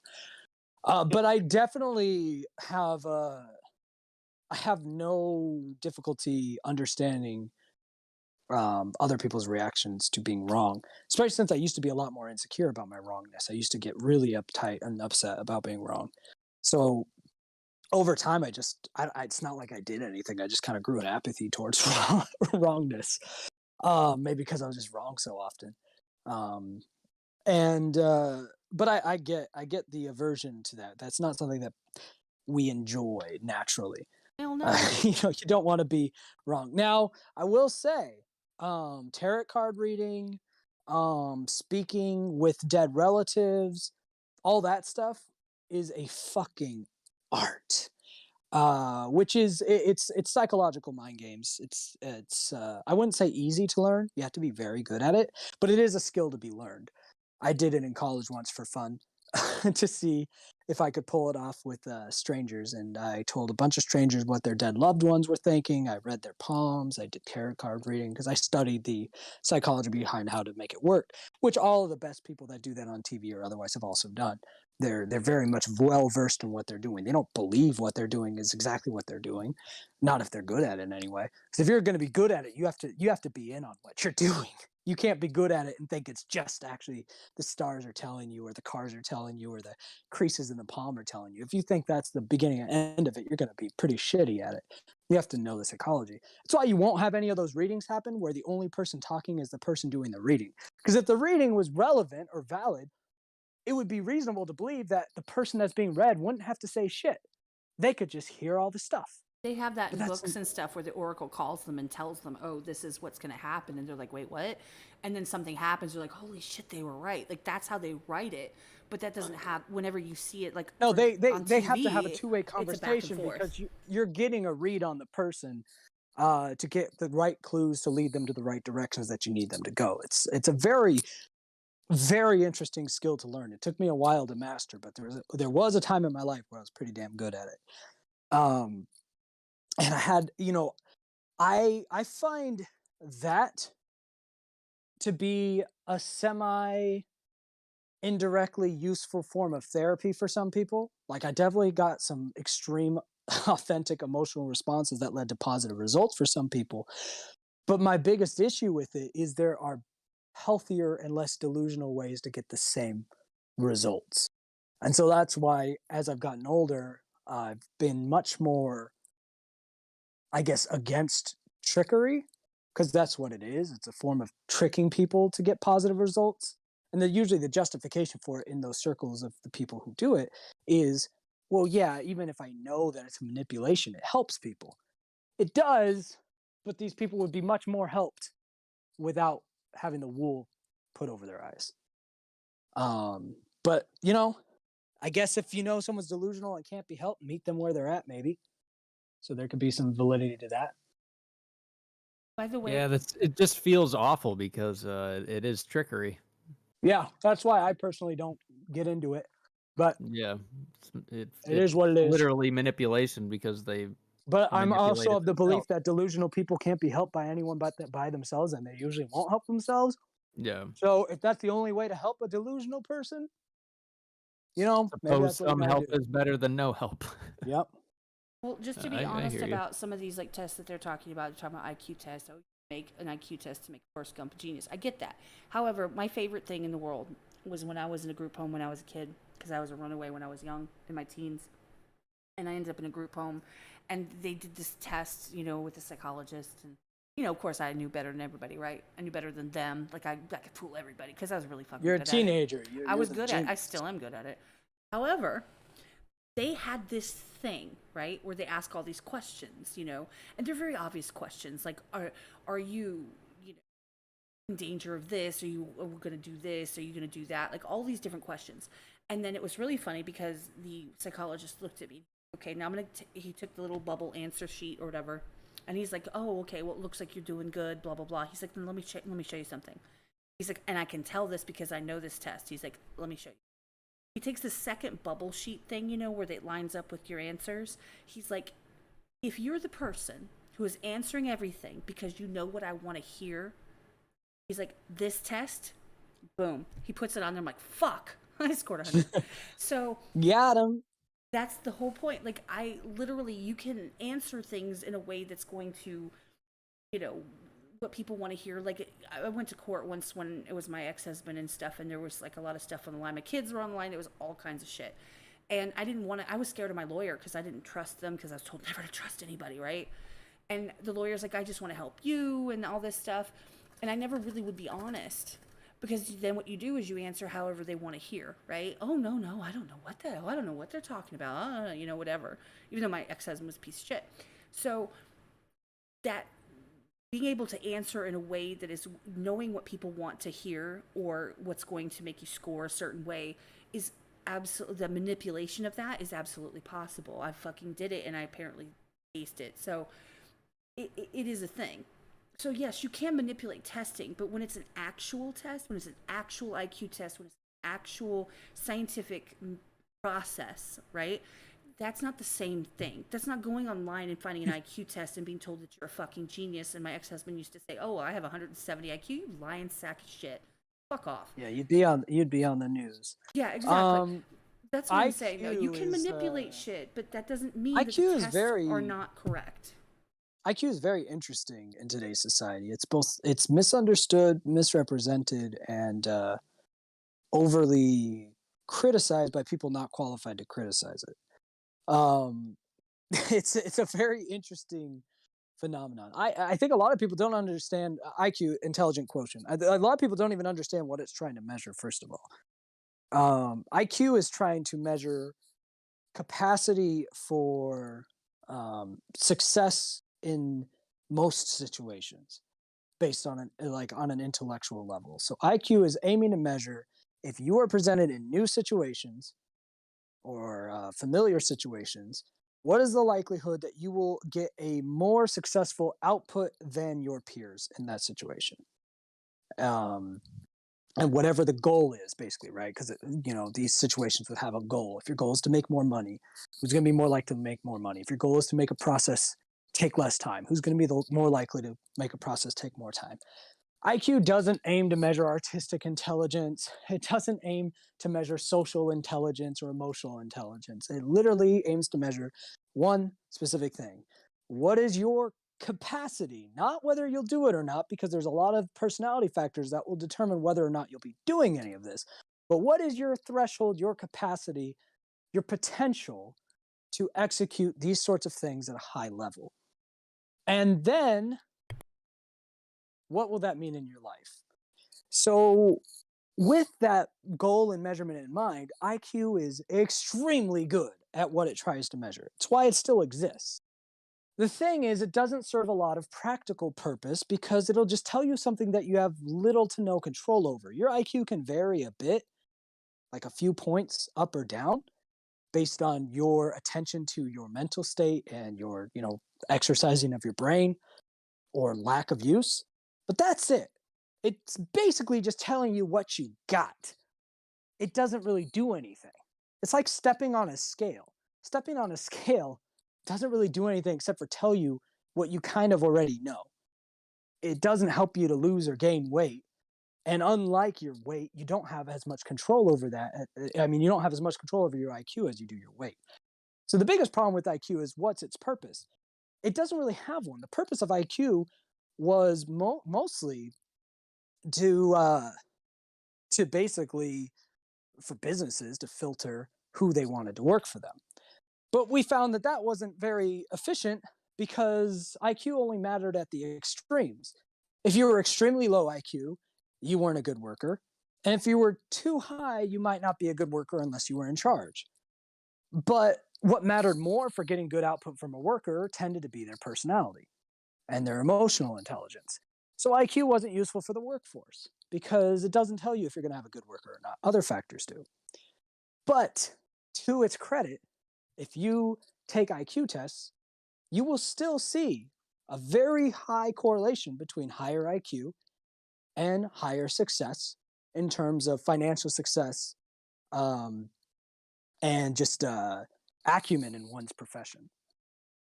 But I definitely have I have no difficulty understanding other people's reactions to being wrong, especially since I used to be a lot more insecure about my wrongness. I used to get really uptight and upset about being wrong. So over time, it's not like I did anything. I just kind of grew an apathy towards wrongness. Maybe because I was just wrong so often. Um, and but I get the aversion to that. That's not something that we enjoy naturally. Hell no. You don't want to be wrong. Now, I will say, tarot card reading, speaking with dead relatives, all that stuff is a fucking art. Which is it's psychological mind games. It's I wouldn't say easy to learn. You have to be very good at it, but it is a skill to be learned. I did it in college once for fun to see if I could pull it off with strangers. And I told a bunch of strangers what their dead loved ones were thinking. I read their palms. I did tarot card reading because I studied the psychology behind how to make it work, which all of the best people that do that on TV or otherwise have also done. They're very much well versed in what they're doing. They don't believe what they're doing is exactly what they're doing, not if they're good at it anyway. Because if you're going to be good at it, you have to be in on what you're doing. You can't be good at it and think it's just actually the stars are telling you or the cards are telling you or the creases in the palm are telling you. If you think that's the beginning and end of it, you're going to be pretty shitty at it. You have to know the psychology. That's why you won't have any of those readings happen where the only person talking is the person doing the reading. Because if the reading was relevant or valid, it would be reasonable to believe that the person that's being read wouldn't have to say shit. They could just hear all the stuff. They have that in books and stuff where the oracle calls them and tells them, oh, this is what's going to happen. And they're like, wait, what? And then something happens. You're like, holy shit, they were right. Like, that's how they write it. But that doesn't have, whenever you see it, like, no, they TV, have to have a two-way conversation because you're getting a read on the person to get the right clues to lead them to the right directions that you need them to go. It's a very, very interesting skill to learn. It took me a while to master, but there was a time in my life where I was pretty damn good at it. And I had, I find that to be a indirectly useful form of therapy for some people. Like I definitely got some extreme authentic emotional responses that led to positive results for some people. But my biggest issue with it is there are healthier and less delusional ways to get the same results. And so that's why as I've gotten older, I've been much more, I guess, against trickery, because that's what it is. It's a form of tricking people to get positive results. And then usually the justification for it in those circles of the people who do it is, well, yeah, even if I know that it's manipulation, it helps people. It does, but these people would be much more helped without having the wool put over their eyes. But, I guess if someone's delusional and can't be helped, meet them where they're at, maybe. So there could be some validity to that. By the way, Yeah, it just feels awful because it is trickery. Yeah, that's why I personally don't get into it. But yeah, it is what it is. Literally manipulation because they. But I'm also manipulated of the belief themselves. that delusional people can't be helped by anyone but by themselves, and they usually won't help themselves. Yeah. So if that's the only way to help a delusional person, maybe that's what some you help do. is better than no help. Yep. Well, just to I be honest hear you. about some of these like tests that they're talking about IQ tests. Oh, you make an IQ test to make Forrest Gump a genius. I get that. However, my favorite thing in the world was when I was in a group home when I was a kid, because I was a runaway when I was young in my teens, and I ended up in a group home, and they did this test, with a psychologist, and of course I knew better than everybody, right? I knew better than them. Like I could fool everybody because I was really fucking You're a good at it. teenager. I was the good at. I genius. still am good at it. However, they had this thing, right, where they ask all these questions, and they're very obvious questions, like are you, in danger of this? Are we going to do this? Are you going to do that? Like all these different questions. And then it was really funny because the psychologist looked at me. Okay, now he took the little bubble answer sheet or whatever, and he's like, oh, okay, well, it looks like you're doing good, blah blah blah. He's like, then let me show you something. He's like, and I can tell this because I know this test. He's like, let me show you. He takes the second bubble sheet thing, where it lines up with your answers. He's like, if you're the person who is answering everything because you know what I want to hear, he's like, this test, boom. He puts it on there. I'm like, fuck, I scored 100. So got him. That's the whole point. Like, you can answer things in a way that's going to, what people want to hear. Like, I went to court once when it was my ex-husband and stuff, and there was like a lot of stuff on the line. My kids were on the line. It was all kinds of shit. And I was scared of my lawyer because I didn't trust them because I was told never to trust anybody, right? And the lawyer's like, I just want to help you and all this stuff. And I never really would be honest, because then what you do is you answer however they want to hear, right? Oh, no, I don't know what the hell. I don't know what they're talking about, whatever. Even though my ex-husband was a piece of shit. So that being able to answer in a way that is knowing what people want to hear or what's going to make you score a certain way is absolutely, the manipulation of that is absolutely possible. I fucking did it and I apparently aced it. So it is a thing. So yes, you can manipulate testing, but when it's an actual test, when it's an actual IQ test, when it's an actual scientific process, right? That's not the same thing. That's not going online and finding an IQ test and being told that you're a fucking genius. And my ex-husband used to say, oh, I have 170 IQ, you lying sack of shit. Fuck off. Yeah, you'd be on the news. Yeah, exactly. That's what I'm saying. No, you IQ can is, manipulate shit, but that doesn't mean IQ that the is tests very- are not correct. IQ is very interesting in today's society. It's misunderstood, misrepresented, and overly criticized by people not qualified to criticize it. It's a very interesting phenomenon. I think a lot of people don't understand IQ, intelligent quotient. A lot of people don't even understand what it's trying to measure, first of all. IQ is trying to measure capacity for success in most situations based on an intellectual level. So IQ is aiming to measure if you are presented in new situations or familiar situations, what is the likelihood that you will get a more successful output than your peers in that situation? And whatever the goal is, basically, right? Because these situations would have a goal. If your goal is to make more money, who's going to be more likely to make more money? If your goal is to make a process take less time, who's going to be more likely to make a process take more time? IQ doesn't aim to measure artistic intelligence. It doesn't aim to measure social intelligence or emotional intelligence. It literally aims to measure one specific thing. What is your capacity? Not whether you'll do it or not, because there's a lot of personality factors that will determine whether or not you'll be doing any of this. But what is your threshold, your capacity, your potential to execute these sorts of things at a high level? And then what will that mean in your life? So with that goal and measurement in mind, IQ is extremely good at what it tries to measure. It's why it still exists. The thing is, it doesn't serve a lot of practical purpose because it'll just tell you something that you have little to no control over. Your IQ can vary a bit, like a few points up or down, based on your attention to your mental state and your, exercising of your brain or lack of use. But that's it. It's basically just telling you what you got. It doesn't really do anything. It's like stepping on a scale. Stepping on a scale doesn't really do anything except for tell you what you kind of already know. It doesn't help you to lose or gain weight. And unlike your weight, you don't have as much control over that. I mean, you don't have as much control over your IQ as you do your weight. So the biggest problem with IQ is what's its purpose? It doesn't really have one. The purpose of IQ was mostly to basically for businesses to filter who they wanted to work for them. But we found that that wasn't very efficient because IQ only mattered at the extremes. If you were extremely low IQ, you weren't a good worker. And if you were too high, you might not be a good worker unless you were in charge. But what mattered more for getting good output from a worker tended to be their personality and their emotional intelligence. So IQ wasn't useful for the workforce because it doesn't tell you if you're going to have a good worker or not. Other factors do. But to its credit, if you take IQ tests, you will still see a very high correlation between higher IQ and higher success in terms of financial success and just acumen in one's profession.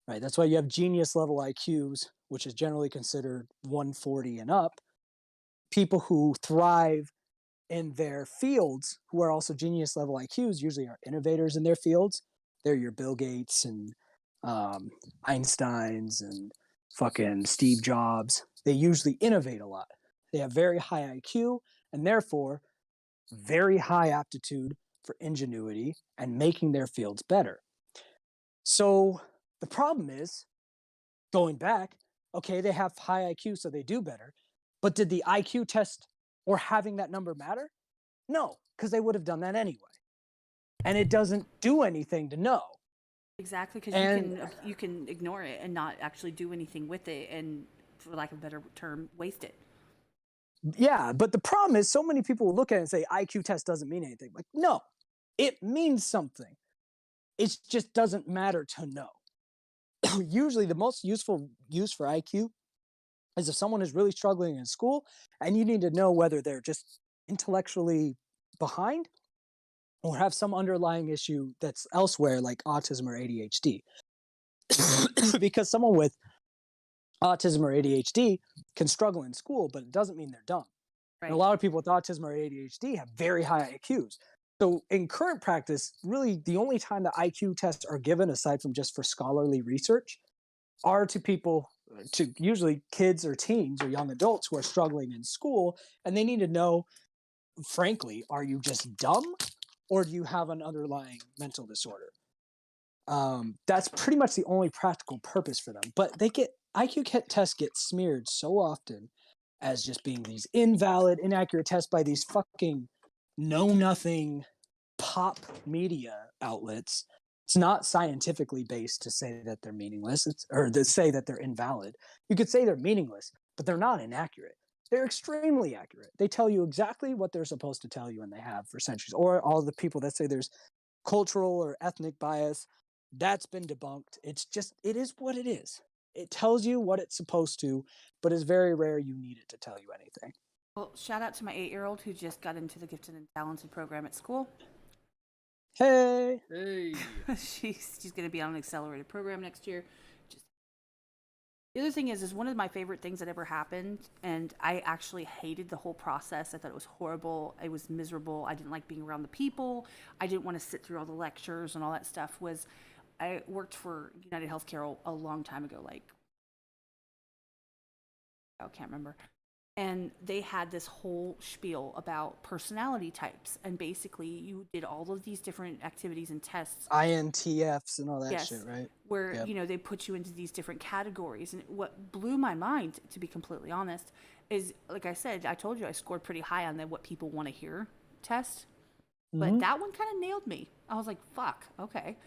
Right? That's why you have genius level IQs, which is generally considered 140 and up. People who thrive in their fields, who are also genius level IQs, usually are innovators in their fields. They're your Bill Gates and Einsteins and fucking Steve Jobs. They usually innovate a lot. They have very high IQ and therefore very high aptitude for ingenuity and making their fields better. So the problem is, going back, okay, they have high IQ, so they do better. But did the IQ test or having that number matter? No, because they would have done that anyway. And it doesn't do anything to know. Exactly, because you can ignore it and not actually do anything with it, and for lack of a better term, waste it. Yeah, but the problem is so many people will look at it and say IQ test doesn't mean anything. Like, no, it means something. It just doesn't matter to know. Usually the most useful use for IQ is if someone is really struggling in school and you need to know whether they're just intellectually behind or have some underlying issue that's elsewhere, like autism or ADHD. Because someone with autism or ADHD can struggle in school, but it doesn't mean they're dumb. Right. And a lot of people with autism or ADHD have very high IQs. So in current practice, really the only time that IQ tests are given, aside from just for scholarly research, are to people, to usually kids or teens or young adults who are struggling in school, and they need to know, frankly, are you just dumb or do you have an underlying mental disorder? That's pretty much the only practical purpose for them. But IQ tests get smeared so often as just being these invalid, inaccurate tests by these fucking know-nothing pop media outlets. It's not scientifically based to say that they're meaningless, or to say that they're invalid. You could say they're meaningless, but they're not inaccurate. They're extremely accurate. They tell you exactly what they're supposed to tell you, and they have for centuries. Or all the people that say there's cultural or ethnic bias, that's been debunked. It is what it is. It tells you what it's supposed to, but it's very rare you need it to tell you anything. Well, shout out to my 8-year-old who just got into the Gifted and Talented program at school. Hey. She's going to be on an accelerated program next year. The other thing is one of my favorite things that ever happened, and I actually hated the whole process. I thought it was horrible. It was miserable. I didn't like being around the people. I didn't want to sit through all the lectures and all that stuff. Was I worked for United Healthcare a long time ago, like, I can't remember. And they had this whole spiel about personality types. And basically, you did all of these different activities and tests. INTFs and all that shit, right? Where, they put you into these different categories. And what blew my mind, to be completely honest, is, like I said, I told you I scored pretty high on the what people want to hear test. But that one kind of nailed me. I was like, fuck, okay.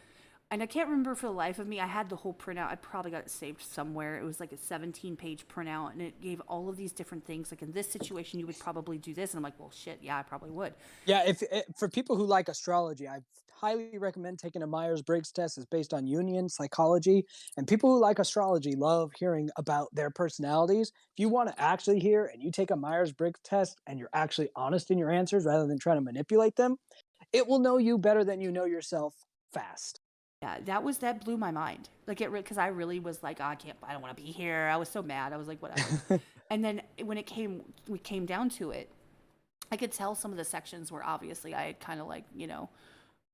And I can't remember for the life of me. I had the whole printout. I probably got it saved somewhere. It was like a 17-page printout, and it gave all of these different things. Like, in this situation, you would probably do this. And I'm like, well, shit, yeah, I probably would. Yeah, for people who like astrology, I highly recommend taking a Myers-Briggs test. It's based on Jungian psychology. And people who like astrology love hearing about their personalities. If you want to actually hear and you take a Myers-Briggs test and you're actually honest in your answers rather than trying to manipulate them, it will know you better than you know yourself fast. Yeah, that blew my mind. Like, because I really was like, oh, I don't want to be here. I was so mad. I was like, whatever. And then when we came down to it, I could tell some of the sections were obviously I had kind of like,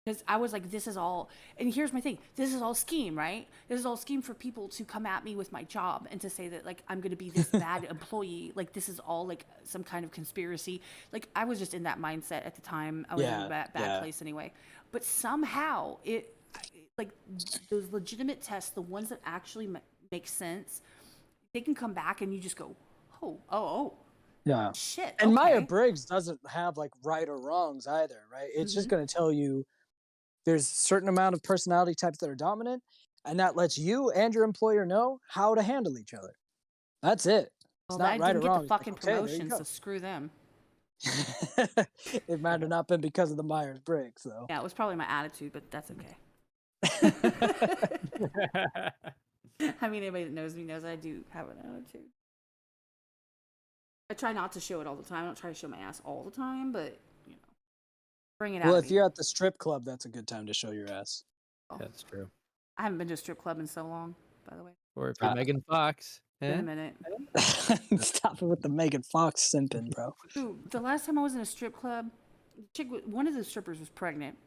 Because I was like, this is all, and here's my thing, this is all scheme, right? This is all scheme for people to come at me with my job and to say that, like, I'm going to be this bad employee. Like, this is all, like, some kind of conspiracy. Like, I was just in that mindset at the time. I was in a bad place anyway. But somehow, like, those legitimate tests, the ones that actually make sense, they can come back and you just go, oh. Yeah. Shit. And okay. Myers-Briggs doesn't have like right or wrongs either, right? It's just going to tell you there's a certain amount of personality types that are dominant, and that lets you and your employer know how to handle each other. That's it. It's Well, not I right or didn't get wrong. the fucking It's like, okay, there you promotion, go. so screw them. It might have not been because of the Myers-Briggs, though. Yeah, it was probably my attitude, but that's okay. I mean, anybody that knows me knows I do have an attitude. I try not to show it all the time. I don't try to show my ass all the time, but, you know, bring it out. Well, of if me. you're at the strip club, that's a good time to show your ass. That's true. I haven't been to a strip club in so long, by the way. Or if you're Megan Fox. Been a minute. Stop it with the Megan Fox simping, bro. Dude, the last time I was in a strip club, one of the strippers was pregnant.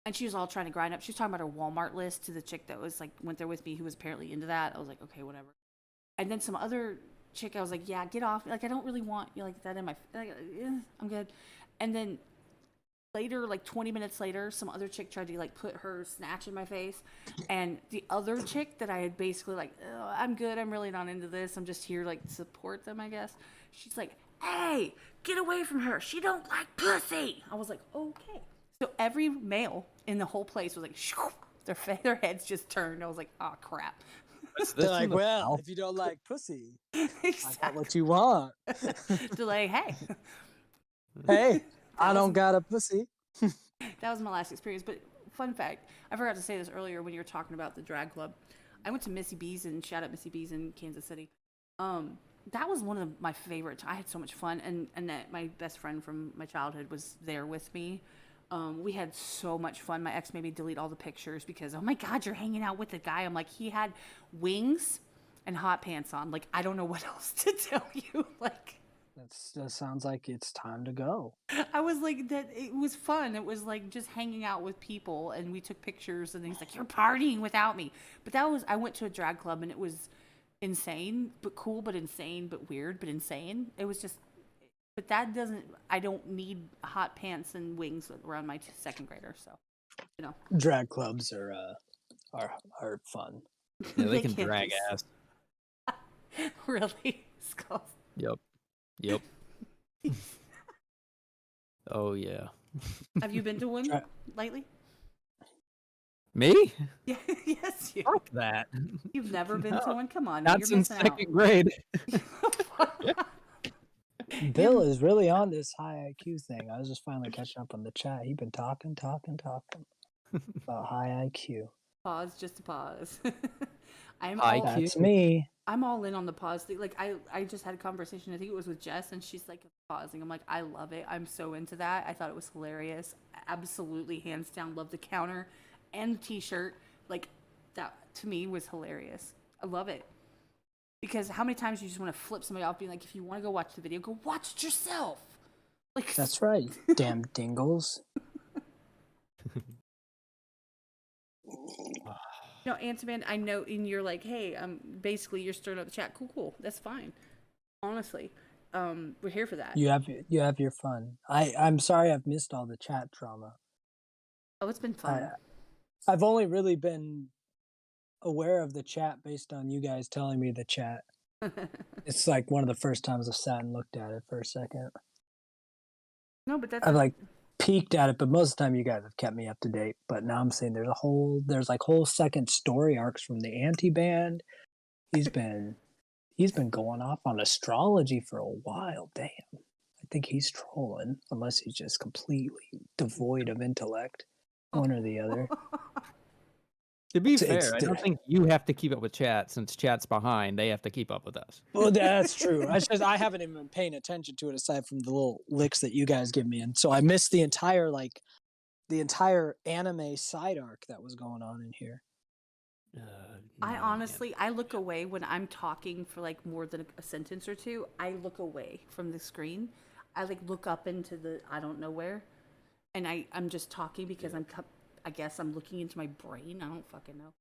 And she was all trying to grind up. She was talking about her Walmart list to the chick that was like went there with me, who was apparently into that. I was like, okay, whatever. And then some other chick, I was like, yeah, get off. Like, I don't really want you like that in my. Like, I'm good. And then later, like 20 minutes later, some other chick tried to like put her snatch in my face, and the other chick that I had basically like, oh, I'm good. I'm really not into this. I'm just here like to support them, I guess. She's like, hey, get away from her. She don't like pussy. I was like, okay. So every male in the whole place was like, shoo, their heads just turned. I was like, oh crap. They're like, well, if you don't like pussy, Exactly. I got what you want. They're like, hey. Hey, I don't got a pussy. That was my last experience. But fun fact, I forgot to say this earlier when you were talking about the drag club. I went to Missy B's, and shout out Missy B's in Kansas City. That was one of my favorite. I had so much fun, and that my best friend from my childhood was there with me. We had so much fun. My ex made me delete all the pictures because, oh my God, you're hanging out with the guy. I'm like, he had wings and hot pants on. Like, I don't know what else to tell you. Like, That sounds like it's time to go. I was like, that it was fun. It was like just hanging out with people, and we took pictures, and he's like, you're partying without me. But I went to a drag club, and it was insane, but cool, but insane, but weird, but insane. It was just, but I don't need hot pants and wings around my second grader. So, you know. Drag clubs are fun. Yeah, they can can't drag be- ass. Really? Skulls. Yep. Oh, yeah. Have you been to one lately? Me? Yeah, yes, you. Fuck that. You've never been to one? Come on, Not you're since missing out. second grade. Bill is really on this high IQ thing. I was just finally catching up on the chat. He's been talking about high IQ. Pause, just a pause. That's me. I'm all in on the pause thing. Like, I just had a conversation, I think it was with Jess, and she's like, pausing. I'm like, I love it. I'm so into that. I thought it was hilarious. Absolutely, hands down, love the counter and the t-shirt. Like, that to me was hilarious. I love it. Because how many times you just want to flip somebody off being like, if you want to go watch the video, go watch it yourself. Like, That's right, damn dingles. No, Antiman, I know, and you're like, hey, basically you're stirring up the chat. Cool. That's fine. Honestly, we're here for that. You have your fun. I'm sorry I've missed all the chat drama. Oh, it's been fun. I've only really been aware of the chat based on you guys telling me the chat. It's like one of the first times I've sat and looked at it for a second. No, but that's I've like peeked at it, but most of the time you guys have kept me up to date. But now I'm saying there's like whole second story arcs from the anti-band. He's been going off on astrology for a while. Damn. I think he's trolling, unless he's just completely devoid of intellect. One or the other. To be fair, I don't think you have to keep up with chat since chat's behind. They have to keep up with us. Well, that's true. I haven't even been paying attention to it aside from the little licks that you guys give me, and so I missed the entire anime side arc that was going on in here. I honestly, I look away when I'm talking for like more than a sentence or two. I look away from the screen. I like look up into the I don't know where, and I'm just talking because I guess I'm looking into my brain. I don't fucking know.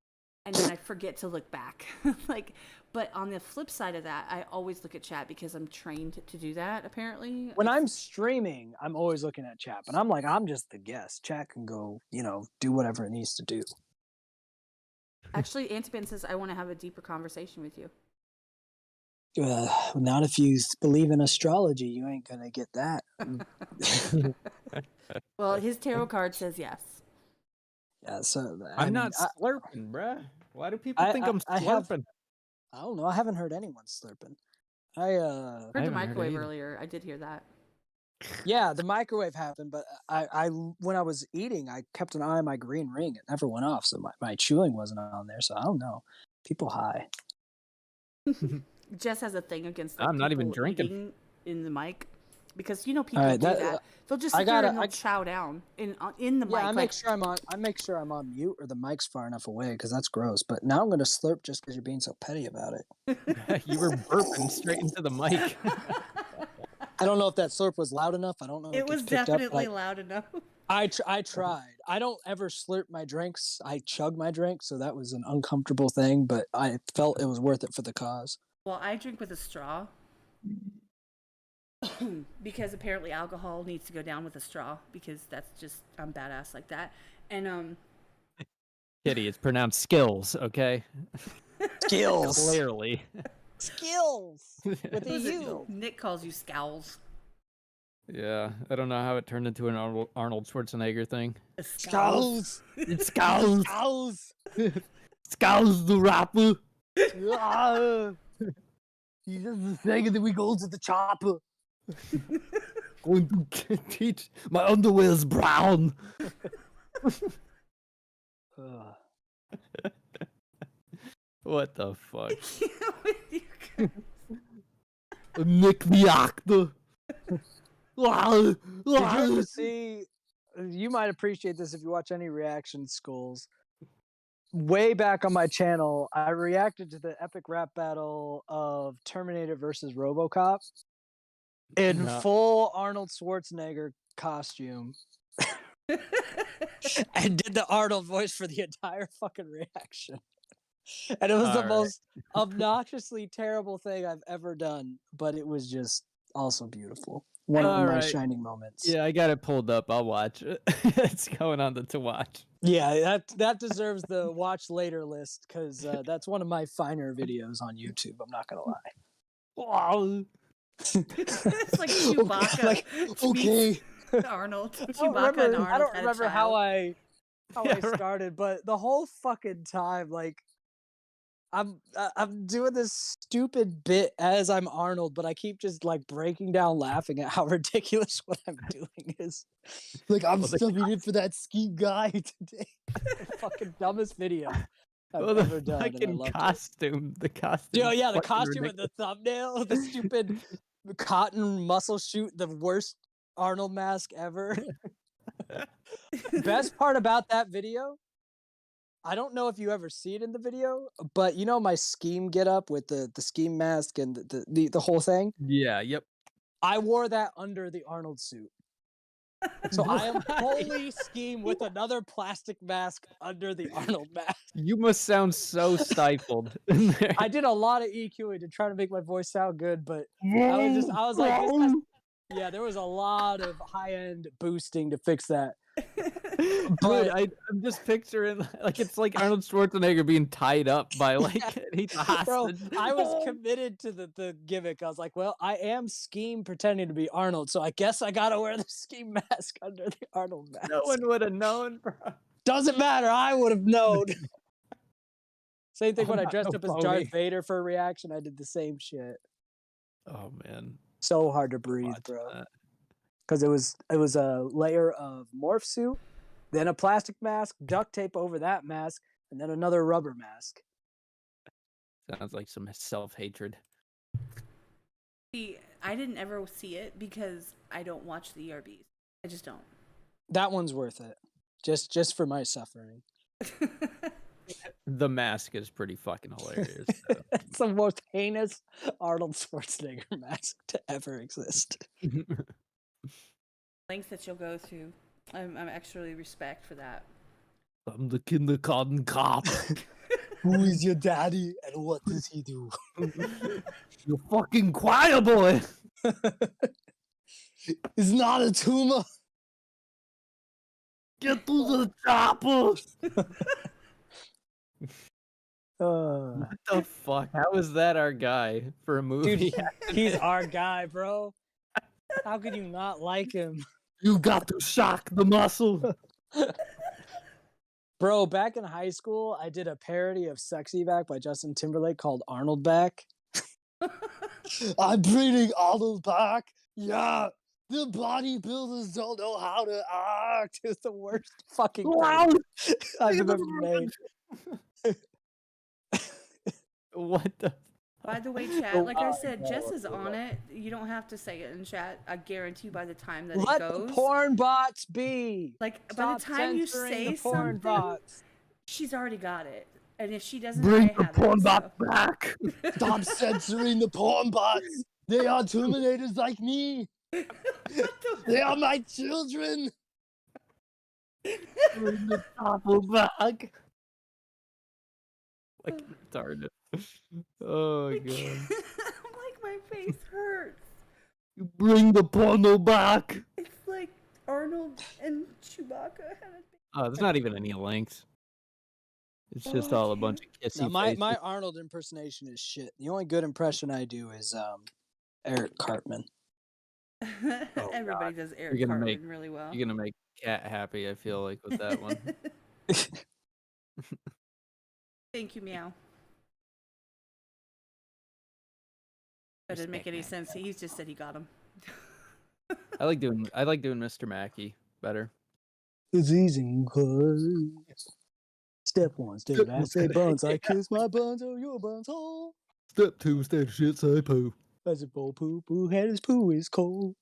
And then I forget to look back. Like, but on the flip side of that, I always look at chat because I'm trained to do that, apparently. When I'm streaming, I'm always looking at chat, but I'm like, I'm just the guest. Chat can go, do whatever it needs to do. Actually, Antipan says, I want to have a deeper conversation with you. Not if you believe in astrology. You ain't gonna get that. Well, his tarot card says yes. Yeah, so I'm not slurping, bruh. Why do people think I'm slurping? I don't know. I haven't heard anyone slurping. I heard the microwave earlier. I did hear that. Yeah, the microwave happened, but I when I was eating, I kept an eye on my green ring. It never went off, so my chewing wasn't on there. So I don't know. People high. Jess has a thing against I'm not even people drinking eating in the mic. Because people do that. They'll just sit there and they'll chow down in the mic. Yeah, I make sure I'm on mute or the mic's far enough away because that's gross. But now I'm gonna slurp just because you're being so petty about it. You were burping straight into the mic. I don't know if that slurp was loud enough. I don't know. It was definitely loud enough. I tried. I don't ever slurp my drinks. I chug my drinks, so that was an uncomfortable thing. But I felt it was worth it for the cause. Well, I drink with a straw. Because apparently alcohol needs to go down with a straw because that's just I'm badass like that. And Kitty, it's pronounced skills, okay? Skills. Clearly. Skills. With a U. Nick calls you scowls. Yeah, I don't know how it turned into an Arnold Schwarzenegger thing. Scowls. It's Scowls. Scowls. Scowls the rapper. He's just the second that we go to the chopper. Going to teach my underwear's brown. What the fuck? Nick the actor. Did you ever see? You might appreciate this if you watch any reaction schools. Way back on my channel, I reacted to the epic rap battle of Terminator versus RoboCop in full Arnold Schwarzenegger costume. And did the Arnold voice for the entire fucking reaction. And it was the most obnoxiously terrible thing I've ever done, but it was just also beautiful. One of my shining moments. Yeah, I got it pulled up. I'll watch it. It's going on to watch. Yeah, that deserves the watch later list because that's one of my finer videos on YouTube. I'm not gonna lie. Wow. It's like Chewbacca. Okay. Arnold. Chewbacca and Arnold. I don't remember how I started, but the whole fucking time, like, I'm doing this stupid bit as I'm Arnold, but I keep just like breaking down laughing at how ridiculous what I'm doing is. Like, I'm subbing in for that Skeem guy today. The fucking dumbest video I've ever done. Fucking costume. The costume. Yeah, the costume and the thumbnail, the stupid cotton muscle shoot, the worst Arnold mask ever. Best part about that video, I don't know if you ever see it in the video, but you know my Skeem get up with the Skeem mask and the whole thing? Yeah, yep. I wore that under the Arnold suit. So I am fully Skeem with another plastic mask under the Arnold mask. You must sound so stifled. I did a lot of EQing to try to make my voice sound good, but I was like, yeah, there was a lot of high-end boosting to fix that. But I'm just picturing like it's like Arnold Schwarzenegger being tied up by like he's a hostage. Bro, I was committed to the gimmick. I was like, well, I am Skeem pretending to be Arnold, so I guess I gotta wear the Skeem mask under the Arnold mask. No one would have known, bro. Doesn't matter. I would have known. Same thing when I dressed up as Darth Vader for a reaction. I did the same shit. Oh man, so hard to breathe, bro. Because it was a layer of morph suit, then a plastic mask, duct tape over that mask, and then another rubber mask. Sounds like some self-hatred. See, I didn't ever see it because I don't watch the ERBs. I just don't. That one's worth it. Just for my suffering. The mask is pretty fucking hilarious. So. It's the most heinous Arnold Schwarzenegger mask to ever exist. Lengths that you'll go through. I'm actually respect for that. I'm the kindergarten cop. Who is your daddy and what does he do? You fucking choir boy. It's not a tumor. Get to the chopper. Uh, What the fuck? How is that our guy for a movie? dude, he's our guy, bro. How could you not like him? You got to shock the muscle. Bro, back in high school, I did a parody of Sexy Back by Justin Timberlake called Arnold Back. I'm bringing Arnold back. Yeah, the bodybuilders don't know how to act. It's the worst fucking Wow. thing I've ever made. What the? By the way, chat, like I said, Jess is on it. You don't have to say it in chat. I guarantee by the time that Let it goes, the porn bots be. like by Stop the time you censoring say the porn something, bots. she's already got it. And if she doesn't, Bring I the have porn it, bot so. back. Stop censoring the porn bots. They are Terminators like me. They are my children. Bring the chopper back. Like retarded. Oh I god. can't- like my face hurts. You bring the porno back. It's like Arnold and Chewbacca had a Oh, there's not even any links. It's just all a bunch of kissy No, my faces. Arnold impersonation is shit. The only good impression I do is Eric Cartman. Everybody does Eric You're gonna Cartman make- really well. You're gonna make Cat happy, I feel like, with that one. Thank you, Meow. That didn't make any sense. He just said he got him. I like doing Mr. Mackey better. It's easy, cause step one, step I say buns, I kiss my buns or your buns hole. Step 2, step shit, say poo. As a bowl poo poo head his poo is cold.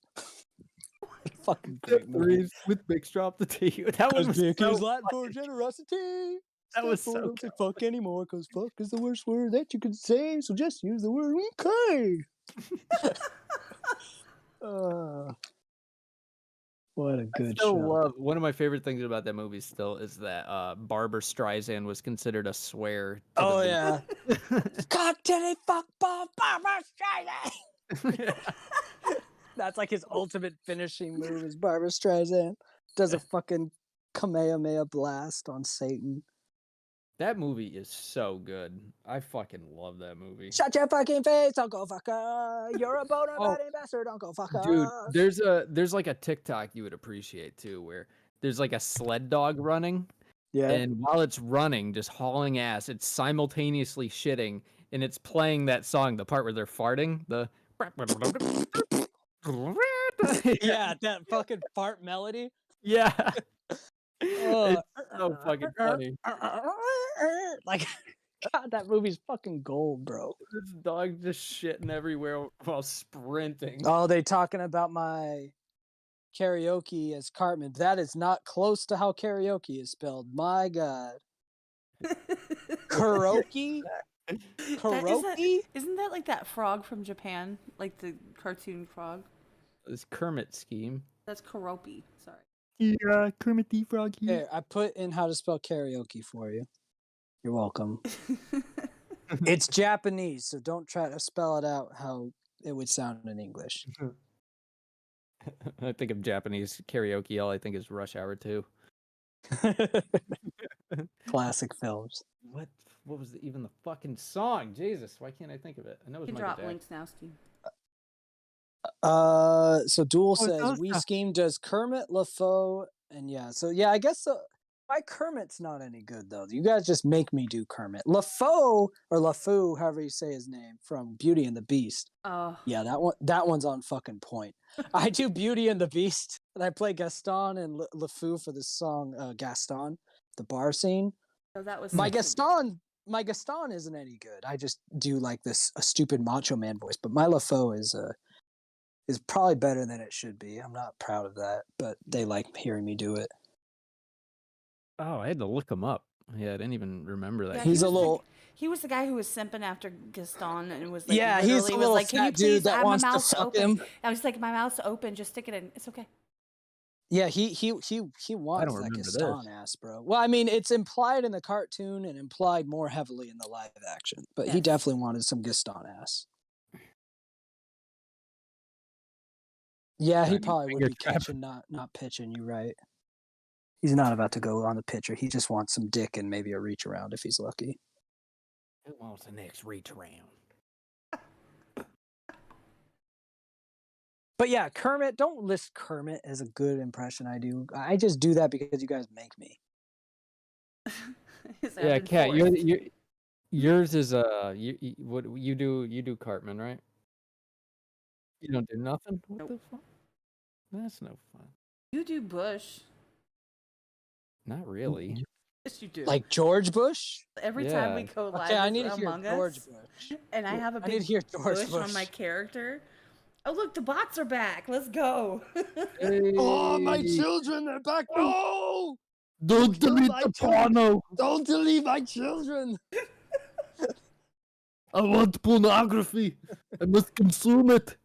Fucking Step great 3 movie. is with Big Drop the T. That one was Dick is so Latin for fucking- generosity. That was Step four, so don't say fuck anymore, cause fuck is the worst word that you could say. So just use the word okay. What a good still show. love one of my favorite things about that movie still is that Barbara Streisand was considered a swear. To Oh the yeah. God did it fuck Bob Barbara Streisand. That's like his ultimate finishing move is Barbara Streisand. Does a fucking Kamehameha blast on Satan. That movie is so good. I fucking love that movie. Shut your fucking face, Uncle Fucker. You're a boner Oh. body bastard, Uncle Fucker. Dude, there's like a TikTok you would appreciate too, where there's like a sled dog running, Yeah. and while it's running, just hauling ass, it's simultaneously shitting, and it's playing that song, the part where they're farting, the Yeah, that fucking fart melody. yeah. Oh. It's so fucking funny. Like, God, that movie's fucking gold, bro. This dog just shitting everywhere while sprinting. Oh, they talking about my karaoke as Cartman. That is not close to how karaoke is spelled. My God. Karaoke? Karaoke? Isn't that like that frog from Japan? Like the cartoon frog? This Kermit scheme. That's Karopi. Sorry. Yeah, Kermit the Frog here. Here, I put in how to spell karaoke for you. You're welcome. It's Japanese, so don't try to spell it out how it would sound in English. I think of Japanese karaoke, all I think is Rush Hour 2. Classic films. What was even the fucking song? Jesus, why can't I think of it? I know You it's can Michael drop Jackson. links now, Steve. So Duel Oh, says those We stuff. Scheme does Kermit, LaFoe, and yeah. So yeah, I guess my Kermit's not any good though. You guys just make me do Kermit. LaFoe or LaFou, however you say his name, from Beauty and the Beast. Oh, Yeah, that one's on fucking point. I do Beauty and the Beast, and I play Gaston and LaFou for the song Gaston, the bar scene. so that was My something. Gaston isn't any good. I just do like a stupid macho man voice, but my LaFoe is probably better than it should be. I'm not proud of that, but they like hearing me do it. Oh, I had to look him up. Yeah, I didn't even remember that. Yeah, He's he a was little he was the guy who was simping after Gaston and was like, yeah. He's a literally was little like, "Can you fat dude please? that My wants to mouth's fuck open." him. I was like, "My mouth's open. Just stick it in. It's okay." Yeah, he wants don't that remember this. Gaston ass, bro. Well, I mean, it's implied in the cartoon and implied more heavily in the live action, but he Yes. definitely wanted some Gaston ass. Yeah, he Johnny probably would Finger be Trap. catching, not pitching. You're right. He's not about to go on the pitcher. He just wants some dick and maybe a reach around if he's lucky. Who wants the next reach around? But yeah, Kermit, don't list Kermit as a good impression I do. I just do that because you guys make me. Is Yeah, Evan Kat, forced? yours is what you do Cartman, right? You don't do nothing? What Nope. the fuck? That's no fun. You do Bush. Not really. Yes, you do. Like George Bush? Every time we Yeah. go live Okay, I with need to hear Among George Us, Bush. and I have a I need big to hear George bush Bush. on my character. Oh look, the bots are back. Let's go. Oh, my Hey, children, they're back. No! don't kill delete my the children. porno. Don't delete my children. I want pornography. I must consume it.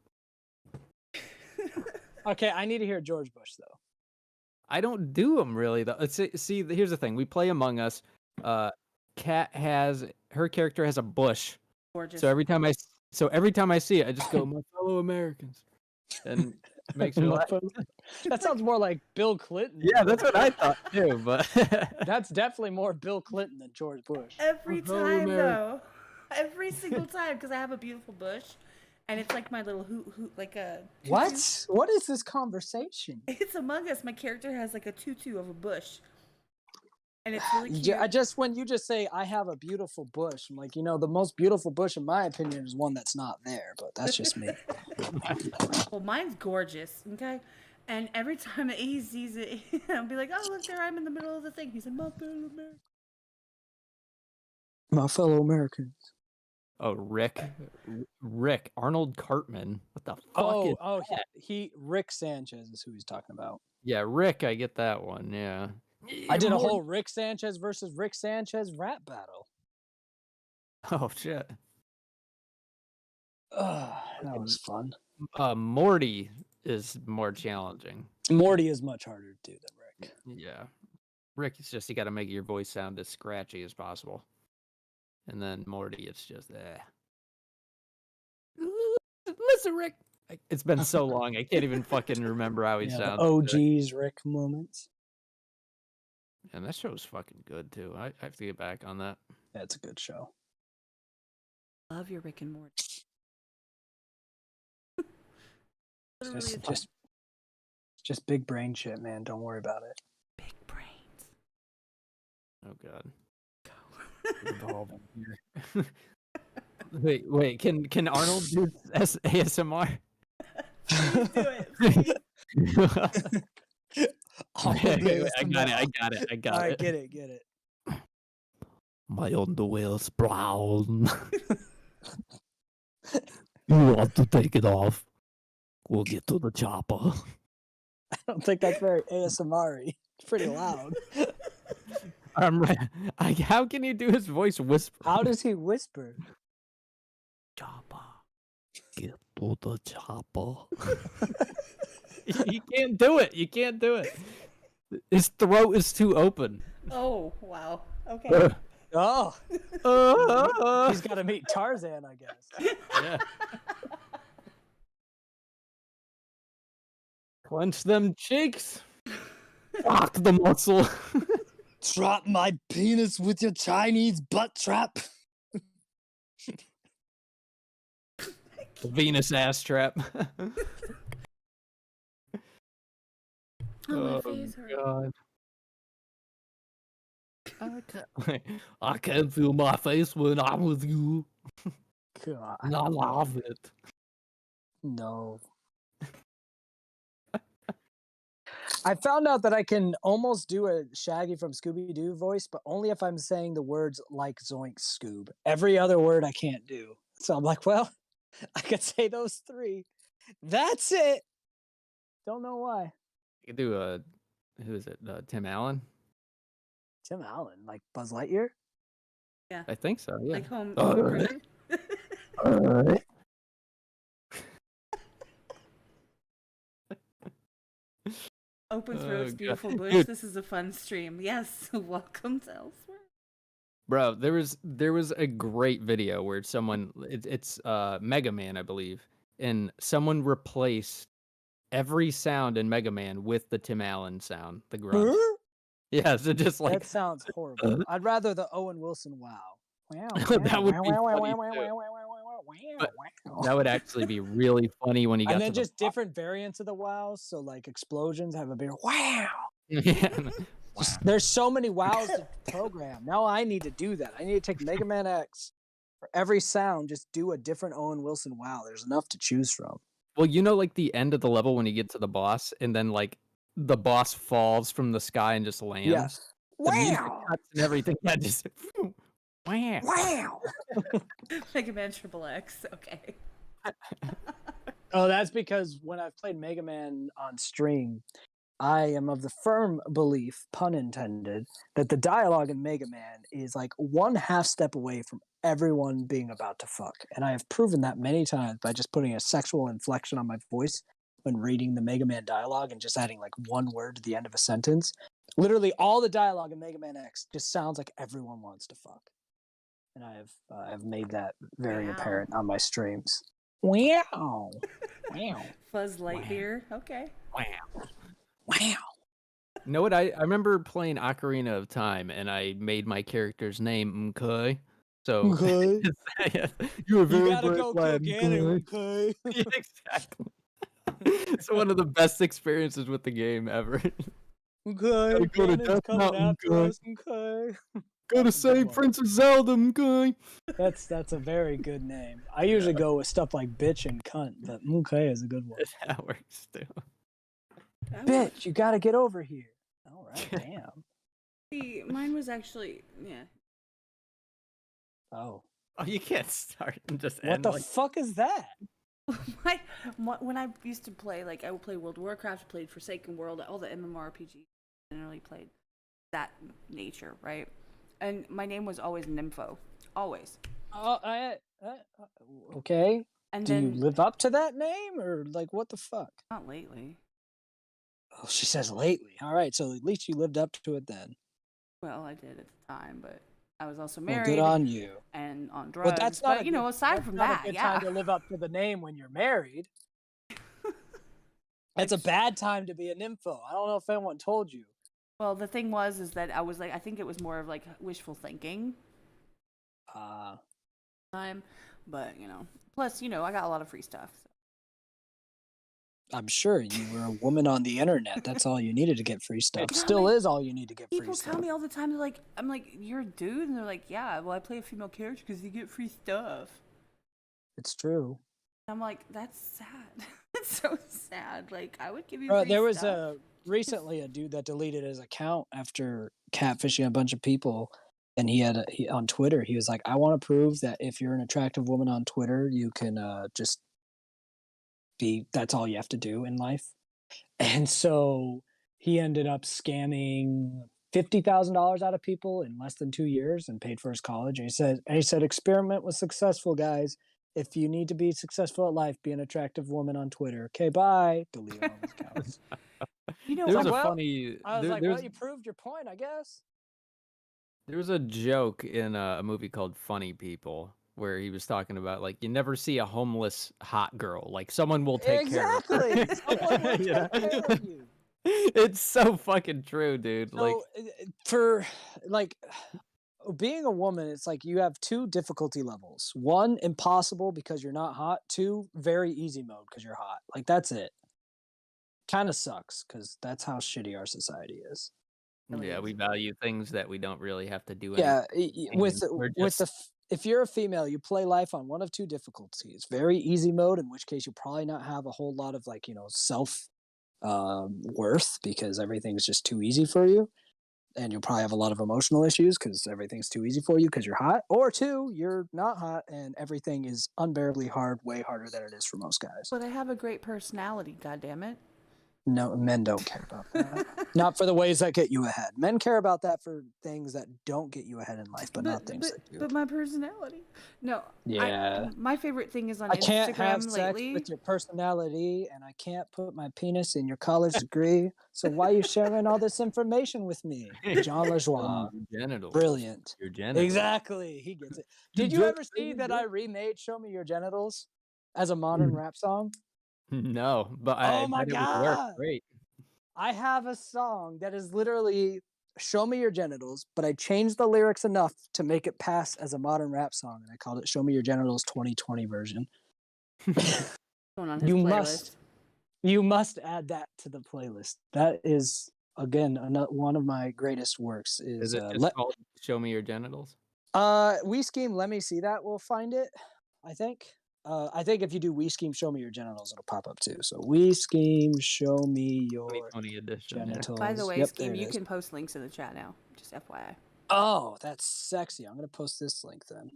Okay, I need to hear George Bush, though. I don't do them really though. See, here's the thing. We play Among Us. Kat has her character has a bush. Gorgeous. So every time I see it, I just go, my fellow Americans, and it makes me laugh. That sounds more like Bill Clinton. Yeah, that's what I thought too. But That's definitely more Bill Clinton than George Bush. Every fellow time American. though, every single time, because I have a beautiful bush, and it's like my little hoot like a tutu. What? What is this conversation? It's Among Us. My character has like a tutu of a bush, and it's really cute. Yeah, when you just say I have a beautiful bush, I'm like, the most beautiful bush in my opinion is one that's not there, but that's just me. Well, mine's gorgeous, okay? And every time he sees it, I'll be like, oh, look, there I am in the middle of the thing. He's like, my fellow American. My fellow Americans. oh, Rick Arnold Cartman. What the fuck? Rick Sanchez is who he's talking about. Yeah, Rick. I get that one. Yeah. I did a whole Rick Sanchez versus Rick Sanchez rap battle. Oh shit. That was fun. Morty is more challenging. Morty is much harder to do than Rick. Yeah. Rick, it's just you got to make your voice sound as scratchy as possible. And then Morty, it's just Listen, Rick. It's been so long, I can't even fucking remember how he sounds. OG's Rick moments. And that show's fucking good too. I have to get back on that. Yeah, it's a good show. Love your Rick and Morty. Just big brain shit, man. Don't worry about it. Big brains. Oh god. Go. Wait, can Arnold do ASMR? Please do it. Please. Wait, I got it. All right, get it. My underwear's brown. You want to take it off? We'll get to the chopper. I don't think that's very ASMR-y. It's pretty loud. How can you do his voice whisper? How does he whisper? Chopper. Get to the chopper. You can't do it. His throat is too open. Oh, wow. Okay. Oh. He's got to meet Tarzan, I guess. Yeah. Clench them cheeks. Fuck the muscle. Trap my penis with your Chinese butt trap. Venus ass trap. Oh, my face hurts. God. I can't feel my face when I'm with you. God. And I love it. No. I found out that I can almost do a Shaggy from Scooby-Doo voice, but only if I'm saying the words like Zoink Scoob. Every other word I can't do. So I'm like, well, I could say those three. That's it. Don't know why. You could do who is it? Tim Allen? Tim Allen, like Buzz Lightyear? Yeah. I think so, yeah. Like home. Open Oh, throats, God. beautiful bush. Dude. This is a fun stream. Yes, welcome to Elsewhere. Bro, there was a great video where someone it's Mega Man, I believe, and someone replaced every sound in Mega Man with the Tim Allen sound, the grunt. Yeah, so just like That sounds horrible. I'd rather the Owen Wilson wow. Wow. that would be funny too. But that would actually be really funny when he got And to then the just different variants of the wows. So like explosions have a bigger wow. yeah. There's so many wows to program. Now I need to do that. I need to take Mega Man X. For every sound, just do a different Owen Wilson wow. There's enough to choose from. Well, you know, like the end of the level when you get to the boss, and then like the boss falls from the sky and just lands. Yes. The music Wow. cuts and everything. Yeah, just wow. Wow. Mega Man Triple X. Okay. Oh, that's because when I've played Mega Man on stream, I am of the firm belief, pun intended, that the dialogue in Mega Man is like one half step away from everyone being about to fuck. And I have proven that many times by just putting a sexual inflection on my voice when reading the Mega Man dialogue and just adding like one word to the end of a sentence. Literally all the dialogue in Mega Man X just sounds like everyone wants to fuck. And I've made that very Wow. apparent on my streams. Wow. Wow. Fuzz Lightyear. Okay. Wow. Wow. You know what? I remember playing Ocarina of Time, and I made my character's name Mkai. So Okay. you're a very You gotta bright go lad, cook anyway, Mkai. okay? Yeah, exactly. It's one of the best experiences with the game ever. Okay, go to Ganon's Death coming Mountain, after okay. us, okay? Go to That's a good save one. Princess Zelda, Mkai. That's a very good name. I usually go with stuff like bitch and cunt, but okay is a good one. That works too. Bitch, you gotta get over here. All right, damn. See, mine was actually Oh, Oh, you can't start and just what end the like fuck is that? when I used to play, like I would play World of Warcraft, played Forsaken World, all the MMORPGs, generally played that nature, right? And my name was always Nympho, always. Okay. And Do then you live up to that name, or like what the fuck? not lately. Oh, she says lately. All right, so at least you lived up to it then. Well, I did at the time, but I was also Well, married good on you. and on drugs. But that's not but, aside from not that, a good yeah. time to live up to the name when you're married. That's a bad time to be a nympho. I don't know if anyone told you. Well, the thing is that I was like, I think it was more of like wishful thinking time, but plus I got a lot of free stuff. So. I'm sure you were a woman on the internet. That's all you needed to get free stuff. Yeah, Still is all you need to get free People stuff. tell me all the time, they're like, I'm like, you're a dude? And they're like, yeah, well, I play a female character because you get free stuff. It's true. I'm like, that's sad. It's so sad. Like, I would give you free There was stuff. recently a dude that deleted his account after catfishing a bunch of people. And he on Twitter, he was like, I want to prove that if you're an attractive woman on Twitter, you can just that's all you have to do in life. And so he ended up scamming $50,000 out of people in less than 2 years and paid for his college. And he said, experiment was successful, guys. If you need to be successful at life, be an attractive woman on Twitter. Okay, bye. Delete all his accounts. There's a well, funny. I was there- like, there's, well, you proved your point, I guess. there was a joke in a movie called Funny People where he was talking about like you never see a homeless hot girl. Like someone will take care of her. Exactly. Someone will Yeah. take care of you. It's so fucking true, dude. Like So for like being a woman, it's like you have two difficulty levels. One, impossible because you're not hot. Two, very easy mode because you're hot. Like that's it. Kind of sucks because that's how shitty our society is. yeah, we value things that we don't really have to do. Yeah, anything. We're if you're a female, you play life on one of two difficulties. Very easy mode, in which case you'll probably not have a whole lot of like self worth because everything's just too easy for you, and you'll probably have a lot of emotional issues because everything's too easy for you because you're hot. Or two, you're not hot and everything is unbearably hard, way harder than it is for most guys. But I have a great personality, goddammit. No, men don't care about that. Not for the ways that get you ahead. Men care about that for things that don't get you ahead in life, but not things that do. But my personality. No. Yeah. My favorite thing is on I can't have Instagram sex lately. with your personality, and I can't put my penis in your college degree. So why are you sharing all this information with me? Jean Lajoie. Genitals. Brilliant. Your genitals. Exactly. He gets it. Did you ever see that I remade "Show Me Your Genitals" as a modern rap song? No, but Oh I my bet it would work God. great. I have a song that is literally "Show Me Your Genitals," but I changed the lyrics enough to make it pass as a modern rap song, and I called it "Show Me Your Genitals 2020 version." Going on his You playlist. You must add that to the playlist. That is again one of my greatest works. Is Is it just called "Show Me Your Genitals"? We Skeem, let me see that. We'll find it. I think. I think if you do We Skeem, Show Me Your Genitals, it'll pop up too. So We Skeem, Show Me Your 2020 edition. Genitals. By the way, Yep, Skeem, there it you is. can post links in the chat now. Just FYI. Oh, that's sexy. I'm gonna post this link then.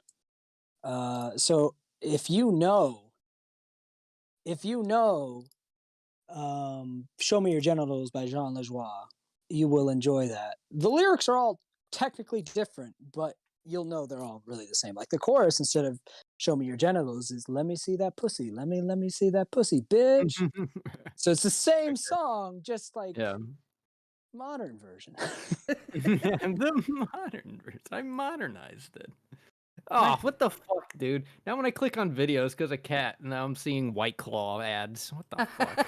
So if you know, Show Me Your Genitals by Jean Lajoie, you will enjoy that. The lyrics are all technically different, but you'll know they're all really the same. Like the chorus, instead of "Show Me Your Genitals," is "Let me see that pussy, let me see that pussy, bitch." So it's the same song, just like Yeah. modern version. The modern version. I modernized it. Oh, what the fuck, dude? Now when I click on videos because of cat, now I'm seeing White Claw ads. What the fuck?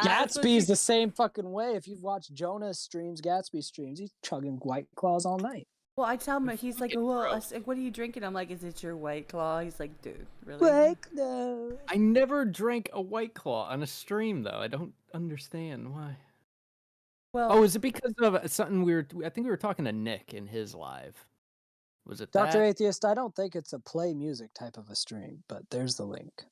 Gatsby's the same fucking way. If you've watched Jonah's streams, Gatsby streams, he's chugging White Claws all night. Well, I tell him, he's like, Fucking well, I gross. was like, what are you drinking? I'm like, is it your White Claw? He's like, dude, really? White Claw. I never drank a White Claw on a stream though. I don't understand why. Well, Oh, is it because of something weird? I think we were talking to Nick in his live. Was it Dr. that? Atheist, I don't think it's a play music type of a stream, but there's the link.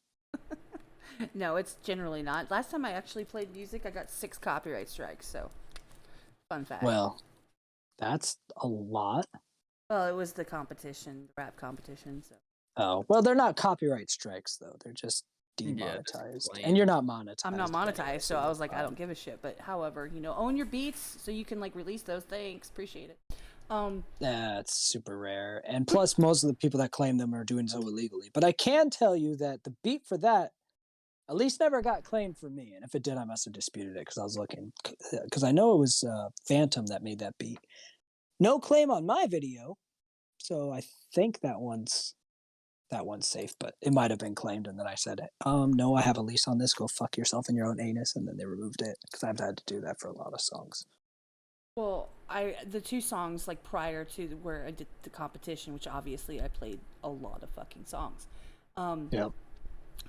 no, it's generally not. Last time I actually played music, I got 6 copyright strikes. So, fun fact. Well, that's a lot. Well, it was the competition, the rap competition. So. Oh, well, they're not copyright strikes though. They're just Yeah, demonetized, just and you're not monetized. I'm not anyway, monetized, so I was like, I no don't give a shit. But however, own your beats so you can like release those. Thanks, appreciate it. That's super rare. And plus, most of the people that claim them are doing so illegally. But I can tell you that the beat for that at least never got claimed for me. And if it did, I must have disputed it because I was looking. Because I know it was Phantom that made that beat. No claim on my video. So I think that one's safe, but it might have been claimed. And then I said, no, I have a lease on this. Go fuck yourself in your own anus. And then they removed it because I've had to do that for a lot of songs. Well, the 2 songs like prior to where I did the competition, which obviously I played a lot of fucking songs. Yep.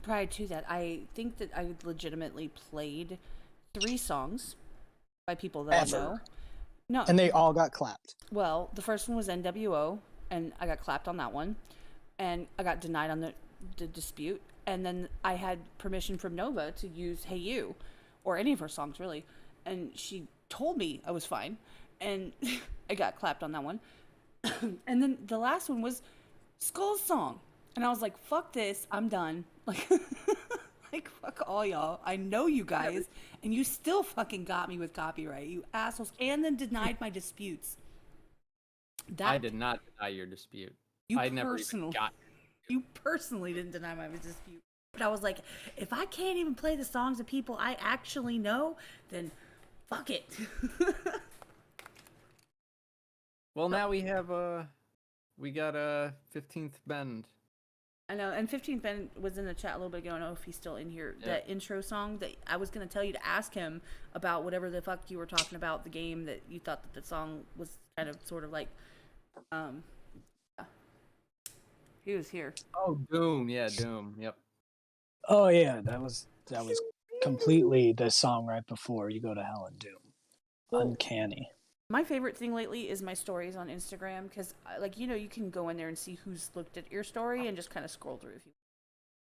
Prior to that, I think that I legitimately played 3 songs by people that I know. No. And they all got clapped. Well, the first one was NWO, and I got clapped on that one, and I got denied on the dispute. And then I had permission from Nova to use "Hey You," or any of her songs really, and she told me I was fine, and I got clapped on that one. And then the last one was Skull's song, and I was like, "Fuck this, I'm done." Like, like fuck all y'all. I know you guys, and you still fucking got me with copyright, you assholes, and then denied my disputes. I did not deny your dispute. I never even got. You personally didn't deny my dispute, but I was like, if I can't even play the songs of people I actually know, then fuck it. Well, now we have we got a 15th Bend. I know, and 15th Ben was in the chat a little bit ago. I don't know if he's still in here. Yeah. That intro song that I was going to tell you to ask him about whatever the fuck you were talking about, the game that you thought that the song was kind of sort of like, yeah. He was here. Oh, Doom. Yeah, Doom. Yep. Oh yeah, that was completely the song right before You Go to Hell and Doom. Uncanny. My favorite thing lately is my stories on Instagram because, like, you can go in there and see who's looked at your story and just kind of scroll through if you.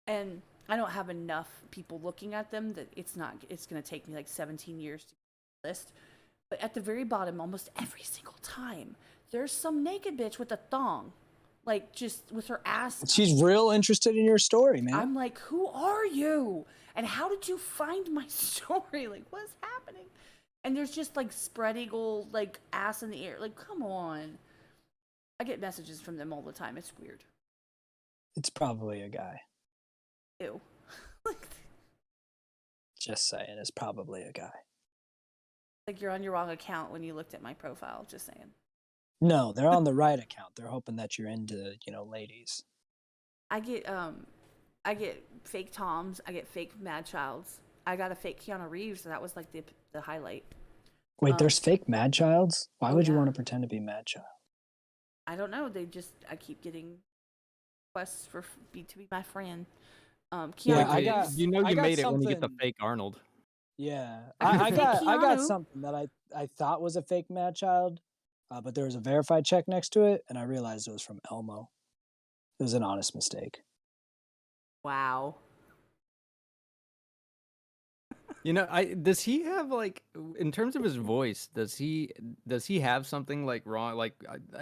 And I don't have enough people looking at them that it's going to take me like 17 years to get the list. But at the very bottom, almost every single time, there's some naked bitch with a thong like just with her ass. She's real interested in your story, man. I'm like, who are you? And how did you find my story? Like, what's happening? And there's just like spread eagle, like ass in the air. Like, come on. I get messages from them all the time. It's weird. It's probably a guy. Ew. Like, Just saying, it's probably a guy. like you're on your wrong account when you looked at my profile. Just saying. No, they're on the right account. They're hoping that you're into, ladies. I get fake Toms. I get fake Mad Childs. I got a fake Keanu Reeves. So that was like the highlight. Wait, there's fake Mad Childs? Why would you yeah. want to pretend to be Mad Child? I don't know. I keep getting requests to be my friend. Keanu you made it when you get the something- fake Arnold. Yeah, I I got got Keanu. something that I thought was a fake Mad Child, but there was a verified check next to it, and I realized it was from Elmo. It was an honest mistake. Wow. Does he have like, in terms of his voice, does he have something like wrong? Like,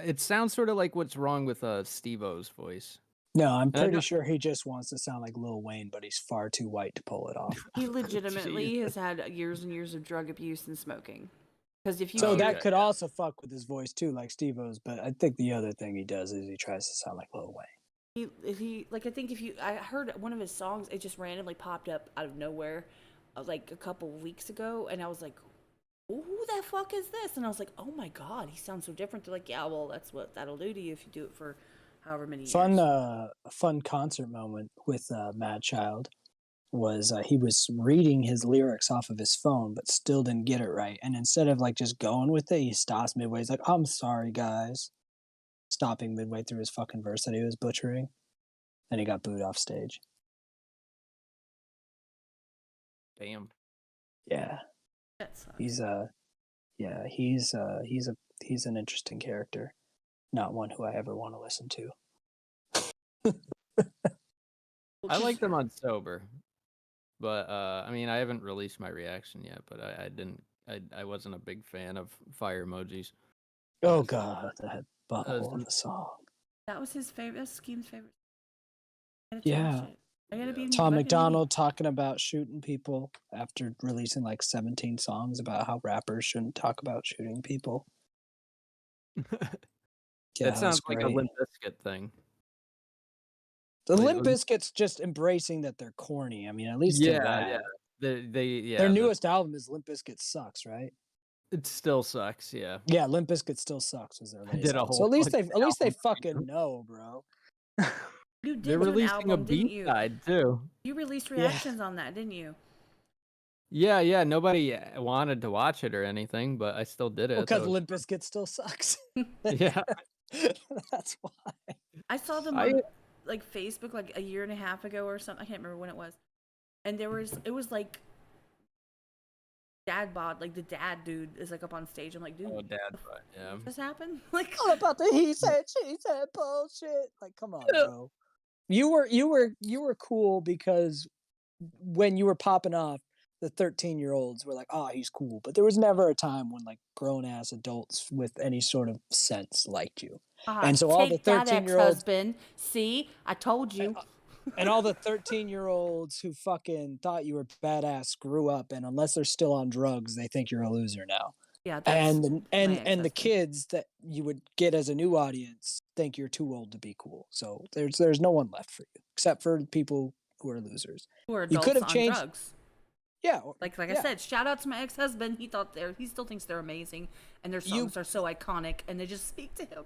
it sounds sort of like what's wrong with Steve-O's voice. No, I'm pretty sure he just wants to sound like Lil Wayne, but he's far too white to pull it off. He legitimately has had years and years of drug abuse and smoking. Because if you So hear- that could also fuck with his voice too, like Steve-O's. But I think the other thing he does is he tries to sound like Lil Wayne. I heard one of his songs, it just randomly popped up out of nowhere, like a couple weeks ago, and I was like, who the fuck is this? And I was like, oh my god, he sounds so different. They're like, yeah, well, that's what that'll do to you if you do it for however many years. Fun concert moment with Mad Child was he was reading his lyrics off of his phone, but still didn't get it right. And instead of like just going with it, he stops midway. He's like, "I'm sorry, guys," stopping midway through his fucking verse that he was butchering, and he got booed off stage. Damn. Yeah, That sucks. he's an interesting character, not one who I ever want to listen to. I like them on sober, but I mean, I haven't released my reaction yet. But I wasn't a big fan of fire emojis. Oh god, that butthole of a song. That was his favorite. That's Skeem's favorite. Yeah. I gotta be Tom McDonald talking about shooting people after releasing like 17 songs about how rappers shouldn't talk about shooting people. Yeah, That sounds like a great. Limp Bizkit thing. The Like, Limp Bizkit's just embracing that they're corny. I mean, at least they're yeah. bad. Their newest album is Limp Bizkit Sucks, right? It still sucks. Yeah. Yeah, Limp Bizkit Still Sucks was their latest did a album. whole So at least fucking they album. fucking know, bro. You did They're do an releasing album, a didn't B you? side too. You released reactions on that, didn't you? Yeah. Nobody wanted to watch it or anything, but I still did it. Because Limp Bizkit Still Sucks. Yeah. That's why. I saw them on like Facebook like a year and a half ago or something. I can't remember when it was. And it was like dad bod, like the dad dude is like up on stage. I'm like, dude, Dad, but yeah. what just happened? Like, All about the he said, she said bullshit. Like, come on, bro. You were cool because when you were popping off, the 13-year-olds were like, "Oh, he's cool." But there was never a time when like grown ass adults with any sort of sense liked you. And so all the take that 13-year-olds, ex-husband. See, I told you. and all the 13-year-olds who fucking thought you were badass grew up, and unless they're still on drugs, they think you're a loser now. Yeah, that's And my the ex-husband. kids that you would get as a new audience think you're too old to be cool. So there's no one left for you except for people who are losers. Who are You adults could have on changed. drugs. Yeah, Like yeah. I said, shout out to my ex-husband. He still thinks they're amazing, and their songs are so iconic, and they just speak to him.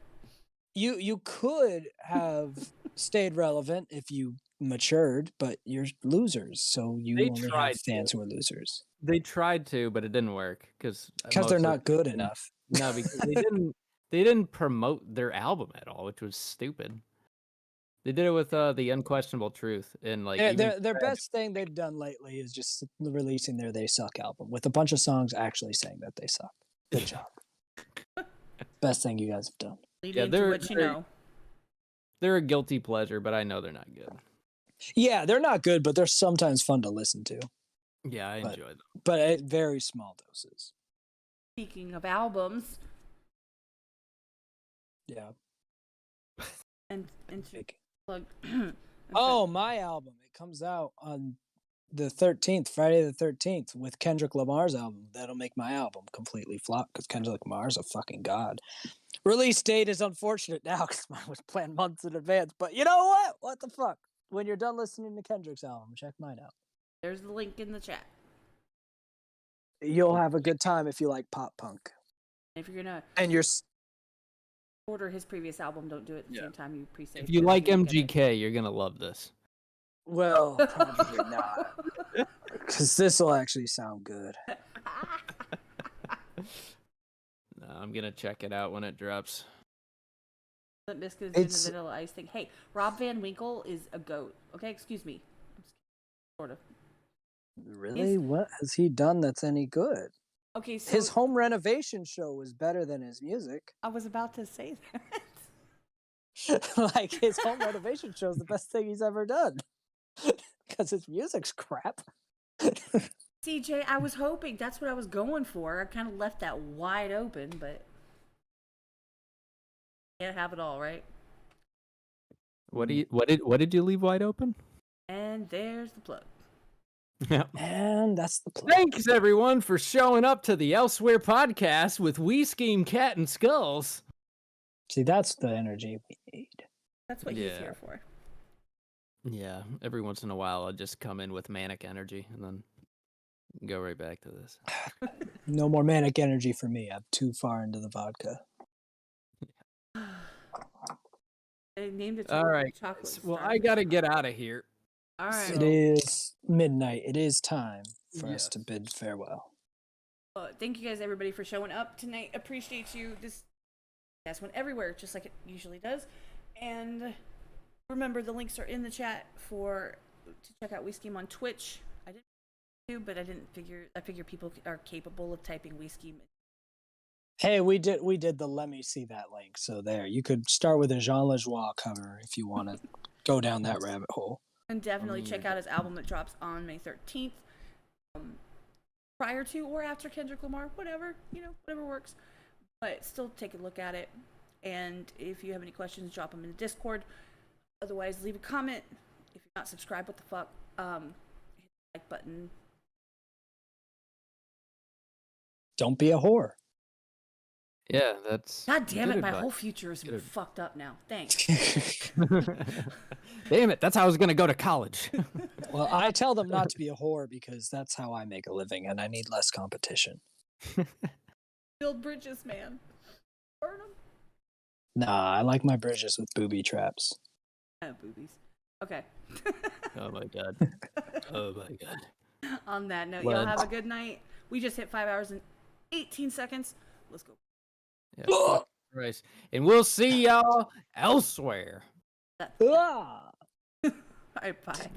You could have stayed relevant if you matured, but you're losers, so you They only tried have fans who are losers They tried to, but it didn't work because they're not good enough. No, because they didn't promote their album at all, which was stupid. They did it with the Unquestionable Truth and like Yeah, even their best thing they've done lately is just releasing their They Suck album with a bunch of songs actually saying that they suck. Good job. Best thing you guys have done. Lead Yeah, into what you know. they're a guilty pleasure, but I know they're not good. Yeah, they're not good, but they're sometimes fun to listen to. Yeah, I enjoy them. But at very small doses. Speaking of albums, Yeah. And to Fake. plug. Oh, my album. It comes out on the 13th, Friday the 13th, with Kendrick Lamar's album. That'll make my album completely flop because Kendrick Lamar's a fucking god. Release date is unfortunate now because mine was planned months in advance. But you know what? What the fuck? When you're done listening to Kendrick's album, check mine out. There's the link in the chat. You'll have a good time if you like pop punk. If you're gonna And you're order his previous album, don't do it at the same time you pre-save. If you like MGK, you're gonna love this. well, probably not, because this will actually sound good. No, I'm gonna check it out when it drops. Biscuit is doing the Vanilla Ice thing. Hey, Rob Van Winkle is a goat. Okay, excuse me. Sort of. Really? What has he done that's any good? Okay, so His home renovation show was better than his music. I was about to say that. Like, his home renovation show is the best thing he's ever done. Because his music's crap. CJ, I was hoping that's what I was going for. I kind of left that wide open, but can't have it all, right? What did you leave wide open? And there's the plug. Yeah. And that's the plan. Thanks everyone for showing up to the Elsewhere podcast with We Skeem, Cat and Skulls. See, that's the energy we need. That's what he's here for. Yeah, every once in a while I'll just come in with manic energy and then go right back to this. No more manic energy for me. I'm too far into the vodka. They named it All right. chocolate. Well, I gotta get out of here. All right. It is midnight. It is time for us to bid farewell. Thank you guys, everybody, for showing up tonight. Appreciate you. This went everywhere, just like it usually does. And remember, the links are in the chat to check out We Skeem on Twitch. I didn't do, but I figure people are capable of typing We Skeem. Hey, we did the let me see that link. So there, you could start with a Jean Lajoie cover if you want to go down that rabbit hole. And definitely check out his album that drops on May 13th. Prior to or after Kendrick Lamar, whatever works. But still take a look at it. And if you have any questions, drop them in the Discord. Otherwise, leave a comment. If you're not subscribed, what the fuck? Hit the like button. Don't be a whore. Yeah, that's... God damn it, good my advice. whole future is Good. fucked up now. Thanks. Damn it, that's how I was gonna go to college. Well, I tell them not to be a whore because that's how I make a living and I need less competition. Build bridges, man. Burn them. Nah, I like my bridges with booby traps. Boobies. Okay. Oh my god. Oh my god. On that note, Well, y'all have a good night. We just hit 5 hours and 18 seconds. Let's go. Yeah, Christ. And we'll see y'all elsewhere. Ah! All right, bye.